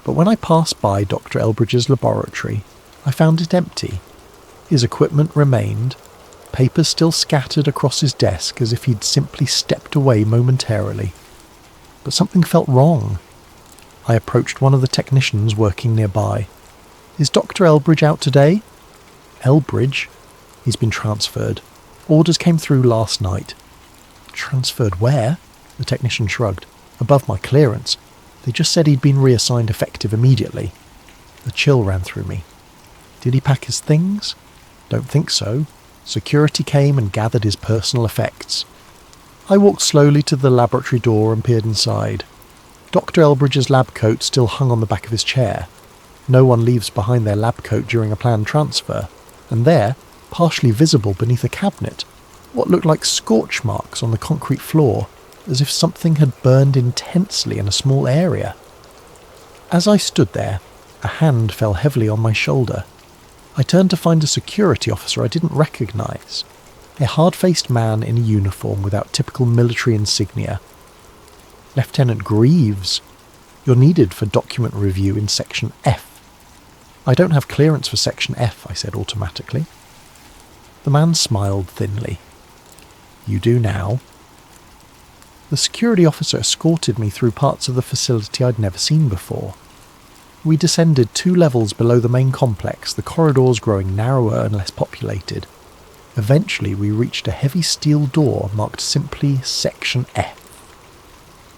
But when I passed by Dr. Elbridge's laboratory, I found it empty. His equipment remained, papers still scattered across his desk as if he'd simply stepped away momentarily. But something felt wrong. I approached one of the technicians working nearby. Is Dr. Elbridge out today? Elbridge? He's been transferred. Orders came through last night. Transferred where? The technician shrugged. Above my clearance. They just said he'd been reassigned effective immediately. A chill ran through me. Did he pack his things? Don't think so. Security came and gathered his personal effects. I walked slowly to the laboratory door and peered inside. Dr. Elbridge's lab coat still hung on the back of his chair. No one leaves behind their lab coat during a planned transfer. And there, partially visible beneath a cabinet, what looked like scorch marks on the concrete floor, as if something had burned intensely in a small area. As I stood there, a hand fell heavily on my shoulder. I turned to find a security officer I didn't recognise, a hard-faced man in a uniform without typical military insignia. Lieutenant Greaves, you're needed for document review in Section F. I don't have clearance for Section F, I said automatically. The man smiled thinly. You do now. The security officer escorted me through parts of the facility I'd never seen before. We descended 2 levels below the main complex, the corridors growing narrower and less populated. Eventually we reached a heavy steel door marked simply Section F.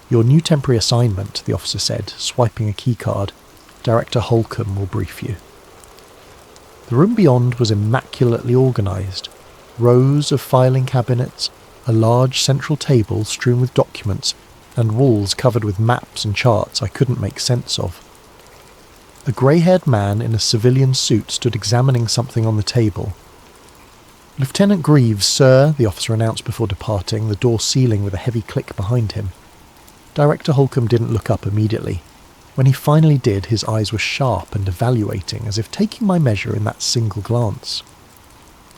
Your new temporary assignment, the officer said, swiping a keycard. Director Holcomb will brief you. The room beyond was immaculately organised. Rows of filing cabinets, a large central table strewn with documents, and walls covered with maps and charts I couldn't make sense of. A grey-haired man in a civilian suit stood examining something on the table. Lieutenant Greaves, sir, the officer announced before departing, the door sealing with a heavy click behind him. Director Holcomb didn't look up immediately. When he finally did, his eyes were sharp and evaluating, as if taking my measure in that single glance.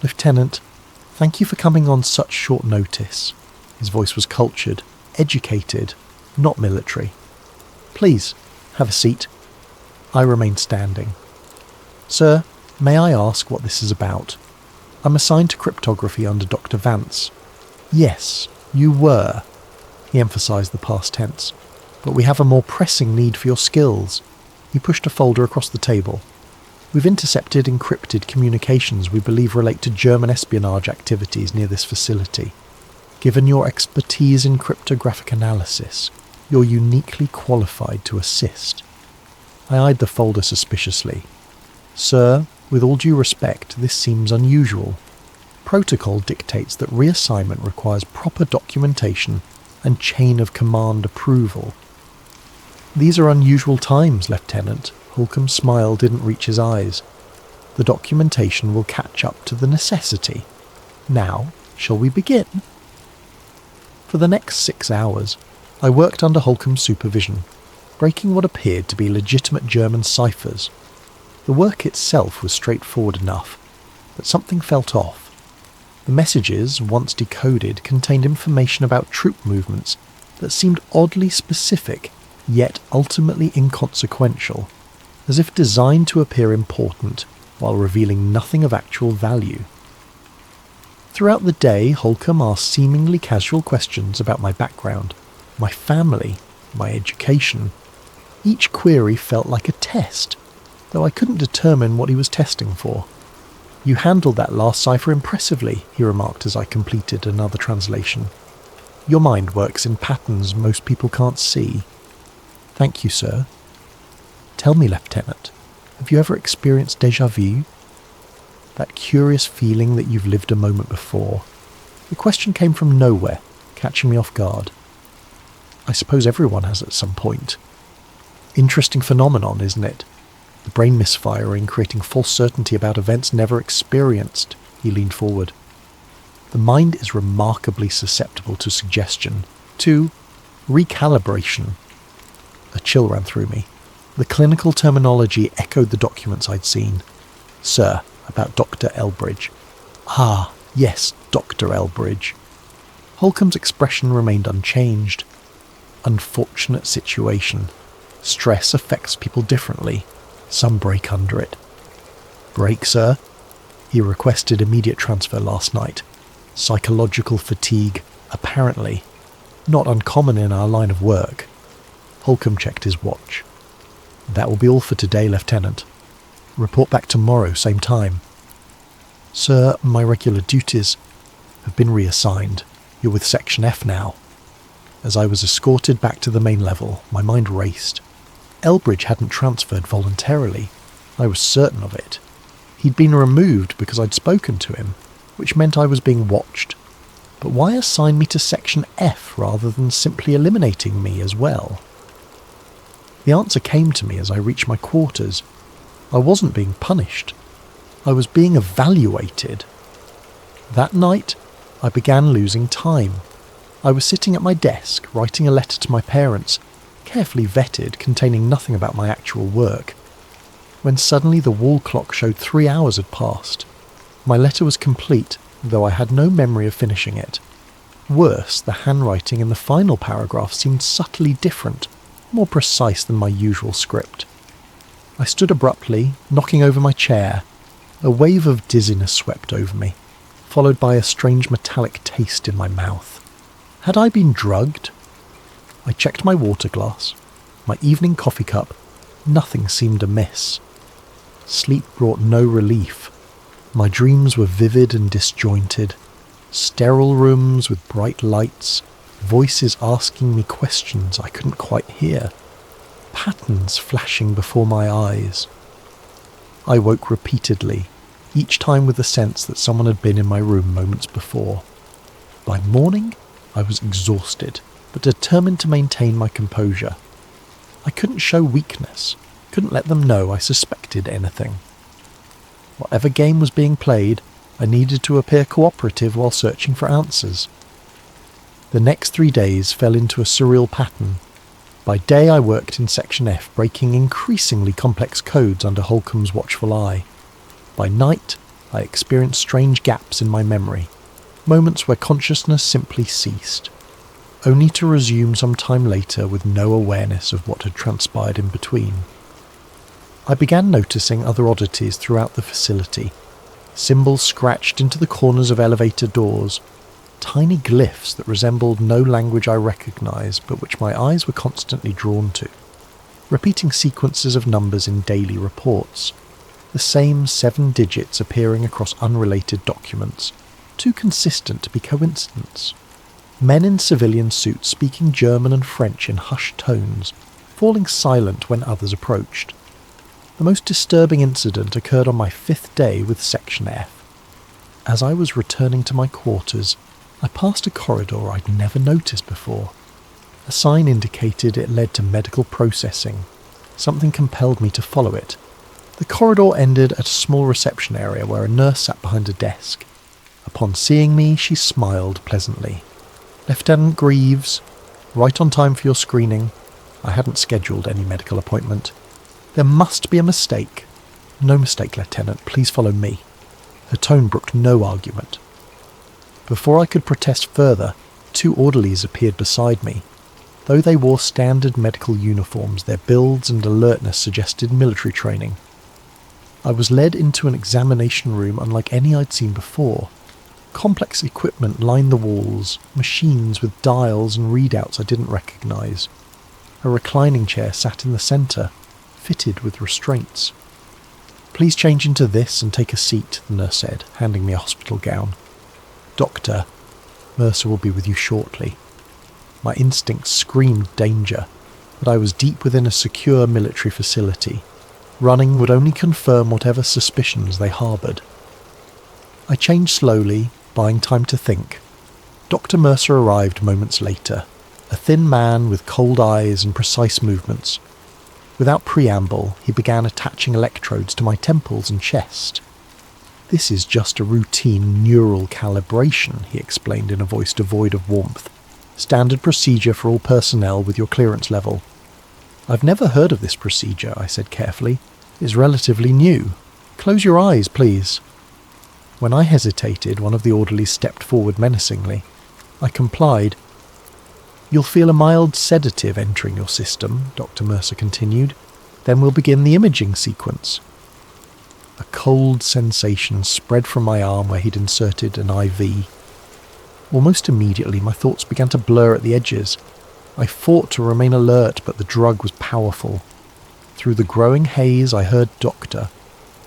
"Lieutenant, thank you for coming on such short notice." His voice was cultured, educated, not military. "Please, have a seat." I remained standing. "Sir, may I ask what this is about? I'm assigned to cryptography under Dr. Vance." "Yes, you were." He emphasised the past tense. "But we have a more pressing need for your skills." He pushed a folder across the table. "We've intercepted encrypted communications we believe relate to German espionage activities near this facility. Given your expertise in cryptographic analysis, you're uniquely qualified to assist." I eyed the folder suspiciously. "Sir, with all due respect, this seems unusual. Protocol dictates that reassignment requires proper documentation and chain of command approval." "These are unusual times, Lieutenant." Holcomb's smile didn't reach his eyes. "The documentation will catch up to the necessity. Now, shall we begin?" For the next 6 hours, I worked under Holcomb's supervision, breaking what appeared to be legitimate German ciphers. The work itself was straightforward enough, but something felt off. The messages, once decoded, contained information about troop movements that seemed oddly specific, yet ultimately inconsequential, as if designed to appear important while revealing nothing of actual value. Throughout the day, Holcomb asked seemingly casual questions about my background, my family, my education. Each query felt like a test, though I couldn't determine what he was testing for. "You handled that last cipher impressively," he remarked as I completed another translation. "Your mind works in patterns most people can't see." "Thank you, sir." "Tell me, Lieutenant, have you ever experienced déjà vu? That curious feeling that you've lived a moment before?" The question came from nowhere, catching me off guard. "I suppose everyone has at some point. Interesting phenomenon, isn't it? The brain misfiring, creating false certainty about events never experienced." He leaned forward. "The mind is remarkably susceptible to suggestion, to recalibration." A chill ran through me. The clinical terminology echoed the documents I'd seen. "Sir, about Dr. Elbridge." "Ah, yes, Dr. Elbridge." Holcomb's expression remained unchanged. "Unfortunate situation. Stress affects people differently. Some break under it." "Break, sir?" "He requested immediate transfer last night. Psychological fatigue, apparently. Not uncommon in our line of work." Holcomb checked his watch. "That will be all for today, Lieutenant. Report back tomorrow, same time." "Sir, my regular duties have been reassigned. You're with Section F now." As I was escorted back to the main level, my mind raced. Elbridge hadn't transferred voluntarily. I was certain of it. He'd been removed because I'd spoken to him, which meant I was being watched. But why assign me to Section F rather than simply eliminating me as well? The answer came to me as I reached my quarters. I wasn't being punished. I was being evaluated. That night, I began losing time. I was sitting at my desk, writing a letter to my parents, carefully vetted, containing nothing about my actual work, when suddenly the wall clock showed 3 hours had passed. My letter was complete, though I had no memory of finishing it. Worse, the handwriting in the final paragraph seemed subtly different, more precise than my usual script. I stood abruptly, knocking over my chair. A wave of dizziness swept over me, followed by a strange metallic taste in my mouth. Had I been drugged? I checked my water glass, my evening coffee cup. Nothing seemed amiss. Sleep brought no relief. My dreams were vivid and disjointed. Sterile rooms with bright lights, voices asking me questions I couldn't quite hear, patterns flashing before my eyes. I woke repeatedly, each time with the sense that someone had been in my room moments before. By morning, I was exhausted, but determined to maintain my composure. I couldn't show weakness, couldn't let them know I suspected anything. Whatever game was being played, I needed to appear cooperative while searching for answers. The next 3 days fell into a surreal pattern. By day I worked in Section F, breaking increasingly complex codes under Holcomb's watchful eye. By night, I experienced strange gaps in my memory, moments where consciousness simply ceased, only to resume some time later with no awareness of what had transpired in between. I began noticing other oddities throughout the facility, symbols scratched into the corners of elevator doors, tiny glyphs that resembled no language I recognised but which my eyes were constantly drawn to, repeating sequences of numbers in daily reports, the same 7 digits appearing across unrelated documents, too consistent to be coincidence. Men in civilian suits speaking German and French in hushed tones, falling silent when others approached. The most disturbing incident occurred on my 5th day with Section F. As I was returning to my quarters, I passed a corridor I'd never noticed before. A sign indicated it led to medical processing. Something compelled me to follow it. The corridor ended at a small reception area where a nurse sat behind a desk. Upon seeing me, she smiled pleasantly. "Lieutenant Greaves, right on time for your screening." I hadn't scheduled any medical appointment. "There must be a mistake." "No mistake, Lieutenant. Please follow me." Her tone brooked no argument. Before I could protest further, 2 orderlies appeared beside me. Though they wore standard medical uniforms, their builds and alertness suggested military training. I was led into an examination room unlike any I'd seen before. Complex equipment lined the walls, machines with dials and readouts I didn't recognise. A reclining chair sat in the centre, fitted with restraints. "Please change into this and take a seat," the nurse said, handing me a hospital gown. "Doctor, Mercer will be with you shortly." My instincts screamed danger, but I was deep within a secure military facility. Running would only confirm whatever suspicions they harboured. I changed slowly, buying time to think. Dr. Mercer arrived moments later, a thin man with cold eyes and precise movements. Without preamble, he began attaching electrodes to my temples and chest. "This is just a routine neural calibration," he explained in a voice devoid of warmth. "Standard procedure for all personnel with your clearance level." "I've never heard of this procedure," I said carefully. "It's relatively new. Close your eyes, please." When I hesitated, one of the orderlies stepped forward menacingly. I complied. "You'll feel a mild sedative entering your system," Dr. Mercer continued. "Then we'll begin the imaging sequence." A cold sensation spread from my arm where he'd inserted an IV. Almost immediately, my thoughts began to blur at the edges. I fought to remain alert, but the drug was powerful. Through the growing haze, I heard Doctor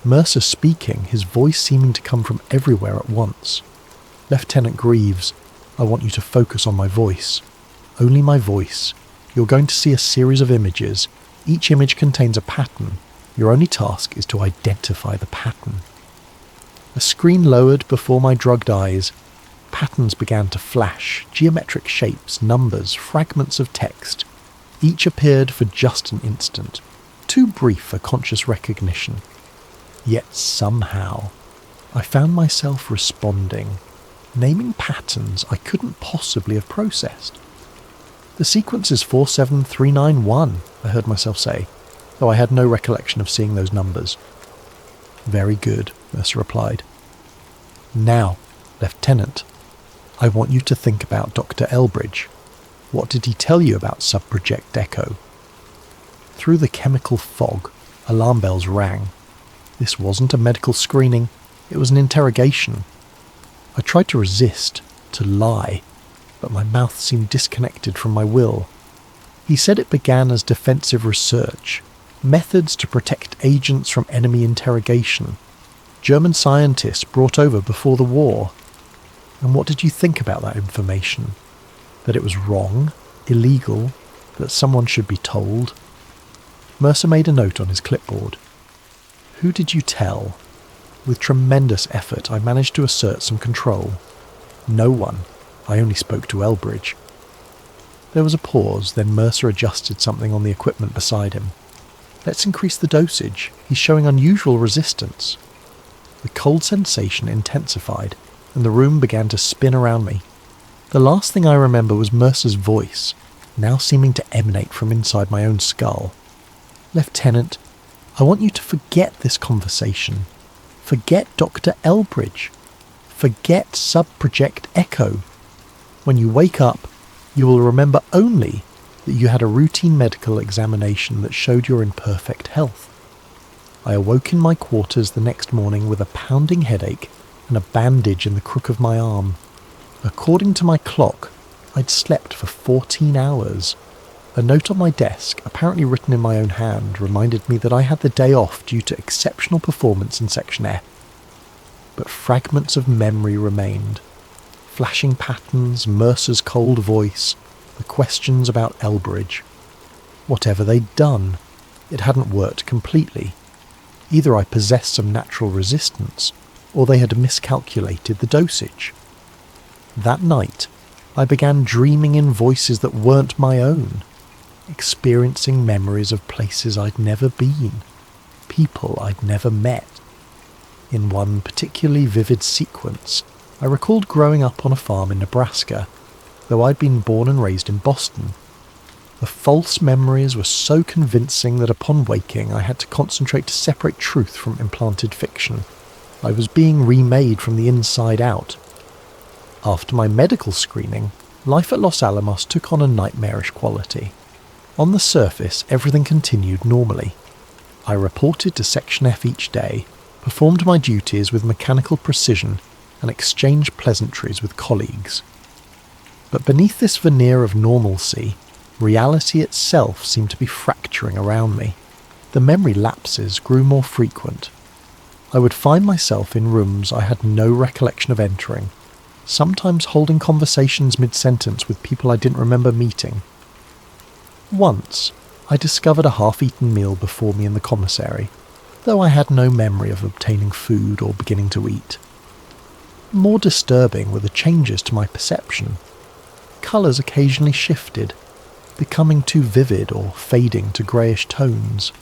Mercer speaking, his voice seeming to come from everywhere at once. "Lieutenant Greaves, I want you to focus on my voice. Only my voice. You're going to see a series of images. Each image contains a pattern. Your only task is to identify the pattern." A screen lowered before my drugged eyes. Patterns began to flash, geometric shapes, numbers, fragments of text. Each appeared for just an instant, too brief for conscious recognition. Yet somehow, I found myself responding, naming patterns I couldn't possibly have processed. "The sequence is 47391, I heard myself say, though I had no recollection of seeing those numbers. "Very good," Mercer replied. "Now, Lieutenant, I want you to think about Dr. Elbridge. What did he tell you about Subproject Echo?" Through the chemical fog, alarm bells rang. This wasn't a medical screening, it was an interrogation. I tried to resist, to lie, but my mouth seemed disconnected from my will. He said it began as defensive research, methods to protect agents from enemy interrogation, German scientists brought over before the war. And what did you think about that information? That it was wrong, illegal, that someone should be told? Mercer made a note on his clipboard. "Who did you tell?" With tremendous effort, I managed to assert some control. "No one. I only spoke to Elbridge." There was a pause, then Mercer adjusted something on the equipment beside him. "Let's increase the dosage. He's showing unusual resistance." The cold sensation intensified, and the room began to spin around me. The last thing I remember was Mercer's voice, now seeming to emanate from inside my own skull. Lieutenant, I want you to forget this conversation. Forget Dr. Elbridge. Forget Subproject Echo. When you wake up, you will remember only that you had a routine medical examination that showed you're in perfect health. I awoke in my quarters the next morning with a pounding headache and a bandage in the crook of my arm. According to my clock, I'd slept for 14 hours. A note on my desk, apparently written in my own hand, reminded me that I had the day off due to exceptional performance in Section F. But fragments of memory remained. Flashing patterns, Mercer's cold voice, the questions about Elbridge. Whatever they'd done, it hadn't worked completely. Either I possessed some natural resistance, or they had miscalculated the dosage. That night, I began dreaming in voices that weren't my own, experiencing memories of places I'd never been, people I'd never met. In one particularly vivid sequence, I recalled growing up on a farm in Nebraska, though I'd been born and raised in Boston. The false memories were so convincing that upon waking I had to concentrate to separate truth from implanted fiction. I was being remade from the inside out. After my medical screening, life at Los Alamos took on a nightmarish quality. On the surface, everything continued normally. I reported to Section F each day, performed my duties with mechanical precision, and exchanged pleasantries with colleagues. But beneath this veneer of normalcy, reality itself seemed to be fracturing around me. The memory lapses grew more frequent. I would find myself in rooms I had no recollection of entering, sometimes holding conversations mid-sentence with people I didn't remember meeting. Once, I discovered a half-eaten meal before me in the commissary, though I had no memory of obtaining food or beginning to eat. More disturbing were the changes to my perception. Colours occasionally shifted, becoming too vivid or fading to greyish tones.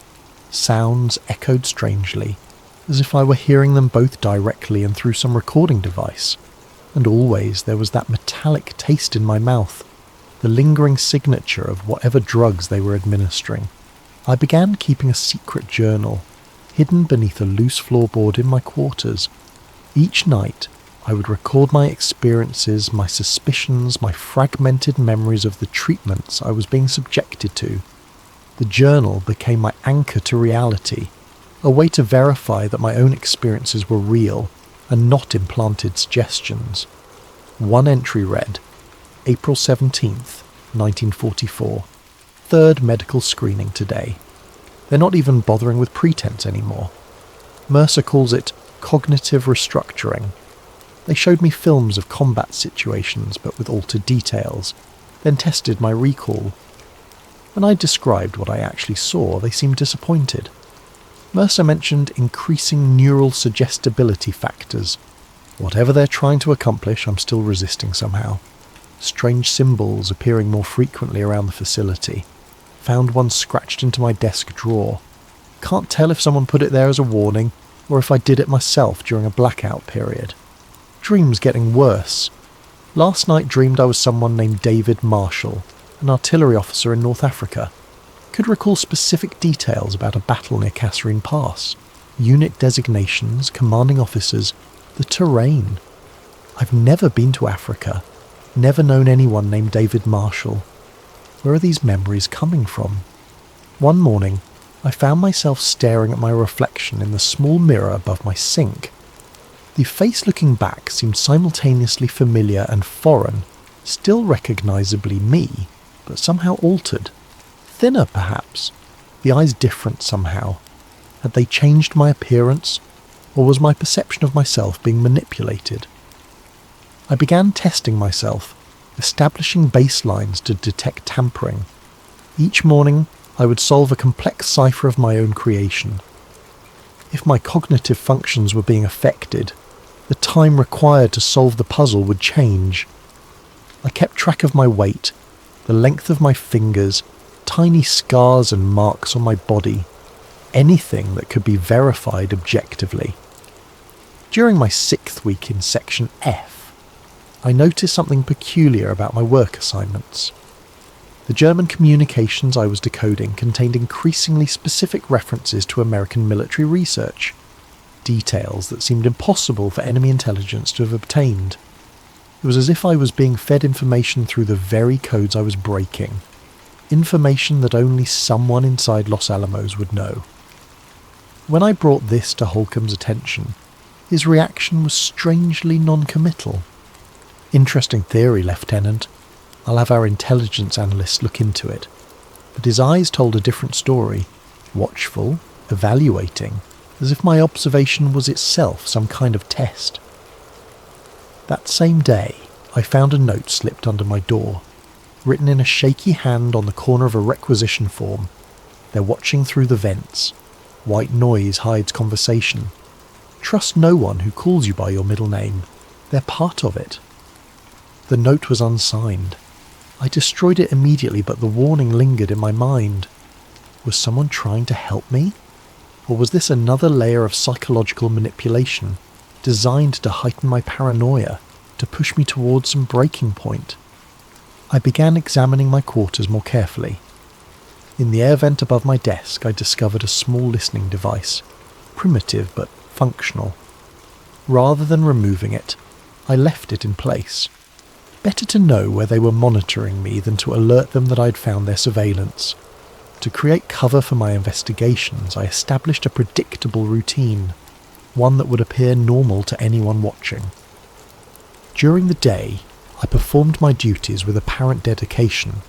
Sounds echoed strangely, as if I were hearing them both directly and through some recording device. And always there was that metallic taste in my mouth, the lingering signature of whatever drugs they were administering. I began keeping a secret journal, hidden beneath a loose floorboard in my quarters. Each night, I would record my experiences, my suspicions, my fragmented memories of the treatments I was being subjected to. The journal became my anchor to reality, a way to verify that my own experiences were real and not implanted suggestions. One entry read, April 17th, 1944. Third medical screening today. They're not even bothering with pretense anymore. Mercer calls it cognitive restructuring. They showed me films of combat situations but with altered details, then tested my recall. When I described what I actually saw, they seemed disappointed. Mercer mentioned increasing neural suggestibility factors. Whatever they're trying to accomplish, I'm still resisting somehow. Strange symbols appearing more frequently around the facility. Found one scratched into my desk drawer. Can't tell if someone put it there as a warning or if I did it myself during a blackout period. Dreams getting worse. Last night dreamed I was someone named David Marshall, an artillery officer in North Africa. Could recall specific details about a battle near Kasserine Pass, unit designations, commanding officers, the terrain. I've never been to Africa, never known anyone named David Marshall. Where are these memories coming from? One morning, I found myself staring at my reflection in the small mirror above my sink. The face looking back seemed simultaneously familiar and foreign, still recognisably me, but somehow altered. Thinner, perhaps. The eyes different somehow. Had they changed my appearance, or was my perception of myself being manipulated? I began testing myself, establishing baselines to detect tampering. Each morning, I would solve a complex cipher of my own creation. If my cognitive functions were being affected, the time required to solve the puzzle would change. I kept track of my weight, the length of my fingers, tiny scars and marks on my body, anything that could be verified objectively. During my 6th week in Section F, I noticed something peculiar about my work assignments. The German communications I was decoding contained increasingly specific references to American military research, details that seemed impossible for enemy intelligence to have obtained. It was as if I was being fed information through the very codes I was breaking, information that only someone inside Los Alamos would know. When I brought this to Holcomb's attention, his reaction was strangely non-committal. "Interesting theory, Lieutenant. I'll have our intelligence analysts look into it." But his eyes told a different story, watchful, evaluating, as if my observation was itself some kind of test. That same day, I found a note slipped under my door, written in a shaky hand on the corner of a requisition form. "They're watching through the vents. White noise hides conversation. Trust no one who calls you by your middle name. They're part of it." The note was unsigned. I destroyed it immediately, but the warning lingered in my mind. Was someone trying to help me? Or was this another layer of psychological manipulation, designed to heighten my paranoia, to push me towards some breaking point? I began examining my quarters more carefully. In the air vent above my desk, I discovered a small listening device, primitive but functional. Rather than removing it, I left it in place. Better to know where they were monitoring me than to alert them that I'd found their surveillance. To create cover for my investigations, I established a predictable routine, one that would appear normal to anyone watching. During the day, I performed my duties with apparent dedication.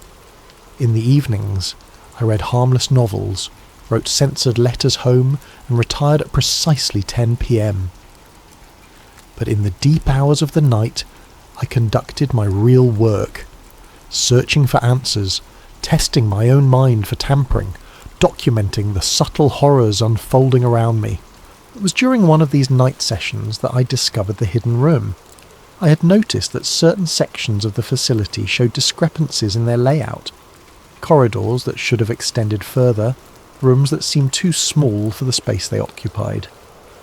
In the evenings, I read harmless novels, wrote censored letters home, and retired at precisely 10 p.m. But in the deep hours of the night, I conducted my real work, searching for answers, testing my own mind for tampering, documenting the subtle horrors unfolding around me. It was during one of these night sessions that I discovered the hidden room. I had noticed that certain sections of the facility showed discrepancies in their layout. Corridors that should have extended further, rooms that seemed too small for the space they occupied.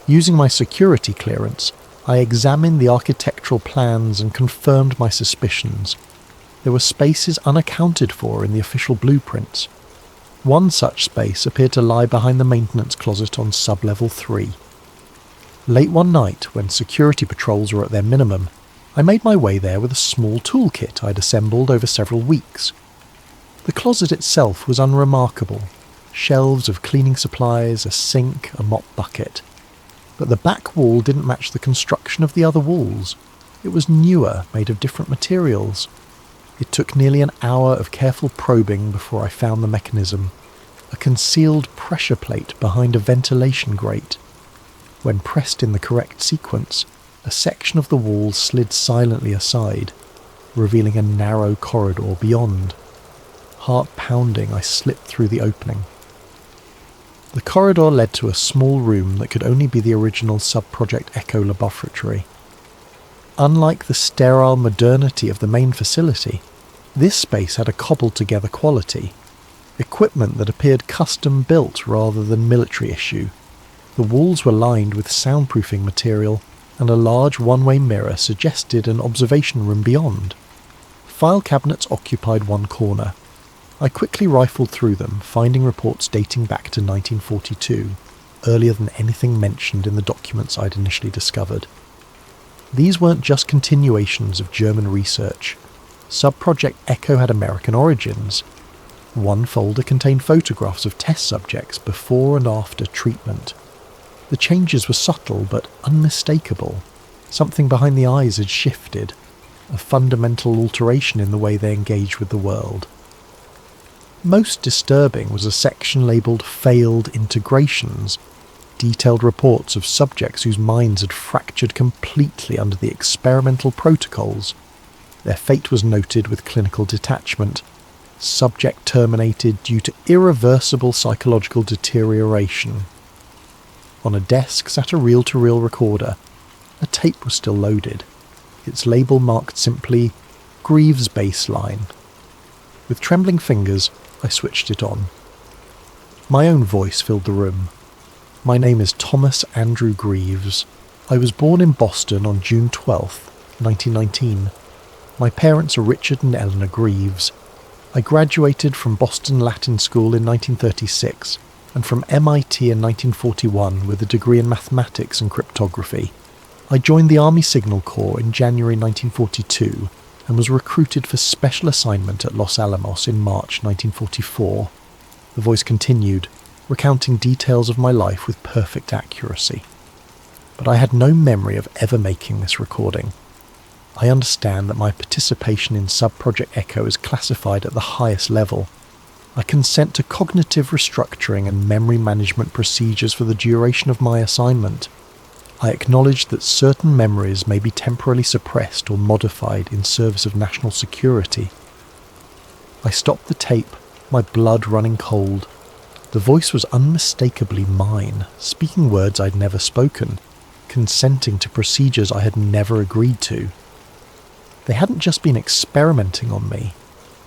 Using my security clearance, I examined the architectural plans and confirmed my suspicions. There were spaces unaccounted for in the official blueprints. One such space appeared to lie behind the maintenance closet on sub-level 3. Late one night, when security patrols were at their minimum, I made my way there with a small toolkit I'd assembled over several weeks. The closet itself was unremarkable. Shelves of cleaning supplies, a sink, a mop bucket. But the back wall didn't match the construction of the other walls. It was newer, made of different materials. It took nearly an hour of careful probing before I found the mechanism. A concealed pressure plate behind a ventilation grate. When pressed in the correct sequence, a section of the wall slid silently aside, revealing a narrow corridor beyond. Heart pounding, I slipped through the opening. The corridor led to a small room that could only be the original Sub-Project Echo laboratory. Unlike the sterile modernity of the main facility, this space had a cobbled-together quality, equipment that appeared custom-built rather than military issue. The walls were lined with soundproofing material, and a large one-way mirror suggested an observation room beyond. File cabinets occupied one corner. I quickly rifled through them, finding reports dating back to 1942, earlier than anything mentioned in the documents I'd initially discovered. These weren't just continuations of German research. Sub-Project Echo had American origins. One folder contained photographs of test subjects before and after treatment. The changes were subtle but unmistakable. Something behind the eyes had shifted, a fundamental alteration in the way they engaged with the world. Most disturbing was a section labelled Failed Integrations, detailed reports of subjects whose minds had fractured completely under the experimental protocols. Their fate was noted with clinical detachment. Subject terminated due to irreversible psychological deterioration. On a desk sat a reel-to-reel recorder. A tape was still loaded. Its label marked simply, Greaves Baseline. With trembling fingers, I switched it on. My own voice filled the room. My name is Thomas Andrew Greaves. I was born in Boston on June 12th, 1919. My parents are Richard and Eleanor Greaves. I graduated from Boston Latin School in 1936 and from MIT in 1941 with a degree in mathematics and cryptography. I joined the Army Signal Corps in January 1942 and was recruited for special assignment at Los Alamos in March 1944. The voice continued, recounting details of my life with perfect accuracy. But I had no memory of ever making this recording. I understand that my participation in Sub-Project Echo is classified at the highest level. I consent to cognitive restructuring and memory management procedures for the duration of my assignment. I acknowledge that certain memories may be temporarily suppressed or modified in service of national security. I stopped the tape, my blood running cold. The voice was unmistakably mine, speaking words I'd never spoken, consenting to procedures I had never agreed to. They hadn't just been experimenting on me,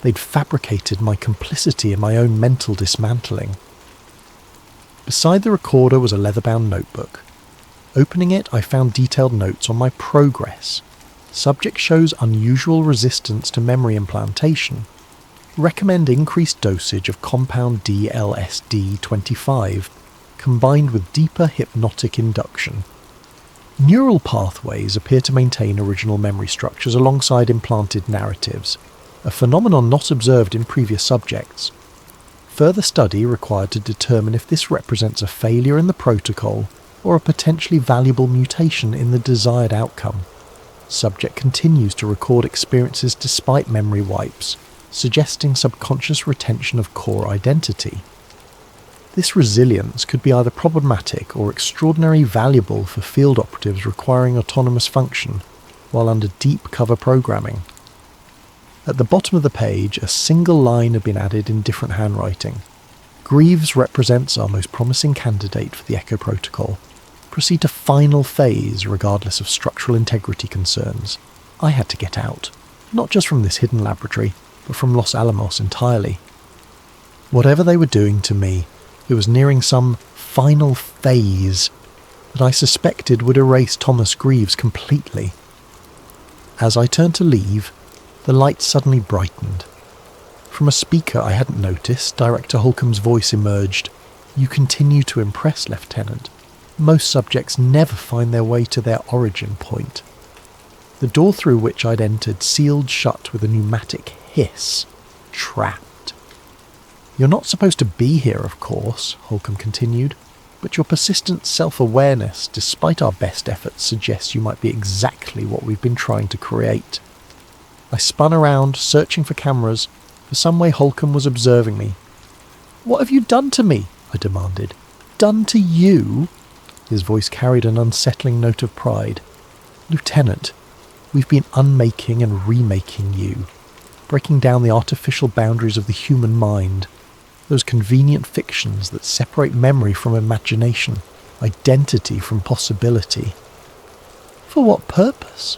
they'd fabricated my complicity in my own mental dismantling. Beside the recorder was a leather-bound notebook. Opening it, I found detailed notes on my progress. Subject shows unusual resistance to memory implantation. Recommend increased dosage of compound DLSD-25, combined with deeper hypnotic induction. Neural pathways appear to maintain original memory structures alongside implanted narratives, a phenomenon not observed in previous subjects. Further study required to determine if this represents a failure in the protocol or a potentially valuable mutation in the desired outcome. Subject continues to record experiences despite memory wipes, suggesting subconscious retention of core identity. This resilience could be either problematic or extraordinarily valuable for field operatives requiring autonomous function while under deep cover programming. At the bottom of the page, a single line had been added in different handwriting. Greaves represents our most promising candidate for the Echo Protocol. Proceed to final phase regardless of structural integrity concerns. I had to get out, not just from this hidden laboratory, but from Los Alamos entirely. Whatever they were doing to me, it was nearing some final phase that I suspected would erase Thomas Greaves completely. As I turned to leave, the light suddenly brightened. From a speaker I hadn't noticed, Director Holcomb's voice emerged. "You continue to impress, Lieutenant. Most subjects never find their way to their origin point." The door through which I'd entered sealed shut with a pneumatic hiss. Trapped. "You're not supposed to be here, of course," Holcomb continued, "but your persistent self-awareness, despite our best efforts, suggests you might be exactly what we've been trying to create." I spun around, searching for cameras. For some way Holcomb was observing me. "What have you done to me?" I demanded. "Done to you?" His voice carried an unsettling note of pride. "Lieutenant, we've been unmaking and remaking you, breaking down the artificial boundaries of the human mind, those convenient fictions that separate memory from imagination, identity from possibility." "For what purpose?"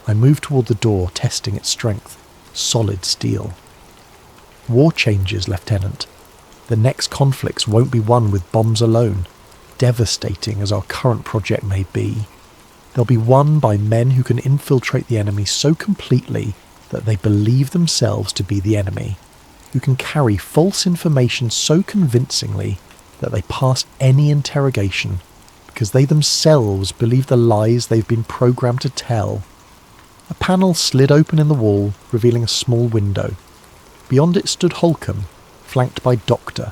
I moved toward the door, testing its strength. Solid steel. "War changes, Lieutenant. The next conflicts won't be won with bombs alone, devastating as our current project may be. They'll be won by men who can infiltrate the enemy so completely that they believe themselves to be the enemy, who can carry false information so convincingly that they pass any interrogation because they themselves believe the lies they've been programmed to tell." A panel slid open in the wall, revealing a small window. Beyond it stood Holcomb, flanked by Doctor,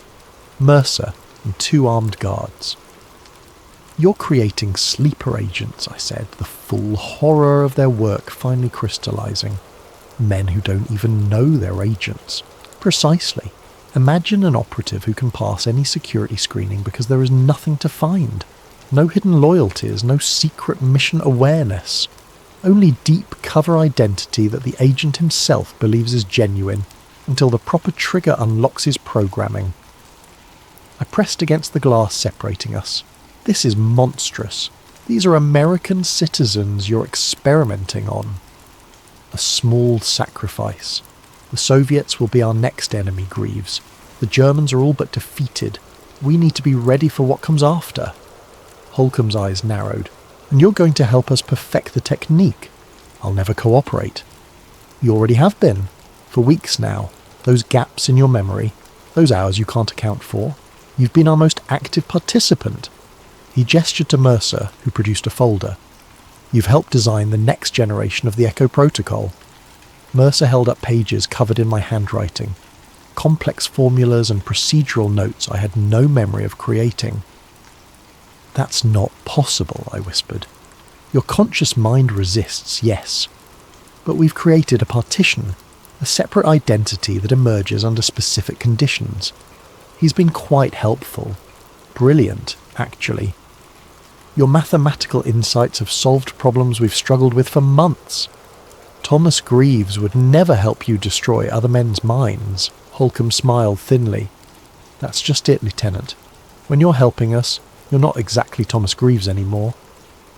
Mercer, and 2 armed guards. "You're creating sleeper agents," I said, the full horror of their work finally crystallizing. "Men who don't even know they're agents." "Precisely. Imagine an operative who can pass any security screening because there is nothing to find. No hidden loyalties, no secret mission awareness. Only deep cover identity that the agent himself believes is genuine until the proper trigger unlocks his programming." I pressed against the glass separating us. "This is monstrous. These are American citizens you're experimenting on." "A small sacrifice. The Soviets will be our next enemy, Greaves. The Germans are all but defeated. We need to be ready for what comes after." Holcomb's eyes narrowed. "And you're going to help us perfect the technique." "I'll never cooperate." "You already have been. For weeks now. Those gaps in your memory, those hours you can't account for, you've been our most active participant. He gestured to Mercer, who produced a folder. You've helped design the next generation of the Echo Protocol. Mercer held up pages covered in my handwriting, complex formulas and procedural notes I had no memory of creating. That's not possible, I whispered. Your conscious mind resists, yes, but we've created a partition, a separate identity that emerges under specific conditions. He's been quite helpful. Brilliant, actually. Your mathematical insights have solved problems we've struggled with for months. Thomas Greaves would never help you destroy other men's minds. Holcomb smiled thinly. That's just it, Lieutenant. When you're helping us, you're not exactly Thomas Greaves anymore.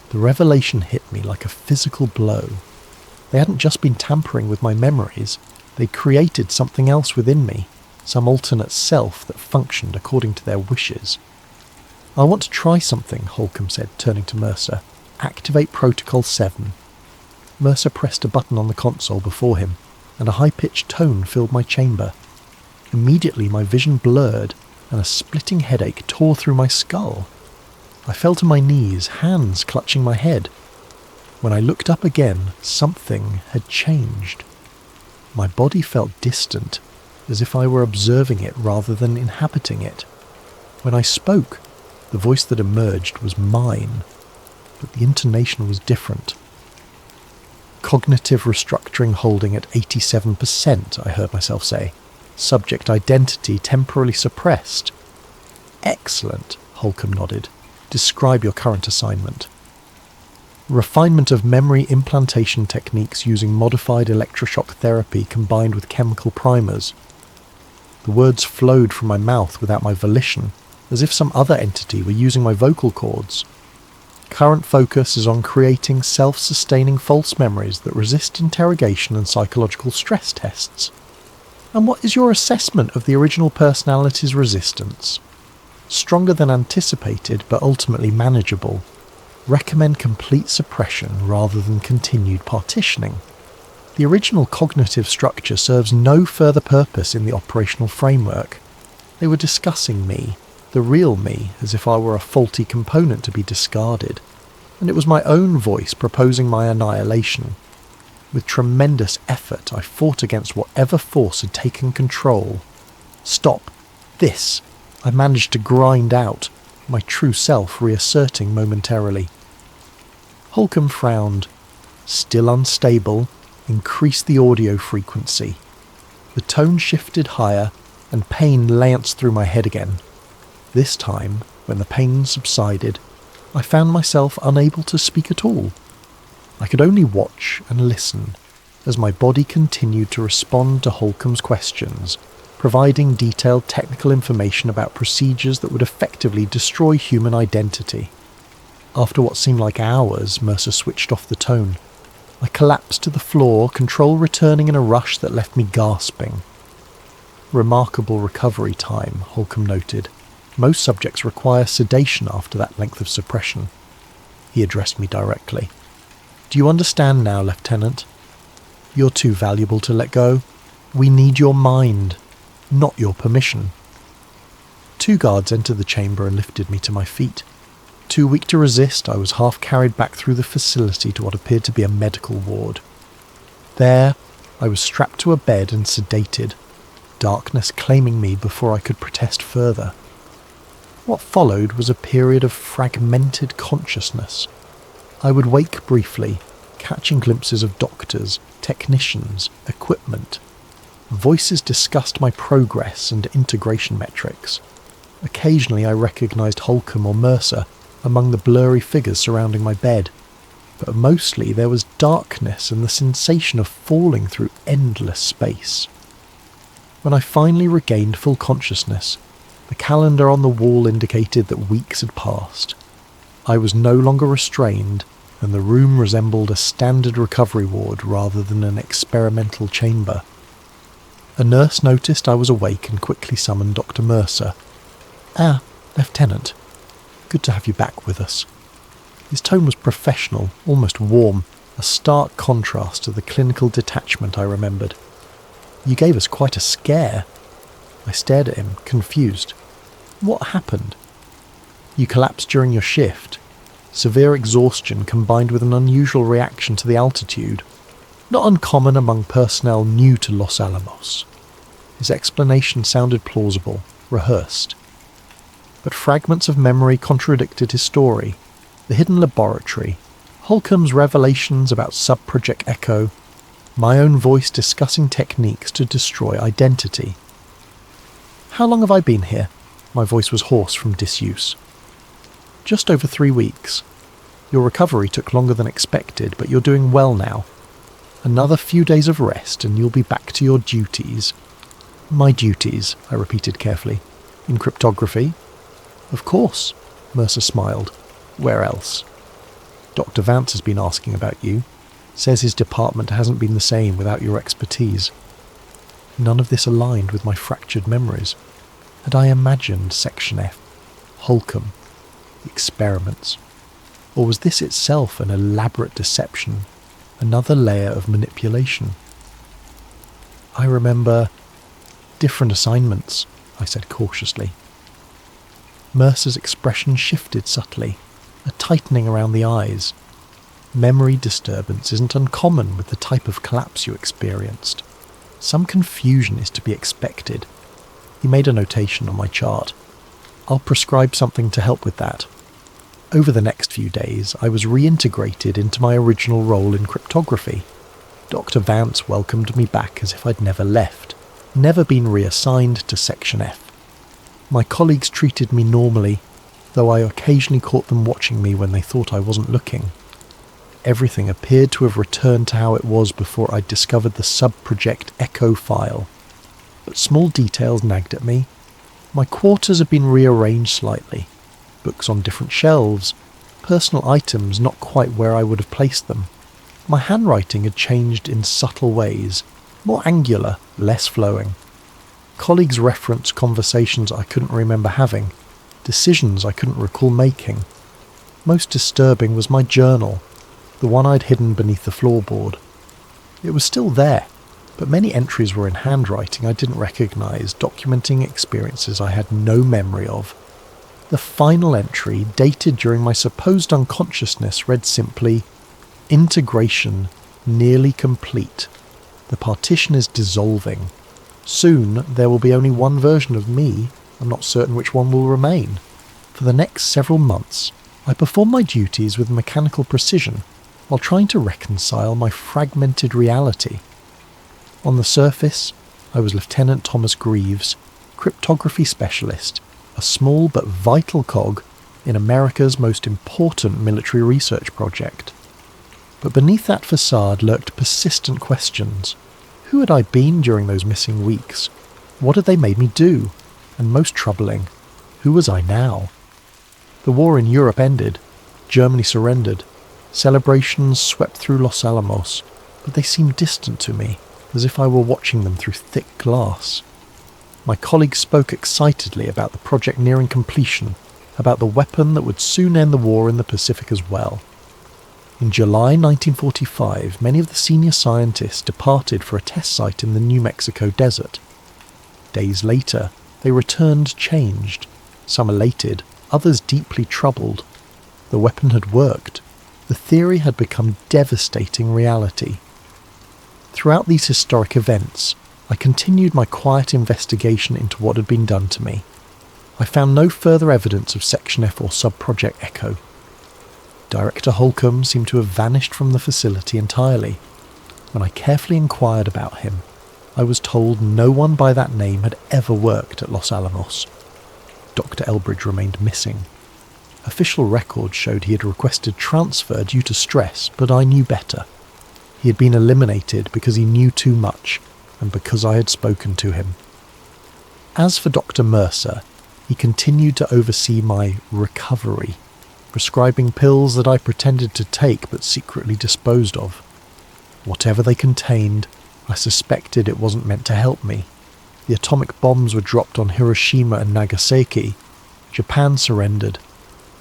The revelation hit me like a physical blow. They hadn't just been tampering with my memories, they'd created something else within me, some alternate self that functioned according to their wishes. I want to try something, Holcomb said, turning to Mercer. Activate Protocol 7. Mercer pressed a button on the console before him, and a high-pitched tone filled my chamber. Immediately my vision blurred, and a splitting headache tore through my skull. I fell to my knees, hands clutching my head. When I looked up again, something had changed. My body felt distant, as if I were observing it rather than inhabiting it. When I spoke, the voice that emerged was mine, but the intonation was different. Cognitive restructuring holding at 87%, I heard myself say. Subject identity temporarily suppressed. Excellent, Holcomb nodded. Describe your current assignment. Refinement of memory implantation techniques using modified electroshock therapy combined with chemical primers. The words flowed from my mouth without my volition, as if some other entity were using my vocal cords. Current focus is on creating self-sustaining false memories that resist interrogation and psychological stress tests. And what is your assessment of the original personality's resistance? Stronger than anticipated, but ultimately manageable. Recommend complete suppression rather than continued partitioning. The original cognitive structure serves no further purpose in the operational framework. They were discussing me, the real me, as if I were a faulty component to be discarded, and it was my own voice proposing my annihilation. With tremendous effort, I fought against whatever force had taken control. Stop. This. I managed to grind out, my true self reasserting momentarily. Holcomb frowned. Still unstable, increased the audio frequency. The tone shifted higher, and pain lanced through my head again. This time, when the pain subsided, I found myself unable to speak at all. I could only watch and listen as my body continued to respond to Holcomb's questions, providing detailed technical information about procedures that would effectively destroy human identity. After what seemed like hours, Mercer switched off the tone. I collapsed to the floor, control returning in a rush that left me gasping. Remarkable recovery time, Holcomb noted. Most subjects require sedation after that length of suppression. He addressed me directly. Do you understand now, Lieutenant? You're too valuable to let go. We need your mind, not your permission. 2 guards entered the chamber and lifted me to my feet. Too weak to resist, I was half carried back through the facility to what appeared to be a medical ward. There, I was strapped to a bed and sedated, darkness claiming me before I could protest further. What followed was a period of fragmented consciousness. I would wake briefly, catching glimpses of doctors, technicians, equipment. Voices discussed my progress and integration metrics. Occasionally I recognised Holcomb or Mercer among the blurry figures surrounding my bed, but mostly there was darkness and the sensation of falling through endless space. When I finally regained full consciousness, the calendar on the wall indicated that weeks had passed. I was no longer restrained, and the room resembled a standard recovery ward rather than an experimental chamber. A nurse noticed I was awake and quickly summoned Dr. Mercer. "Ah, Lieutenant. Good to have you back with us." His tone was professional, almost warm, a stark contrast to the clinical detachment I remembered. You gave us quite a scare." I stared at him, confused. "What happened?" "You collapsed during your shift. Severe exhaustion combined with an unusual reaction to the altitude. Not uncommon among personnel new to Los Alamos." His explanation sounded plausible, rehearsed. But fragments of memory contradicted his story. The hidden laboratory, Holcomb's revelations about Subproject Echo, my own voice discussing techniques to destroy identity. "How long have I been here?" My voice was hoarse from disuse. "Just over 3 weeks. Your recovery took longer than expected, but you're doing well now. Another few days of rest and you'll be back to your duties." "My duties," I repeated carefully. "In cryptography?" "Of course," Mercer smiled. "Where else?" "Dr. Vance has been asking about you. Says his department hasn't been the same without your expertise." None of this aligned with my fractured memories. Had I imagined Section F, Holcomb, the experiments? Or was this itself an elaborate deception, another layer of manipulation? "I remember different assignments," I said cautiously. Mercer's expression shifted subtly, a tightening around the eyes. Memory disturbance isn't uncommon with the type of collapse you experienced. Some confusion is to be expected. He made a notation on my chart. "I'll prescribe something to help with that." Over the next few days, I was reintegrated into my original role in cryptography. Dr. Vance welcomed me back as if I'd never left, never been reassigned to Section F. My colleagues treated me normally, though I occasionally caught them watching me when they thought I wasn't looking. Everything appeared to have returned to how it was before I'd discovered the Subproject Echo file. But small details nagged at me. My quarters had been rearranged slightly. Books on different shelves, personal items not quite where I would have placed them. My handwriting had changed in subtle ways, more angular, less flowing. Colleagues referenced conversations I couldn't remember having, decisions I couldn't recall making. Most disturbing was my journal, the one I'd hidden beneath the floorboard. It was still there, but many entries were in handwriting I didn't recognise, documenting experiences I had no memory of. The final entry, dated during my supposed unconsciousness, read simply, "Integration nearly complete. The partition is dissolving. Soon there will be only one version of me. I'm not certain which one will remain. For the next several months, I perform my duties with mechanical precision while trying to reconcile my fragmented reality." On the surface, I was Lieutenant Thomas Greaves, cryptography specialist, a small but vital cog in America's most important military research project. But beneath that facade lurked persistent questions. Who had I been during those missing weeks? What had they made me do? And most troubling, who was I now? The war in Europe ended. Germany surrendered. Celebrations swept through Los Alamos, but they seemed distant to me, as if I were watching them through thick glass. My colleagues spoke excitedly about the project nearing completion, about the weapon that would soon end the war in the Pacific as well. In July 1945, many of the senior scientists departed for a test site in the New Mexico desert. Days later, they returned changed, some elated, others deeply troubled. The weapon had worked. The theory had become devastating reality. Throughout these historic events, I continued my quiet investigation into what had been done to me. I found no further evidence of Section F or Subproject Echo. Director Holcomb seemed to have vanished from the facility entirely. When I carefully inquired about him, I was told no one by that name had ever worked at Los Alamos. Dr. Elbridge remained missing. Official records showed he had requested transfer due to stress, but I knew better. He had been eliminated because he knew too much, and because I had spoken to him. As for Dr. Mercer, he continued to oversee my recovery, prescribing pills that I pretended to take but secretly disposed of. Whatever they contained, I suspected it wasn't meant to help me. The atomic bombs were dropped on Hiroshima and Nagasaki. Japan surrendered.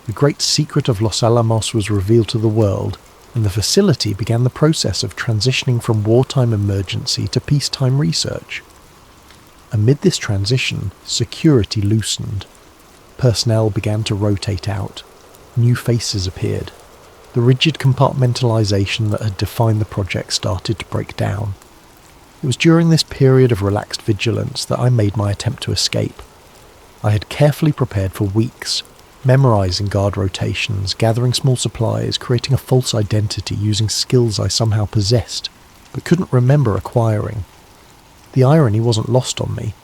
The great secret of Los Alamos was revealed to the world, and the facility began the process of transitioning from wartime emergency to peacetime research. Amid this transition, security loosened. Personnel began to rotate out. New faces appeared. The rigid compartmentalization that had defined the project started to break down. It was during this period of relaxed vigilance that I made my attempt to escape. I had carefully prepared for weeks, memorizing guard rotations, gathering small supplies, creating a false identity using skills I somehow possessed, but couldn't remember acquiring. The irony wasn't lost on me.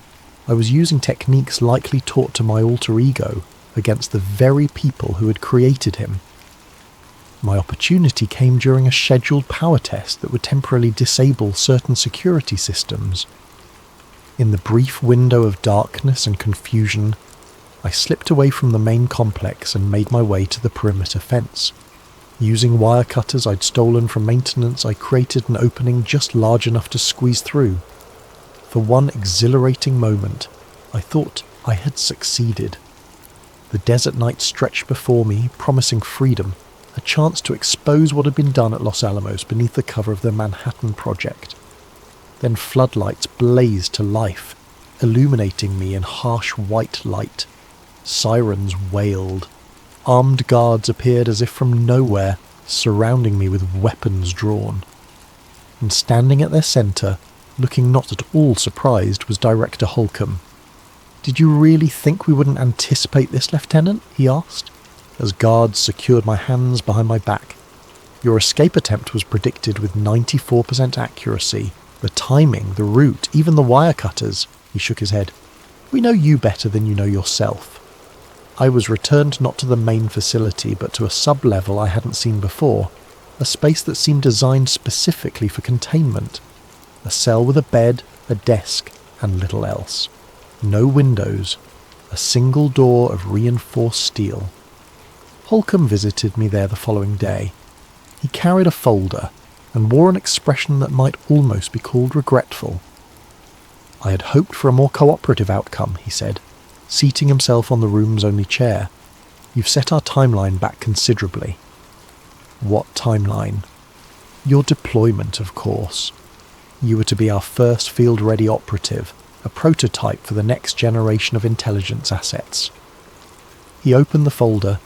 I was using techniques likely taught to my alter ego against the very people who had created him. My opportunity came during a scheduled power test that would temporarily disable certain security systems. In the brief window of darkness and confusion, I slipped away from the main complex and made my way to the perimeter fence. Using wire cutters I'd stolen from maintenance, I created an opening just large enough to squeeze through. For one exhilarating moment, I thought I had succeeded. The desert night stretched before me, promising freedom, a chance to expose what had been done at Los Alamos beneath the cover of the Manhattan Project. Then floodlights blazed to life, illuminating me in harsh white light. Sirens wailed. Armed guards appeared as if from nowhere, surrounding me with weapons drawn. And standing at their centre, looking not at all surprised, was Director Holcomb. "Did you really think we wouldn't anticipate this, Lieutenant?" he asked, as guards secured my hands behind my back. "Your escape attempt was predicted with 94% accuracy. The timing, the route, even the wire cutters." He shook his head. "We know you better than you know yourself." I was returned not to the main facility, but to a sub-level I hadn't seen before, a space that seemed designed specifically for containment. A cell with a bed, a desk, and little else. No windows, a single door of reinforced steel. Holcomb visited me there the following day. He carried a folder and wore an expression that might almost be called regretful. "I had hoped for a more cooperative outcome," he said, seating himself on the room's only chair. "You've set our timeline back considerably." "What timeline?" "Your deployment, of course. You were to be our first field-ready operative, a prototype for the next generation of intelligence assets." He opened the folder,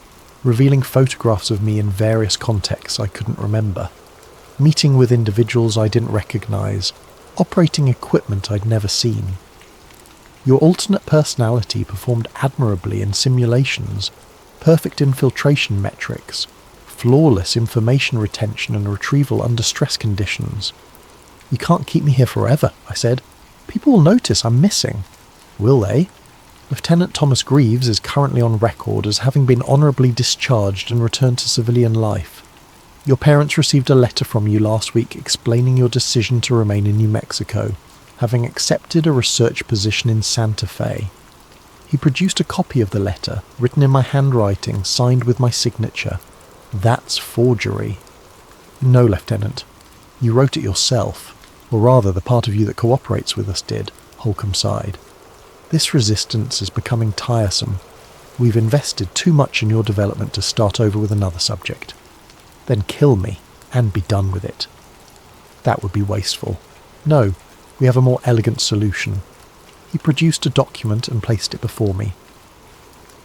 revealing photographs of me in various contexts I couldn't remember, meeting with individuals I didn't recognize, operating equipment I'd never seen. "Your alternate personality performed admirably in simulations, perfect infiltration metrics, flawless information retention and retrieval under stress conditions." "You can't keep me here forever," I said. "People will notice I'm missing." "Will they?" "Lieutenant Thomas Greaves is currently on record as having been honourably discharged and returned to civilian life. Your parents received a letter from you last week explaining your decision to remain in New Mexico, having accepted a research position in Santa Fe." He produced a copy of the letter, written in my handwriting, signed with my signature. "That's forgery." "No, Lieutenant. You wrote it yourself, or rather the part of you that cooperates with us did," Holcomb sighed. "This resistance is becoming tiresome. We've invested too much in your development to start over with another subject. Then kill me, and be done with it." "That would be wasteful. No, we have a more elegant solution." He produced a document and placed it before me.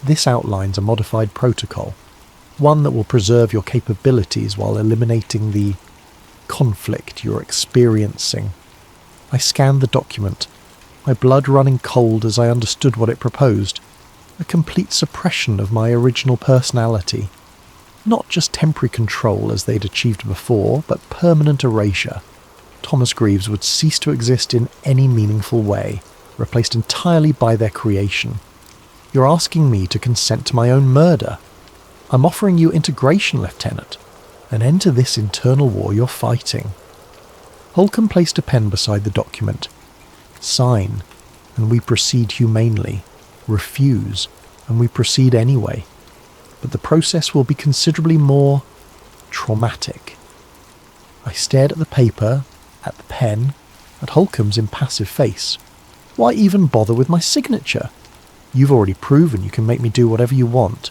"This outlines a modified protocol, one that will preserve your capabilities while eliminating the conflict you're experiencing." I scanned the document, my blood running cold as I understood what it proposed. A complete suppression of my original personality. Not just temporary control as they'd achieved before, but permanent erasure. Thomas Greaves would cease to exist in any meaningful way, replaced entirely by their creation. "You're asking me to consent to my own murder. I'm offering you integration, Lieutenant. An end to this internal war you're fighting." Holcomb placed a pen beside the document. "Sign, and we proceed humanely. Refuse, and we proceed anyway. But the process will be considerably more traumatic." I stared at the paper, at the pen, at Holcomb's impassive face. "Why even bother with my signature? You've already proven you can make me do whatever you want.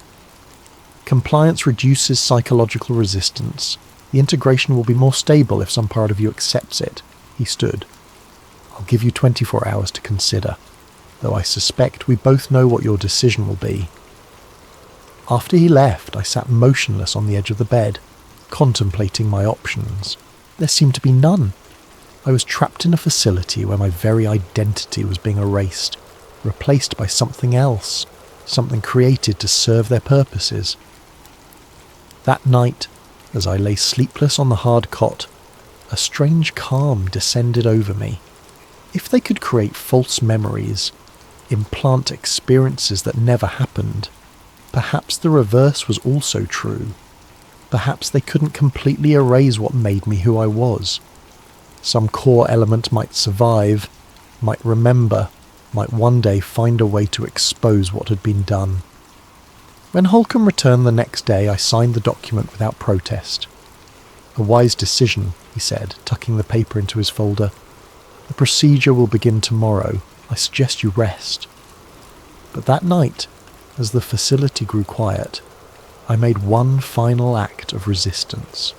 Compliance reduces psychological resistance. The integration will be more stable if some part of you accepts it. He stood. I'll give you 24 hours to consider, though I suspect we both know what your decision will be. After he left, I sat motionless on the edge of the bed, contemplating my options. There seemed to be none. I was trapped in a facility where my very identity was being erased, replaced by something else, something created to serve their purposes. That night, as I lay sleepless on the hard cot, a strange calm descended over me. If they could create false memories, implant experiences that never happened, perhaps the reverse was also true. Perhaps they couldn't completely erase what made me who I was. Some core element might survive, might remember, might one day find a way to expose what had been done. When Holcomb returned the next day, I signed the document without protest. A wise decision, he said, tucking the paper into his folder. The procedure will begin tomorrow. I suggest you rest. But that night, as the facility grew quiet, I made one final act of resistance.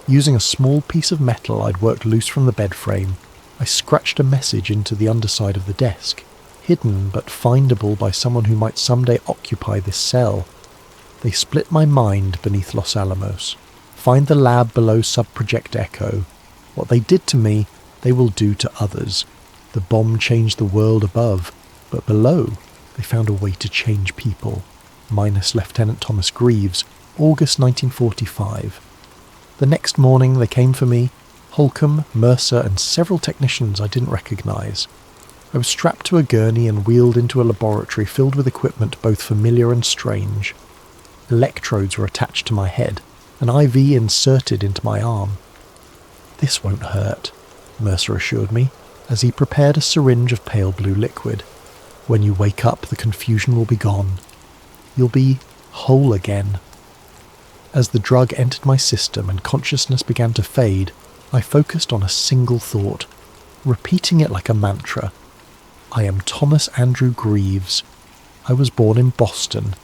Using a small piece of metal I'd worked loose from the bed frame, I scratched a message into the underside of the desk, hidden but findable by someone who might someday occupy this cell. They split my mind beneath Los Alamos. Find the lab below Subproject Echo. What they did to me, they will do to others. The bomb changed the world above, but below, they found a way to change people. Minus Lieutenant Thomas Greaves, August 1945. The next morning they came for me, Holcomb, Mercer and several technicians I didn't recognise. I was strapped to a gurney and wheeled into a laboratory filled with equipment both familiar and strange. Electrodes were attached to my head, an IV inserted into my arm. "This won't hurt," Mercer assured me, as he prepared a syringe of pale blue liquid. "When you wake up, the confusion will be gone. You'll be whole again." As the drug entered my system and consciousness began to fade, I focused on a single thought, repeating it like a mantra. I am Thomas Andrew Greaves. I was born in Boston.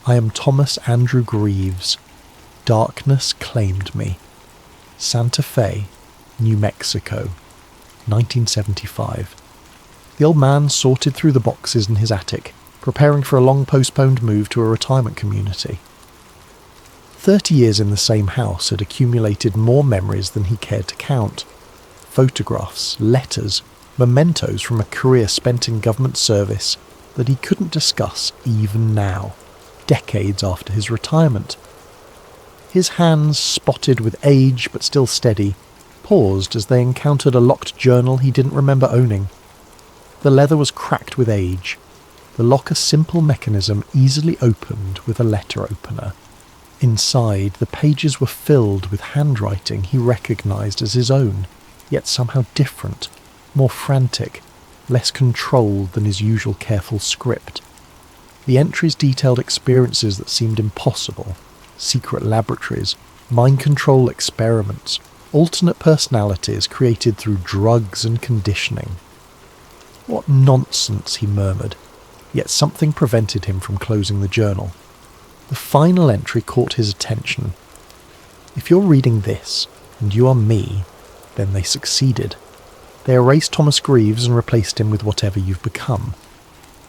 I am Thomas Andrew Greaves. Darkness claimed me. Santa Fe, New Mexico, 1975. The old man sorted through the boxes in his attic, preparing for a long-postponed move to a retirement community. 30 years in the same house had accumulated more memories than he cared to count. Photographs, letters, mementos from a career spent in government service that he couldn't discuss even now, decades after his retirement. His hands, spotted with age but still steady, paused as they encountered a locked journal he didn't remember owning. The leather was cracked with age. The lock a simple mechanism easily opened with a letter opener. Inside, the pages were filled with handwriting he recognised as his own, yet somehow different, more frantic, less controlled than his usual careful script. The entries detailed experiences that seemed impossible, secret laboratories, mind control experiments, alternate personalities created through drugs and conditioning. "What nonsense," he murmured, yet something prevented him from closing the journal. The final entry caught his attention. "If you're reading this, and you are me, then they succeeded. They erased Thomas Greaves and replaced him with whatever you've become.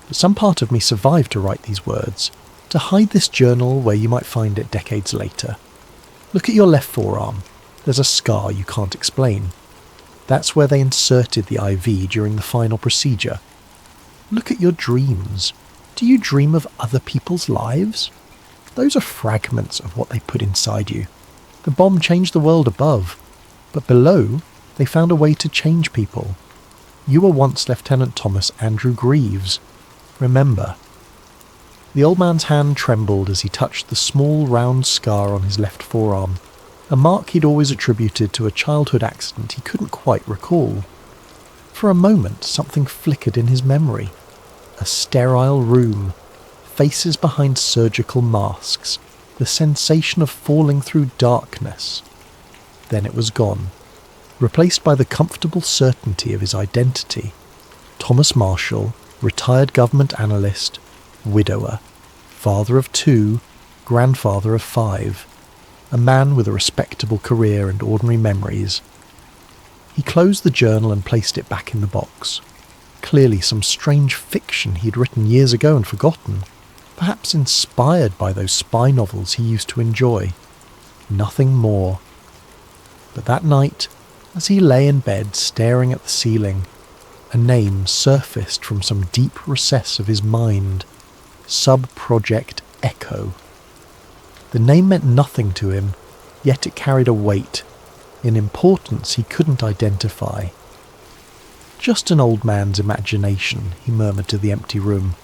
But some part of me survived to write these words, to hide this journal where you might find it decades later. Look at your left forearm. There's a scar you can't explain. That's where they inserted the IV during the final procedure. Look at your dreams. Do you dream of other people's lives? Those are fragments of what they put inside you. The bomb changed the world above, but below, they found a way to change people. You were once Lieutenant Thomas Andrew Greaves. Remember." The old man's hand trembled as he touched the small round scar on his left forearm, a mark he'd always attributed to a childhood accident he couldn't quite recall. For a moment, something flickered in his memory. A sterile room, faces behind surgical masks, the sensation of falling through darkness. Then it was gone, replaced by the comfortable certainty of his identity. Thomas Marshall, retired government analyst, widower, father of 2, grandfather of 5. a man with a respectable career and ordinary memories. He closed the journal and placed it back in the box. Clearly some strange fiction he'd written years ago and forgotten, perhaps inspired by those spy novels he used to enjoy. Nothing more. But that night, as he lay in bed staring at the ceiling, a name surfaced from some deep recess of his mind. Sub-Project Echo. The name meant nothing to him, yet it carried a weight, an importance he couldn't identify. Just an old man's imagination, he murmured to the empty room.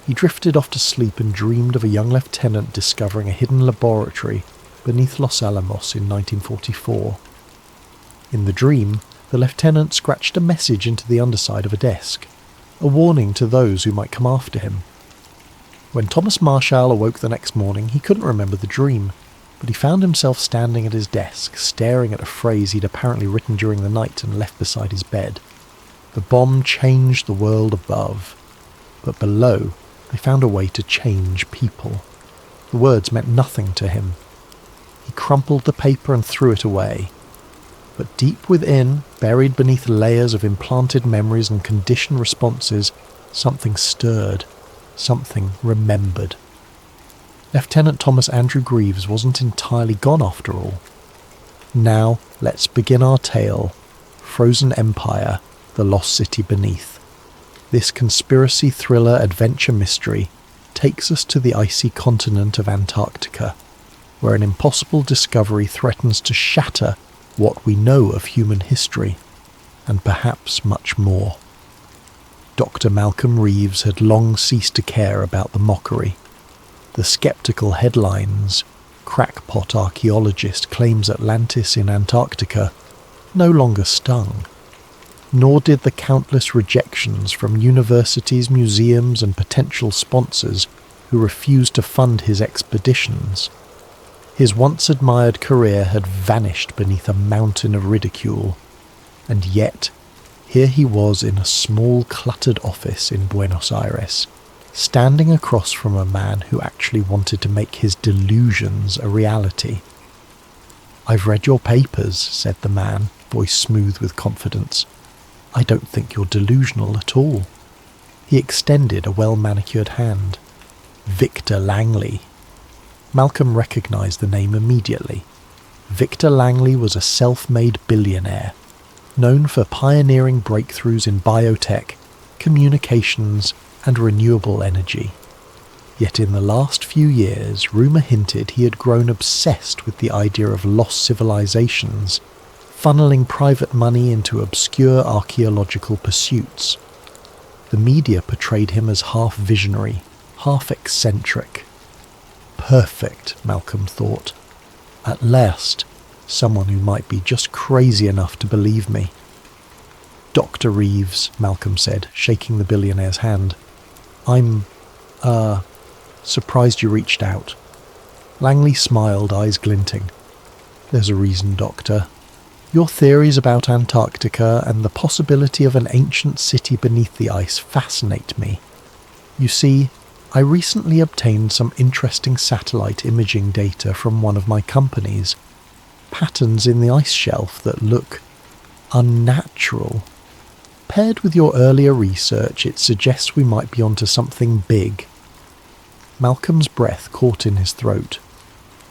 He drifted off to sleep and dreamed of a young lieutenant discovering a hidden laboratory beneath Los Alamos in 1944. In the dream, the lieutenant scratched a message into the underside of a desk, a warning to those who might come after him. When Thomas Marshall awoke the next morning, he couldn't remember the dream, but he found himself standing at his desk, staring at a phrase he'd apparently written during the night and left beside his bed. The bomb changed the world above, but below they found a way to change people. The words meant nothing to him. He crumpled the paper and threw it away. But deep within, buried beneath layers of implanted memories and conditioned responses, something stirred, something remembered. Lieutenant Thomas Andrew Greaves wasn't entirely gone after all. Now let's begin our tale, Frozen Empire, The Lost City Beneath. This conspiracy thriller adventure mystery takes us to the icy continent of Antarctica, where an impossible discovery threatens to shatter what we know of human history, and perhaps much more. Dr. Malcolm Reeves had long ceased to care about the mockery. The skeptical headlines, "Crackpot archaeologist claims Atlantis in Antarctica," no longer stung. Nor did the countless rejections from universities, museums and potential sponsors who refused to fund his expeditions. His once admired career had vanished beneath a mountain of ridicule, and yet here he was in a small cluttered office in Buenos Aires, standing across from a man who actually wanted to make his delusions a reality. "I've read your papers," said the man, voice smooth with confidence. "I don't think you're delusional at all." He extended a well-manicured hand. "Victor Langley." Malcolm recognized the name immediately. Victor Langley was a self-made billionaire, known for pioneering breakthroughs in biotech, communications, and renewable energy. Yet in the last few years, rumour hinted he had grown obsessed with the idea of lost civilizations, funneling private money into obscure archaeological pursuits. The media portrayed him as half visionary, half eccentric. Perfect, Malcolm thought. At last, someone who might be just crazy enough to believe me. "Dr. Reeves," Malcolm said, shaking the billionaire's hand. I'm surprised you reached out." Langley smiled, eyes glinting. "There's a reason, Doctor. Your theories about Antarctica and the possibility of an ancient city beneath the ice fascinate me. You see, I recently obtained some interesting satellite imaging data from one of my companies. Patterns in the ice shelf that look unnatural. Paired with your earlier research, it suggests we might be onto something big." Malcolm's breath caught in his throat.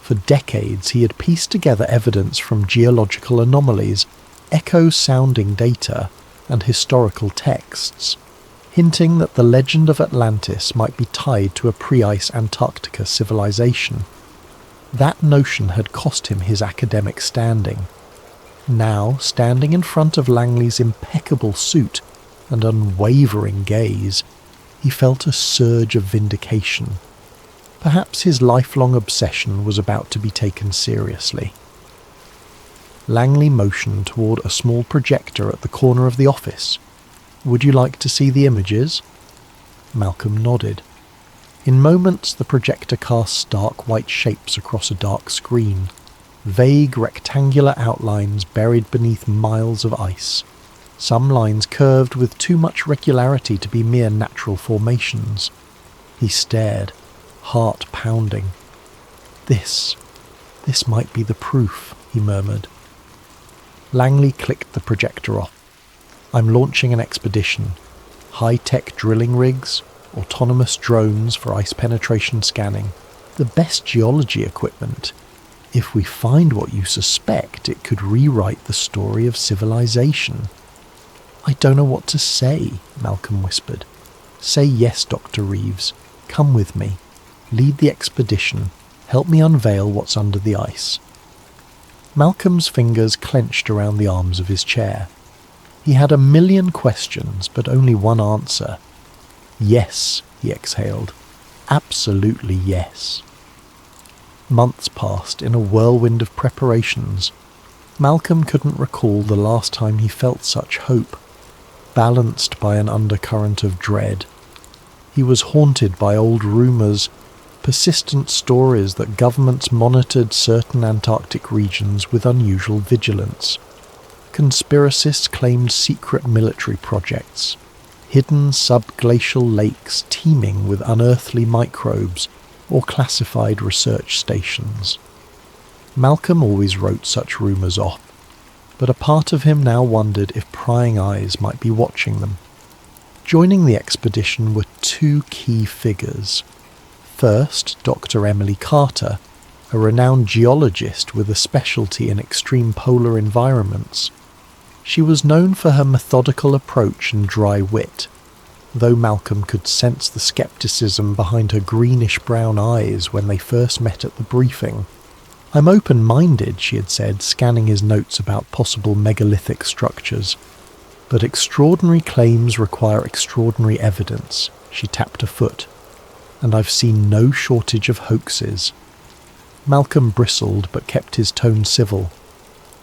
For decades he had pieced together evidence from geological anomalies, echo-sounding data, and historical texts, hinting that the legend of Atlantis might be tied to a pre-ice Antarctica civilization. That notion had cost him his academic standing. Now, standing in front of Langley's impeccable suit and unwavering gaze, he felt a surge of vindication. Perhaps his lifelong obsession was about to be taken seriously. Langley motioned toward a small projector at the corner of the office. "Would you like to see the images?" Malcolm nodded. In moments, the projector cast stark white shapes across a dark screen, vague rectangular outlines buried beneath miles of ice, some lines curved with too much regularity to be mere natural formations. He stared, heart pounding. This "This might be the proof," he murmured. Langley clicked the projector off. "I'm launching an expedition. High-tech drilling rigs, autonomous drones for ice penetration scanning, the best geology equipment. If we find what you suspect, it could rewrite the story of civilization." "I don't know what to say," Malcolm whispered. "Say yes, Dr. Reeves. Come with me. Lead the expedition. Help me unveil what's under the ice." Malcolm's fingers clenched around the arms of his chair. He had a million questions, but only one answer. "Yes," he exhaled. "Absolutely yes." Months passed in a whirlwind of preparations. Malcolm couldn't recall the last time he felt such hope, balanced by an undercurrent of dread. He was haunted by old rumours, persistent stories that governments monitored certain Antarctic regions with unusual vigilance. Conspiracists claimed secret military projects, hidden subglacial lakes teeming with unearthly microbes, or classified research stations. Malcolm always wrote such rumours off, but a part of him now wondered if prying eyes might be watching them. Joining the expedition were two key figures. First, Dr. Emily Carter, a renowned geologist with a specialty in extreme polar environments. She was known for her methodical approach and dry wit, though Malcolm could sense the skepticism behind her greenish-brown eyes when they first met at the briefing. "I'm open-minded," she had said, scanning his notes about possible megalithic structures. "But extraordinary claims require extraordinary evidence," she tapped a foot. "And I've seen no shortage of hoaxes." Malcolm bristled but kept his tone civil.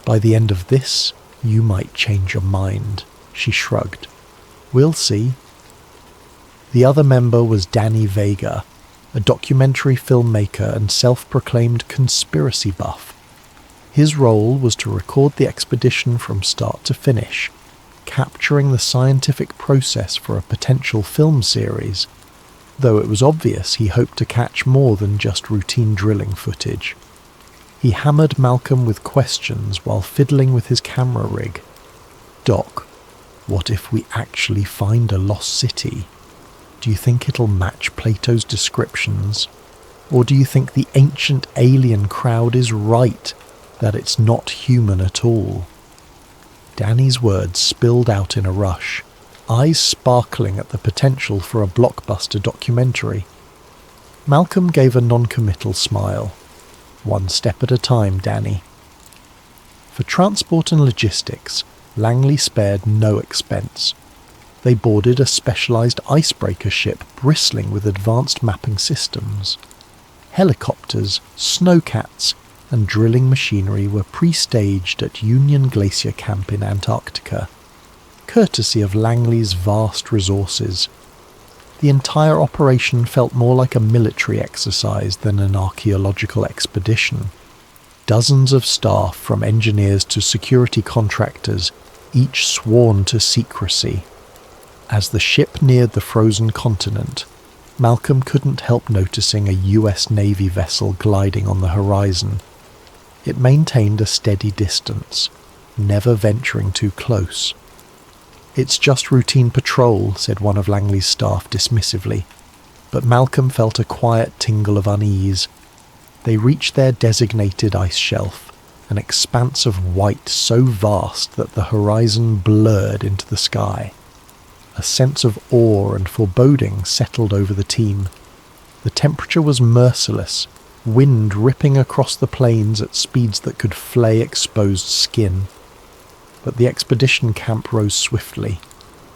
"By the end of this, you might change your mind," she shrugged. "We'll see." The other member was Danny Vega, a documentary filmmaker and self-proclaimed conspiracy buff. His role was to record the expedition from start to finish, capturing the scientific process for a potential film series, though it was obvious he hoped to catch more than just routine drilling footage. He hammered Malcolm with questions while fiddling with his camera rig. "Doc, what if we actually find a lost city? Do you think it'll match Plato's descriptions? Or do you think the ancient alien crowd is right, that it's not human at all?" Danny's words spilled out in a rush, eyes sparkling at the potential for a blockbuster documentary. Malcolm gave a non-committal smile. "One step at a time, Danny." For transport and logistics, Langley spared no expense. They boarded a specialised icebreaker ship bristling with advanced mapping systems. Helicopters, snowcats, and drilling machinery were pre-staged at Union Glacier Camp in Antarctica, courtesy of Langley's vast resources. The entire operation felt more like a military exercise than an archaeological expedition. Dozens of staff, from engineers to security contractors, each sworn to secrecy. As the ship neared the frozen continent, Malcolm couldn't help noticing a US Navy vessel gliding on the horizon. It maintained a steady distance, never venturing too close. "It's just routine patrol," said one of Langley's staff dismissively, but Malcolm felt a quiet tingle of unease. They reached their designated ice shelf, an expanse of white so vast that the horizon blurred into the sky. A sense of awe and foreboding settled over the team. The temperature was merciless, wind ripping across the plains at speeds that could flay exposed skin. But the expedition camp rose swiftly.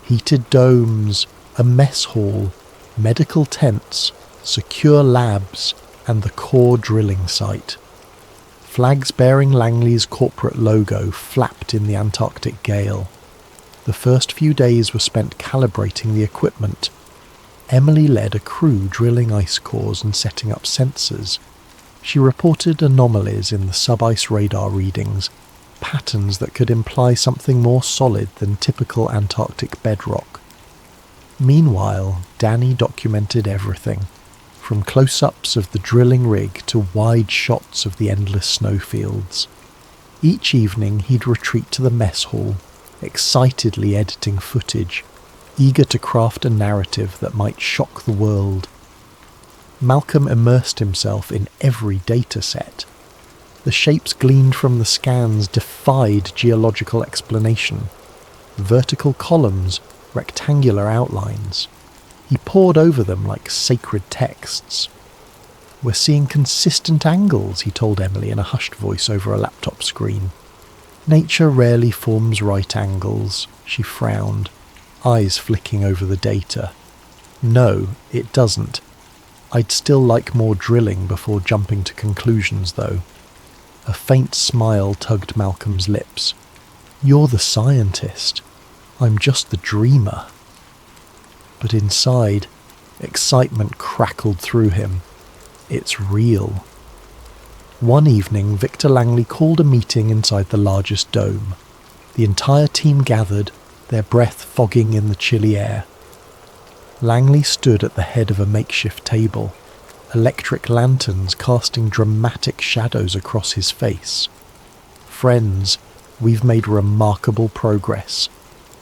Heated domes, a mess hall, medical tents, secure labs, and the core drilling site. Flags bearing Langley's corporate logo flapped in the Antarctic gale. The first few days were spent calibrating the equipment. Emily led a crew drilling ice cores and setting up sensors. She reported anomalies in the sub-ice radar readings, patterns that could imply something more solid than typical Antarctic bedrock. Meanwhile, Danny documented everything, from close-ups of the drilling rig to wide shots of the endless snowfields. Each evening he'd retreat to the mess hall, excitedly editing footage, eager to craft a narrative that might shock the world. Malcolm immersed himself in every data set. The shapes gleaned from the scans defied geological explanation. Vertical columns, rectangular outlines. He pored over them like sacred texts. "We're seeing consistent angles," he told Emily in a hushed voice over a laptop screen. "Nature rarely forms right angles," she frowned, eyes flicking over the data. "No, it doesn't. I'd still like more drilling before jumping to conclusions, though." A faint smile tugged Malcolm's lips. "You're the scientist. I'm just the dreamer." But inside, excitement crackled through him. It's real. One evening, Victor Langley called a meeting inside the largest dome. The entire team gathered, their breath fogging in the chilly air. Langley stood at the head of a makeshift table, electric lanterns casting dramatic shadows across his face. "Friends, we've made remarkable progress.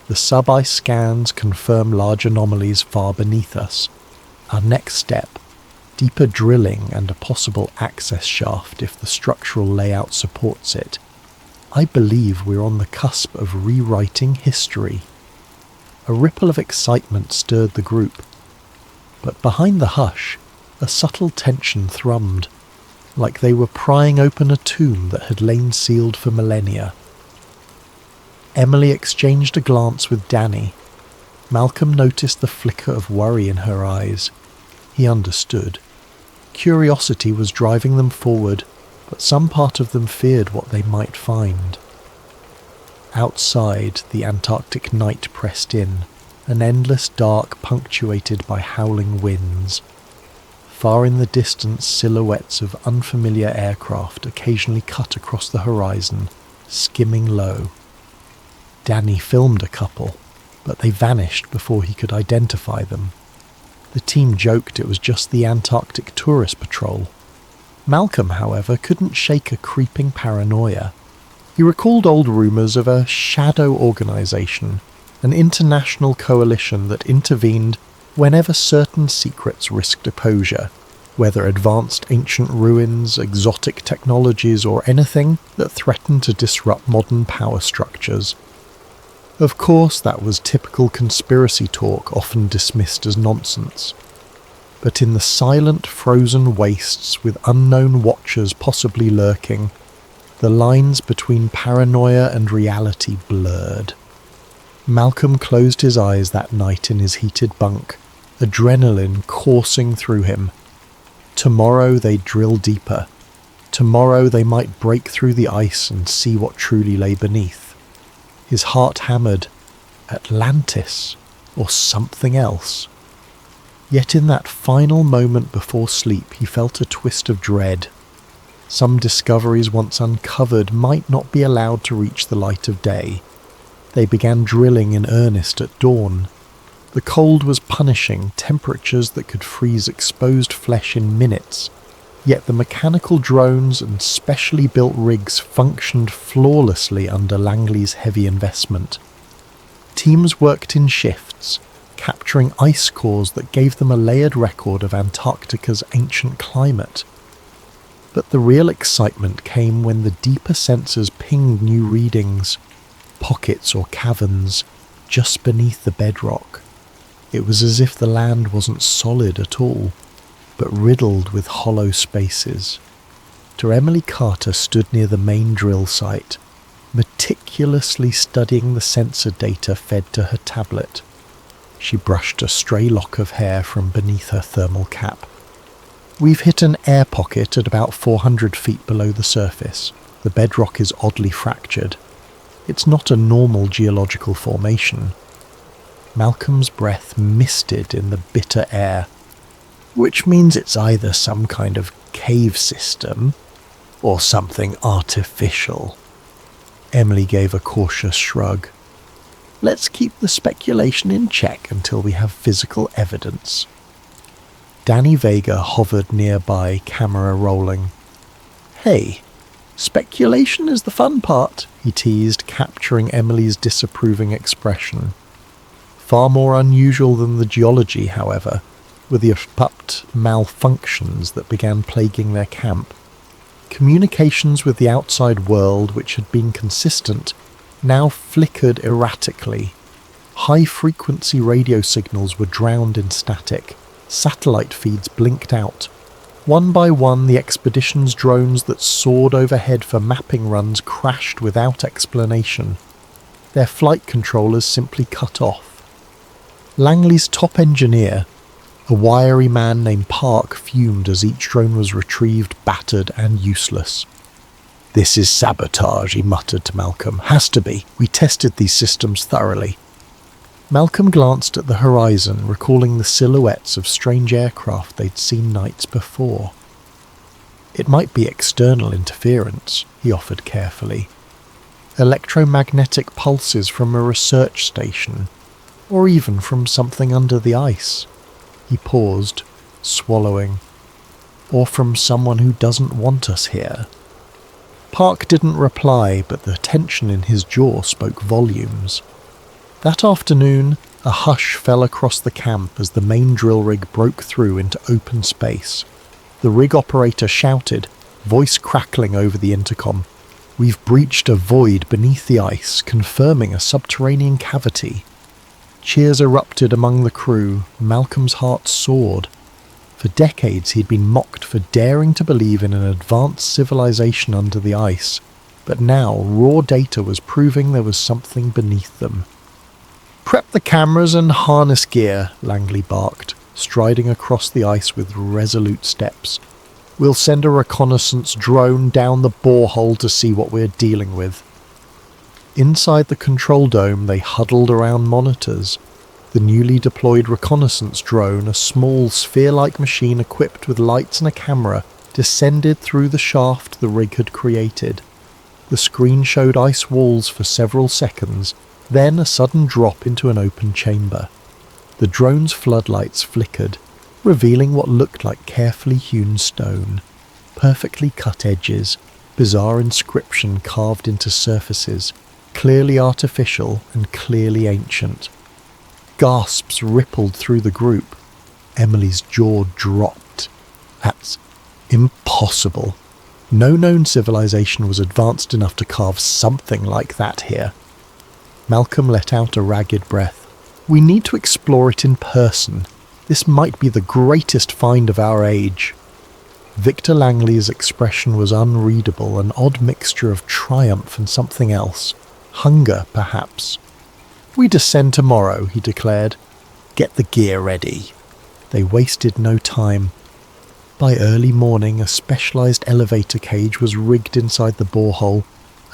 The sub-ice scans confirm large anomalies far beneath us. Our next step, deeper drilling and a possible access shaft if the structural layout supports it. I believe we're on the cusp of rewriting history." A ripple of excitement stirred the group. But behind the hush, a subtle tension thrummed, like they were prying open a tomb that had lain sealed for millennia. Emily exchanged a glance with Danny. Malcolm noticed the flicker of worry in her eyes. He understood. Curiosity was driving them forward, but some part of them feared what they might find. Outside, the Antarctic night pressed in, an endless dark punctuated by howling winds. Far in the distance, silhouettes of unfamiliar aircraft occasionally cut across the horizon, skimming low. Danny filmed a couple, but they vanished before he could identify them. The team joked it was just the Antarctic Tourist Patrol. Malcolm, however, couldn't shake a creeping paranoia. He recalled old rumours of a shadow organisation, an international coalition that intervened whenever certain secrets risked exposure, whether advanced ancient ruins, exotic technologies, or anything that threatened to disrupt modern power structures. Of course, that was typical conspiracy talk, often dismissed as nonsense. But in the silent, frozen wastes with unknown watchers possibly lurking, the lines between paranoia and reality blurred. Malcolm closed his eyes that night in his heated bunk, adrenaline coursing through him. Tomorrow they'd drill deeper. Tomorrow they might break through the ice and see what truly lay beneath. His heart hammered. Atlantis, or something else. Yet in that final moment before sleep he felt a twist of dread. Some discoveries once uncovered might not be allowed to reach the light of day. They began drilling in earnest at dawn. The cold was punishing, temperatures that could freeze exposed flesh in minutes, yet the mechanical drones and specially built rigs functioned flawlessly under Langley's heavy investment. Teams worked in shifts, capturing ice cores that gave them a layered record of Antarctica's ancient climate. But the real excitement came when the deeper sensors pinged new readings, pockets or caverns, just beneath the bedrock. It was as if the land wasn't solid at all, but riddled with hollow spaces. Emily Carter stood near the main drill site, meticulously studying the sensor data fed to her tablet. She brushed a stray lock of hair from beneath her thermal cap. "We've hit an air pocket at about 400 feet below the surface. The bedrock is oddly fractured. It's not a normal geological formation." Malcolm's breath misted in the bitter air. "Which means it's either some kind of cave system or something artificial." Emily gave a cautious shrug. "Let's keep the speculation in check until we have physical evidence." Danny Vega hovered nearby, camera rolling. "Hey, speculation is the fun part," he teased, capturing Emily's disapproving expression. Far more unusual than the geology, however, were the abrupt malfunctions that began plaguing their camp. Communications with the outside world, which had been consistent, now flickered erratically. High-frequency radio signals were drowned in static. Satellite feeds blinked out. One by one, the expedition's drones that soared overhead for mapping runs crashed without explanation. Their flight controllers simply cut off. Langley's top engineer, a wiry man named Park, fumed as each drone was retrieved, battered and useless. "This is sabotage," he muttered to Malcolm. "Has to be. We tested these systems thoroughly." Malcolm glanced at the horizon, recalling the silhouettes of strange aircraft they'd seen nights before. "It might be external interference," he offered carefully. "Electromagnetic pulses from a research station, or even from something under the ice." He paused, swallowing. "Or from someone who doesn't want us here." Park didn't reply, but the tension in his jaw spoke volumes. That afternoon, a hush fell across the camp as the main drill rig broke through into open space. The rig operator shouted, voice crackling over the intercom, "We've breached a void beneath the ice, confirming a subterranean cavity." Cheers erupted among the crew. Malcolm's heart soared. For decades he'd been mocked for daring to believe in an advanced civilization under the ice, but now raw data was proving there was something beneath them. "Prep the cameras and harness gear," Langley barked, striding across the ice with resolute steps. "We'll send a reconnaissance drone down the borehole to see what we're dealing with." Inside the control dome, they huddled around monitors. The newly deployed reconnaissance drone, a small sphere-like machine equipped with lights and a camera, descended through the shaft the rig had created. The screen showed ice walls for several seconds, then a sudden drop into an open chamber. The drone's floodlights flickered, revealing what looked like carefully hewn stone. Perfectly cut edges, bizarre inscription carved into surfaces, clearly artificial and clearly ancient. Gasps rippled through the group. Emily's jaw dropped. That's impossible. No known civilization was advanced enough to carve something like that here. Malcolm let out a ragged breath. "We need to explore it in person. This might be the greatest find of our age." Victor Langley's expression was unreadable, an odd mixture of triumph and something else. Hunger, perhaps. "We descend tomorrow," he declared. "Get the gear ready." They wasted no time. By early morning, a specialized elevator cage was rigged inside the borehole,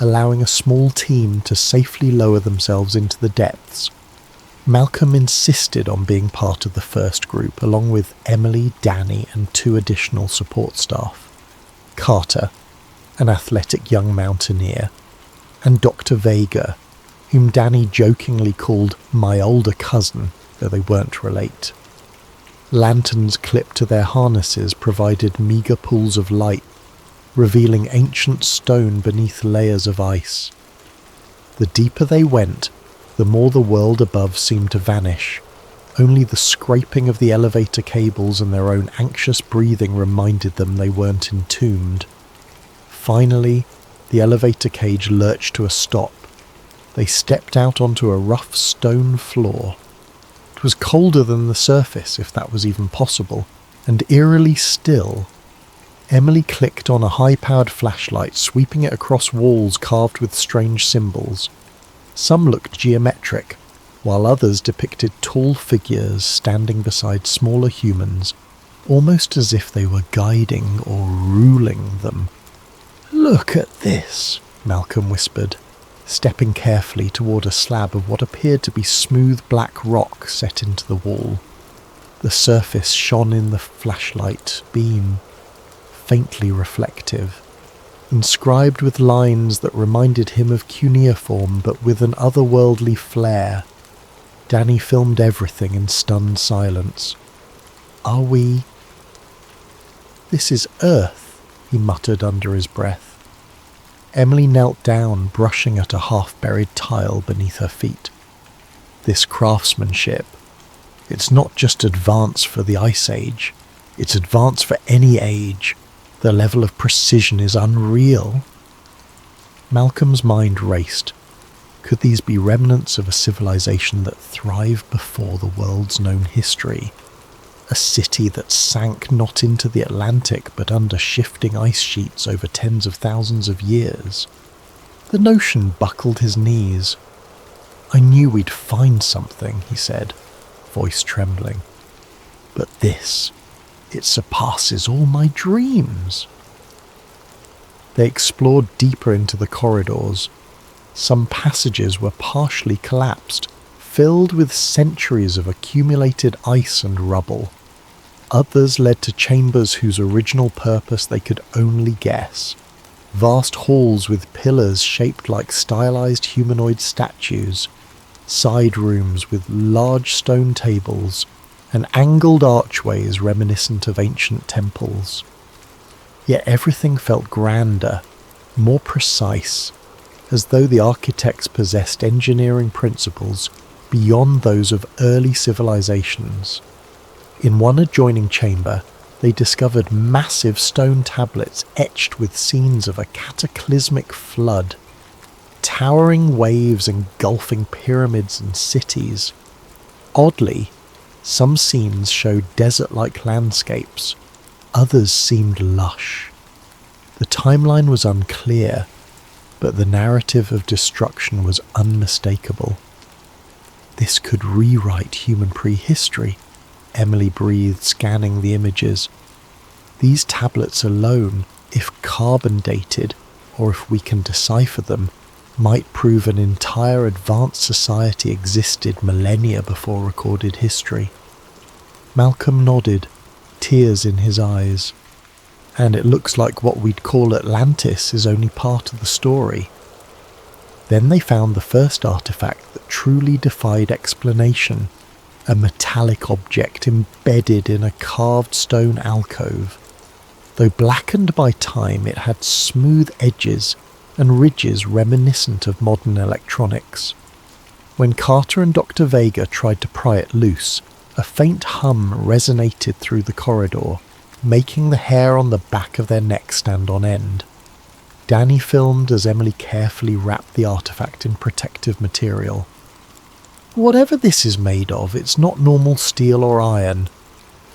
allowing a small team to safely lower themselves into the depths. Malcolm insisted on being part of the first group, along with Emily, Danny, and 2 additional support staff. Carter, an athletic young mountaineer, and Dr. Vega, whom Danny jokingly called my older cousin, though they weren't relate. Lanterns clipped to their harnesses provided meagre pools of light, revealing ancient stone beneath layers of ice. The deeper they went, the more the world above seemed to vanish. Only the scraping of the elevator cables and their own anxious breathing reminded them they weren't entombed. Finally, the elevator cage lurched to a stop. They stepped out onto a rough stone floor. It was colder than the surface, if that was even possible, and eerily still. Emily clicked on a high-powered flashlight, sweeping it across walls carved with strange symbols. Some looked geometric, while others depicted tall figures standing beside smaller humans, almost as if they were guiding or ruling them. "Look at this," Malcolm whispered, stepping carefully toward a slab of what appeared to be smooth black rock set into the wall. The surface shone in the flashlight beam, faintly reflective, inscribed with lines that reminded him of cuneiform but with an otherworldly flair. Danny filmed everything in stunned silence. "Are we "This is Earth," he muttered under his breath. Emily knelt down, brushing at a half-buried tile beneath her feet. "This craftsmanship, it's not just advanced for the Ice Age, it's advanced for any age. The level of precision is unreal." Malcolm's mind raced. Could these be remnants of a civilization that thrived before the world's known history? A city that sank not into the Atlantic but under shifting ice sheets over tens of thousands of years? The notion buckled his knees. "I knew we'd find something," he said, voice trembling. "But this, it surpasses all my dreams." They explored deeper into the corridors. Some passages were partially collapsed, filled with centuries of accumulated ice and rubble. Others led to chambers whose original purpose they could only guess. Vast halls with pillars shaped like stylized humanoid statues, side rooms with large stone tables, and angled archways reminiscent of ancient temples. Yet everything felt grander, more precise, as though the architects possessed engineering principles beyond those of early civilizations. In one adjoining chamber, they discovered massive stone tablets etched with scenes of a cataclysmic flood, towering waves engulfing pyramids and cities. Oddly, some scenes showed desert-like landscapes, others seemed lush. The timeline was unclear, but the narrative of destruction was unmistakable. This could rewrite human prehistory, Emily breathed, scanning the images. These tablets alone, if carbon dated, or if we can decipher them, might prove an entire advanced society existed millennia before recorded history. Malcolm nodded, tears in his eyes. "And it looks like what we'd call Atlantis is only part of the story." Then they found the first artifact that truly defied explanation, a metallic object embedded in a carved stone alcove. Though blackened by time, it had smooth edges and ridges reminiscent of modern electronics. When Carter and Dr. Vega tried to pry it loose, a faint hum resonated through the corridor, making the hair on the back of their necks stand on end. Danny filmed as Emily carefully wrapped the artifact in protective material. "Whatever this is made of, it's not normal steel or iron.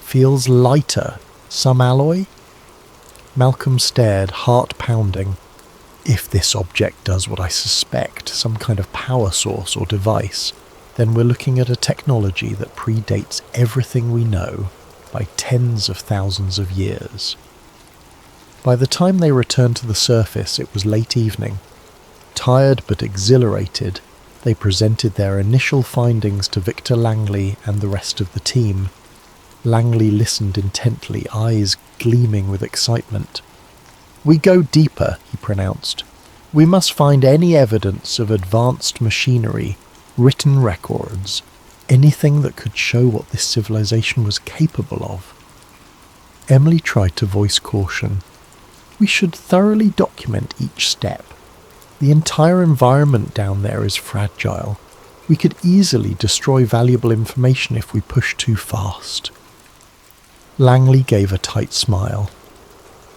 Feels lighter. Some alloy?" Malcolm stared, heart pounding. "If this object does what I suspect, some kind of power source or device, then we're looking at a technology that predates everything we know by tens of thousands of years." By the time they returned to the surface, it was late evening. Tired but exhilarated, they presented their initial findings to Victor Langley and the rest of the team. Langley listened intently, eyes gleaming with excitement. "We go deeper," he pronounced. "We must find any evidence of advanced machinery, written records, anything that could show what this civilization was capable of." Emily tried to voice caution. "We should thoroughly document each step. The entire environment down there is fragile. We could easily destroy valuable information if we push too fast." Langley gave a tight smile.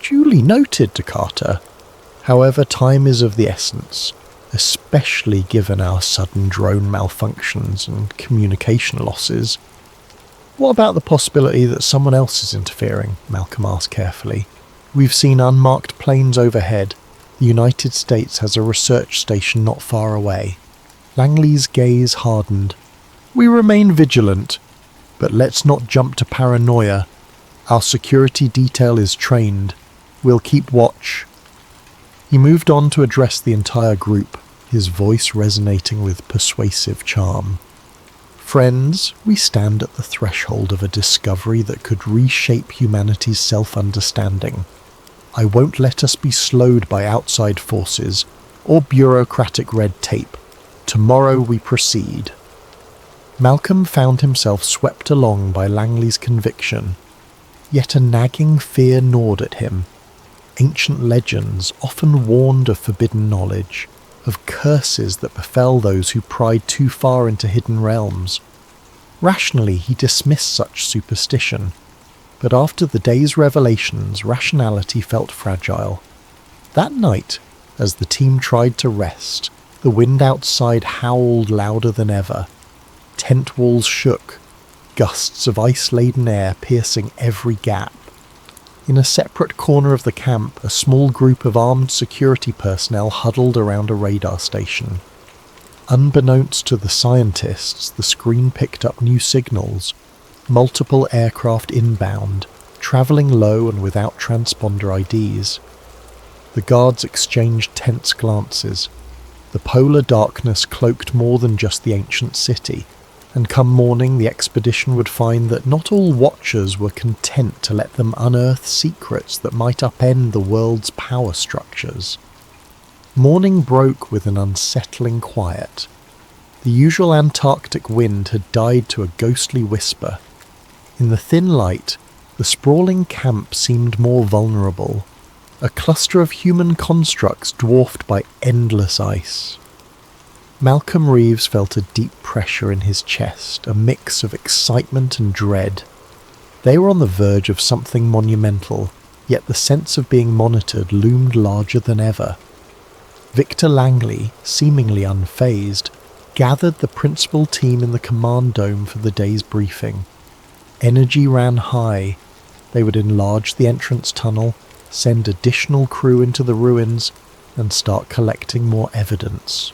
"Duly noted, to Carter. However, time is of the essence, especially given our sudden drone malfunctions and communication losses." "What about the possibility that someone else is interfering?" Malcolm asked carefully. "We've seen unmarked planes overhead. The United States has a research station not far away." Langley's gaze hardened. "We remain vigilant, but let's not jump to paranoia. Our security detail is trained. We'll keep watch." He moved on to address the entire group, his voice resonating with persuasive charm. "Friends, we stand at the threshold of a discovery that could reshape humanity's self-understanding. I won't let us be slowed by outside forces or bureaucratic red tape. Tomorrow we proceed." Malcolm found himself swept along by Langley's conviction. Yet a nagging fear gnawed at him. Ancient legends often warned of forbidden knowledge, of curses that befell those who pried too far into hidden realms. Rationally, he dismissed such superstition, but after the day's revelations, rationality felt fragile. That night, as the team tried to rest, the wind outside howled louder than ever. Tent walls shook, gusts of ice-laden air piercing every gap. In a separate corner of the camp, a small group of armed security personnel huddled around a radar station. Unbeknownst to the scientists, the screen picked up new signals. Multiple aircraft inbound, travelling low and without transponder IDs. The guards exchanged tense glances. The polar darkness cloaked more than just the ancient city, and come morning the expedition would find that not all watchers were content to let them unearth secrets that might upend the world's power structures. Morning broke with an unsettling quiet. The usual Antarctic wind had died to a ghostly whisper. In the thin light, the sprawling camp seemed more vulnerable, a cluster of human constructs dwarfed by endless ice. Malcolm Reeves felt a deep pressure in his chest, a mix of excitement and dread. They were on the verge of something monumental, yet the sense of being monitored loomed larger than ever. Victor Langley, seemingly unfazed, gathered the principal team in the command dome for the day's briefing. Energy ran high. They would enlarge the entrance tunnel, send additional crew into the ruins, and start collecting more evidence.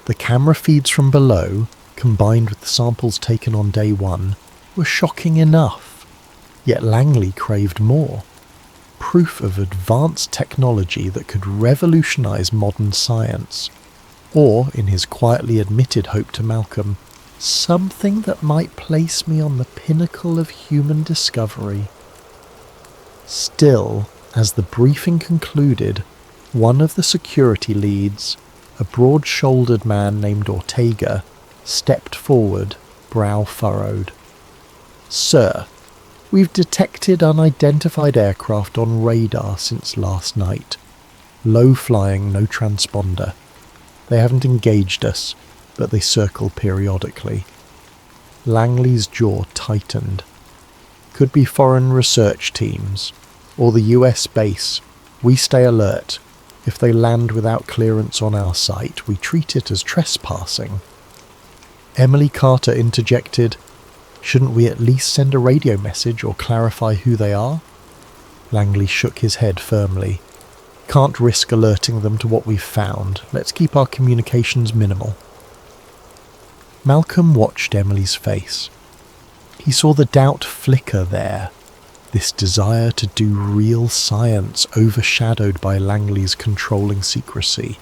The camera feeds from below, combined with the samples taken on day one, were shocking enough. Yet Langley craved more. Proof of advanced technology that could revolutionize modern science. Or, in his quietly admitted hope to Malcolm, something that might place me on the pinnacle of human discovery. Still, as the briefing concluded, one of the security leads, a broad-shouldered man named Ortega, stepped forward, brow furrowed. "Sir, we've detected unidentified aircraft on radar since last night. Low-flying, no transponder. They haven't engaged us, but they circle periodically." Langley's jaw tightened. "Could be foreign research teams, or the US base. We stay alert. If they land without clearance on our site, we treat it as trespassing." Emily Carter interjected, "Shouldn't we at least send a radio message or clarify who they are?" Langley shook his head firmly. "Can't risk alerting them to what we've found. Let's keep our communications minimal." Malcolm watched Emily's face. He saw the doubt flicker there, this desire to do real science overshadowed by Langley's controlling secrecy.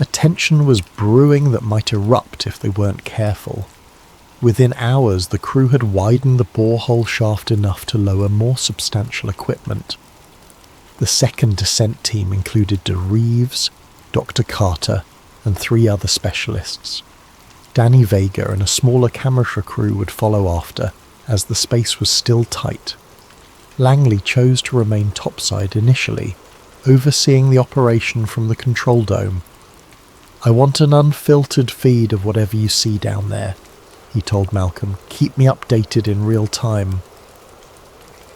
A tension was brewing that might erupt if they weren't careful. Within hours, the crew had widened the borehole shaft enough to lower more substantial equipment. The second descent team included Reeves, Dr. Carter, and 3 other specialists. Danny Vega and a smaller camera crew would follow after, as the space was still tight. Langley chose to remain topside initially, overseeing the operation from the control dome. "I want an unfiltered feed of whatever you see down there," he told Malcolm. "Keep me updated in real time."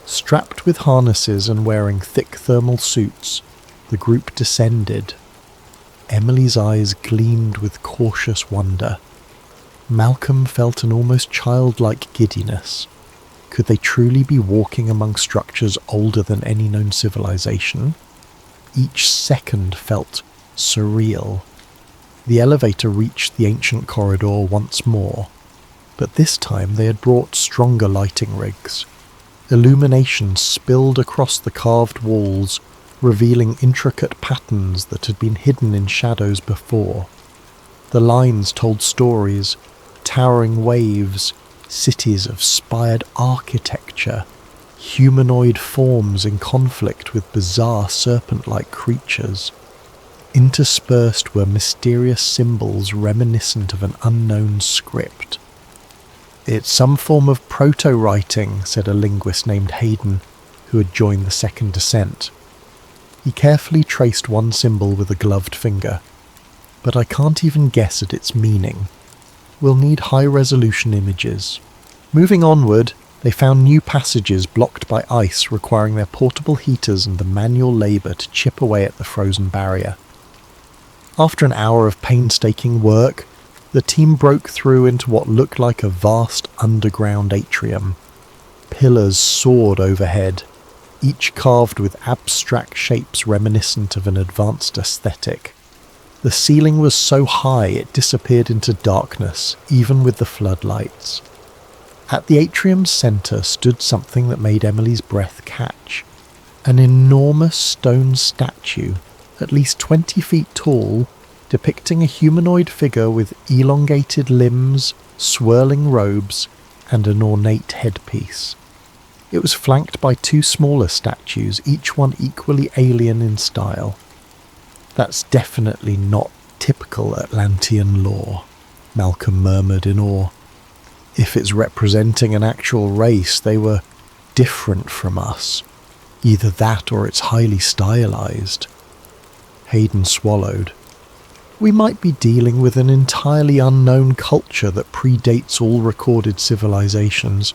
Strapped with harnesses and wearing thick thermal suits, the group descended. Emily's eyes gleamed with cautious wonder. Malcolm felt an almost childlike giddiness. Could they truly be walking among structures older than any known civilization? Each second felt surreal. The elevator reached the ancient corridor once more, but this time they had brought stronger lighting rigs. Illumination spilled across the carved walls, revealing intricate patterns that had been hidden in shadows before. The lines told stories, towering waves, cities of spired architecture, humanoid forms in conflict with bizarre serpent-like creatures. Interspersed were mysterious symbols reminiscent of an unknown script. "It's some form of proto-writing," said a linguist named Hayden, who had joined the second descent. He carefully traced one symbol with a gloved finger. "But I can't even guess at its meaning. We'll need high-resolution images." Moving onward, they found new passages blocked by ice, requiring their portable heaters and the manual labour to chip away at the frozen barrier. After an hour of painstaking work, the team broke through into what looked like a vast underground atrium. Pillars soared overhead, each carved with abstract shapes reminiscent of an advanced aesthetic. The ceiling was so high it disappeared into darkness, even with the floodlights. At the atrium's centre stood something that made Emily's breath catch. An enormous stone statue, at least 20 feet tall, depicting a humanoid figure with elongated limbs, swirling robes, and an ornate headpiece. It was flanked by two smaller statues, each one equally alien in style. "That's definitely not typical Atlantean lore," Malcolm murmured in awe. "If it's representing an actual race, they were different from us. Either that or it's highly stylized." Hayden swallowed. "We might be dealing with an entirely unknown culture that predates all recorded civilizations.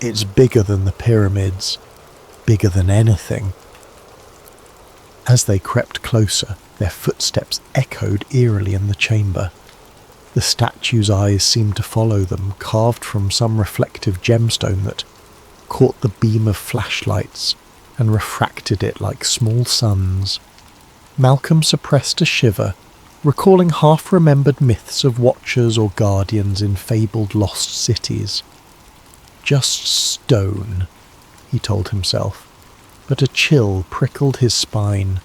It's bigger than the pyramids, bigger than anything." As they crept closer, their footsteps echoed eerily in the chamber. The statue's eyes seemed to follow them, carved from some reflective gemstone that caught the beam of flashlights and refracted it like small suns. Malcolm suppressed a shiver, recalling half-remembered myths of watchers or guardians in fabled lost cities. "Just stone," he told himself, but a chill prickled his spine.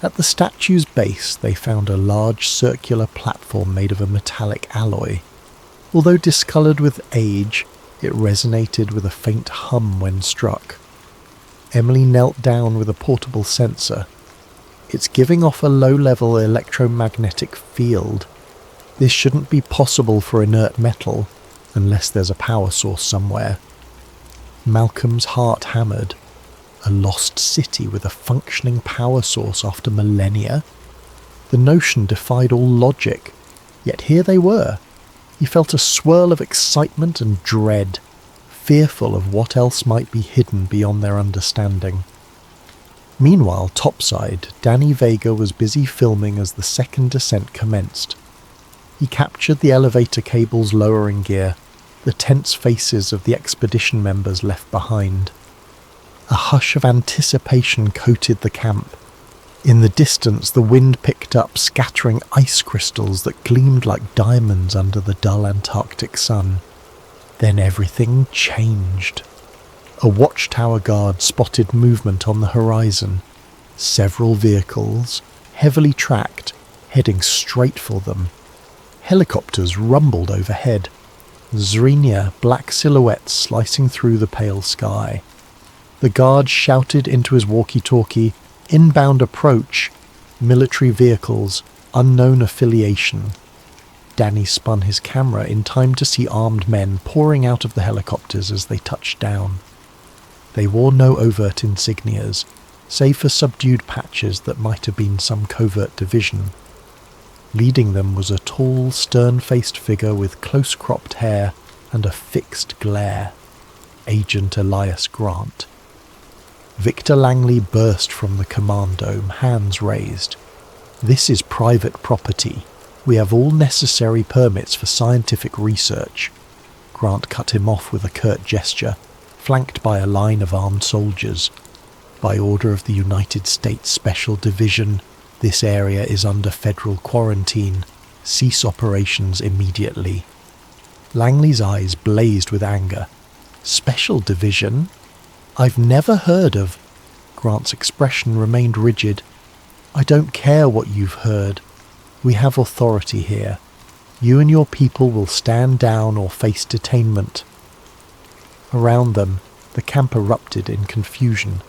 At the statue's base they found a large circular platform made of a metallic alloy. Although discoloured with age, it resonated with a faint hum when struck. Emily knelt down with a portable sensor. "It's giving off a low-level electromagnetic field. This shouldn't be possible for inert metal, unless there's a power source somewhere." Malcolm's heart hammered. A lost city with a functioning power source after millennia? The notion defied all logic, yet here they were. He felt a swirl of excitement and dread, fearful of what else might be hidden beyond their understanding. Meanwhile, topside, Danny Vega was busy filming as the second descent commenced. He captured the elevator cable's lowering gear, the tense faces of the expedition members left behind. A hush of anticipation coated the camp. In the distance, the wind picked up, scattering ice crystals that gleamed like diamonds under the dull Antarctic sun. Then everything changed. A watchtower guard spotted movement on the horizon. Several vehicles, heavily tracked, heading straight for them. Helicopters rumbled overhead. Zrenia, black silhouettes slicing through the pale sky. The guard shouted into his walkie-talkie, "Inbound approach, military vehicles, unknown affiliation." Danny spun his camera in time to see armed men pouring out of the helicopters as they touched down. They wore no overt insignias, save for subdued patches that might have been some covert division. Leading them was a tall, stern-faced figure with close-cropped hair and a fixed glare. Agent Elias Grant. Victor Langley burst from the command dome, hands raised. "This is private property. We have all necessary permits for scientific research." Grant cut him off with a curt gesture, flanked by a line of armed soldiers. "By order of the United States Special Division, this area is under federal quarantine. Cease operations immediately." Langley's eyes blazed with anger. "Special Division? I've never heard of..." Grant's expression remained rigid. "I don't care what you've heard. We have authority here. You and your people will stand down or face detainment." Around them, the camp erupted in confusion.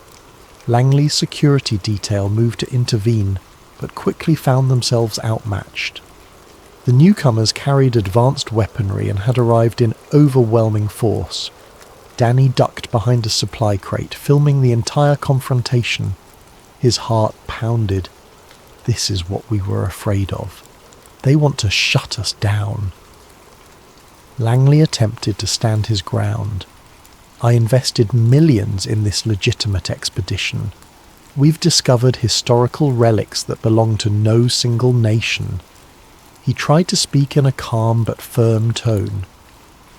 Langley's security detail moved to intervene, but quickly found themselves outmatched. The newcomers carried advanced weaponry and had arrived in overwhelming force. Danny ducked behind a supply crate, filming the entire confrontation. His heart pounded. This is what we were afraid of. They want to shut us down. Langley attempted to stand his ground. I invested millions in this legitimate expedition. We've discovered historical relics that belong to no single nation. He tried to speak in a calm but firm tone.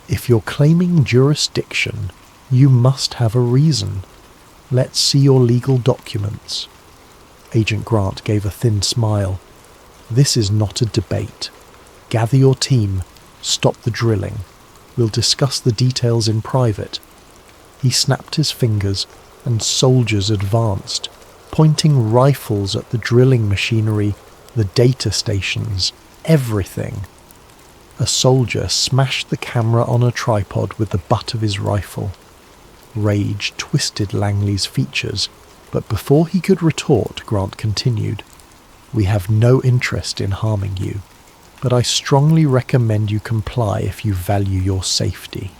If you're claiming jurisdiction, you must have a reason. Let's see your legal documents. Agent Grant gave a thin smile. This is not a debate. Gather your team. Stop the drilling. We'll discuss the details in private. He snapped his fingers, and soldiers advanced, pointing rifles at the drilling machinery, the data stations, everything. A soldier smashed the camera on a tripod with the butt of his rifle. Rage twisted Langley's features, but before he could retort, Grant continued, "We have no interest in harming you, but I strongly recommend you comply if you value your safety."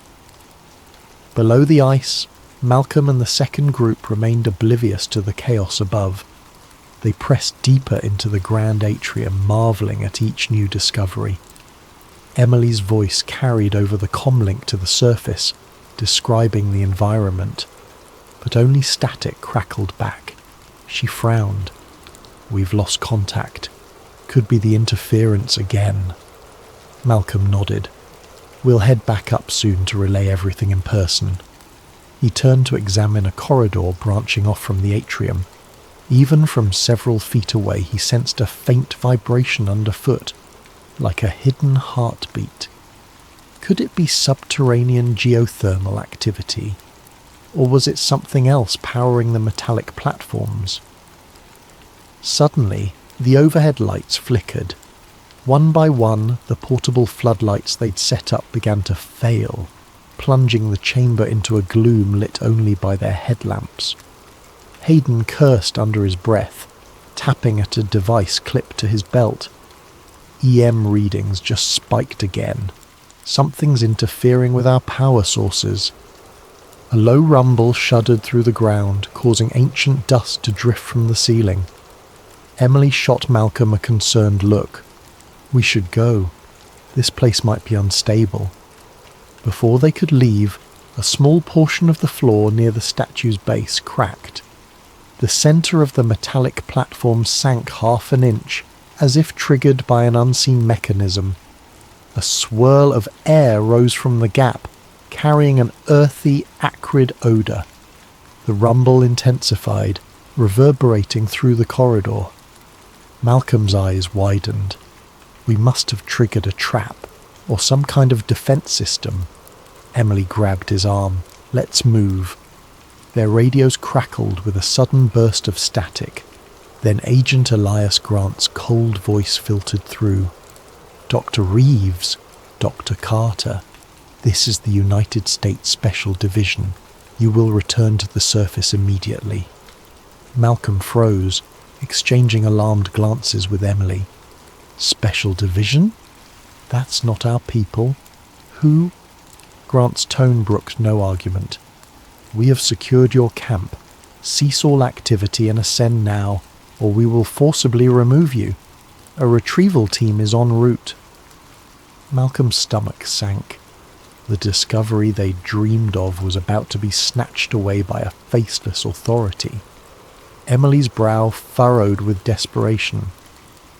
Below the ice, Malcolm and the second group remained oblivious to the chaos above. They pressed deeper into the grand atrium, marvelling at each new discovery. Emily's voice carried over the comlink to the surface, describing the environment, but only static crackled back. She frowned. "We've lost contact. Could be the interference again." Malcolm nodded. "We'll head back up soon to relay everything in person." He turned to examine a corridor branching off from the atrium. Even from several feet away, he sensed a faint vibration underfoot, like a hidden heartbeat. Could it be subterranean geothermal activity? Or was it something else powering the metallic platforms? Suddenly, the overhead lights flickered. One by one, the portable floodlights they'd set up began to fail, plunging the chamber into a gloom lit only by their headlamps. Hayden cursed under his breath, tapping at a device clipped to his belt. EM readings just spiked again. Something's interfering with our power sources. A low rumble shuddered through the ground, causing ancient dust to drift from the ceiling. Emily shot Malcolm a concerned look. "We should go. This place might be unstable." Before they could leave, a small portion of the floor near the statue's base cracked. The centre of the metallic platform sank half an inch, as if triggered by an unseen mechanism. A swirl of air rose from the gap, carrying an earthy, acrid odour. The rumble intensified, reverberating through the corridor. Malcolm's eyes widened. We must have triggered a trap, or some kind of defence system. Emily grabbed his arm. "Let's move." Their radios crackled with a sudden burst of static. Then Agent Elias Grant's cold voice filtered through. "Dr. Reeves, Dr. Carter, this is the United States Special Division. You will return to the surface immediately." Malcolm froze, exchanging alarmed glances with Emily. "Special Division? That's not our people. Who?" Grant's tone brooked no argument. "We have secured your camp. Cease all activity and ascend now, or we will forcibly remove you. A retrieval team is en route." Malcolm's stomach sank. The discovery they dreamed of was about to be snatched away by a faceless authority. Emily's brow furrowed with desperation.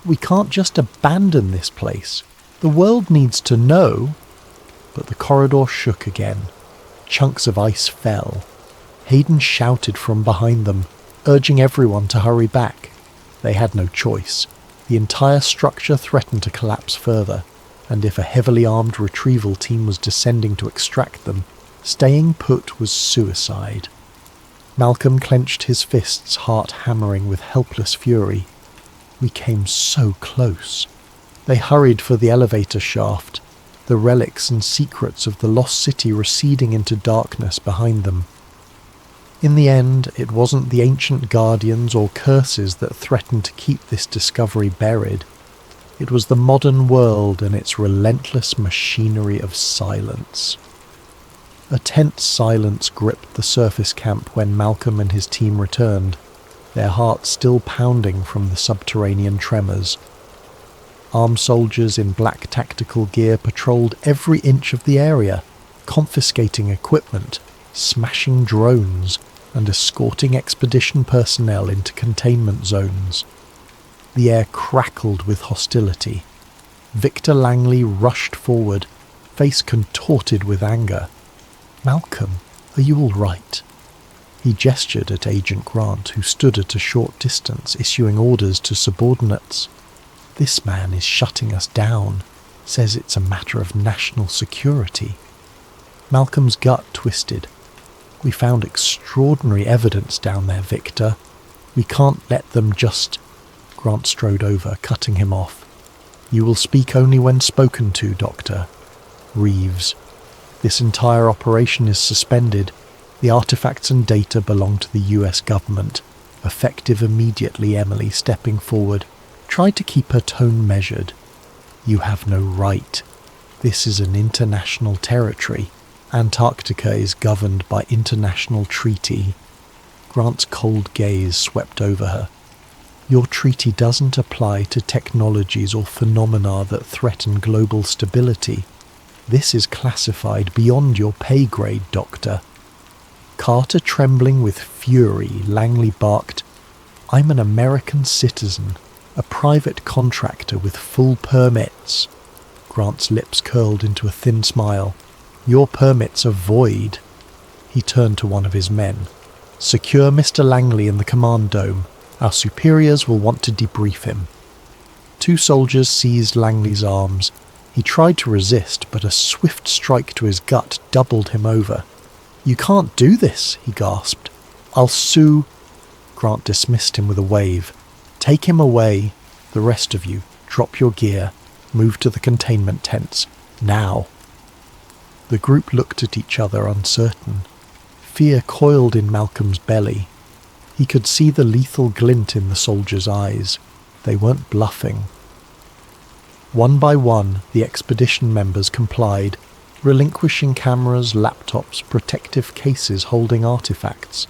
"We can't just abandon this place. The world needs to know." But the corridor shook again. Chunks of ice fell. Hayden shouted from behind them, urging everyone to hurry back. They had no choice. The entire structure threatened to collapse further, and if a heavily armed retrieval team was descending to extract them, staying put was suicide. Malcolm clenched his fists, heart hammering with helpless fury. We came so close. They hurried for the elevator shaft, the relics and secrets of the lost city receding into darkness behind them. In the end, it wasn't the ancient guardians or curses that threatened to keep this discovery buried. It was the modern world and its relentless machinery of silence. A tense silence gripped the surface camp when Malcolm and his team returned, their hearts still pounding from the subterranean tremors. Armed soldiers in black tactical gear patrolled every inch of the area, confiscating equipment, smashing drones, and escorting expedition personnel into containment zones. The air crackled with hostility. Victor Langley rushed forward, face contorted with anger. "Malcolm, are you all right?" He gestured at Agent Grant, who stood at a short distance, issuing orders to subordinates. "This man is shutting us down, says it's a matter of national security." Malcolm's gut twisted. "We found extraordinary evidence down there, Victor. We can't let them just—" Grant strode over, cutting him off. "You will speak only when spoken to, Doctor. Reeves. This entire operation is suspended. The artifacts and data belong to the US government. Effective immediately." Emily, stepping forward, tried to keep her tone measured. "You have no right. This is an international territory. Antarctica is governed by international treaty." Grant's cold gaze swept over her. "Your treaty doesn't apply to technologies or phenomena that threaten global stability. This is classified beyond your pay grade, Doctor." Carter trembling with fury, Langley barked, "I'm an American citizen, a private contractor with full permits." Grant's lips curled into a thin smile. "Your permits are void." He turned to one of his men. "Secure Mr. Langley in the command dome. Our superiors will want to debrief him." Two soldiers seized Langley's arms. He tried to resist, but a swift strike to his gut doubled him over. "You can't do this," he gasped. "I'll sue." Grant dismissed him with a wave. "Take him away. The rest of you, drop your gear. Move to the containment tents. Now." The group looked at each other, uncertain. Fear coiled in Malcolm's belly. He could see the lethal glint in the soldiers' eyes. They weren't bluffing. One by one, the expedition members complied, relinquishing cameras, laptops, protective cases holding artifacts.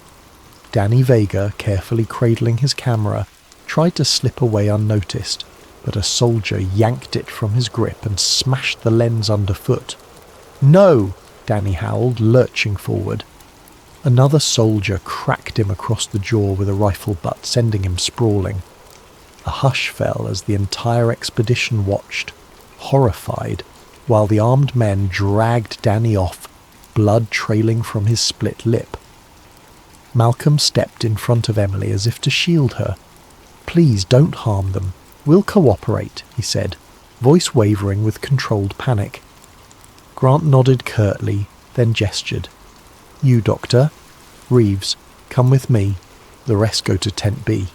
Danny Vega, carefully cradling his camera, tried to slip away unnoticed, but a soldier yanked it from his grip and smashed the lens underfoot. "No!" Danny howled, lurching forward. Another soldier cracked him across the jaw with a rifle butt, sending him sprawling. A hush fell as the entire expedition watched, horrified, while the armed men dragged Danny off, blood trailing from his split lip. Malcolm stepped in front of Emily as if to shield her. "Please don't harm them. We'll cooperate," he said, voice wavering with controlled panic. Grant nodded curtly, then gestured. "You, Doctor. Reeves, come with me. The rest go to Tent B."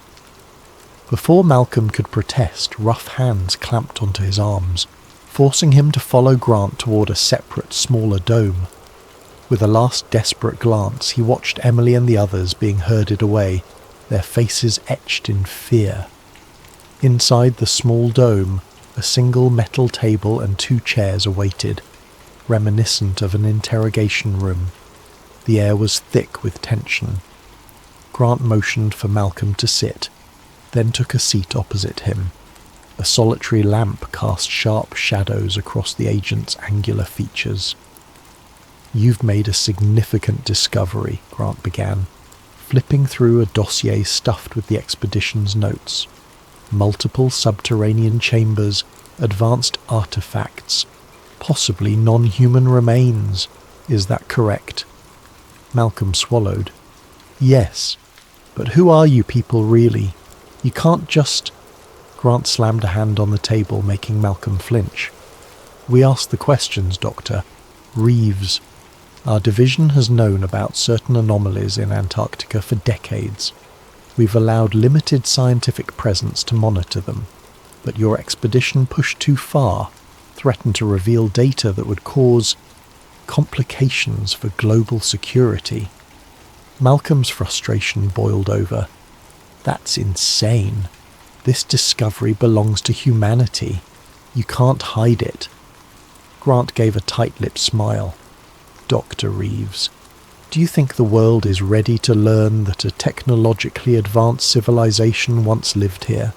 Before Malcolm could protest, rough hands clamped onto his arms, forcing him to follow Grant toward a separate, smaller dome. With a last desperate glance, he watched Emily and the others being herded away, their faces etched in fear. Inside the small dome, a single metal table and 2 chairs awaited, reminiscent of an interrogation room. The air was thick with tension. Grant motioned for Malcolm to sit, then took a seat opposite him. A solitary lamp cast sharp shadows across the agent's angular features. "You've made a significant discovery," Grant began, flipping through a dossier stuffed with the expedition's notes. "Multiple subterranean chambers, advanced artifacts, possibly non-human remains. Is that correct?" Malcolm swallowed. "Yes, but who are you people really? You can't just—" Grant slammed a hand on the table, making Malcolm flinch. "We ask the questions, Doctor. Reeves. Our division has known about certain anomalies in Antarctica for decades. We've allowed limited scientific presence to monitor them, but your expedition pushed too far, threatened to reveal data that would cause complications for global security." Malcolm's frustration boiled over. "That's insane. This discovery belongs to humanity. You can't hide it." Grant gave a tight-lipped smile. "Dr. Reeves, do you think the world is ready to learn that a technologically advanced civilization once lived here,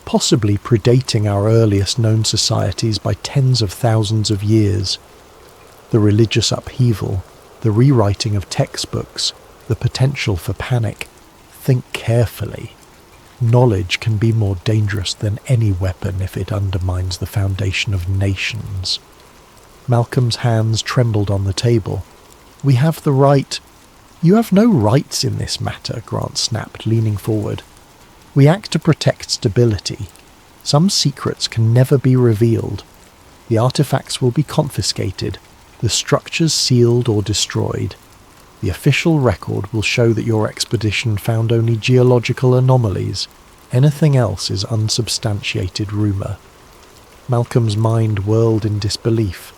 possibly predating our earliest known societies by tens of thousands of years? The religious upheaval, the rewriting of textbooks, the potential for panic. Think carefully. Knowledge can be more dangerous than any weapon if it undermines the foundation of nations." Malcolm's hands trembled on the table. "We have the right—" "You have no rights in this matter," Grant snapped, leaning forward. "We act to protect stability. Some secrets can never be revealed. The artifacts will be confiscated, the structures sealed or destroyed. The official record will show that your expedition found only geological anomalies. Anything else is unsubstantiated rumor." Malcolm's mind whirled in disbelief.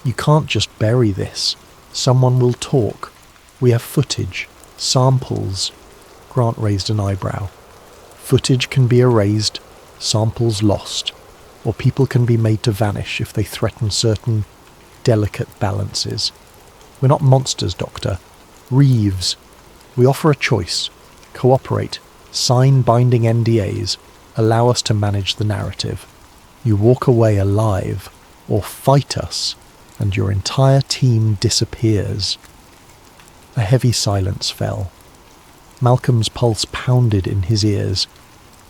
"You can't just bury this. Someone will talk. We have footage, samples." Grant raised an eyebrow. "Footage can be erased, samples lost, or people can be made to vanish if they threaten certain delicate balances. We're not monsters, Doctor. Reeves, we offer a choice. Cooperate, sign binding NDAs, allow us to manage the narrative. You walk away alive, or fight us, and your entire team disappears." A heavy silence fell. Malcolm's pulse pounded in his ears.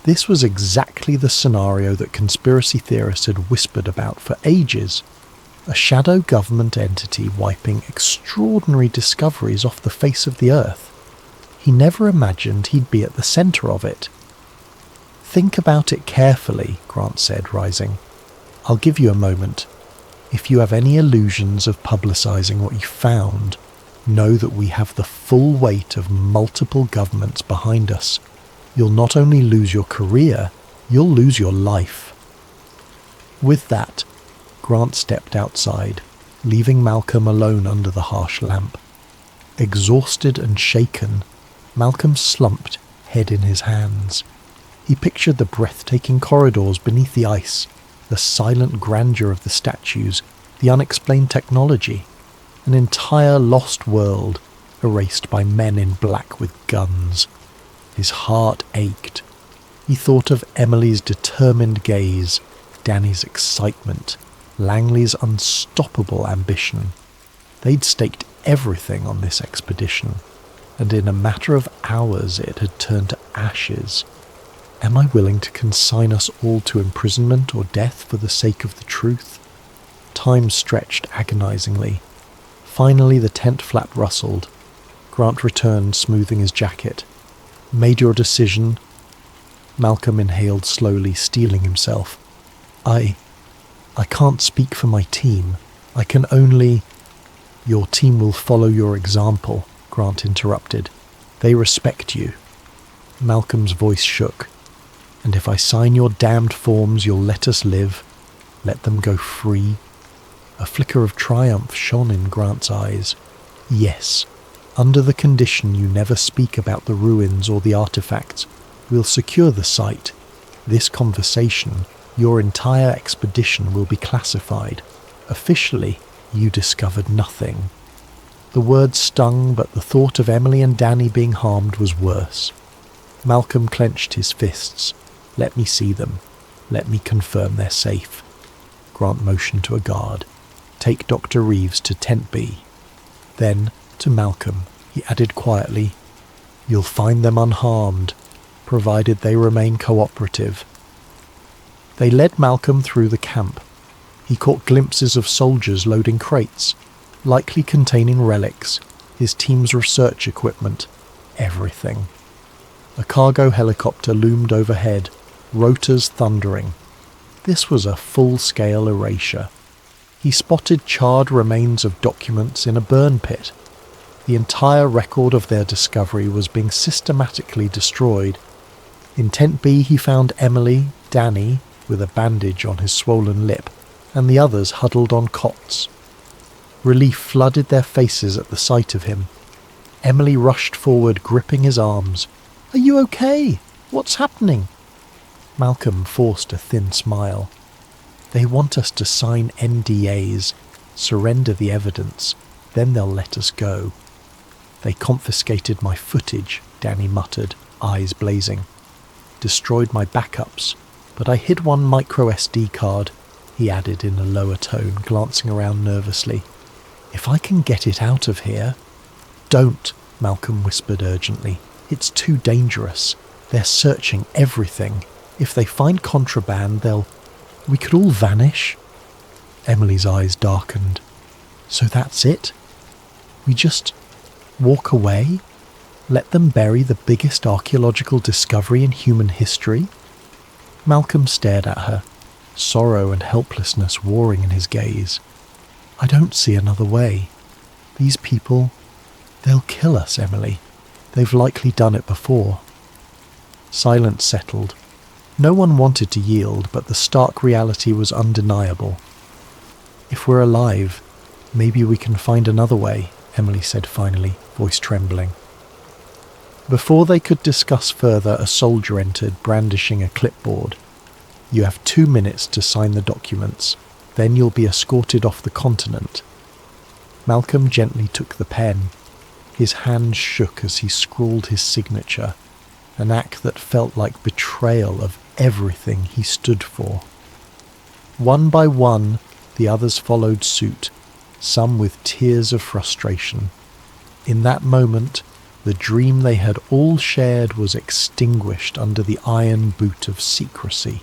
This was exactly the scenario that conspiracy theorists had whispered about for ages. A shadow government entity wiping extraordinary discoveries off the face of the earth. He never imagined he'd be at the center of it. "Think about it carefully," Grant said, rising. "I'll give you a moment. If you have any illusions of publicizing what you found, know that we have the full weight of multiple governments behind us. You'll not only lose your career, you'll lose your life." With that, Grant stepped outside, leaving Malcolm alone under the harsh lamp. Exhausted and shaken, Malcolm slumped, head in his hands. He pictured the breathtaking corridors beneath the ice, the silent grandeur of the statues, the unexplained technology, an entire lost world erased by men in black with guns. His heart ached. He thought of Emily's determined gaze, Danny's excitement, Langley's unstoppable ambition. They'd staked everything on this expedition, and in a matter of hours it had turned to ashes. Am I willing to consign us all to imprisonment or death for the sake of the truth? Time stretched agonizingly. Finally the tent flap rustled. Grant returned, smoothing his jacket. "Made your decision?" Malcolm inhaled slowly, steeling himself. I can't speak for my team. I can only—" "Your team will follow your example," Grant interrupted. "They respect you." Malcolm's voice shook. "And if I sign your damned forms, you'll let us live? Let them go free?" A flicker of triumph shone in Grant's eyes. "Yes. Under the condition you never speak about the ruins or the artifacts, we'll secure the site. This conversation, your entire expedition, will be classified. Officially, you discovered nothing." The words stung, but the thought of Emily and Danny being harmed was worse. Malcolm clenched his fists. "Let me see them. Let me confirm they're safe." Grant motioned to a guard. "Take Dr. Reeves to Tent B." Then, to Malcolm, he added quietly, "You'll find them unharmed, provided they remain cooperative." They led Malcolm through the camp. He caught glimpses of soldiers loading crates, likely containing relics, his team's research equipment, everything. A cargo helicopter loomed overhead, rotors thundering. This was a full-scale erasure. He spotted charred remains of documents in a burn pit. The entire record of their discovery was being systematically destroyed. In Tent B he found Emily, Danny, with a bandage on his swollen lip, and the others huddled on cots. Relief flooded their faces at the sight of him. Emily rushed forward, gripping his arms. "Are you okay? What's happening?" Malcolm forced a thin smile. They want us to sign NDAs, surrender the evidence, then they'll let us go. They confiscated my footage, Danny muttered, eyes blazing. Destroyed my backups, but I hid one micro SD card, he added in a lower tone, glancing around nervously. If I can get it out of here... Don't, Malcolm whispered urgently. It's too dangerous. They're searching everything. If they find contraband, we could all vanish. Emily's eyes darkened. So that's it? We just walk away? Let them bury the biggest archaeological discovery in human history? Malcolm stared at her, sorrow and helplessness warring in his gaze. I don't see another way. These people, they'll kill us, Emily. They've likely done it before. Silence settled. No one wanted to yield, but the stark reality was undeniable. If we're alive, maybe we can find another way, Emily said finally, voice trembling. Before they could discuss further, a soldier entered, brandishing a clipboard. You have 2 minutes to sign the documents, then you'll be escorted off the continent. Malcolm gently took the pen. His hand shook as he scrawled his signature, an act that felt like betrayal of everything he stood for. One by one, the others followed suit, some with tears of frustration. In that moment, the dream they had all shared was extinguished under the iron boot of secrecy.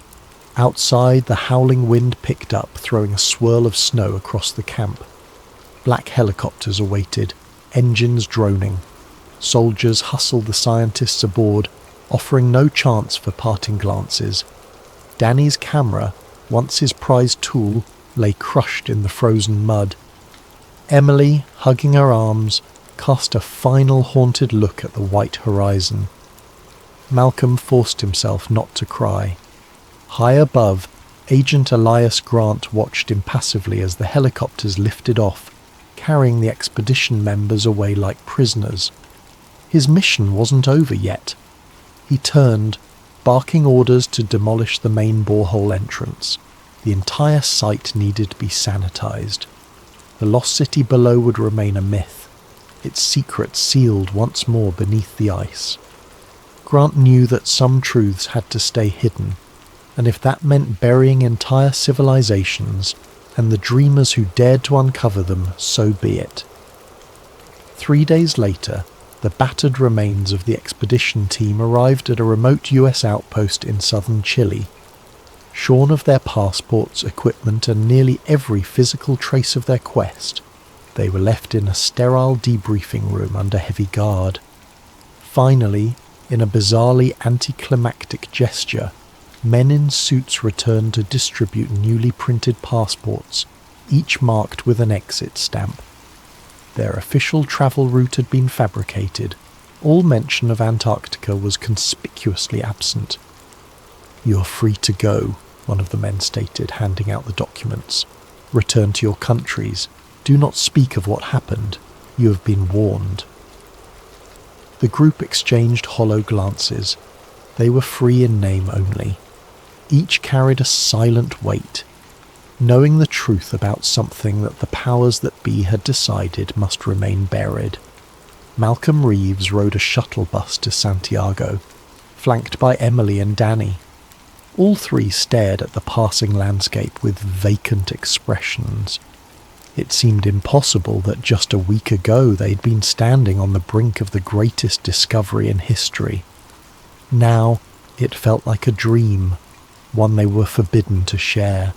Outside, the howling wind picked up, throwing a swirl of snow across the camp. Black helicopters awaited, engines droning. Soldiers hustled the scientists aboard, offering no chance for parting glances. Danny's camera, once his prized tool, lay crushed in the frozen mud. Emily, hugging her arms, cast a final haunted look at the white horizon. Malcolm forced himself not to cry. High above, Agent Elias Grant watched impassively as the helicopters lifted off, carrying the expedition members away like prisoners. His mission wasn't over yet. He turned, barking orders to demolish the main borehole entrance. The entire site needed to be sanitized. The lost city below would remain a myth, its secret sealed once more beneath the ice. Grant knew that some truths had to stay hidden, and if that meant burying entire civilizations and the dreamers who dared to uncover them, so be it. 3 days later, the battered remains of the expedition team arrived at a remote US outpost in southern Chile. Shorn of their passports, equipment, and nearly every physical trace of their quest, they were left in a sterile debriefing room under heavy guard. Finally, in a bizarrely anticlimactic gesture, men in suits returned to distribute newly printed passports, each marked with an exit stamp. Their official travel route had been fabricated. All mention of Antarctica was conspicuously absent. "You're free to go," one of the men stated, handing out the documents. "Return to your countries. Do not speak of what happened. You have been warned." The group exchanged hollow glances. They were free in name only. Each carried a silent weight, knowing the truth about something that the powers that be had decided must remain buried. Malcolm Reeves rode a shuttle bus to Santiago, flanked by Emily and Danny. All three stared at the passing landscape with vacant expressions. It seemed impossible that just a week ago they'd been standing on the brink of the greatest discovery in history. Now it felt like a dream, one they were forbidden to share.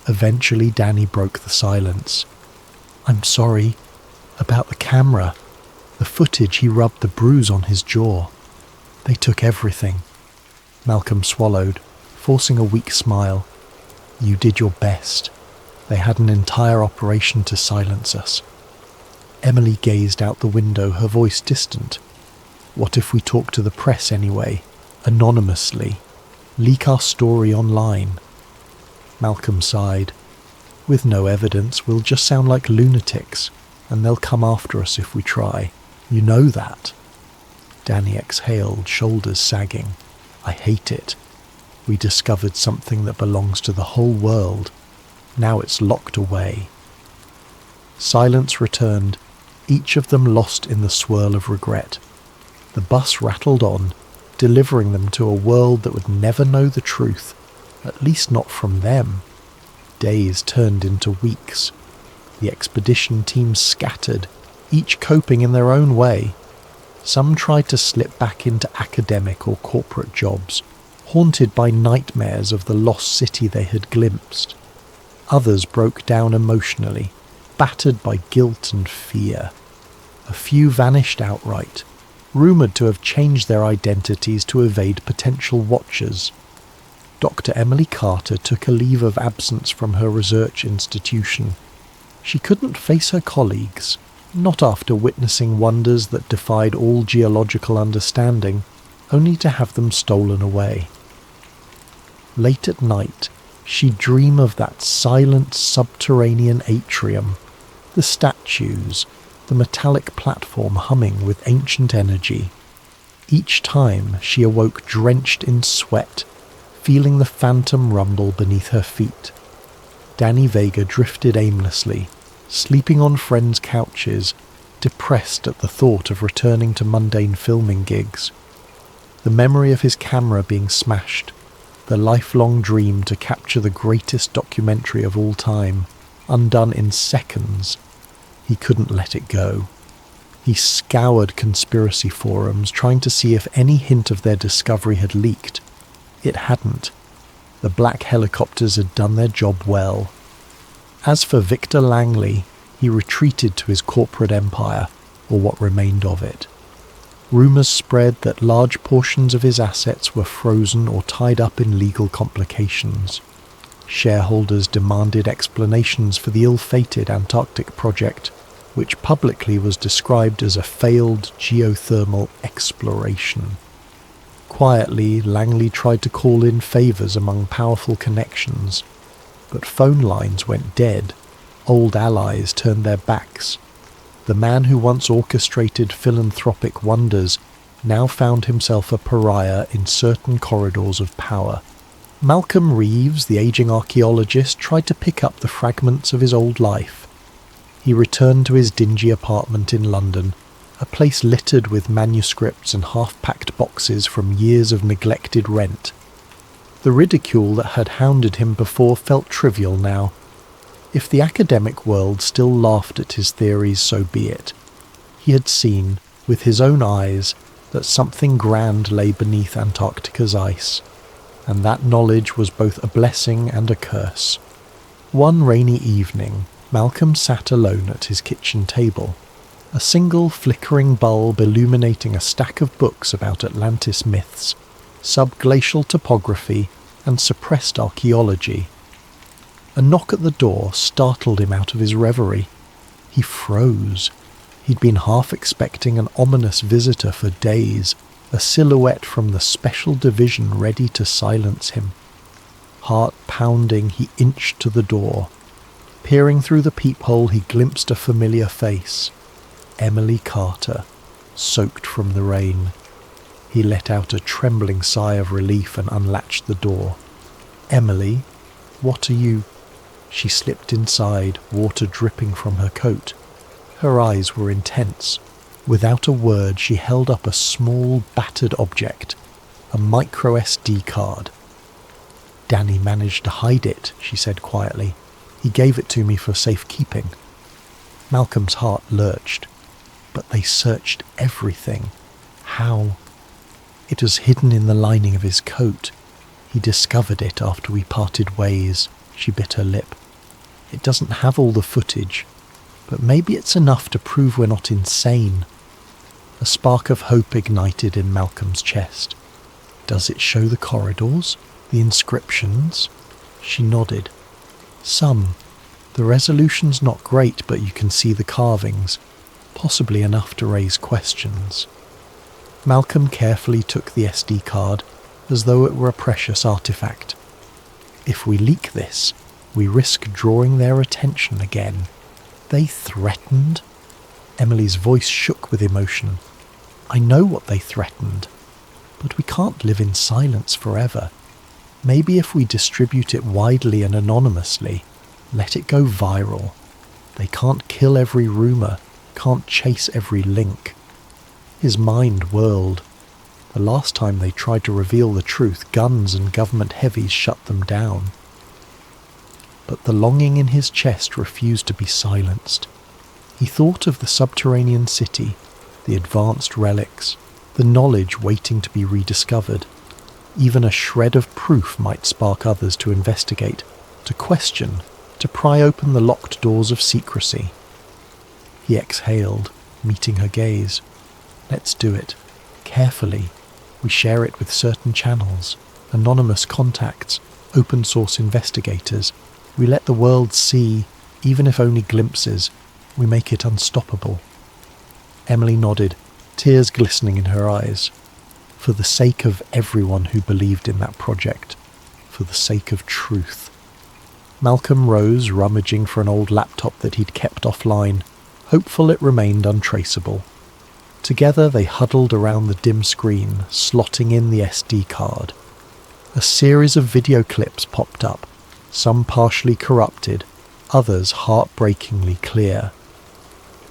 Eventually Danny broke the silence. "I'm sorry. About the camera. The footage, he rubbed the bruise on his jaw. They took everything." Malcolm swallowed, forcing a weak smile. "You did your best. They had an entire operation to silence us." Emily gazed out the window, her voice distant. "What if we talk to the press anyway, anonymously? Leak our story online?" Malcolm sighed. "With no evidence, we'll just sound like lunatics, and they'll come after us if we try. You know that." Danny exhaled, shoulders sagging. "I hate it." We discovered something that belongs to the whole world. Now it's locked away." Silence returned, each of them lost in the swirl of regret. The bus rattled on, delivering them to a world that would never know the truth, at least not from them. Days turned into weeks. The expedition teams scattered, each coping in their own way. Some tried to slip back into academic or corporate jobs, haunted by nightmares of the lost city they had glimpsed. Others broke down emotionally, battered by guilt and fear. A few vanished outright, rumoured to have changed their identities to evade potential watchers. Dr. Emily Carter took a leave of absence from her research institution. She couldn't face her colleagues, not after witnessing wonders that defied all geological understanding, only to have them stolen away. Late at night, she'd dream of that silent subterranean atrium, the statues, the metallic platform humming with ancient energy. Each time she awoke drenched in sweat, feeling the phantom rumble beneath her feet. Danny Vega drifted aimlessly, sleeping on friends' couches, depressed at the thought of returning to mundane filming gigs. The memory of his camera being smashed, the lifelong dream to capture the greatest documentary of all time, undone in seconds. He couldn't let it go. He scoured conspiracy forums, trying to see if any hint of their discovery had leaked. It hadn't. The black helicopters had done their job well. As for Victor Langley, he retreated to his corporate empire, or what remained of it. Rumours spread that large portions of his assets were frozen or tied up in legal complications. Shareholders demanded explanations for the ill-fated Antarctic project, which publicly was described as a failed geothermal exploration. Quietly, Langley tried to call in favours among powerful connections, but phone lines went dead. Old allies turned their backs. The man who once orchestrated philanthropic wonders now found himself a pariah in certain corridors of power. Malcolm Reeves, the aging archaeologist, tried to pick up the fragments of his old life. He returned to his dingy apartment in London, a place littered with manuscripts and half-packed boxes from years of neglected rent. The ridicule that had hounded him before felt trivial now. If the academic world still laughed at his theories, so be it. He had seen, with his own eyes, that something grand lay beneath Antarctica's ice, and that knowledge was both a blessing and a curse. One rainy evening, Malcolm sat alone at his kitchen table, a single flickering bulb illuminating a stack of books about Atlantis myths, subglacial topography, and suppressed archaeology. A knock at the door startled him out of his reverie. He froze. He'd been half expecting an ominous visitor for days, a silhouette from the special division ready to silence him. Heart pounding, he inched to the door. Peering through the peephole, he glimpsed a familiar face. Emily Carter, soaked from the rain. He let out a trembling sigh of relief and unlatched the door. "Emily, what are you—" She slipped inside, water dripping from her coat. Her eyes were intense. Without a word, she held up a small, battered object, a micro SD card. "Danny managed to hide it," she said quietly. "He gave it to me for safekeeping." Malcolm's heart lurched. But they searched everything. How? It was hidden in the lining of his coat. He discovered it after we parted ways. She bit her lip. It doesn't have all the footage, but maybe it's enough to prove we're not insane. A spark of hope ignited in Malcolm's chest. "Does it show the corridors? The inscriptions?" She nodded. "Some. The resolution's not great, but you can see the carvings. Possibly enough to raise questions." Malcolm carefully took the SD card, as though it were a precious artifact. "If we leak this, we risk drawing their attention again." "They threatened?" Emily's voice shook with emotion. "I know what they threatened, but we can't live in silence forever. Maybe if we distribute it widely and anonymously, let it go viral. They can't kill every rumour, can't chase every link. His mind whirled. The last time they tried to reveal the truth, guns and government heavies shut them down. But the longing in his chest refused to be silenced. He thought of the subterranean city, the advanced relics, the knowledge waiting to be rediscovered. Even a shred of proof might spark others to investigate, to question, to pry open the locked doors of secrecy. He exhaled, meeting her gaze. Let's do it. Carefully. We share it with certain channels, anonymous contacts, open source investigators. We let the world see, even if only glimpses. We make it unstoppable. Emily nodded, tears glistening in her eyes. For the sake of everyone who believed in that project. For the sake of truth. Malcolm rose, rummaging for an old laptop that he'd kept offline, hopeful it remained untraceable. Together they huddled around the dim screen, slotting in the SD card. A series of video clips popped up, some partially corrupted, others heartbreakingly clear.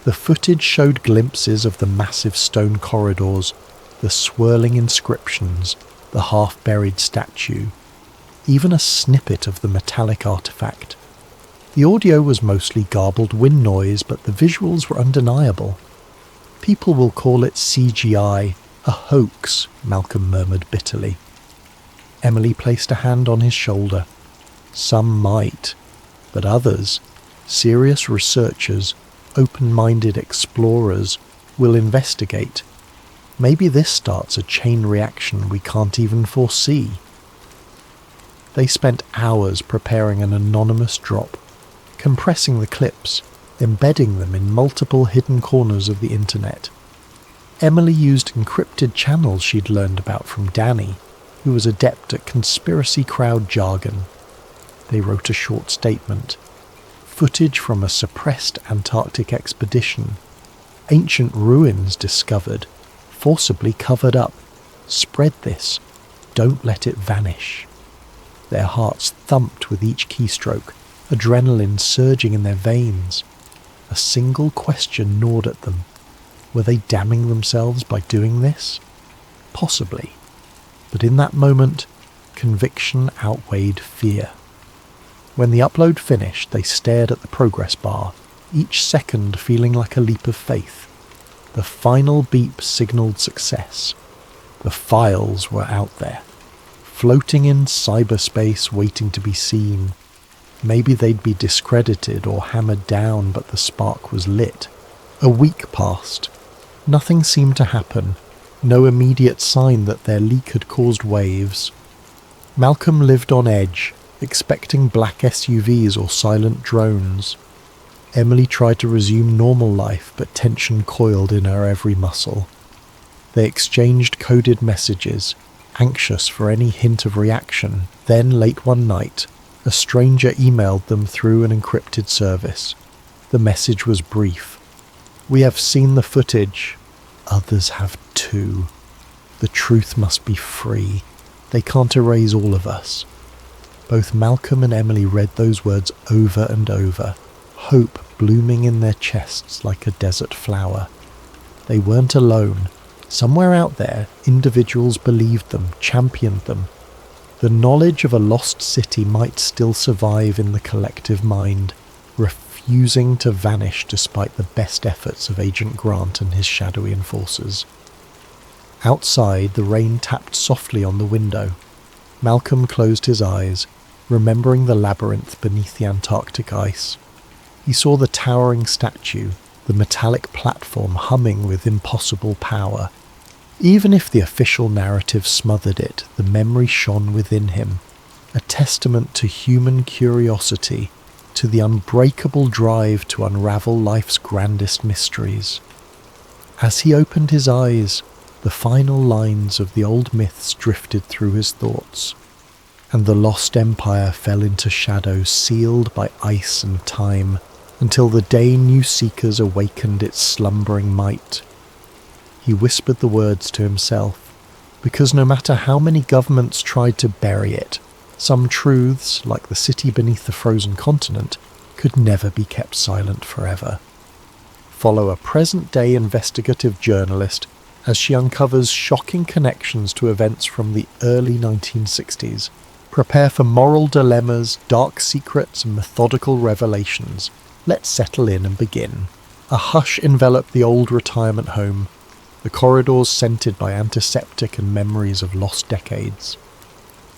The footage showed glimpses of the massive stone corridors, the swirling inscriptions, the half-buried statue, even a snippet of the metallic artifact. The audio was mostly garbled wind noise, but the visuals were undeniable. People will call it CGI, a hoax, Malcolm murmured bitterly. Emily placed a hand on his shoulder. Some might, but others, serious researchers, open-minded explorers, will investigate. Maybe this starts a chain reaction we can't even foresee. They spent hours preparing an anonymous drop, compressing the clips, embedding them in multiple hidden corners of the internet. Emily used encrypted channels she'd learned about from Danny, who was adept at conspiracy crowd jargon. They wrote a short statement. Footage from a suppressed Antarctic expedition. Ancient ruins discovered. Forcibly covered up. Spread this. Don't let it vanish. Their hearts thumped with each keystroke, adrenaline surging in their veins. A single question gnawed at them. Were they damning themselves by doing this? Possibly. But in that moment, conviction outweighed fear. When the upload finished, they stared at the progress bar, each second feeling like a leap of faith. The final beep signaled success. The files were out there, floating in cyberspace waiting to be seen. Maybe they'd be discredited or hammered down, but the spark was lit. A week passed. Nothing seemed to happen. No immediate sign that their leak had caused waves. Malcolm lived on edge, expecting black SUVs or silent drones. Emily tried to resume normal life, but tension coiled in her every muscle. They exchanged coded messages, anxious for any hint of reaction. Then, late one night, a stranger emailed them through an encrypted service. The message was brief. "We have seen the footage. Others have too. The truth must be free. They can't erase all of us." Both Malcolm and Emily read those words over and over, hope blooming in their chests like a desert flower. They weren't alone. Somewhere out there, individuals believed them, championed them. The knowledge of a lost city might still survive in the collective mind, refusing to vanish despite the best efforts of Agent Grant and his shadowy enforcers. Outside, the rain tapped softly on the window. Malcolm closed his eyes, remembering the labyrinth beneath the Antarctic ice. He saw the towering statue, the metallic platform humming with impossible power. Even if the official narrative smothered it, the memory shone within him, a testament to human curiosity, to the unbreakable drive to unravel life's grandest mysteries. As he opened his eyes, the final lines of the old myths drifted through his thoughts, and the lost empire fell into shadow sealed by ice and time, until the day new seekers awakened its slumbering might. He whispered the words to himself, because no matter how many governments tried to bury it, Some truths, like the city beneath the frozen continent, could never be kept silent forever. Follow a present-day investigative journalist as she uncovers shocking connections to events from the early 1960s. Prepare for moral dilemmas, dark secrets, and methodical revelations. Let's settle in and begin. A hush enveloped the old retirement home, the corridors scented by antiseptic and memories of lost decades.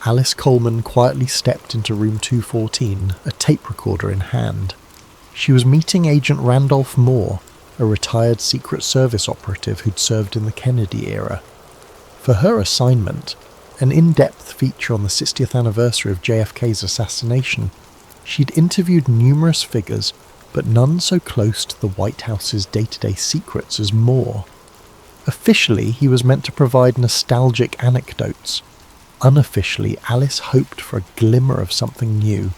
Alice Coleman quietly stepped into room 214, a tape recorder in hand. She was meeting Agent Randolph Moore, a retired Secret Service operative who'd served in the Kennedy era. For her assignment, an in-depth feature on the 60th anniversary of JFK's assassination, she'd interviewed numerous figures, but none so close to the White House's day-to-day secrets as Moore. Officially, he was meant to provide nostalgic anecdotes. Unofficially, Alice hoped for a glimmer of something new.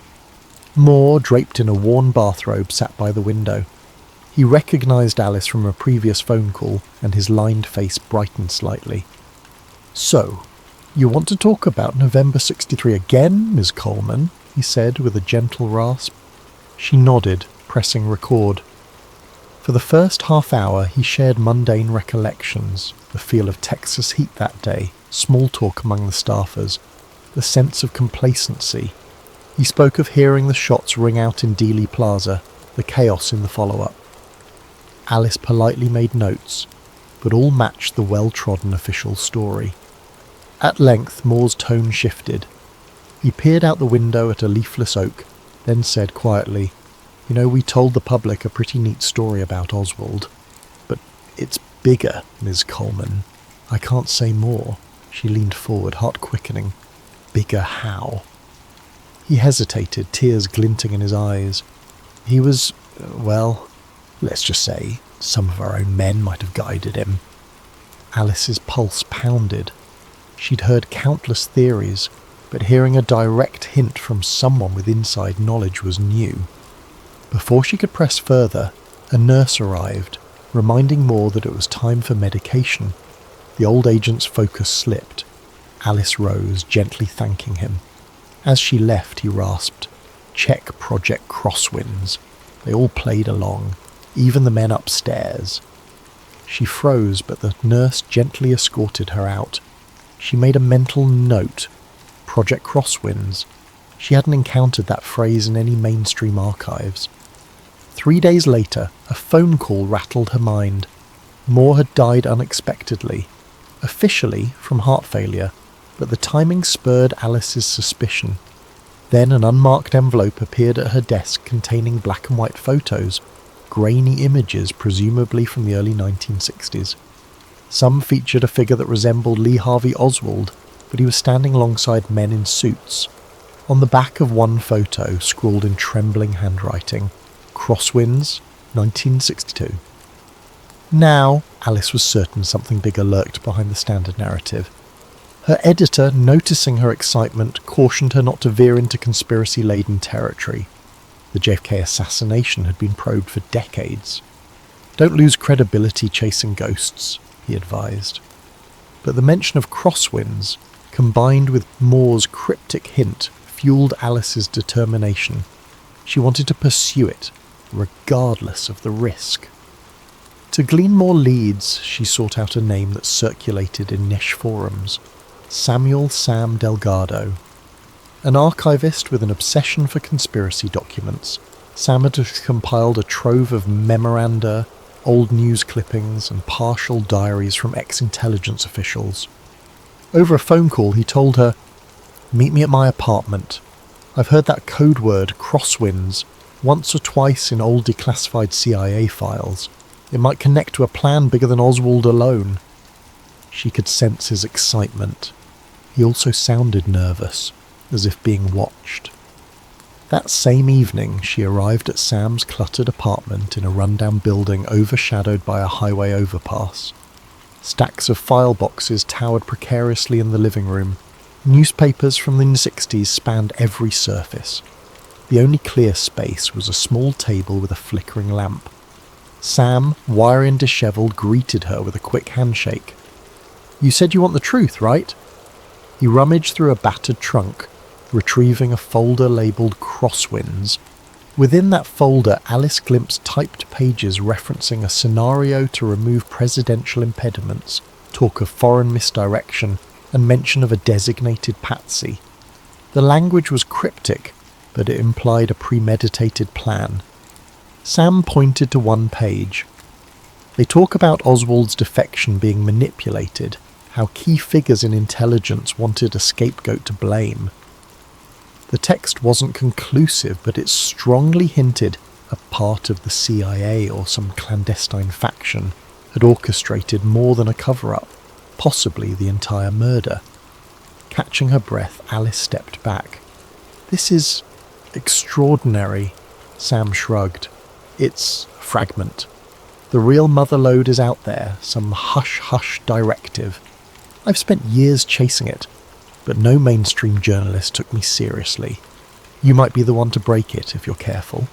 Moore, draped in a worn bathrobe, sat by the window. He recognised Alice from a previous phone call, and his lined face brightened slightly. "So, you want to talk about November 63 again, Ms. Coleman?" he said with a gentle rasp. She nodded, pressing record. For the first half hour he shared mundane recollections, the feel of Texas heat that day, small talk among the staffers, the sense of complacency. He spoke of hearing the shots ring out in Dealey Plaza, the chaos in the follow-up. Alice politely made notes, but all matched the well-trodden official story. At length Moore's tone shifted. He peered out the window at a leafless oak, then said quietly, "You know, we told the public a pretty neat story about Oswald. But it's bigger, Ms. Coleman. I can't say more." She leaned forward, heart quickening. "Bigger how?" He hesitated, tears glinting in his eyes. He was, well, let's just say, some of our own men might have guided him. Alice's pulse pounded. She'd heard countless theories, but hearing a direct hint from someone with inside knowledge was new. Before she could press further, a nurse arrived, reminding Moore that it was time for medication. The old agent's focus slipped. Alice rose, gently thanking him. As she left, he rasped, "Check Project Crosswinds." They all played along, even the men upstairs. She froze, but the nurse gently escorted her out. She made a mental note. Project Crosswinds. She hadn't encountered that phrase in any mainstream archives. 3 days later, a phone call rattled her mind. Moore had died unexpectedly, officially from heart failure, but the timing spurred Alice's suspicion. Then an unmarked envelope appeared at her desk containing black and white photos, grainy images presumably from the early 1960s. Some featured a figure that resembled Lee Harvey Oswald, but he was standing alongside men in suits. On the back of one photo, scrawled in trembling handwriting, "Crosswinds, 1962. Now, Alice was certain something bigger lurked behind the standard narrative. Her editor, noticing her excitement, cautioned her not to veer into conspiracy-laden territory. The JFK assassination had been probed for decades. "Don't lose credibility chasing ghosts," he advised. But the mention of crosswinds, combined with Moore's cryptic hint, fueled Alice's determination. She wanted to pursue it, regardless of the risk. To glean more leads, she sought out a name that circulated in niche forums. Samuel Sam Delgado. An archivist with an obsession for conspiracy documents, Sam had compiled a trove of memoranda, old news clippings, and partial diaries from ex-intelligence officials. Over a phone call, he told her, "Meet me at my apartment. I've heard that code word, crosswinds, once or twice in old declassified CIA files. It might connect to a plan bigger than Oswald alone." She could sense his excitement. He also sounded nervous, as if being watched. That same evening, she arrived at Sam's cluttered apartment in a rundown building overshadowed by a highway overpass. Stacks of file boxes towered precariously in the living room. Newspapers from the 60s spanned every surface. The only clear space was a small table with a flickering lamp. Sam, wiry and dishevelled, greeted her with a quick handshake. "You said you want the truth, right?" He rummaged through a battered trunk, retrieving a folder labelled Crosswinds. Within that folder, Alice glimpsed typed pages referencing a scenario to remove presidential impediments, talk of foreign misdirection, and mention of a designated patsy. The language was cryptic, but it implied a premeditated plan. Sam pointed to one page. They talk about Oswald's defection being manipulated, how key figures in intelligence wanted a scapegoat to blame. The text wasn't conclusive, but it strongly hinted a part of the CIA or some clandestine faction had orchestrated more than a cover-up, possibly the entire murder. Catching her breath, Alice stepped back. "This is extraordinary," Sam shrugged. "It's a fragment. The real motherlode is out there, some hush-hush directive. I've spent years chasing it, but no mainstream journalist took me seriously. You might be the one to break it if you're careful."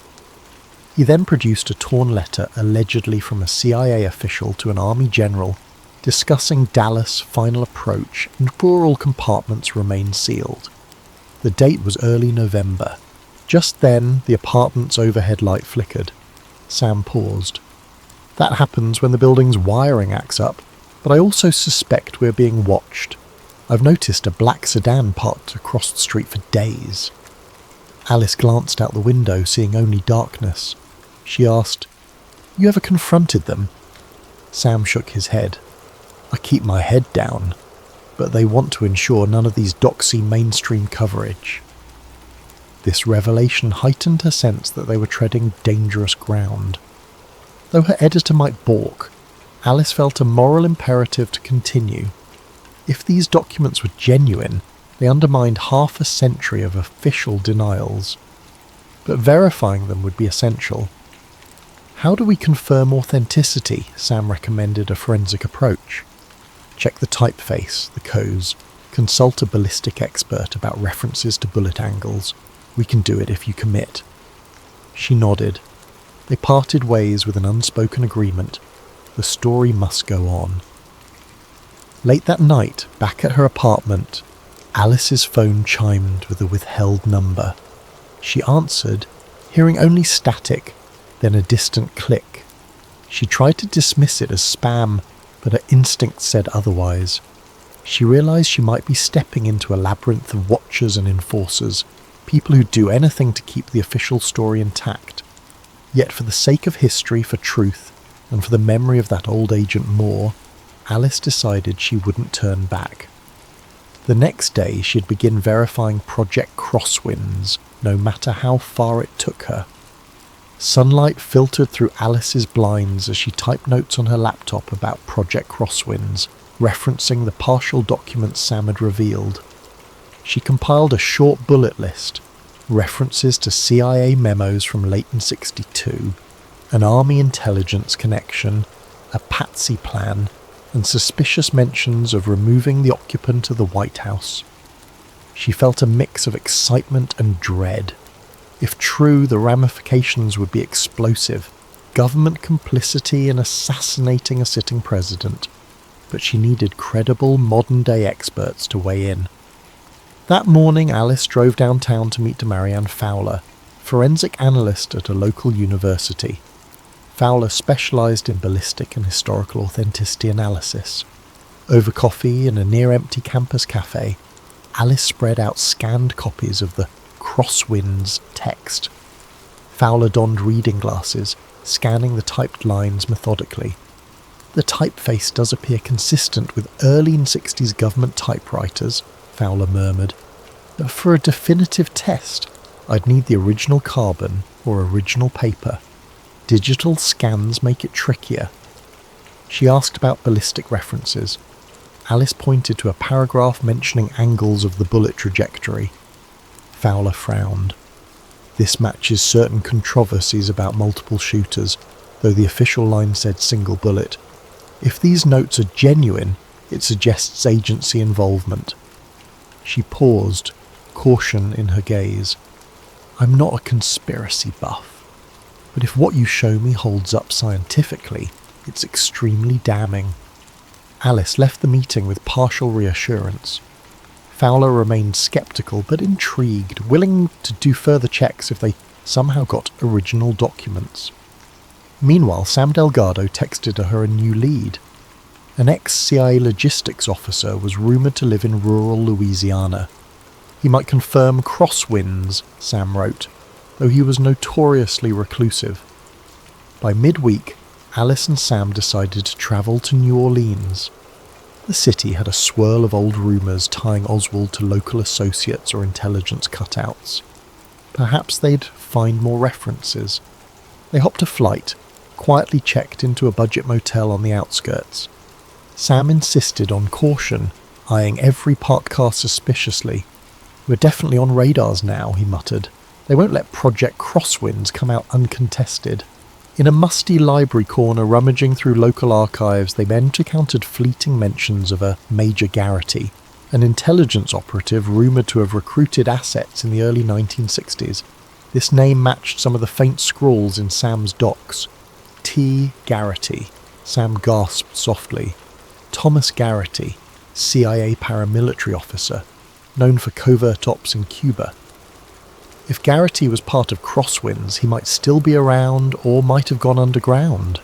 He then produced a torn letter allegedly from a CIA official to an army general discussing Dallas' final approach, and all compartments remained sealed. The date was early November. Just then, the apartment's overhead light flickered. Sam paused. "That happens when the building's wiring acts up, but I also suspect we're being watched. I've noticed a black sedan parked across the street for days." Alice glanced out the window, seeing only darkness. She asked, "You ever confronted them?" Sam shook his head. "I keep my head down, but they want to ensure none of these doxy mainstream coverage." This revelation heightened her sense that they were treading dangerous ground. Though her editor might balk, Alice felt a moral imperative to continue. If these documents were genuine, they undermined half a century of official denials. But verifying them would be essential. "How do we confirm authenticity?" Sam recommended a forensic approach. "Check the typeface, the codes, consult a ballistic expert about references to bullet angles. We can do it if you commit." She nodded. They parted ways with an unspoken agreement. The story must go on. Late that night, back at her apartment, Alice's phone chimed with a withheld number. She answered, hearing only static, then a distant click. She tried to dismiss it as spam, but her instinct said otherwise. She realised she might be stepping into a labyrinth of watchers and enforcers, people who do anything to keep the official story intact. Yet for the sake of history, for truth, and for the memory of that old Agent Moore, Alice decided she wouldn't turn back. The next day she'd begin verifying Project Crosswinds, no matter how far it took her. Sunlight filtered through Alice's blinds as she typed notes on her laptop about Project Crosswinds, referencing the partial documents Sam had revealed. She compiled a short bullet list, references to CIA memos from Leighton 62, an army intelligence connection, a patsy plan, and suspicious mentions of removing the occupant of the White House. She felt a mix of excitement and dread. If true, the ramifications would be explosive. Government complicity in assassinating a sitting president. But she needed credible, modern-day experts to weigh in. That morning, Alice drove downtown to meet Marianne Fowler, forensic analyst at a local university. Fowler specialised in ballistic and historical authenticity analysis. Over coffee in a near-empty campus cafe, Alice spread out scanned copies of the Crosswinds text. Fowler donned reading glasses, scanning the typed lines methodically. "The typeface does appear consistent with early 60s government typewriters," Fowler murmured. "But for a definitive test, I'd need the original carbon or original paper. Digital scans make it trickier." She asked about ballistic references. Alice pointed to a paragraph mentioning angles of the bullet trajectory. Fowler frowned. "This matches certain controversies about multiple shooters, though the official line said single bullet. If these notes are genuine, it suggests agency involvement." She paused, caution in her gaze. "I'm not a conspiracy buff, but if what you show me holds up scientifically, it's extremely damning." Alice left the meeting with partial reassurance. Fowler remained sceptical but intrigued, willing to do further checks if they somehow got original documents. Meanwhile, Sam Delgado texted her a new lead. An ex-CIA logistics officer was rumoured to live in rural Louisiana. He might confirm crosswinds, Sam wrote, though he was notoriously reclusive. By midweek, Alice and Sam decided to travel to New Orleans. The city had a swirl of old rumours tying Oswald to local associates or intelligence cutouts. Perhaps they'd find more references. They hopped a flight, quietly checked into a budget motel on the outskirts. Sam insisted on caution, eyeing every parked car suspiciously. "We're definitely on radars now," he muttered. "They won't let Project Crosswinds come out uncontested." In a musty library corner rummaging through local archives, they encountered fleeting mentions of a Major Garrity, an intelligence operative rumoured to have recruited assets in the early 1960s. This name matched some of the faint scrawls in Sam's docs. T. Garrity. Sam gasped softly. Thomas Garrity, CIA paramilitary officer, known for covert ops in Cuba. If Garrity was part of Crosswinds, he might still be around or might have gone underground.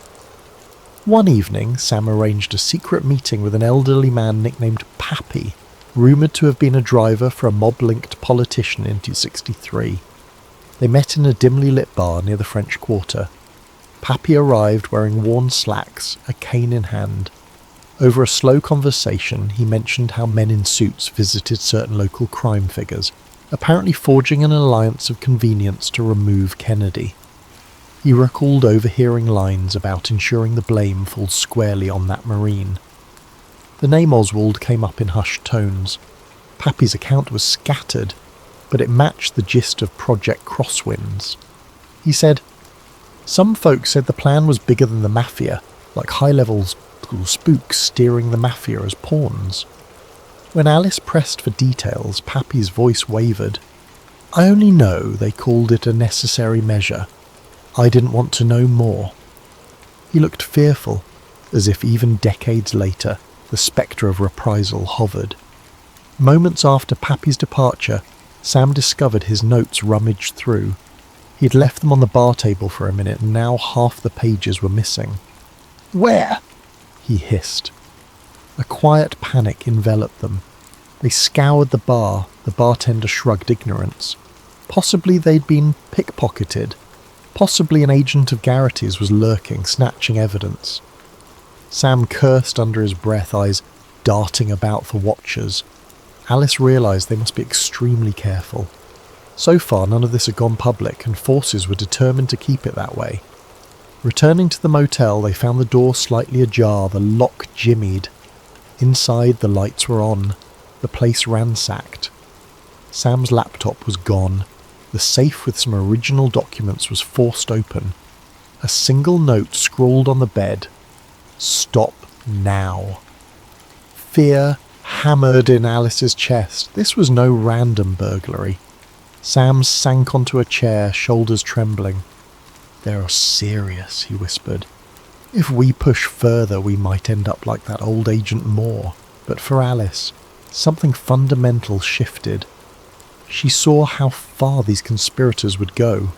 One evening, Sam arranged a secret meeting with an elderly man nicknamed Pappy, rumoured to have been a driver for a mob-linked politician in 1963. They met in a dimly lit bar near the French Quarter. Pappy arrived wearing worn slacks, a cane in hand. Over a slow conversation, he mentioned how men in suits visited certain local crime figures, apparently forging an alliance of convenience to remove Kennedy. He recalled overhearing lines about ensuring the blame falls squarely on that Marine. The name Oswald came up in hushed tones. Pappy's account was scattered, but it matched the gist of Project Crosswinds. He said, "Some folks said the plan was bigger than the Mafia, like high-level spooks steering the Mafia as pawns." When Alice pressed for details, Pappy's voice wavered. "I only know they called it a necessary measure. I didn't want to know more." He looked fearful, as if even decades later, the spectre of reprisal hovered. Moments after Pappy's departure, Sam discovered his notes rummaged through. He'd left them on the bar table for a minute, and now half the pages were missing. "Where?" he hissed. A quiet panic enveloped them. They scoured the bar. The bartender shrugged ignorance. Possibly they'd been pickpocketed. Possibly an agent of Garrity's was lurking, snatching evidence. Sam cursed under his breath, eyes darting about for watchers. Alice realised they must be extremely careful. So far, none of this had gone public, and forces were determined to keep it that way. Returning to the motel, they found the door slightly ajar, the lock jimmied. Inside, the lights were on, the place ransacked. Sam's laptop was gone. The safe with some original documents was forced open. A single note scrawled on the bed. "Stop now." Fear hammered in Alice's chest. This was no random burglary. Sam sank onto a chair, shoulders trembling. "They're serious," he whispered. "If we push further, we might end up like that old Agent Moore." But for Alice, something fundamental shifted. She saw how far these conspirators would go.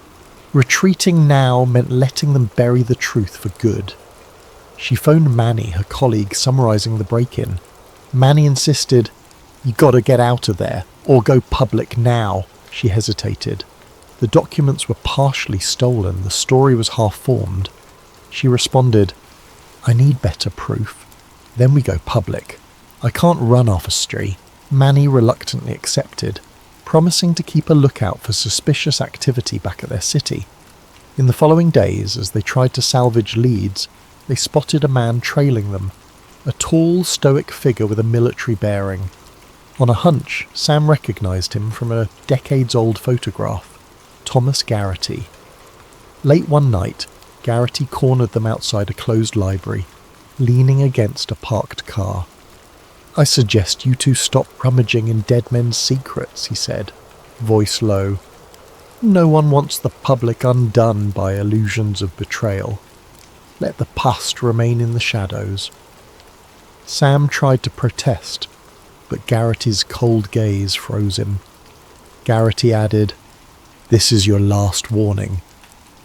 Retreating now meant letting them bury the truth for good. She phoned Manny, her colleague, summarising the break-in. Manny insisted, "You gotta get out of there, or go public now." She hesitated. The documents were partially stolen, the story was half-formed. She responded, "I need better proof. Then we go public. I can't run off a spree." Manny reluctantly accepted, promising to keep a lookout for suspicious activity back at their city. In the following days, as they tried to salvage leads, they spotted a man trailing them, a tall, stoic figure with a military bearing. On a hunch, Sam recognised him from a decades-old photograph. Thomas Garrity. Late one night, Garrity cornered them outside a closed library, leaning against a parked car. "I suggest you two stop rummaging in dead men's secrets," he said, voice low. "No one wants the public undone by illusions of betrayal. Let the past remain in the shadows." Sam tried to protest, but Garrity's cold gaze froze him. Garrity added, "This is your last warning."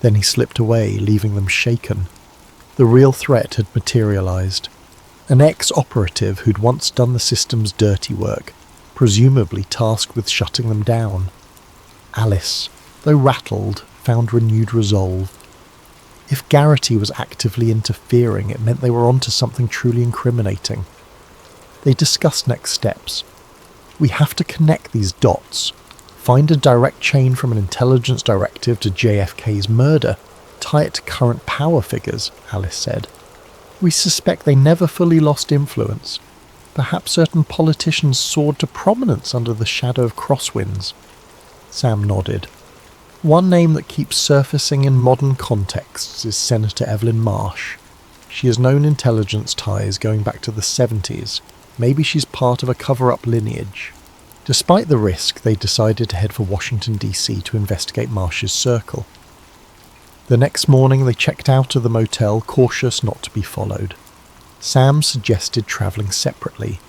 Then he slipped away, leaving them shaken. The real threat had materialized. An ex-operative who'd once done the system's dirty work, presumably tasked with shutting them down. Alice, though rattled, found renewed resolve. If Garrity was actively interfering, it meant they were onto something truly incriminating. They discussed next steps. "We have to connect these dots. Find a direct chain from an intelligence directive to JFK's murder. Tie it to current power figures," Alice said. "We suspect they never fully lost influence. Perhaps certain politicians soared to prominence under the shadow of crosswinds." Sam nodded. "One name that keeps surfacing in modern contexts is Senator Evelyn Marsh. She has known intelligence ties going back to the 70s. Maybe she's part of a cover-up lineage." Despite the risk, they decided to head for Washington, D.C. to investigate Marsh's circle. The next morning they checked out of the motel, cautious not to be followed. Sam suggested travelling separately.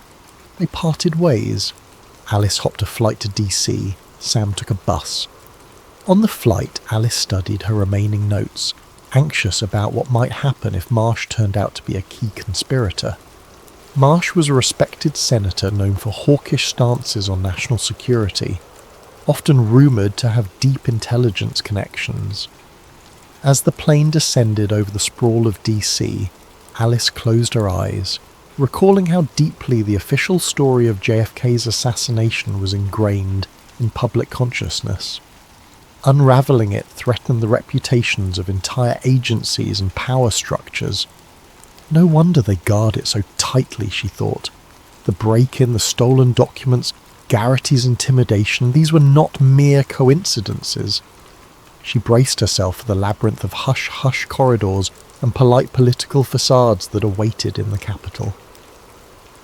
They parted ways. Alice hopped a flight to D.C., Sam took a bus. On the flight, Alice studied her remaining notes, anxious about what might happen if Marsh turned out to be a key conspirator. Marsh was a respected senator known for hawkish stances on national security, often rumoured to have deep intelligence connections. As the plane descended over the sprawl of DC, Alice closed her eyes, recalling how deeply the official story of JFK's assassination was ingrained in public consciousness. Unravelling it threatened the reputations of entire agencies and power structures. No wonder they guard it so tightly, she thought. The break-in, the stolen documents, Garrity's intimidation, these were not mere coincidences. She braced herself for the labyrinth of hush-hush corridors and polite political facades that awaited in the capital.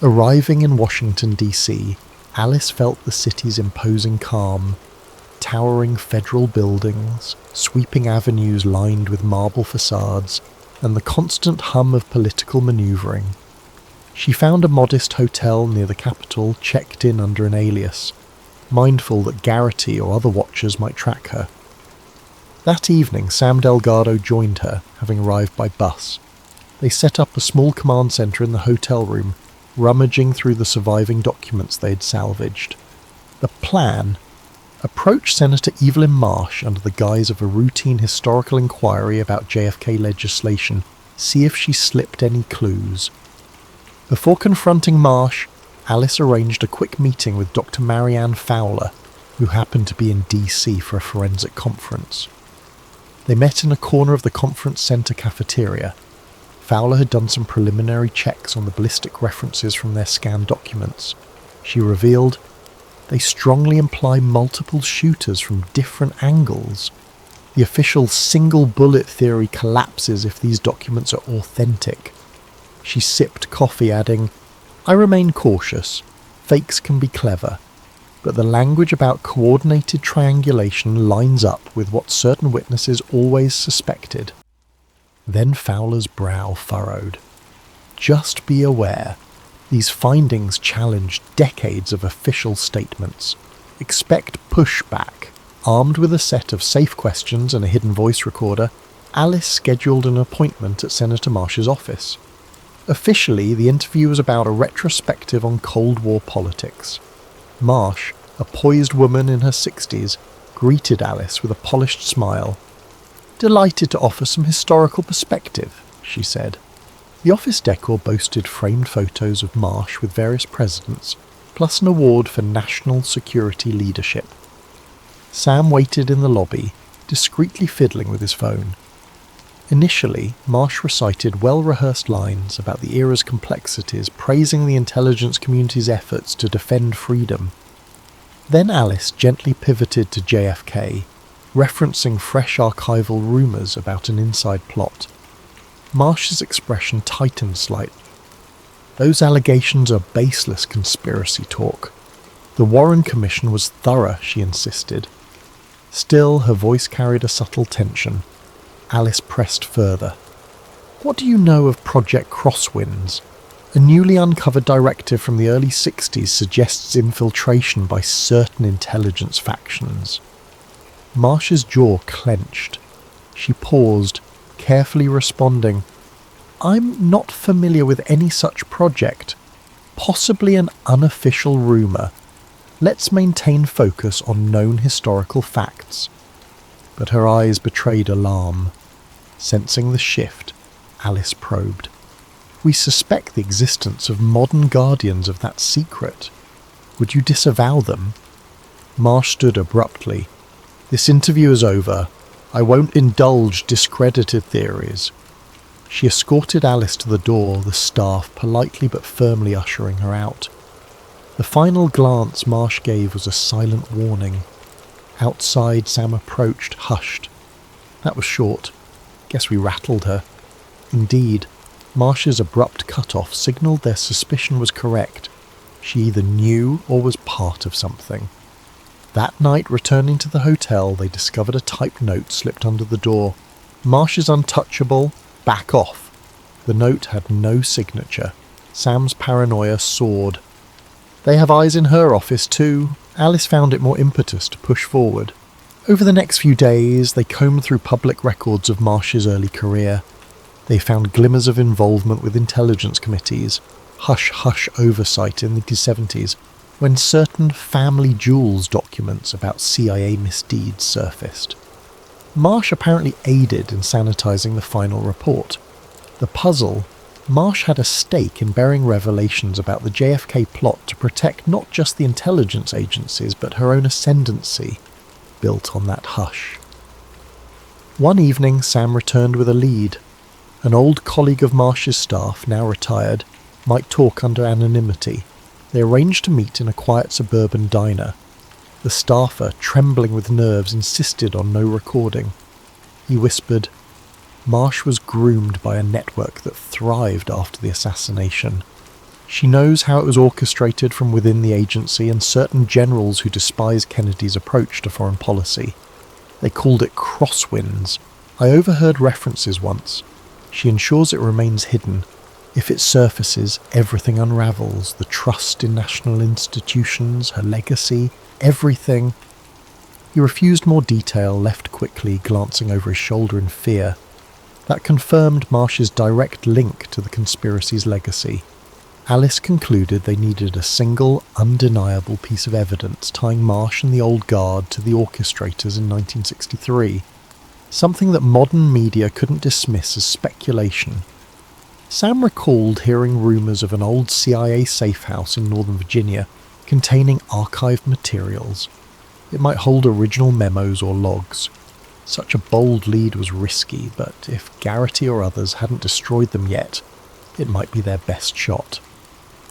Arriving in Washington, D.C., Alice felt the city's imposing calm. Towering federal buildings, sweeping avenues lined with marble facades, and the constant hum of political manoeuvring. She found a modest hotel near the capital, checked in under an alias, mindful that Garrity or other watchers might track her. That evening, Sam Delgado joined her, having arrived by bus. They set up a small command centre in the hotel room, rummaging through the surviving documents they had salvaged. The plan: approach Senator Evelyn Marsh under the guise of a routine historical inquiry about JFK legislation, see if she slipped any clues. Before confronting Marsh, Alice arranged a quick meeting with Dr. Marianne Fowler, who happened to be in D.C. for a forensic conference. They met in a corner of the conference centre cafeteria. Fowler had done some preliminary checks on the ballistic references from their scanned documents. She revealed, "They strongly imply multiple shooters from different angles. The official single bullet theory collapses if these documents are authentic." She sipped coffee, adding, "I remain cautious. Fakes can be clever. But the language about coordinated triangulation lines up with what certain witnesses always suspected." Then Fowler's brow furrowed. "Just be aware. These findings challenge decades of official statements. Expect pushback." Armed with a set of safe questions and a hidden voice recorder, Alice scheduled an appointment at Senator Marsh's office. Officially, the interview was about a retrospective on Cold War politics. Marsh, a poised woman in her 60s, greeted Alice with a polished smile. "Delighted to offer some historical perspective," she said. The office decor boasted framed photos of Marsh with various presidents, plus an award for national security leadership. Sam waited in the lobby, discreetly fiddling with his phone. Initially, Marsh recited well-rehearsed lines about the era's complexities, praising the intelligence community's efforts to defend freedom. Then Alice gently pivoted to JFK, referencing fresh archival rumours about an inside plot. Marsh's expression tightened slightly. "Those allegations are baseless conspiracy talk. The Warren Commission was thorough," she insisted. Still, her voice carried a subtle tension. Alice pressed further. "What do you know of Project Crosswinds? A newly uncovered directive from the early 60s suggests infiltration by certain intelligence factions. Marsh's jaw clenched. She paused, carefully responding, "I'm not familiar with any such project. Possibly an unofficial rumour. Let's maintain focus on known historical facts." But her eyes betrayed alarm. Sensing the shift, Alice probed. "We suspect the existence of modern guardians of that secret. Would you disavow them?" Marsh stood abruptly. "This interview is over. I won't indulge discredited theories." She escorted Alice to the door, the staff politely but firmly ushering her out. The final glance Marsh gave was a silent warning. Outside, Sam approached, hushed. "That was short. Guess we rattled her." Indeed, Marsh's abrupt cut-off signalled their suspicion was correct. She either knew or was part of something. That night, returning to the hotel, they discovered a typed note slipped under the door. "Marsh is untouchable. Back off." The note had no signature. Sam's paranoia soared. "They have eyes in her office too." Alice found it more impetus to push forward. Over the next few days, they combed through public records of Marsh's early career. They found glimmers of involvement with intelligence committees, hush-hush oversight in the 70s, when certain family jewels documents about CIA misdeeds surfaced. Marsh apparently aided in sanitizing the final report. The puzzle: Marsh had a stake in bearing revelations about the JFK plot to protect not just the intelligence agencies but her own ascendancy, built on that hush. One evening, Sam returned with a lead. An old colleague of Marsh's staff, now retired, might talk under anonymity. They arranged to meet in a quiet suburban diner. The staffer, trembling with nerves, insisted on no recording. He whispered, "Marsh was groomed by a network that thrived after the assassination. She knows how it was orchestrated from within the agency and certain generals who despise Kennedy's approach to foreign policy. They called it crosswinds. I overheard references once. She ensures it remains hidden. If it surfaces, everything unravels. The trust in national institutions, her legacy, everything." He refused more detail, left quickly, glancing over his shoulder in fear. That confirmed Marsh's direct link to the conspiracy's legacy. Alice concluded they needed a single, undeniable piece of evidence tying Marsh and the old guard to the orchestrators in 1963. Something that modern media couldn't dismiss as speculation. Sam recalled hearing rumours of an old CIA safe house in Northern Virginia containing archived materials. It might hold original memos or logs. Such a bold lead was risky, but if Garrity or others hadn't destroyed them yet, it might be their best shot.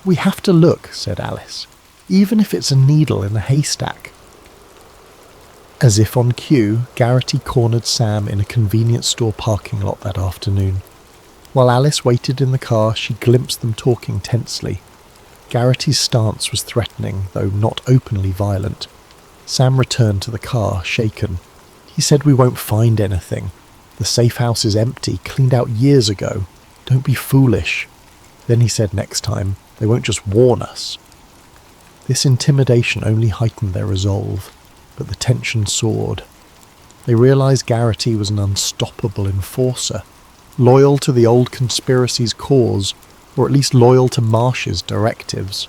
"We have to look," said Alice, "even if it's a needle in a haystack." As if on cue, Garrity cornered Sam in a convenience store parking lot that afternoon. While Alice waited in the car, she glimpsed them talking tensely. Garrity's stance was threatening, though not openly violent. Sam returned to the car, shaken. "He said we won't find anything. The safe house is empty, cleaned out years ago. Don't be foolish." Then he said next time, "They won't just warn us." This intimidation only heightened their resolve, but the tension soared. They realized Garrity was an unstoppable enforcer, loyal to the old conspiracy's cause, or at least loyal to Marsh's directives.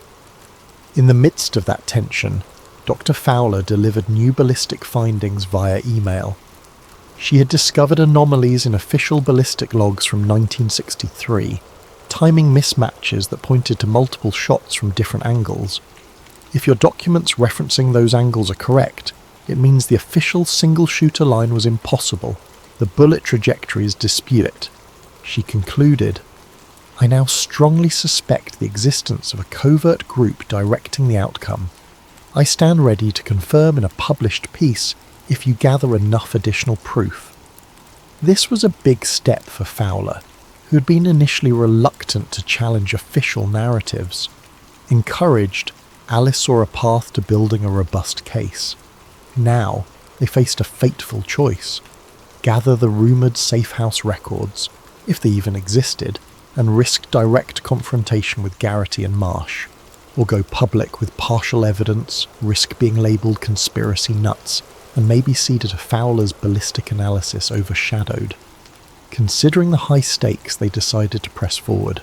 In the midst of that tension, Dr. Fowler delivered new ballistic findings via email. She had discovered anomalies in official ballistic logs from 1963, timing mismatches that pointed to multiple shots from different angles. If your documents referencing those angles are correct, it means the official single-shooter line was impossible. The bullet trajectories dispute it. She concluded, "I now strongly suspect the existence of a covert group directing the outcome. I stand ready to confirm in a published piece if you gather enough additional proof." This was a big step for Fowler, who had been initially reluctant to challenge official narratives. Encouraged, Alice saw a path to building a robust case. Now, they faced a fateful choice: gather the rumoured safe house records, if they even existed, and risk direct confrontation with Garrity and Marsh, or go public with partial evidence, risk being labelled conspiracy nuts, and maybe see that a Fowler's ballistic analysis overshadowed? Considering the high stakes, they decided to press forward.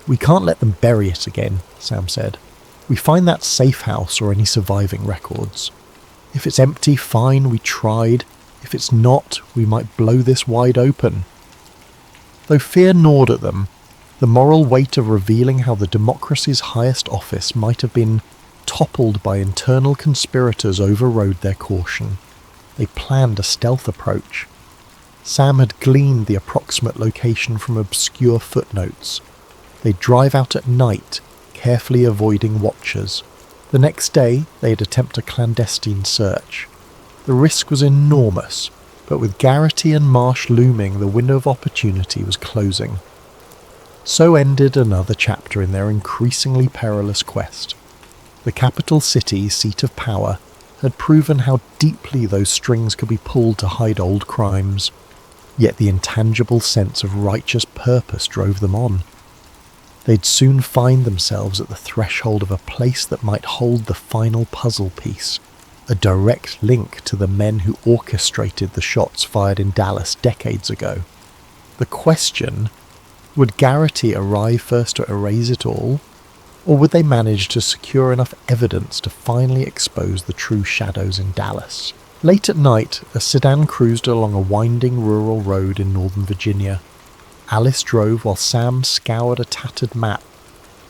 "We can't let them bury it again," Sam said. "We find that safe house or any surviving records. If it's empty, fine, we tried. If it's not, we might blow this wide open." Though fear gnawed at them, the moral weight of revealing how the democracy's highest office might have been toppled by internal conspirators overrode their caution. They planned a stealth approach. Sam had gleaned the approximate location from obscure footnotes. They'd drive out at night, carefully avoiding watchers. The next day, they'd attempt a clandestine search. The risk was enormous, but with Garrity and Marsh looming, the window of opportunity was closing. So ended another chapter in their increasingly perilous quest. The capital city, seat of power, had proven how deeply those strings could be pulled to hide old crimes, yet the intangible sense of righteous purpose drove them on. They'd soon find themselves at the threshold of a place that might hold the final puzzle piece, a direct link to the men who orchestrated the shots fired in Dallas decades ago. The question: would Garrity arrive first to erase it all, or would they manage to secure enough evidence to finally expose the true shadows in Dallas? Late at night, a sedan cruised along a winding rural road in northern Virginia. Alice drove while Sam scoured a tattered map.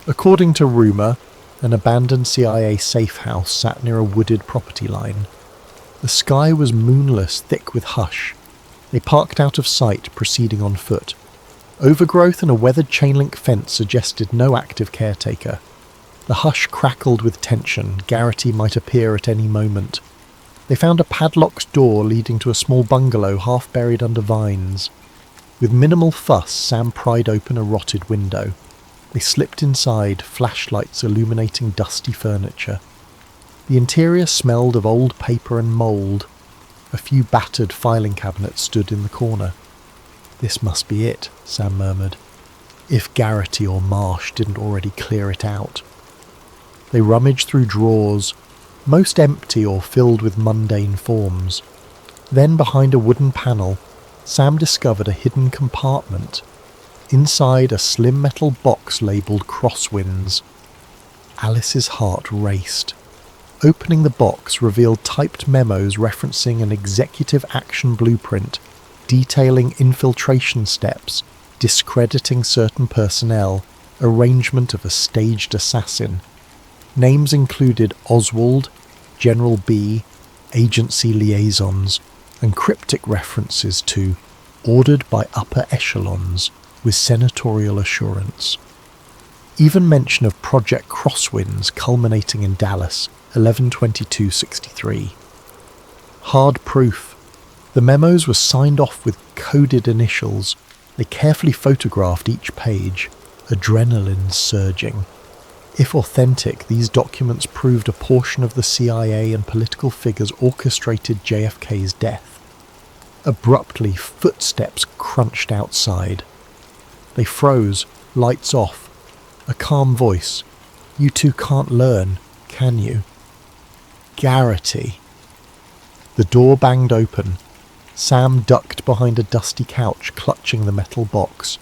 According to rumour, an abandoned CIA safe house sat near a wooded property line. The sky was moonless, thick with hush. They parked out of sight, proceeding on foot. Overgrowth and a weathered chain-link fence suggested no active caretaker. The hush crackled with tension. Garrity might appear at any moment. They found a padlocked door leading to a small bungalow half buried under vines. With minimal fuss, Sam pried open a rotted window. They slipped inside, flashlights illuminating dusty furniture. The interior smelled of old paper and mould. A few battered filing cabinets stood in the corner. "This must be it," Sam murmured, if Garrity or Marsh didn't already clear it out. They rummaged through drawers, most empty or filled with mundane forms. Then, behind a wooden panel, Sam discovered a hidden compartment. Inside, a slim metal box labelled Crosswinds. Alice's heart raced. Opening the box revealed typed memos referencing an executive action blueprint detailing infiltration steps, discrediting certain personnel, arrangement of a staged assassin. Names included Oswald, General B, agency liaisons, and cryptic references to ordered by upper echelons with senatorial assurance. Even mention of Project Crosswinds culminating in Dallas, 11/22/63. Hard proof. The memos were signed off with coded initials. They carefully photographed each page, adrenaline surging. If authentic, these documents proved a portion of the CIA and political figures orchestrated JFK's death. Abruptly, footsteps crunched outside. They froze, lights off. A calm voice. "You two can't learn, can you?" Garrity. The door banged open. Sam ducked behind a dusty couch, clutching the metal box.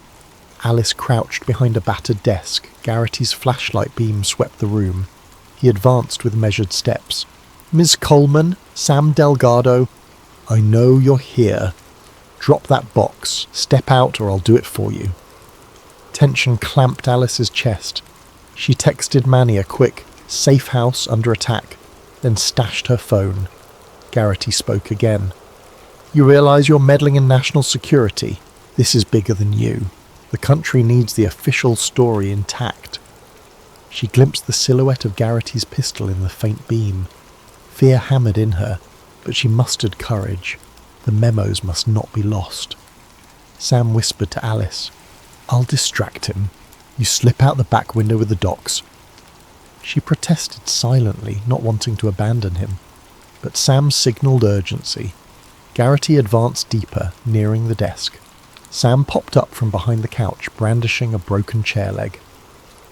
Alice crouched behind a battered desk. Garrity's flashlight beam swept the room. He advanced with measured steps. "Ms. Coleman, Sam Delgado, I know you're here. Drop that box. Step out or I'll do it for you." Tension clamped Alice's chest. She texted Manny a quick, "Safe house under attack," then stashed her phone. Garrity spoke again. "You realize you're meddling in national security? This is bigger than you. The country needs the official story intact." She glimpsed the silhouette of Garrity's pistol in the faint beam. Fear hammered in her, but she mustered courage. The memos must not be lost. Sam whispered to Alice, "I'll distract him. You slip out the back window with the docs." She protested silently, not wanting to abandon him. But Sam signalled urgency. Garrity advanced deeper, nearing the desk. Sam popped up from behind the couch, brandishing a broken chair leg.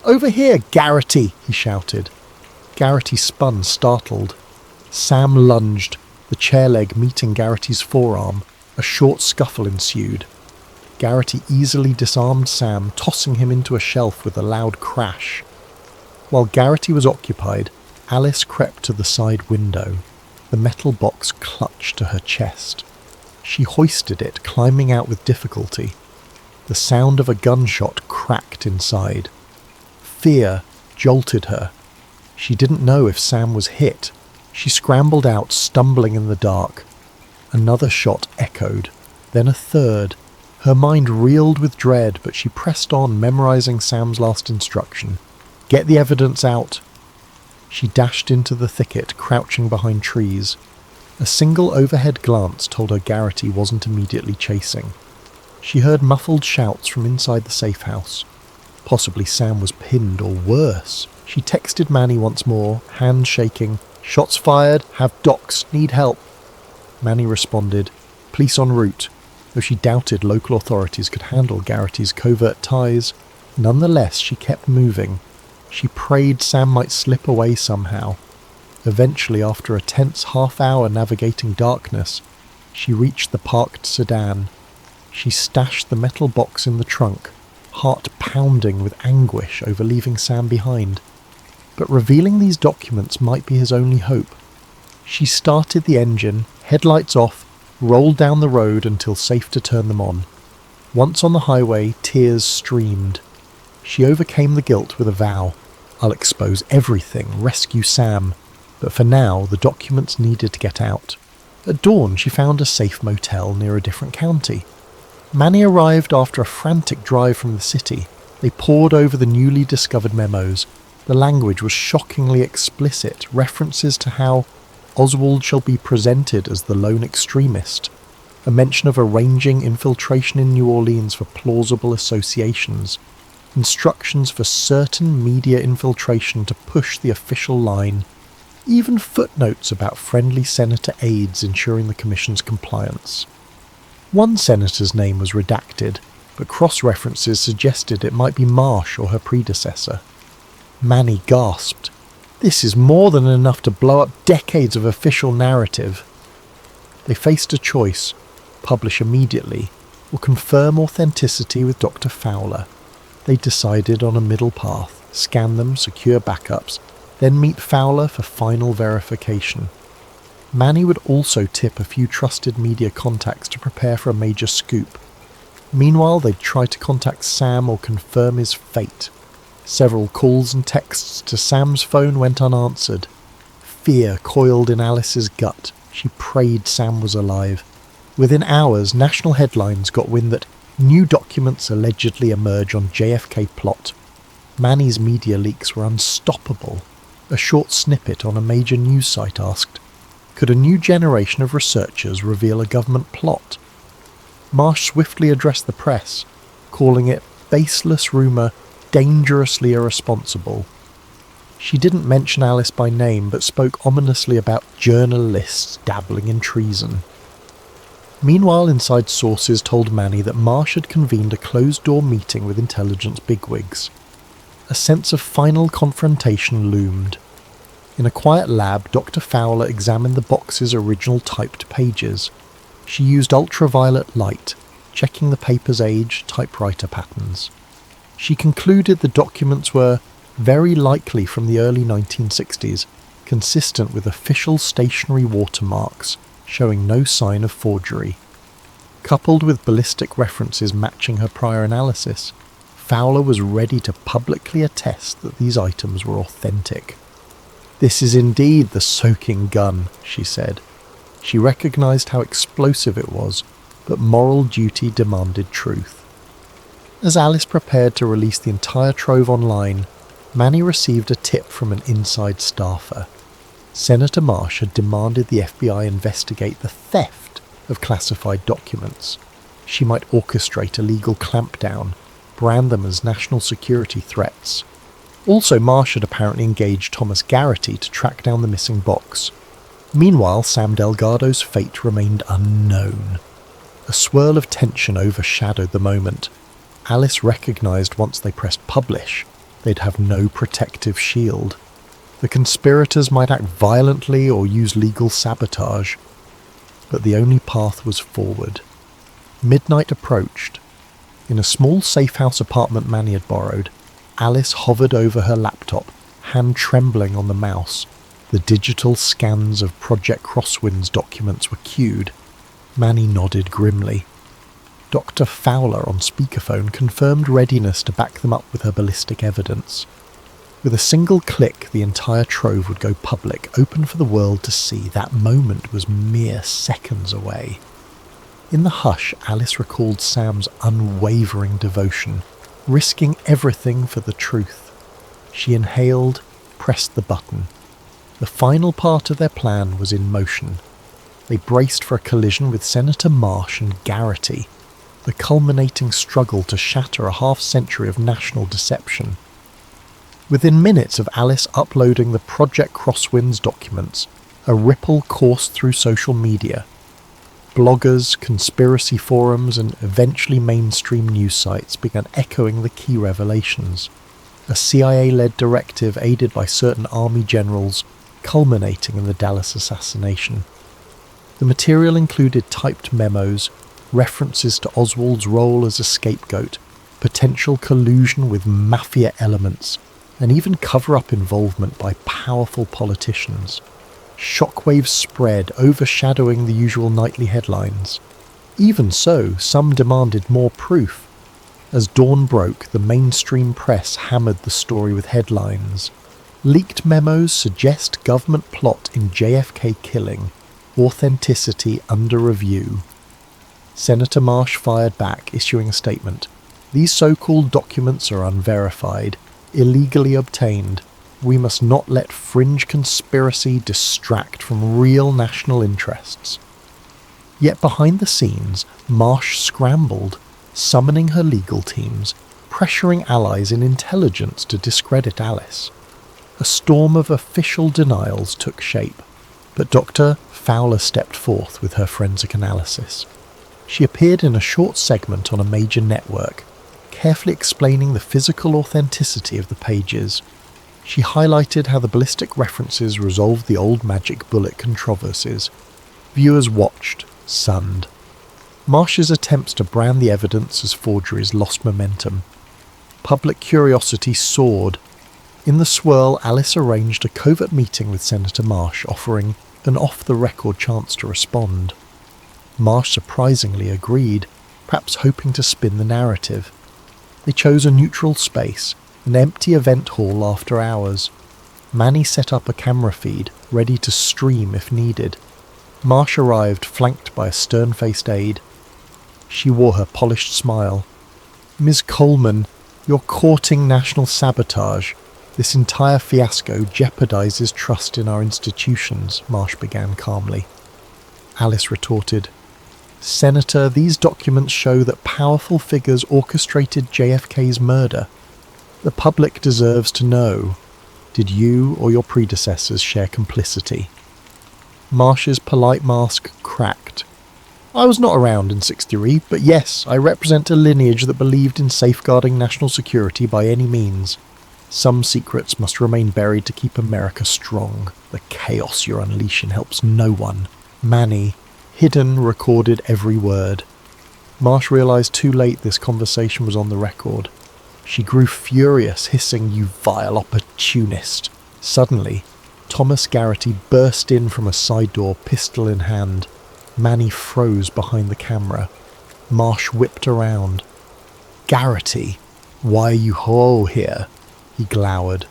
"Over here, Garrity!" he shouted. Garrity spun, startled. Sam lunged, the chair leg meeting Garrity's forearm. A short scuffle ensued. Garrity easily disarmed Sam, tossing him into a shelf with a loud crash. While Garrity was occupied, Alice crept to the side window. The metal box clutched to her chest. She hoisted it, climbing out with difficulty. The sound of a gunshot cracked inside. Fear jolted her. She didn't know if Sam was hit. She scrambled out, stumbling in the dark. Another shot echoed, then a third. Her mind reeled with dread, but she pressed on, memorizing Sam's last instruction. "Get the evidence out." She dashed into the thicket, crouching behind trees. A single overhead glance told her Garrity wasn't immediately chasing. She heard muffled shouts from inside the safe house. Possibly Sam was pinned, or worse. She texted Manny once more, hands shaking. "Shots fired, have docs, need help." Manny responded, "Police en route," though she doubted local authorities could handle Garrity's covert ties. Nonetheless, she kept moving. She prayed Sam might slip away somehow. Eventually, after a tense half-hour navigating darkness, she reached the parked sedan. She stashed the metal box in the trunk, heart pounding with anguish over leaving Sam behind. But revealing these documents might be his only hope. She started the engine, headlights off, rolled down the road until safe to turn them on. Once on the highway, tears streamed. She overcame the guilt with a vow. "I'll expose everything, rescue Sam." But for now, the documents needed to get out. At dawn, she found a safe motel near a different county. Manny arrived after a frantic drive from the city. They pored over the newly discovered memos. The language was shockingly explicit, references to how Oswald shall be presented as the lone extremist, a mention of arranging infiltration in New Orleans for plausible associations, instructions for certain media infiltration to push the official line, even footnotes about friendly senator aides ensuring the commission's compliance. One senator's name was redacted, but cross-references suggested it might be Marsh or her predecessor. Manny gasped. This is more than enough to blow up decades of official narrative. They faced a choice: publish immediately, or confirm authenticity with Dr. Fowler. They decided on a middle path: scan them, secure backups, then meet Fowler for final verification. Manny would also tip a few trusted media contacts to prepare for a major scoop. Meanwhile, they'd try to contact Sam or confirm his fate. Several calls and texts to Sam's phone went unanswered. Fear coiled in Alice's gut. She prayed Sam was alive. Within hours, national headlines got wind that new documents allegedly emerge on JFK plot. Manny's media leaks were unstoppable. A short snippet on a major news site asked, could a new generation of researchers reveal a government plot? Marsh swiftly addressed the press, calling it baseless rumour, dangerously irresponsible. She didn't mention Alice by name, but spoke ominously about journalists dabbling in treason. Meanwhile, inside sources told Manny that Marsh had convened a closed-door meeting with intelligence bigwigs. A sense of final confrontation loomed. In a quiet lab, Dr. Fowler examined the box's original typed pages. She used ultraviolet light, checking the paper's age, typewriter patterns. She concluded the documents were very likely from the early 1960s, consistent with official stationery watermarks, showing no sign of forgery. Coupled with ballistic references matching her prior analysis, Fowler was ready to publicly attest that these items were authentic. "This is indeed the soaking gun," she said. She recognized how explosive it was, but moral duty demanded truth. As Alice prepared to release the entire trove online, Manny received a tip from an inside staffer. Senator Marsh had demanded the FBI investigate the theft of classified documents. She might orchestrate a legal clampdown, brand them as national security threats. Also, Marsh had apparently engaged Thomas Garrity to track down the missing box. Meanwhile, Sam Delgado's fate remained unknown. A swirl of tension overshadowed the moment. Alice recognised once they pressed publish, they'd have no protective shield. The conspirators might act violently or use legal sabotage, but the only path was forward. Midnight approached. In a small safe-house apartment Manny had borrowed, Alice hovered over her laptop, hand trembling on the mouse. The digital scans of Project Crosswind's documents were queued. Manny nodded grimly. Dr. Fowler on speakerphone confirmed readiness to back them up with her ballistic evidence. With a single click, the entire trove would go public, open for the world to see. That moment was mere seconds away. In the hush, Alice recalled Sam's unwavering devotion, risking everything for the truth. She inhaled, pressed the button. The final part of their plan was in motion. They braced for a collision with Senator Marsh and Garrity, the culminating struggle to shatter a half-century of national deception. Within minutes of Alice uploading the Project Crosswind's documents, a ripple coursed through social media. Bloggers, conspiracy forums, and eventually mainstream news sites began echoing the key revelations. A CIA-led directive aided by certain army generals, culminating in the Dallas assassination. The material included typed memos, references to Oswald's role as a scapegoat, potential collusion with mafia elements, and even cover-up involvement by powerful politicians. Shockwaves spread, overshadowing the usual nightly headlines. Even so, some demanded more proof. As dawn broke, the mainstream press hammered the story with headlines. Leaked memos suggest government plot in JFK killing. Authenticity under review. Senator Marsh fired back, issuing a statement. These so-called documents are unverified, illegally obtained. We must not let fringe conspiracy distract from real national interests. Yet behind the scenes, Marsh scrambled, summoning her legal teams, pressuring allies in intelligence to discredit Alice. A storm of official denials took shape, but Dr. Fowler stepped forth with her forensic analysis. She appeared in a short segment on a major network, carefully explaining the physical authenticity of the pages. She highlighted how the ballistic references resolved the old magic bullet controversies. Viewers watched, stunned. Marsh's attempts to brand the evidence as forgeries lost momentum. Public curiosity soared. In the swirl, Alice arranged a covert meeting with Senator Marsh, offering an off-the-record chance to respond. Marsh surprisingly agreed, perhaps hoping to spin the narrative. They chose a neutral space, an empty event hall after hours. Manny set up a camera feed, ready to stream if needed. Marsh arrived, flanked by a stern-faced aide. She wore her polished smile. "Ms. Coleman, you're courting national sabotage. This entire fiasco jeopardizes trust in our institutions," Marsh began calmly. Alice retorted, "Senator, these documents show that powerful figures orchestrated JFK's murder. The public deserves to know. Did you or your predecessors share complicity?" Marsh's polite mask cracked. "I was not around in '63, but yes, I represent a lineage that believed in safeguarding national security by any means. Some secrets must remain buried to keep America strong. The chaos you're unleashing helps no one." Manny, hidden, recorded every word. Marsh realized too late this conversation was on the record. She grew furious, hissing, "You vile opportunist." Suddenly, Thomas Garrity burst in from a side door, pistol in hand. Manny froze behind the camera. Marsh whipped around. "Garrity, why are you all here?" He glowered.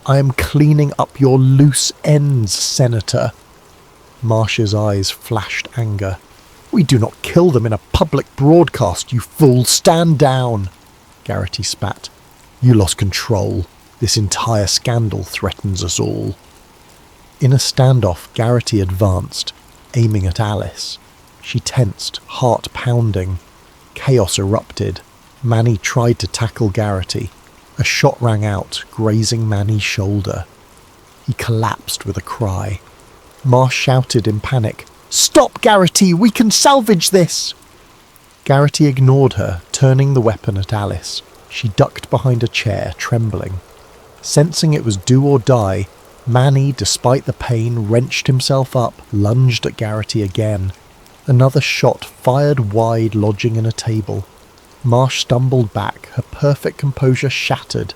"I am cleaning up your loose ends, Senator." Marsh's eyes flashed anger. "We do not kill them in a public broadcast, you fool! Stand down!" Garrity spat. "You lost control. This entire scandal threatens us all." In a standoff, Garrity advanced, aiming at Alice. She tensed, heart pounding. Chaos erupted. Manny tried to tackle Garrity. A shot rang out, grazing Manny's shoulder. He collapsed with a cry. Marsh shouted in panic, "Stop, Garrity! We can salvage this!" Garrity ignored her, turning the weapon at Alice. She ducked behind a chair, trembling. Sensing it was do or die, Manny, despite the pain, wrenched himself up, lunged at Garrity again. Another shot fired wide, lodging in a table. Marsh stumbled back, her perfect composure shattered.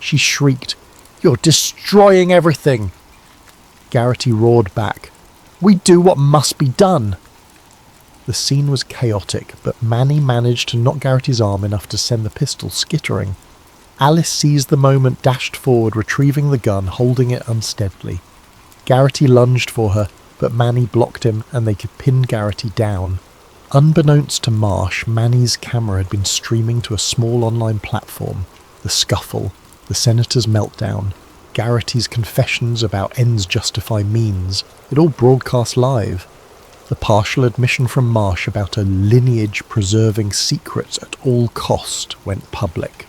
She shrieked, "You're destroying everything!" Garrity roared back, "We do what must be done!" The scene was chaotic, but Manny managed to knock Garrity's arm enough to send the pistol skittering. Alice seized the moment, dashed forward, retrieving the gun, holding it unsteadily. Garrity lunged for her, but Manny blocked him and they could pin Garrity down. Unbeknownst to Marsh, Manny's camera had been streaming to a small online platform. The scuffle, the senator's meltdown, Garrity's confessions about ends justify means, it all broadcast live. The partial admission from Marsh about a lineage preserving secrets at all cost went public.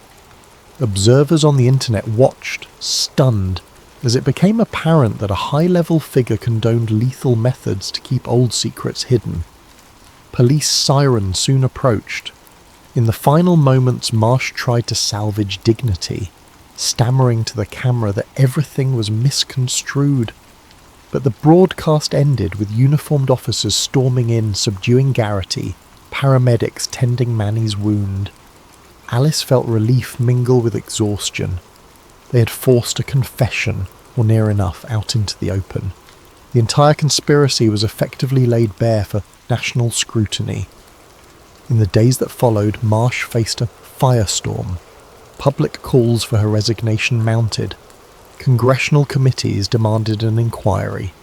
Observers on the internet watched, stunned, as it became apparent that a high-level figure condoned lethal methods to keep old secrets hidden. Police sirens soon approached. In the final moments, Marsh tried to salvage dignity, stammering to the camera that everything was misconstrued. But the broadcast ended with uniformed officers storming in, subduing Garrity, paramedics tending Manny's wound. Alice felt relief mingle with exhaustion. They had forced a confession, or near enough, out into the open. The entire conspiracy was effectively laid bare for national scrutiny. In the days that followed, Marsh faced a firestorm. Public calls for her resignation mounted. Congressional committees demanded an inquiry.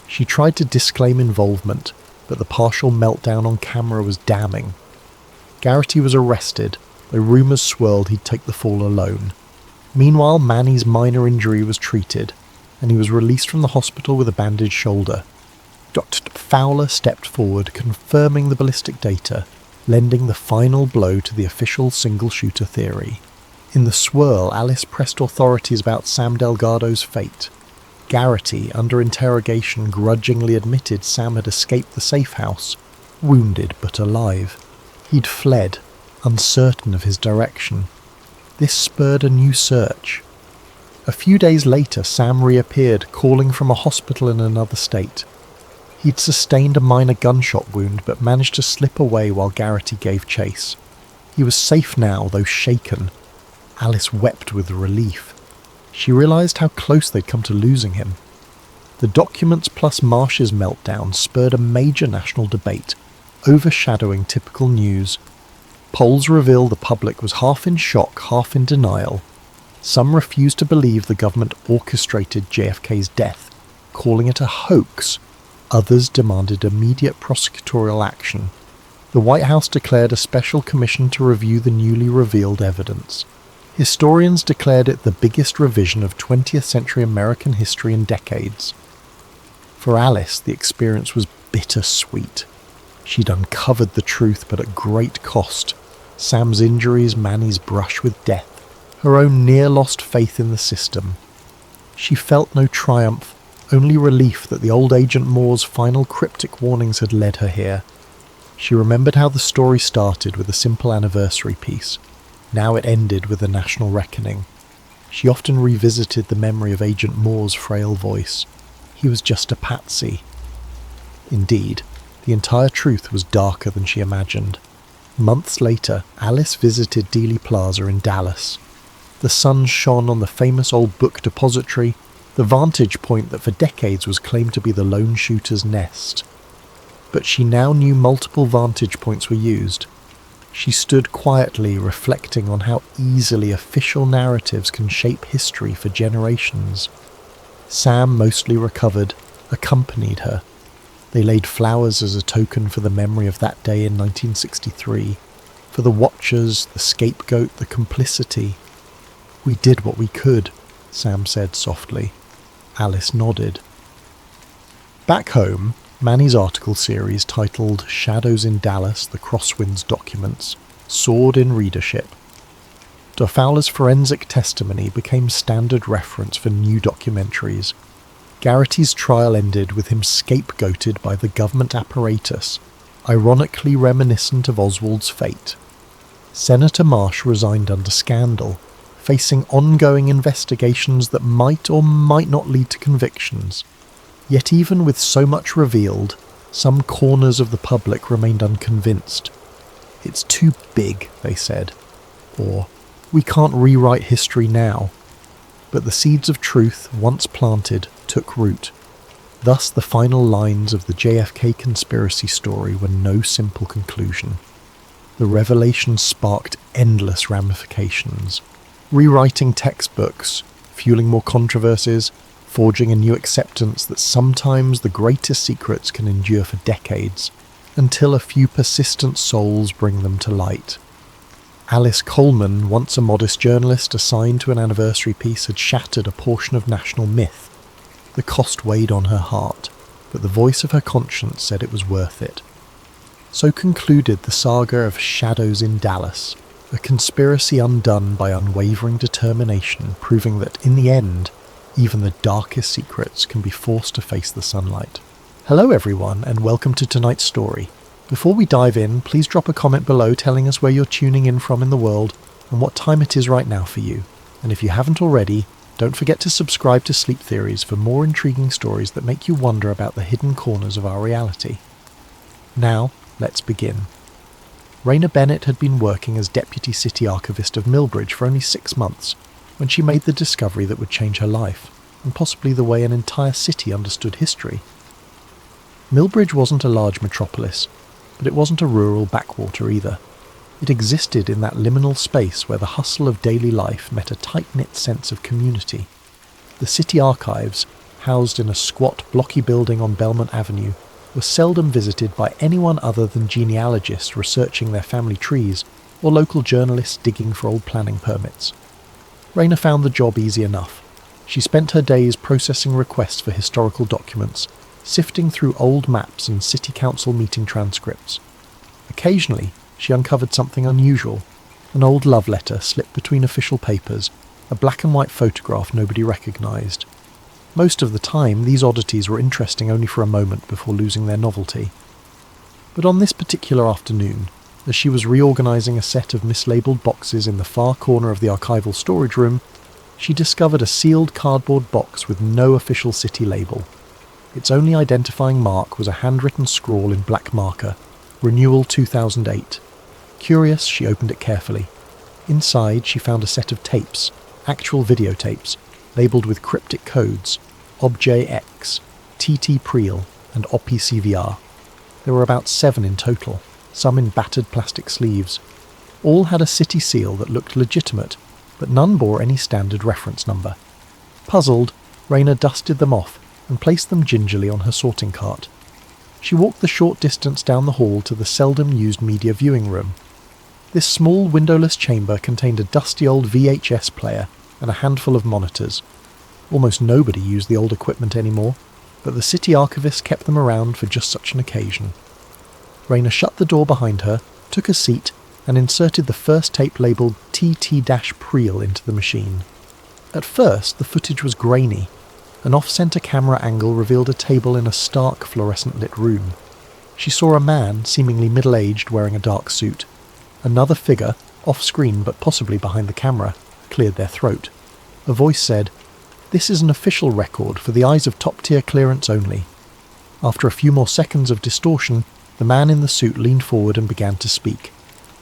She tried to disclaim involvement, but the partial meltdown on camera was damning. Garrity was arrested, though rumours swirled he'd take the fall alone. Meanwhile, Manny's minor injury was treated, and he was released from the hospital with a bandaged shoulder. Dr. Fowler stepped forward, confirming the ballistic data, lending the final blow to the official single-shooter theory. In the swirl, Alice pressed authorities about Sam Delgado's fate. Garrity, under interrogation, grudgingly admitted Sam had escaped the safe house, wounded but alive. He'd fled, uncertain of his direction. This spurred a new search. A few days later, Sam reappeared, calling from a hospital in another state. He'd sustained a minor gunshot wound, but managed to slip away while Garrity gave chase. He was safe now, though shaken. Alice wept with relief. She realised how close they'd come to losing him. The documents plus Marsh's meltdown spurred a major national debate, overshadowing typical news. Polls reveal the public was half in shock, half in denial. Some refused to believe the government orchestrated JFK's death, calling it a hoax. Others demanded immediate prosecutorial action. The White House declared a special commission to review the newly revealed evidence. Historians declared it the biggest revision of 20th century American history in decades. For Alice, the experience was bittersweet. She'd uncovered the truth, but at great cost. Sam's injuries, Manny's brush with death, her own near-lost faith in the system. She felt no triumph, only relief that the old Agent Moore's final cryptic warnings had led her here. She remembered how the story started with a simple anniversary piece. Now it ended with a national reckoning. She often revisited the memory of Agent Moore's frail voice. He was just a patsy. Indeed, the entire truth was darker than she imagined. Months later, Alice visited Dealey Plaza in Dallas. The sun shone on the famous old book depository, the vantage point that for decades was claimed to be the lone shooter's nest. But she now knew multiple vantage points were used. She stood quietly, reflecting on how easily official narratives can shape history for generations. Sam, mostly recovered, accompanied her. They laid flowers as a token for the memory of that day in 1963, for the watchers, the scapegoat, the complicity. "We did what we could," Sam said softly. Alice nodded. Back home, Manny's article series titled Shadows in Dallas, The Crosswinds Documents, soared in readership. Fowler's forensic testimony became standard reference for new documentaries. Garrity's trial ended with him scapegoated by the government apparatus. ironically reminiscent of Oswald's fate. Senator Marsh resigned under scandal, facing ongoing investigations that might or might not lead to convictions. Yet even with so much revealed, some corners of the public remained unconvinced. "It's too big," they said, or "we can't rewrite history now." But the seeds of truth, once planted, took root. Thus the final lines of the JFK conspiracy story were no simple conclusion. The revelation sparked endless ramifications, rewriting textbooks, fueling more controversies, forging a new acceptance that sometimes the greatest secrets can endure for decades, until a few persistent souls bring them to light. Alice Coleman, once a modest journalist assigned to an anniversary piece, had shattered a portion of national myth. The cost weighed on her heart, but the voice of her conscience said it was worth it. So concluded the saga of Shadows in Dallas, a conspiracy undone by unwavering determination, proving that in the end, even the darkest secrets can be forced to face the sunlight. Hello everyone, and welcome to tonight's story. Before we dive in, please drop a comment below telling us where you're tuning in from in the world and what time it is right now for you. And if you haven't already, don't forget to subscribe to Sleep Theories for more intriguing stories that make you wonder about the hidden corners of our reality. Now, let's begin. Raina Bennett had been working as Deputy City Archivist of Millbridge for only 6 months when she made the discovery that would change her life, and possibly the way an entire city understood history. Millbridge wasn't a large metropolis, but it wasn't a rural backwater either. It existed in that liminal space where the hustle of daily life met a tight-knit sense of community. The city archives, housed in a squat, blocky building on Belmont Avenue, were seldom visited by anyone other than genealogists researching their family trees or local journalists digging for old planning permits. Raina found the job easy enough. She spent her days processing requests for historical documents, sifting through old maps and city council meeting transcripts. Occasionally, she uncovered something unusual, an old love letter slipped between official papers, a black and white photograph nobody recognised. Most of the time, these oddities were interesting only for a moment before losing their novelty. But on this particular afternoon, as she was reorganising a set of mislabelled boxes in the far corner of the archival storage room, she discovered a sealed cardboard box with no official city label. Its only identifying mark was a handwritten scrawl in black marker, Renewal 2008. Curious, she opened it carefully. Inside, she found a set of tapes, actual videotapes, labelled with cryptic codes, OBJ-X, TT Preel, and OPCVR. There were about 7 in total, some in battered plastic sleeves. All had a city seal that looked legitimate, but none bore any standard reference number. Puzzled, Raina dusted them off and placed them gingerly on her sorting cart. She walked the short distance down the hall to the seldom-used media viewing room. This small windowless chamber contained a dusty old VHS player and a handful of monitors. Almost nobody used the old equipment anymore, but the city archivist kept them around for just such an occasion. Raina shut the door behind her, took a seat, and inserted the first tape labelled TT-Preel into the machine. At first, the footage was grainy. An off-centre camera angle revealed a table in a stark fluorescent-lit room. She saw a man, seemingly middle-aged, wearing a dark suit. Another figure, off-screen but possibly behind the camera, cleared their throat. A voice said, "This is an official record for the eyes of top-tier clearance only." After a few more seconds of distortion, the man in the suit leaned forward and began to speak.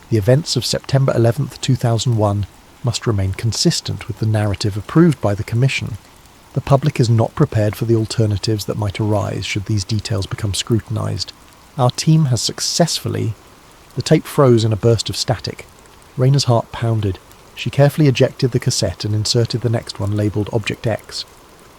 The events of September 11th, 2001 must remain consistent with the narrative approved by the Commission. The public is not prepared for the alternatives that might arise should these details become scrutinised. Our team has successfully... The tape froze in a burst of static. Raina's heart pounded. She carefully ejected the cassette and inserted the next one labelled Object X.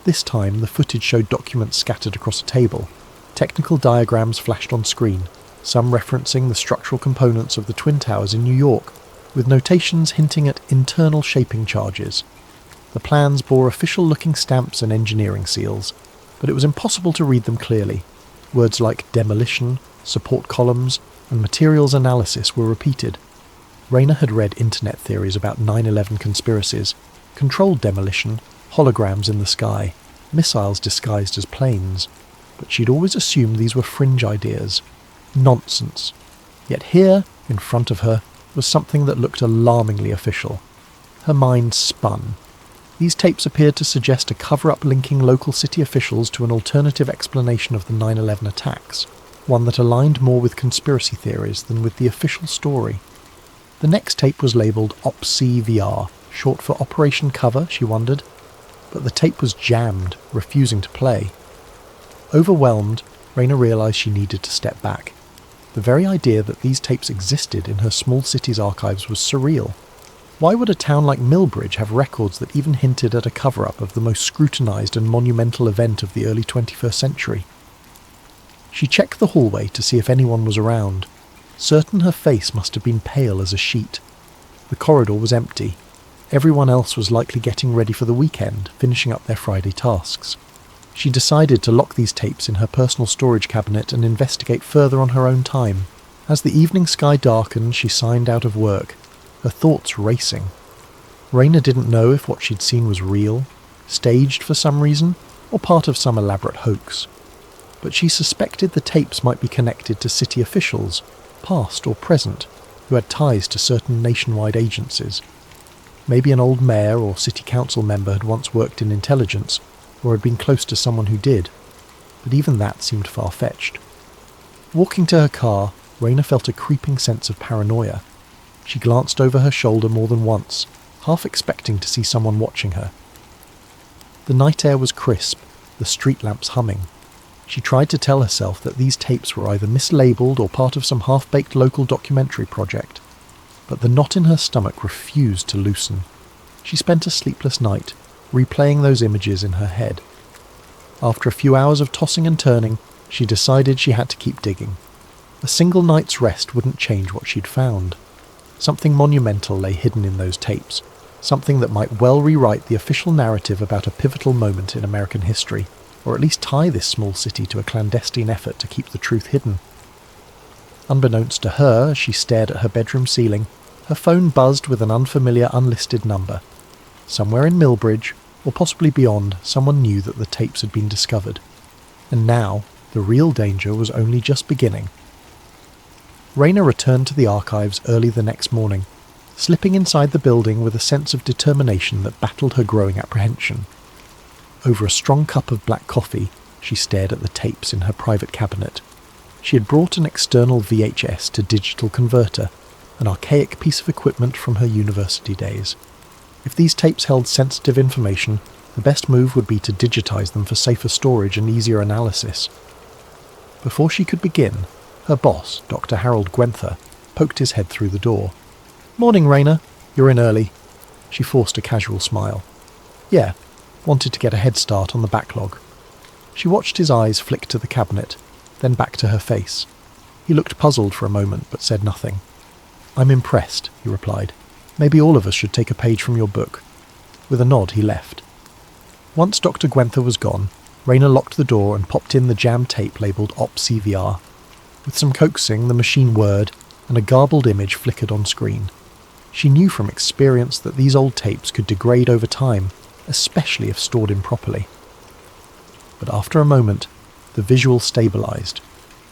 This time, the footage showed documents scattered across a table. Technical diagrams flashed on screen, some referencing the structural components of the Twin Towers in New York, with notations hinting at internal shaping charges. The plans bore official-looking stamps and engineering seals, but it was impossible to read them clearly. Words like demolition, support columns, and materials analysis were repeated. Raina had read internet theories about 9/11 conspiracies, controlled demolition, holograms in the sky, missiles disguised as planes, but she'd always assumed these were fringe ideas. Nonsense. Yet here, in front of her, was something that looked alarmingly official. Her mind spun. These tapes appeared to suggest a cover-up linking local city officials to an alternative explanation of the 9/11 attacks, one that aligned more with conspiracy theories than with the official story. The next tape was labelled OPCVR, short for Operation Cover, she wondered, but the tape was jammed, refusing to play. Overwhelmed, Raina realised she needed to step back. The very idea that these tapes existed in her small city's archives was surreal. Why would a town like Millbridge have records that even hinted at a cover-up of the most scrutinised and monumental event of the early 21st century? She checked the hallway to see if anyone was around, certain her face must have been pale as a sheet. The corridor was empty. Everyone else was likely getting ready for the weekend, finishing up their Friday tasks. She decided to lock these tapes in her personal storage cabinet and investigate further on her own time. As the evening sky darkened, she signed out of work, her thoughts racing. Raina didn't know if what she'd seen was real, staged for some reason, or part of some elaborate hoax. But she suspected the tapes might be connected to city officials, past or present, who had ties to certain nationwide agencies. Maybe an old mayor or city council member had once worked in intelligence, or had been close to someone who did, but even that seemed far-fetched. Walking to her car, Raina felt a creeping sense of paranoia. She glanced over her shoulder more than once, half expecting to see someone watching her. The night air was crisp, the street lamps humming. She tried to tell herself that these tapes were either mislabelled or part of some half-baked local documentary project, but the knot in her stomach refused to loosen. She spent a sleepless night, replaying those images in her head. After a few hours of tossing and turning, she decided she had to keep digging. A single night's rest wouldn't change what she'd found. Something monumental lay hidden in those tapes, something that might well rewrite the official narrative about a pivotal moment in American history, or at least tie this small city to a clandestine effort to keep the truth hidden. Unbeknownst to her, as she stared at her bedroom ceiling, her phone buzzed with an unfamiliar unlisted number. Somewhere in Millbridge, or possibly beyond, someone knew that the tapes had been discovered. And now, the real danger was only just beginning. Raina returned to the archives early the next morning, slipping inside the building with a sense of determination that battled her growing apprehension. Over a strong cup of black coffee, she stared at the tapes in her private cabinet. She had brought an external VHS to digital converter, an archaic piece of equipment from her university days. If these tapes held sensitive information, the best move would be to digitize them for safer storage and easier analysis. Before she could begin, her boss, Dr. Harold Gwenther, poked his head through the door. "Morning, Raina. You're in early." She forced a casual smile. "Yeah, wanted to get a head start on the backlog." She watched his eyes flick to the cabinet, then back to her face. He looked puzzled for a moment, but said nothing. "I'm impressed," he replied. "Maybe all of us should take a page from your book." With a nod, he left. Once Dr. Gwenther was gone, Raina locked the door and popped in the jammed tape labelled OPCVR. With some coaxing, the machine whirred, and a garbled image flickered on screen. She knew from experience that these old tapes could degrade over time, especially if stored improperly. But after a moment, the visual stabilised.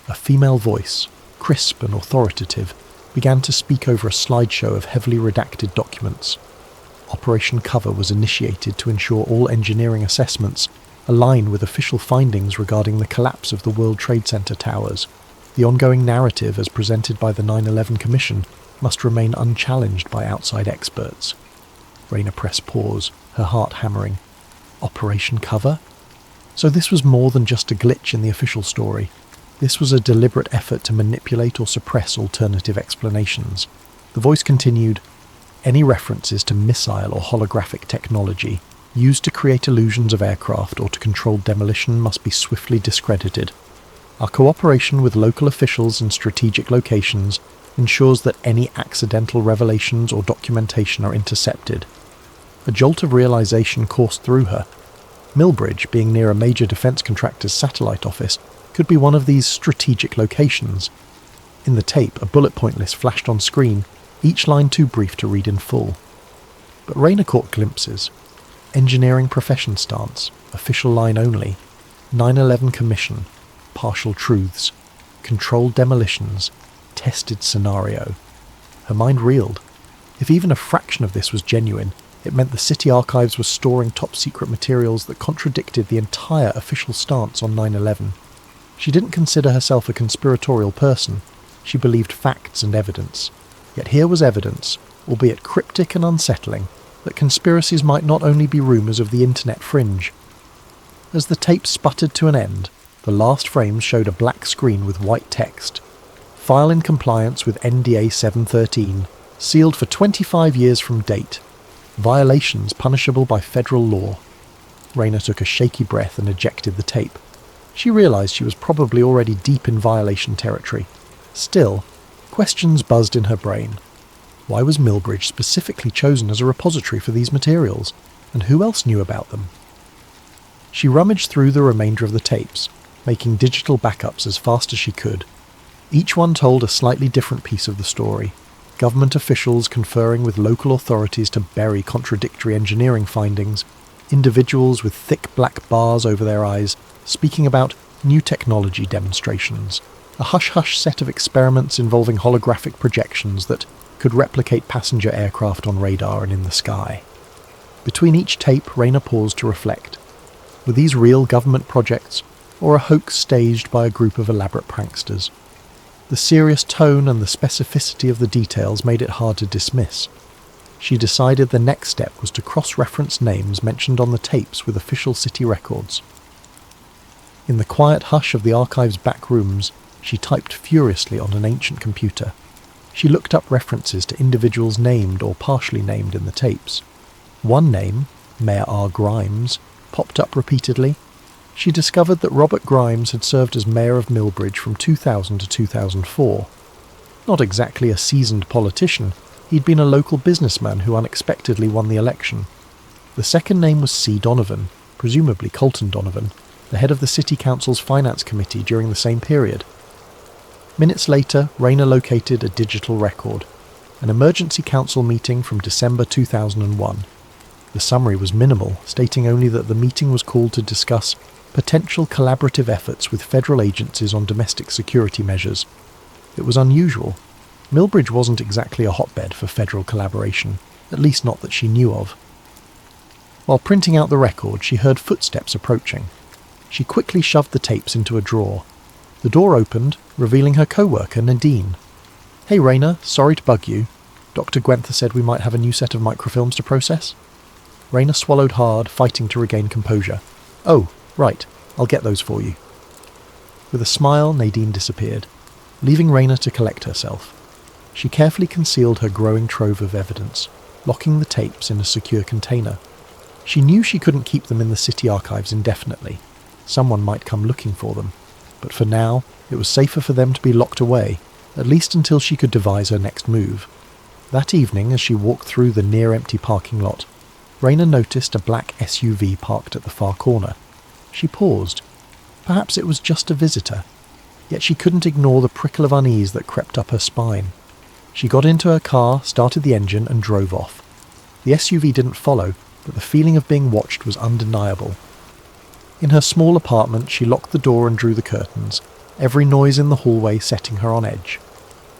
A female voice, crisp and authoritative, began to speak over a slideshow of heavily redacted documents. Operation Cover was initiated to ensure all engineering assessments align with official findings regarding the collapse of the World Trade Center towers. The ongoing narrative, as presented by the 9/11 Commission, must remain unchallenged by outside experts. Raina pressed pause, her heart hammering. Operation Cover? So this was more than just a glitch in the official story. This was a deliberate effort to manipulate or suppress alternative explanations. The voice continued, "Any references to missile or holographic technology used to create illusions of aircraft or to control demolition must be swiftly discredited. Our cooperation with local officials in strategic locations ensures that any accidental revelations or documentation are intercepted." A jolt of realization coursed through her. Millbridge, being near a major defense contractor's satellite office, could be one of these strategic locations. In the tape, a bullet point list flashed on screen, each line too brief to read in full. But Raina caught glimpses. Engineering profession stance, official line only, 9/11 Commission, partial truths, controlled demolitions, tested scenario. Her mind reeled. If even a fraction of this was genuine, it meant the city archives were storing top-secret materials that contradicted the entire official stance on 9/11. She didn't consider herself a conspiratorial person. She believed facts and evidence. Yet here was evidence, albeit cryptic and unsettling, that conspiracies might not only be rumours of the internet fringe. As the tape sputtered to an end, the last frames showed a black screen with white text. File in compliance with NDA 713, sealed for 25 years from date. Violations punishable by federal law. Raina took a shaky breath and ejected the tape. She realised she was probably already deep in violation territory. Still, questions buzzed in her brain. Why was Millbridge specifically chosen as a repository for these materials? And who else knew about them? She rummaged through the remainder of the tapes, making digital backups as fast as she could. Each one told a slightly different piece of the story. Government officials conferring with local authorities to bury contradictory engineering findings, individuals with thick black bars over their eyes speaking about new technology demonstrations, a hush-hush set of experiments involving holographic projections that could replicate passenger aircraft on radar and in the sky. Between each tape, Raina paused to reflect. Were these real government projects, or a hoax staged by a group of elaborate pranksters? The serious tone and the specificity of the details made it hard to dismiss. She decided the next step was to cross-reference names mentioned on the tapes with official city records. In the quiet hush of the archive's back rooms, she typed furiously on an ancient computer. She looked up references to individuals named or partially named in the tapes. One name, Mayor R. Grimes, popped up repeatedly. She discovered that Robert Grimes had served as mayor of Millbridge from 2000 to 2004. Not exactly a seasoned politician, he'd been a local businessman who unexpectedly won the election. The second name was C. Donovan, presumably Colton Donovan, the head of the City Council's Finance Committee during the same period. Minutes later, Raina located a digital record, an emergency council meeting from December 2001. The summary was minimal, stating only that the meeting was called to discuss potential collaborative efforts with federal agencies on domestic security measures. It was unusual. Millbridge wasn't exactly a hotbed for federal collaboration, at least not that she knew of. While printing out the record, she heard footsteps approaching. She quickly shoved the tapes into a drawer. The door opened, revealing her co-worker, Nadine. "Hey Raina, sorry to bug you. Dr. Gwenther said we might have a new set of microfilms to process." Raina swallowed hard, fighting to regain composure. "Oh, right, I'll get those for you." With a smile, Nadine disappeared, leaving Raina to collect herself. She carefully concealed her growing trove of evidence, locking the tapes in a secure container. She knew she couldn't keep them in the city archives indefinitely. Someone might come looking for them. But for now, it was safer for them to be locked away, at least until she could devise her next move. That evening, as she walked through the near-empty parking lot, Raina noticed a black SUV parked at the far corner. She paused. Perhaps it was just a visitor. Yet she couldn't ignore the prickle of unease that crept up her spine. She got into her car, started the engine, and drove off. The SUV didn't follow, but the feeling of being watched was undeniable. In her small apartment, she locked the door and drew the curtains, every noise in the hallway setting her on edge.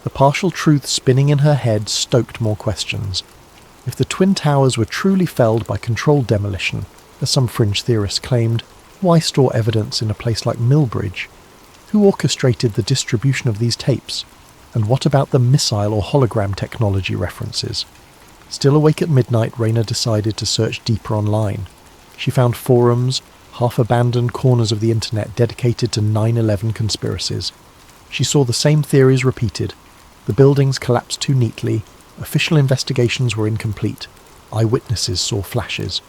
The partial truth spinning in her head stoked more questions. If the Twin Towers were truly felled by controlled demolition, as some fringe theorists claimed, why store evidence in a place like Millbridge? Who orchestrated the distribution of these tapes? And what about the missile or hologram technology references? Still awake at midnight, Raina decided to search deeper online. She found forums, half-abandoned corners of the internet dedicated to 9/11 conspiracies. She saw the same theories repeated. The buildings collapsed too neatly, official investigations were incomplete, eyewitnesses saw flashes.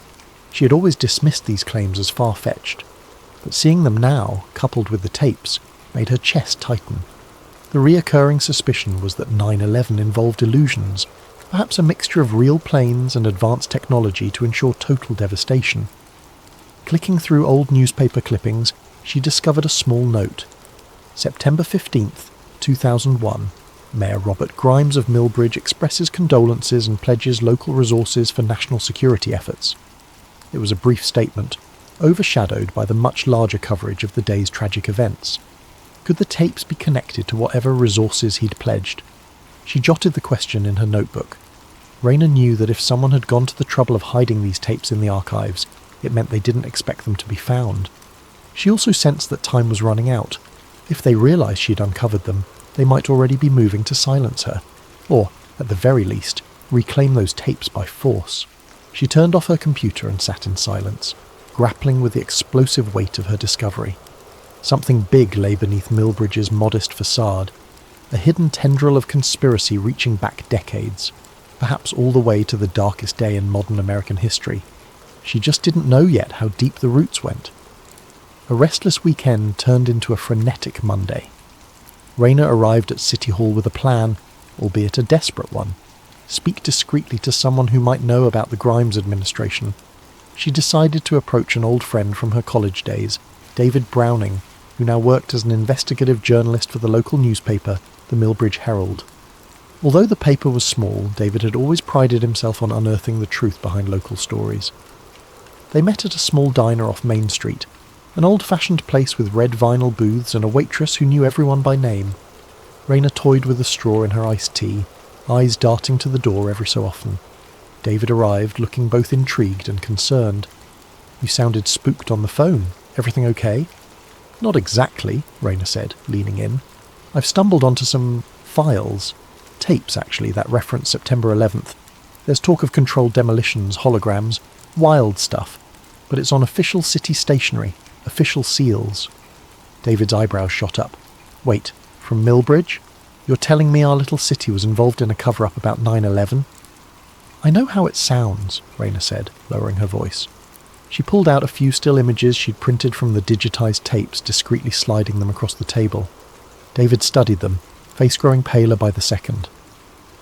She had always dismissed these claims as far-fetched, but seeing them now, coupled with the tapes, made her chest tighten. The reoccurring suspicion was that 9/11 involved illusions, perhaps a mixture of real planes and advanced technology to ensure total devastation. Clicking through old newspaper clippings, she discovered a small note. September 15th, 2001. Mayor Robert Grimes of Millbridge expresses condolences and pledges local resources for national security efforts. It was a brief statement, overshadowed by the much larger coverage of the day's tragic events. Could the tapes be connected to whatever resources he'd pledged? She jotted the question in her notebook. Raina knew that if someone had gone to the trouble of hiding these tapes in the archives, it meant they didn't expect them to be found. She also sensed that time was running out. If they realised she'd uncovered them, they might already be moving to silence her, or, at the very least, reclaim those tapes by force. She turned off her computer and sat in silence, grappling with the explosive weight of her discovery. Something big lay beneath Millbridge's modest facade, a hidden tendril of conspiracy reaching back decades, perhaps all the way to the darkest day in modern American history. She just didn't know yet how deep the roots went. A restless weekend turned into a frenetic Monday. Raina arrived at City Hall with a plan, albeit a desperate one. Speak discreetly to someone who might know about the Grimes administration. She decided to approach an old friend from her college days, David Browning, who now worked as an investigative journalist for the local newspaper, the Millbridge Herald. Although the paper was small, David had always prided himself on unearthing the truth behind local stories. They met at a small diner off Main Street, an old-fashioned place with red vinyl booths and a waitress who knew everyone by name. Raina toyed with a straw in her iced tea, eyes darting to the door every so often. David arrived, looking both intrigued and concerned. "You sounded spooked on the phone. Everything okay?" "Not exactly," Raina said, leaning in. "I've stumbled onto some files. Tapes, actually, that reference September 11th. There's talk of controlled demolitions, holograms, wild stuff. But it's on official city stationery, official seals." David's eyebrows shot up. "Wait, from Millbridge? You're telling me our little city was involved in a cover-up about 9/11? "I know how it sounds," Raina said, lowering her voice. She pulled out a few still images she'd printed from the digitized tapes, discreetly sliding them across the table. David studied them, face growing paler by the second.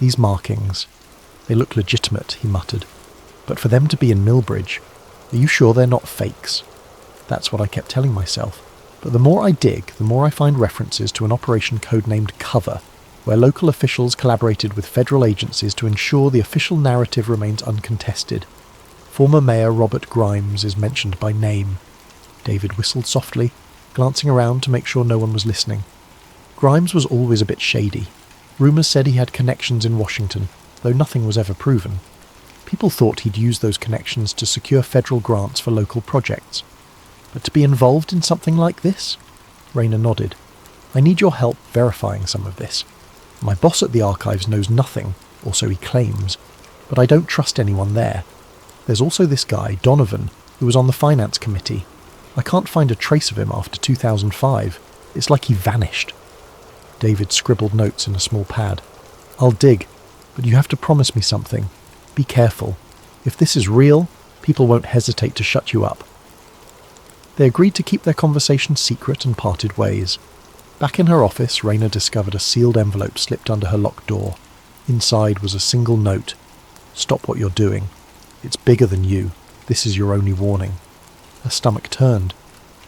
"These markings. They look legitimate," he muttered. "But for them to be in Millbridge, are you sure they're not fakes?" That's what I kept telling myself. But the more I dig, the more I find references to an operation codenamed Cover, where local officials collaborated with federal agencies to ensure the official narrative remains uncontested. Former Mayor Robert Grimes is mentioned by name. David whistled softly, glancing around to make sure no one was listening. Grimes was always a bit shady. Rumours said he had connections in Washington, though nothing was ever proven. People thought he'd use those connections to secure federal grants for local projects. But to be involved in something like this? Raina nodded. "I need your help verifying some of this. My boss at the archives knows nothing, or so he claims, but I don't trust anyone there. There's also this guy, Donovan, who was on the finance committee. I can't find a trace of him after 2005. It's like he vanished." David scribbled notes in a small pad. "I'll dig, but you have to promise me something. Be careful. If this is real, people won't hesitate to shut you up." They agreed to keep their conversation secret and parted ways. Back in her office, Raina discovered a sealed envelope slipped under her locked door. Inside was a single note. "Stop what you're doing. It's bigger than you. This is your only warning." Her stomach turned.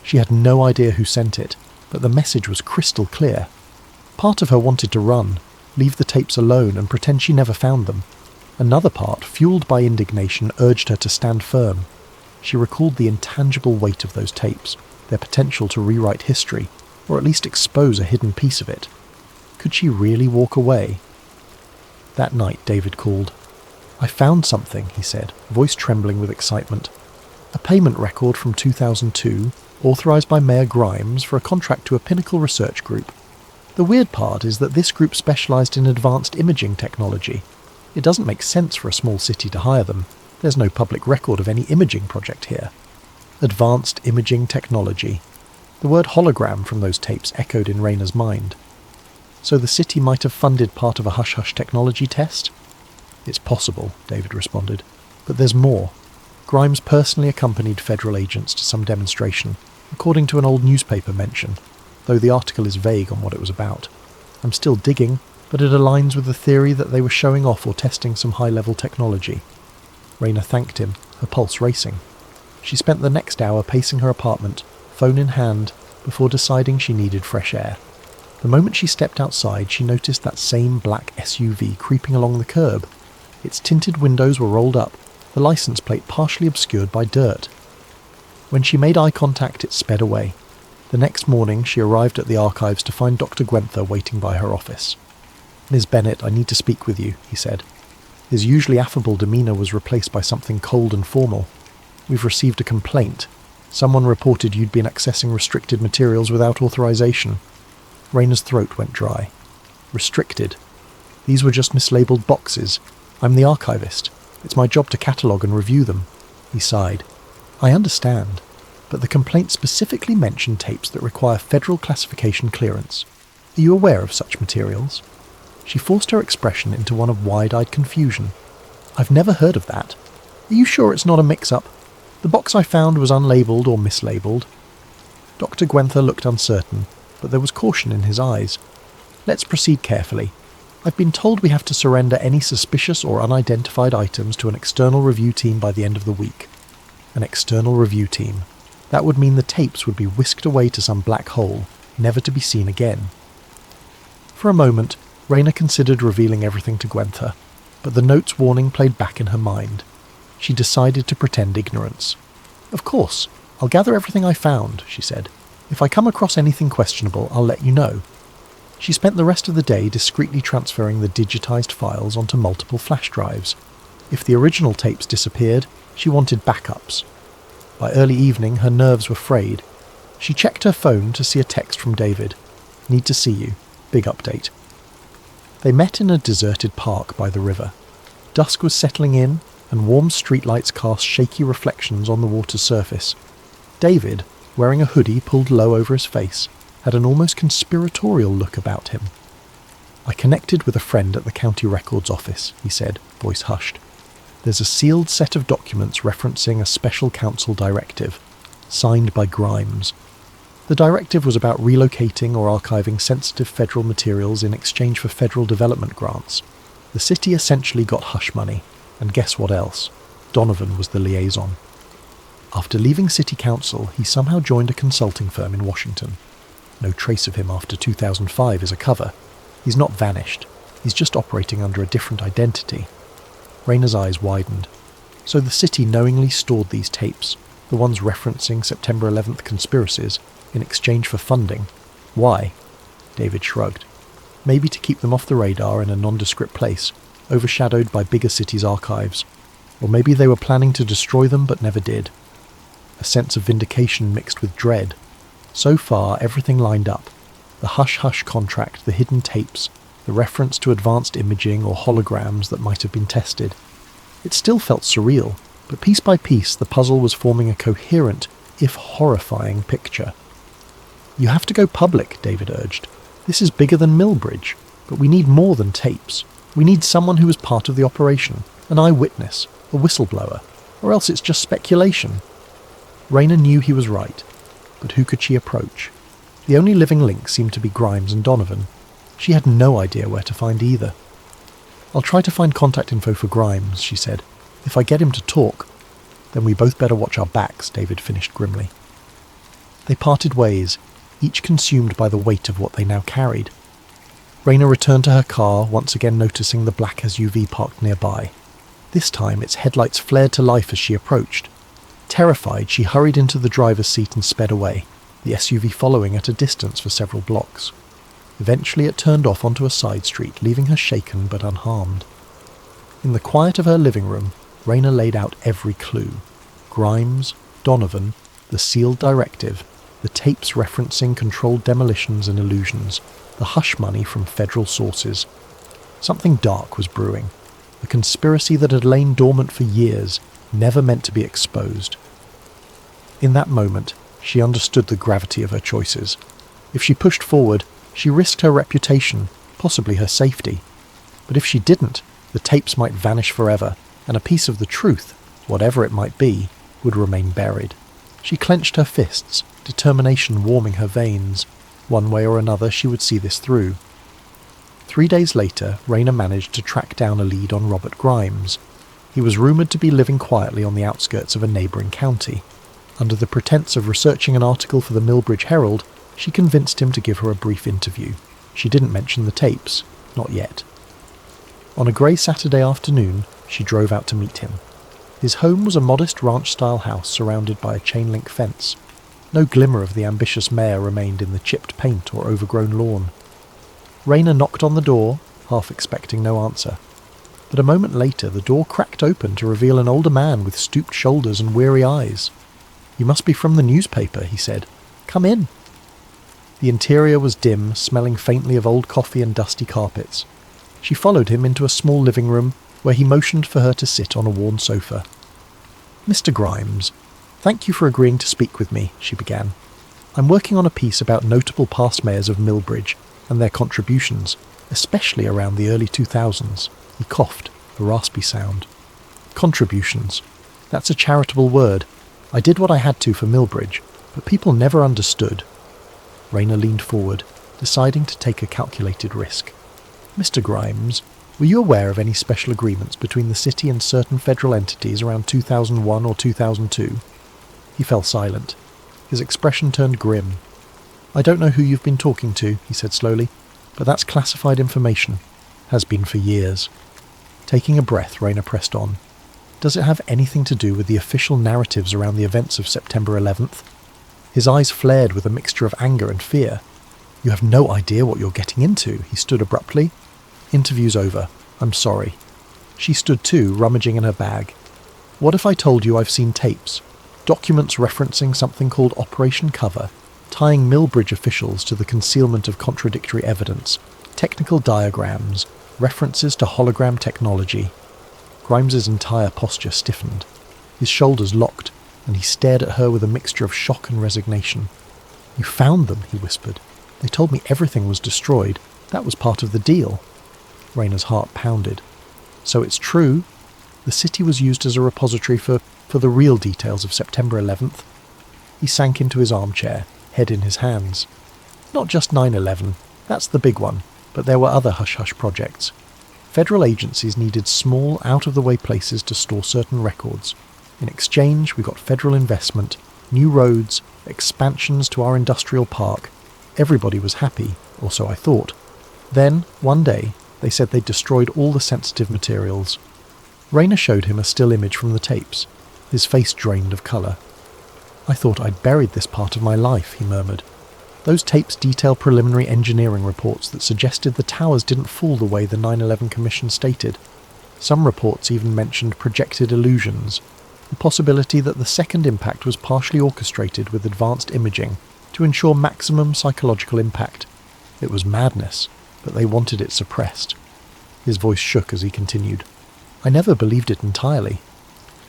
She had no idea who sent it, but the message was crystal clear. Part of her wanted to run, leave the tapes alone and pretend she never found them. Another part, fueled by indignation, urged her to stand firm. She recalled the intangible weight of those tapes, their potential to rewrite history, or at least expose a hidden piece of it. Could she really walk away? That night, David called. "I found something," he said, voice trembling with excitement. "A payment record from 2002, authorised by Mayor Grimes for a contract to a Pinnacle research group. The weird part is that this group specialised in advanced imaging technology. It doesn't make sense for a small city to hire them. There's no public record of any imaging project here." Advanced imaging technology. The word hologram from those tapes echoed in Raina's mind. So the city might have funded part of a hush-hush technology test? "It's possible," David responded. "But there's more. Grimes personally accompanied federal agents to some demonstration, according to an old newspaper mention, though the article is vague on what it was about. I'm still digging, but it aligns with the theory that they were showing off or testing some high-level technology." Raina thanked him, her pulse racing. She spent the next hour pacing her apartment, phone in hand, before deciding she needed fresh air. The moment she stepped outside, she noticed that same black SUV creeping along the curb. Its tinted windows were rolled up, the license plate partially obscured by dirt. When she made eye contact, it sped away. The next morning she arrived at the archives to find Dr. Gwenther waiting by her office. "Ms. Bennett, I need to speak with you," he said. His usually affable demeanour was replaced by something cold and formal. "We've received a complaint. Someone reported you'd been accessing restricted materials without authorization." Rayna's throat went dry. "Restricted? These were just mislabeled boxes. I'm the archivist. It's my job to catalogue and review them." He sighed. "I understand, but the complaint specifically mentioned tapes that require federal classification clearance. Are you aware of such materials?" She forced her expression into one of wide-eyed confusion. "I've never heard of that. Are you sure it's not a mix-up? The box I found was unlabelled or mislabelled." Dr. Gwenther looked uncertain, but there was caution in his eyes. "Let's proceed carefully. I've been told we have to surrender any suspicious or unidentified items to an external review team by the end of the week." An external review team. That would mean the tapes would be whisked away to some black hole, never to be seen again. For a moment, Rayna considered revealing everything to Gwenther, but the note's warning played back in her mind. She decided to pretend ignorance. "Of course, I'll gather everything I found," she said. "If I come across anything questionable, I'll let you know." She spent the rest of the day discreetly transferring the digitized files onto multiple flash drives. If the original tapes disappeared, she wanted backups. By early evening, her nerves were frayed. She checked her phone to see a text from David. "Need to see you. Big update." They met in a deserted park by the river. Dusk was settling in, and warm streetlights cast shaky reflections on the water's surface. David, wearing a hoodie pulled low over his face, had an almost conspiratorial look about him. "I connected with a friend at the county records office," he said, voice hushed. "There's a sealed set of documents referencing a special council directive, signed by Grimes. The directive was about relocating or archiving sensitive federal materials in exchange for federal development grants. The city essentially got hush money, and guess what else? Donovan was the liaison. After leaving city council, he somehow joined a consulting firm in Washington. No trace of him after 2005 is a cover. He's not vanished. He's just operating under a different identity." Rayna's eyes widened. So the city knowingly stored these tapes, the ones referencing September 11th conspiracies, in exchange for funding. Why? David shrugged. Maybe to keep them off the radar in a nondescript place, overshadowed by bigger cities' archives. Or maybe they were planning to destroy them but never did. A sense of vindication mixed with dread. So far, everything lined up. The hush-hush contract, the hidden tapes, the reference to advanced imaging or holograms that might have been tested. It still felt surreal, but piece by piece the puzzle was forming a coherent, if horrifying, picture. "You have to go public," David urged. "This is bigger than Millbridge, but we need more than tapes. We need someone who was part of the operation, an eyewitness, a whistleblower, or else it's just speculation." Rayna knew he was right, but who could she approach? The only living link seemed to be Grimes and Donovan. She had no idea where to find either. "I'll try to find contact info for Grimes," she said. "If I get him to talk." "Then we both better watch our backs," David finished grimly. They parted ways, each consumed by the weight of what they now carried. Rayna returned to her car, once again noticing the black SUV parked nearby. This time its headlights flared to life as she approached. Terrified, she hurried into the driver's seat and sped away, the SUV following at a distance for several blocks. Eventually it turned off onto a side street, leaving her shaken but unharmed. In the quiet of her living room, Rayna laid out every clue. Grimes, Donovan, the sealed directive, the tapes referencing controlled demolitions and illusions, the hush money from federal sources. Something dark was brewing, a conspiracy that had lain dormant for years, never meant to be exposed. In that moment, she understood the gravity of her choices. If she pushed forward, she risked her reputation, possibly her safety. But if she didn't, the tapes might vanish forever, and a piece of the truth, whatever it might be, would remain buried. She clenched her fists, determination warming her veins. One way or another she would see this through. 3 days later, Rayna managed to track down a lead on Robert Grimes. He was rumoured to be living quietly on the outskirts of a neighbouring county. Under the pretense of researching an article for the Millbridge Herald, she convinced him to give her a brief interview. She didn't mention the tapes, not yet. On a grey Saturday afternoon, she drove out to meet him. His home was a modest ranch-style house surrounded by a chain-link fence. No glimmer of the ambitious mayor remained in the chipped paint or overgrown lawn. Rayner knocked on the door, half expecting no answer. But a moment later the door cracked open to reveal an older man with stooped shoulders and weary eyes. "You must be from the newspaper," he said. "Come in." The interior was dim, smelling faintly of old coffee and dusty carpets. She followed him into a small living room, where he motioned for her to sit on a worn sofa. "Mr. Grimes, thank you for agreeing to speak with me," she began. "I'm working on a piece about notable past mayors of Millbridge and their contributions, especially around the early 2000s. He coughed, a raspy sound. "Contributions. That's a charitable word. I did what I had to for Millbridge, but people never understood." Rayner leaned forward, deciding to take a calculated risk. "Mr. Grimes, were you aware of any special agreements between the city and certain federal entities around 2001 or 2002? He fell silent. His expression turned grim. "I don't know who you've been talking to," he said slowly, "but that's classified information. Has been for years." Taking a breath, Rayner pressed on. "Does it have anything to do with the official narratives around the events of September 11th? His eyes flared with a mixture of anger and fear. "You have no idea what you're getting into," he stood abruptly. "Interview's over. I'm sorry." She stood too, rummaging in her bag. "What if I told you I've seen tapes? Documents referencing something called Operation Cover, tying Millbridge officials to the concealment of contradictory evidence, technical diagrams, references to hologram technology." Grimes's entire posture stiffened. His shoulders locked, and he stared at her with a mixture of shock and resignation. "You found them," he whispered. "They told me everything was destroyed. That was part of the deal." Rayner's heart pounded. "So it's true? The city was used as a repository for the real details of September 11th? He sank into his armchair, head in his hands. "Not just 9/11. That's the big one. But there were other hush-hush projects. Federal agencies needed small, out-of-the-way places to store certain records. In exchange, we got federal investment, new roads, expansions to our industrial park. Everybody was happy, or so I thought. Then, one day, they said they'd destroyed all the sensitive materials." Rayner showed him a still image from the tapes. His face drained of colour. "I thought I'd buried this part of my life," he murmured. "Those tapes detail preliminary engineering reports that suggested the towers didn't fall the way the 9/11 Commission stated. Some reports even mentioned projected illusions, the possibility that the second impact was partially orchestrated with advanced imaging to ensure maximum psychological impact. It was madness, but they wanted it suppressed." His voice shook as he continued. "I never believed it entirely.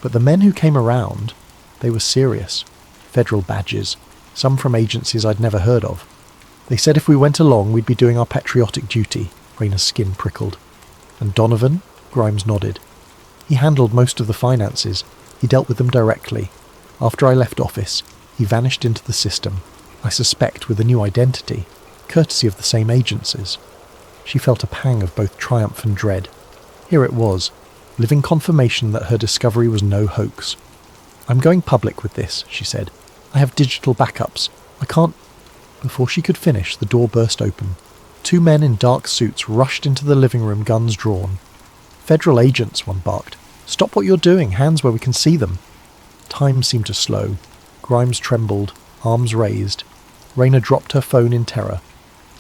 But the men who came around, they were serious. Federal badges, some from agencies I'd never heard of. They said if we went along, we'd be doing our patriotic duty." Rayner's skin prickled. "And Donovan?" Grimes nodded. "He handled most of the finances. He dealt with them directly. After I left office, he vanished into the system, I suspect with a new identity, courtesy of the same agencies." She felt a pang of both triumph and dread. Here it was, living confirmation that her discovery was no hoax. "I'm going public with this," she said. "I have digital backups. I can't—" Before she could finish, the door burst open. 2 men in dark suits rushed into the living room, guns drawn. "Federal agents," one barked. "Stop what you're doing, hands where we can see them." Time seemed to slow. Grimes trembled, arms raised. Rayner dropped her phone in terror.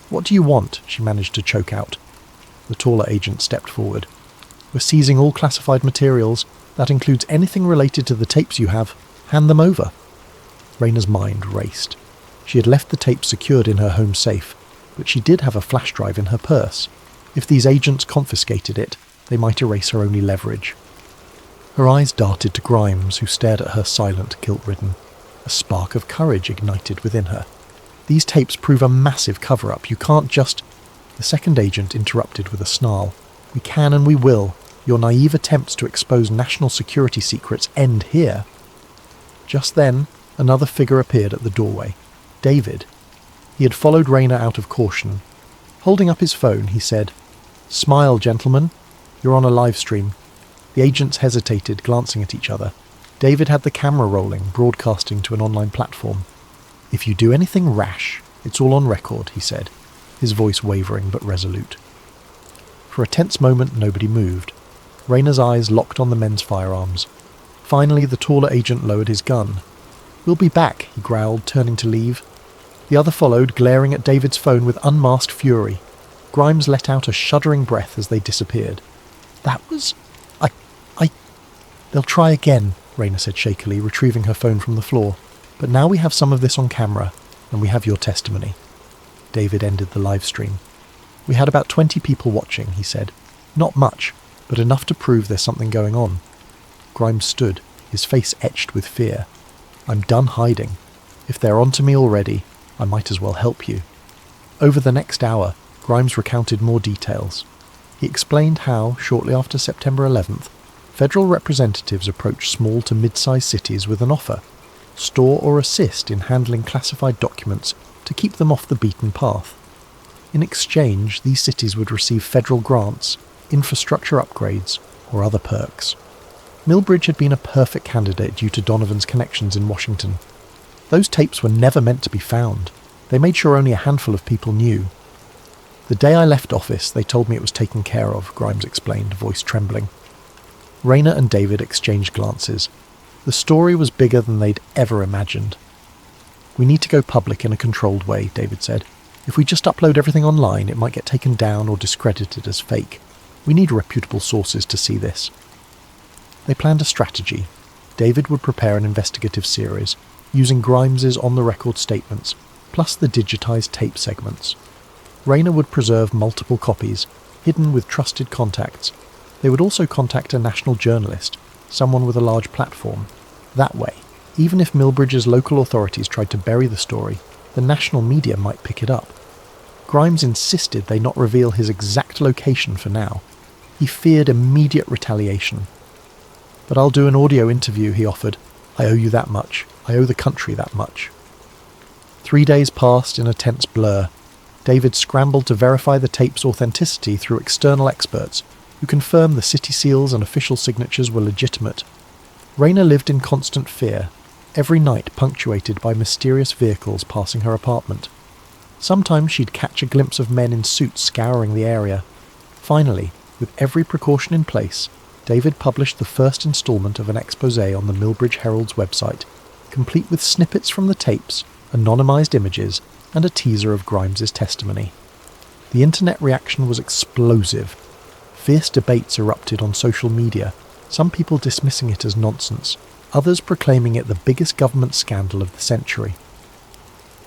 "What do you want?" she managed to choke out. The taller agent stepped forward. "We're seizing all classified materials. That includes anything related to the tapes you have. Hand them over." Rayner's mind raced. She had left the tape secured in her home safe, but she did have a flash drive in her purse. If these agents confiscated it, they might erase her only leverage. Her eyes darted to Grimes, who stared at her silent, guilt-ridden. A spark of courage ignited within her. "These tapes prove a massive cover-up. You can't just—" The second agent interrupted with a snarl. "We can and we will. Your naive attempts to expose national security secrets end here." Just then, another figure appeared at the doorway. David. He had followed Rayner out of caution. Holding up his phone, he said, "Smile, gentlemen. You're on a live stream." The agents hesitated, glancing at each other. David had the camera rolling, broadcasting to an online platform. "If you do anything rash, it's all on record," he said, his voice wavering but resolute. For a tense moment, nobody moved. Rayner's eyes locked on the men's firearms. Finally, the taller agent lowered his gun. "We'll be back," he growled, turning to leave. The other followed, glaring at David's phone with unmasked fury. Grimes let out a shuddering breath as they disappeared. "That was... I... They'll try again," Raina said shakily, retrieving her phone from the floor. "But now we have some of this on camera, and we have your testimony." David ended the live stream. "We had about 20 people watching," he said. "Not much, but enough to prove there's something going on." Grimes stood, his face etched with fear. "I'm done hiding. If they're onto me already, I might as well help you." Over the next hour, Grimes recounted more details. He explained how, shortly after September 11th, federal representatives approached small to mid-sized cities with an offer: store or assist in handling classified documents to keep them off the beaten path. In exchange, these cities would receive federal grants, infrastructure upgrades, or other perks. Millbridge had been a perfect candidate due to Donovan's connections in Washington. Those tapes were never meant to be found. They made sure only a handful of people knew. "The day I left office, they told me it was taken care of," Grimes explained, voice trembling. Raina and David exchanged glances. The story was bigger than they'd ever imagined. "We need to go public in a controlled way," David said. "If we just upload everything online, it might get taken down or discredited as fake. We need reputable sources to see this." They planned a strategy. David would prepare an investigative series, using Grimes's on-the-record statements, plus the digitized tape segments. Raina would preserve multiple copies, hidden with trusted contacts. They would also contact a national journalist, someone with a large platform. That way, even if Millbridge's local authorities tried to bury the story, the national media might pick it up. Grimes insisted they not reveal his exact location for now. He feared immediate retaliation. "But I'll do an audio interview," he offered. "I owe you that much. I owe the country that much." 3 days passed in a tense blur. David scrambled to verify the tape's authenticity through external experts, who confirmed the city seals and official signatures were legitimate. Raina lived in constant fear, every night punctuated by mysterious vehicles passing her apartment. Sometimes she'd catch a glimpse of men in suits scouring the area. Finally, with every precaution in place, David published the first installment of an exposé on the Millbridge Herald's website, complete with snippets from the tapes, anonymized images, and a teaser of Grimes's testimony. The internet reaction was explosive. Fierce debates erupted on social media, some people dismissing it as nonsense, others proclaiming it the biggest government scandal of the century.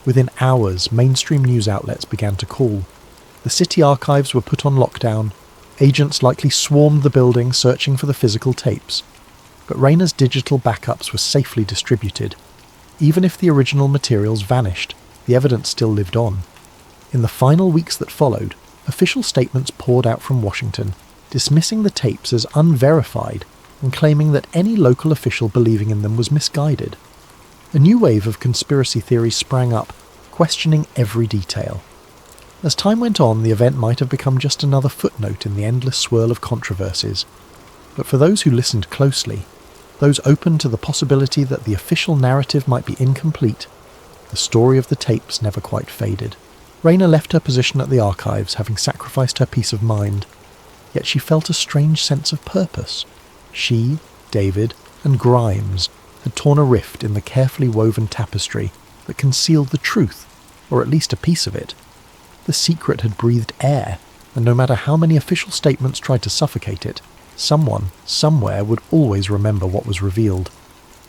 Within hours, mainstream news outlets began to call. The city archives were put on lockdown. Agents likely swarmed the building searching for the physical tapes. But Raina's digital backups were safely distributed. Even if the original materials vanished, the evidence still lived on. In the final weeks that followed, official statements poured out from Washington, dismissing the tapes as unverified and claiming that any local official believing in them was misguided. A new wave of conspiracy theories sprang up, questioning every detail. As time went on, the event might have become just another footnote in the endless swirl of controversies. But for those who listened closely, those open to the possibility that the official narrative might be incomplete, the story of the tapes never quite faded. Raina left her position at the archives, having sacrificed her peace of mind. Yet she felt a strange sense of purpose. She, David, and Grimes had torn a rift in the carefully woven tapestry that concealed the truth, or at least a piece of it. The secret had breathed air, and no matter how many official statements tried to suffocate it, someone, somewhere would always remember what was revealed.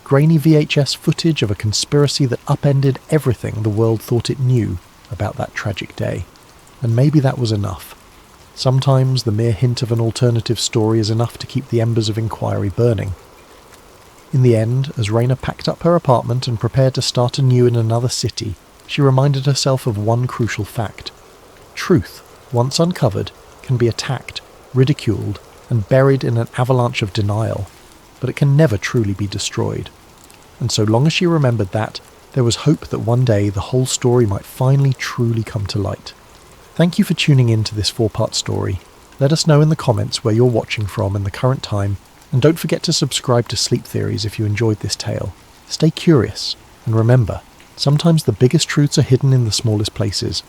Grainy VHS footage of a conspiracy that upended everything the world thought it knew about that tragic day. And maybe that was enough. Sometimes the mere hint of an alternative story is enough to keep the embers of inquiry burning. In the end, as Raina packed up her apartment and prepared to start anew in another city, she reminded herself of one crucial fact. Truth, once uncovered, can be attacked, ridiculed, and buried in an avalanche of denial, but it can never truly be destroyed. And so long as she remembered that, there was hope that one day the whole story might finally truly come to light. Thank you for tuning in to this 4-part story. Let us know in the comments where you're watching from in the current time, and don't forget to subscribe to Sleep Theories if you enjoyed this tale. Stay curious, and remember, sometimes the biggest truths are hidden in the smallest places.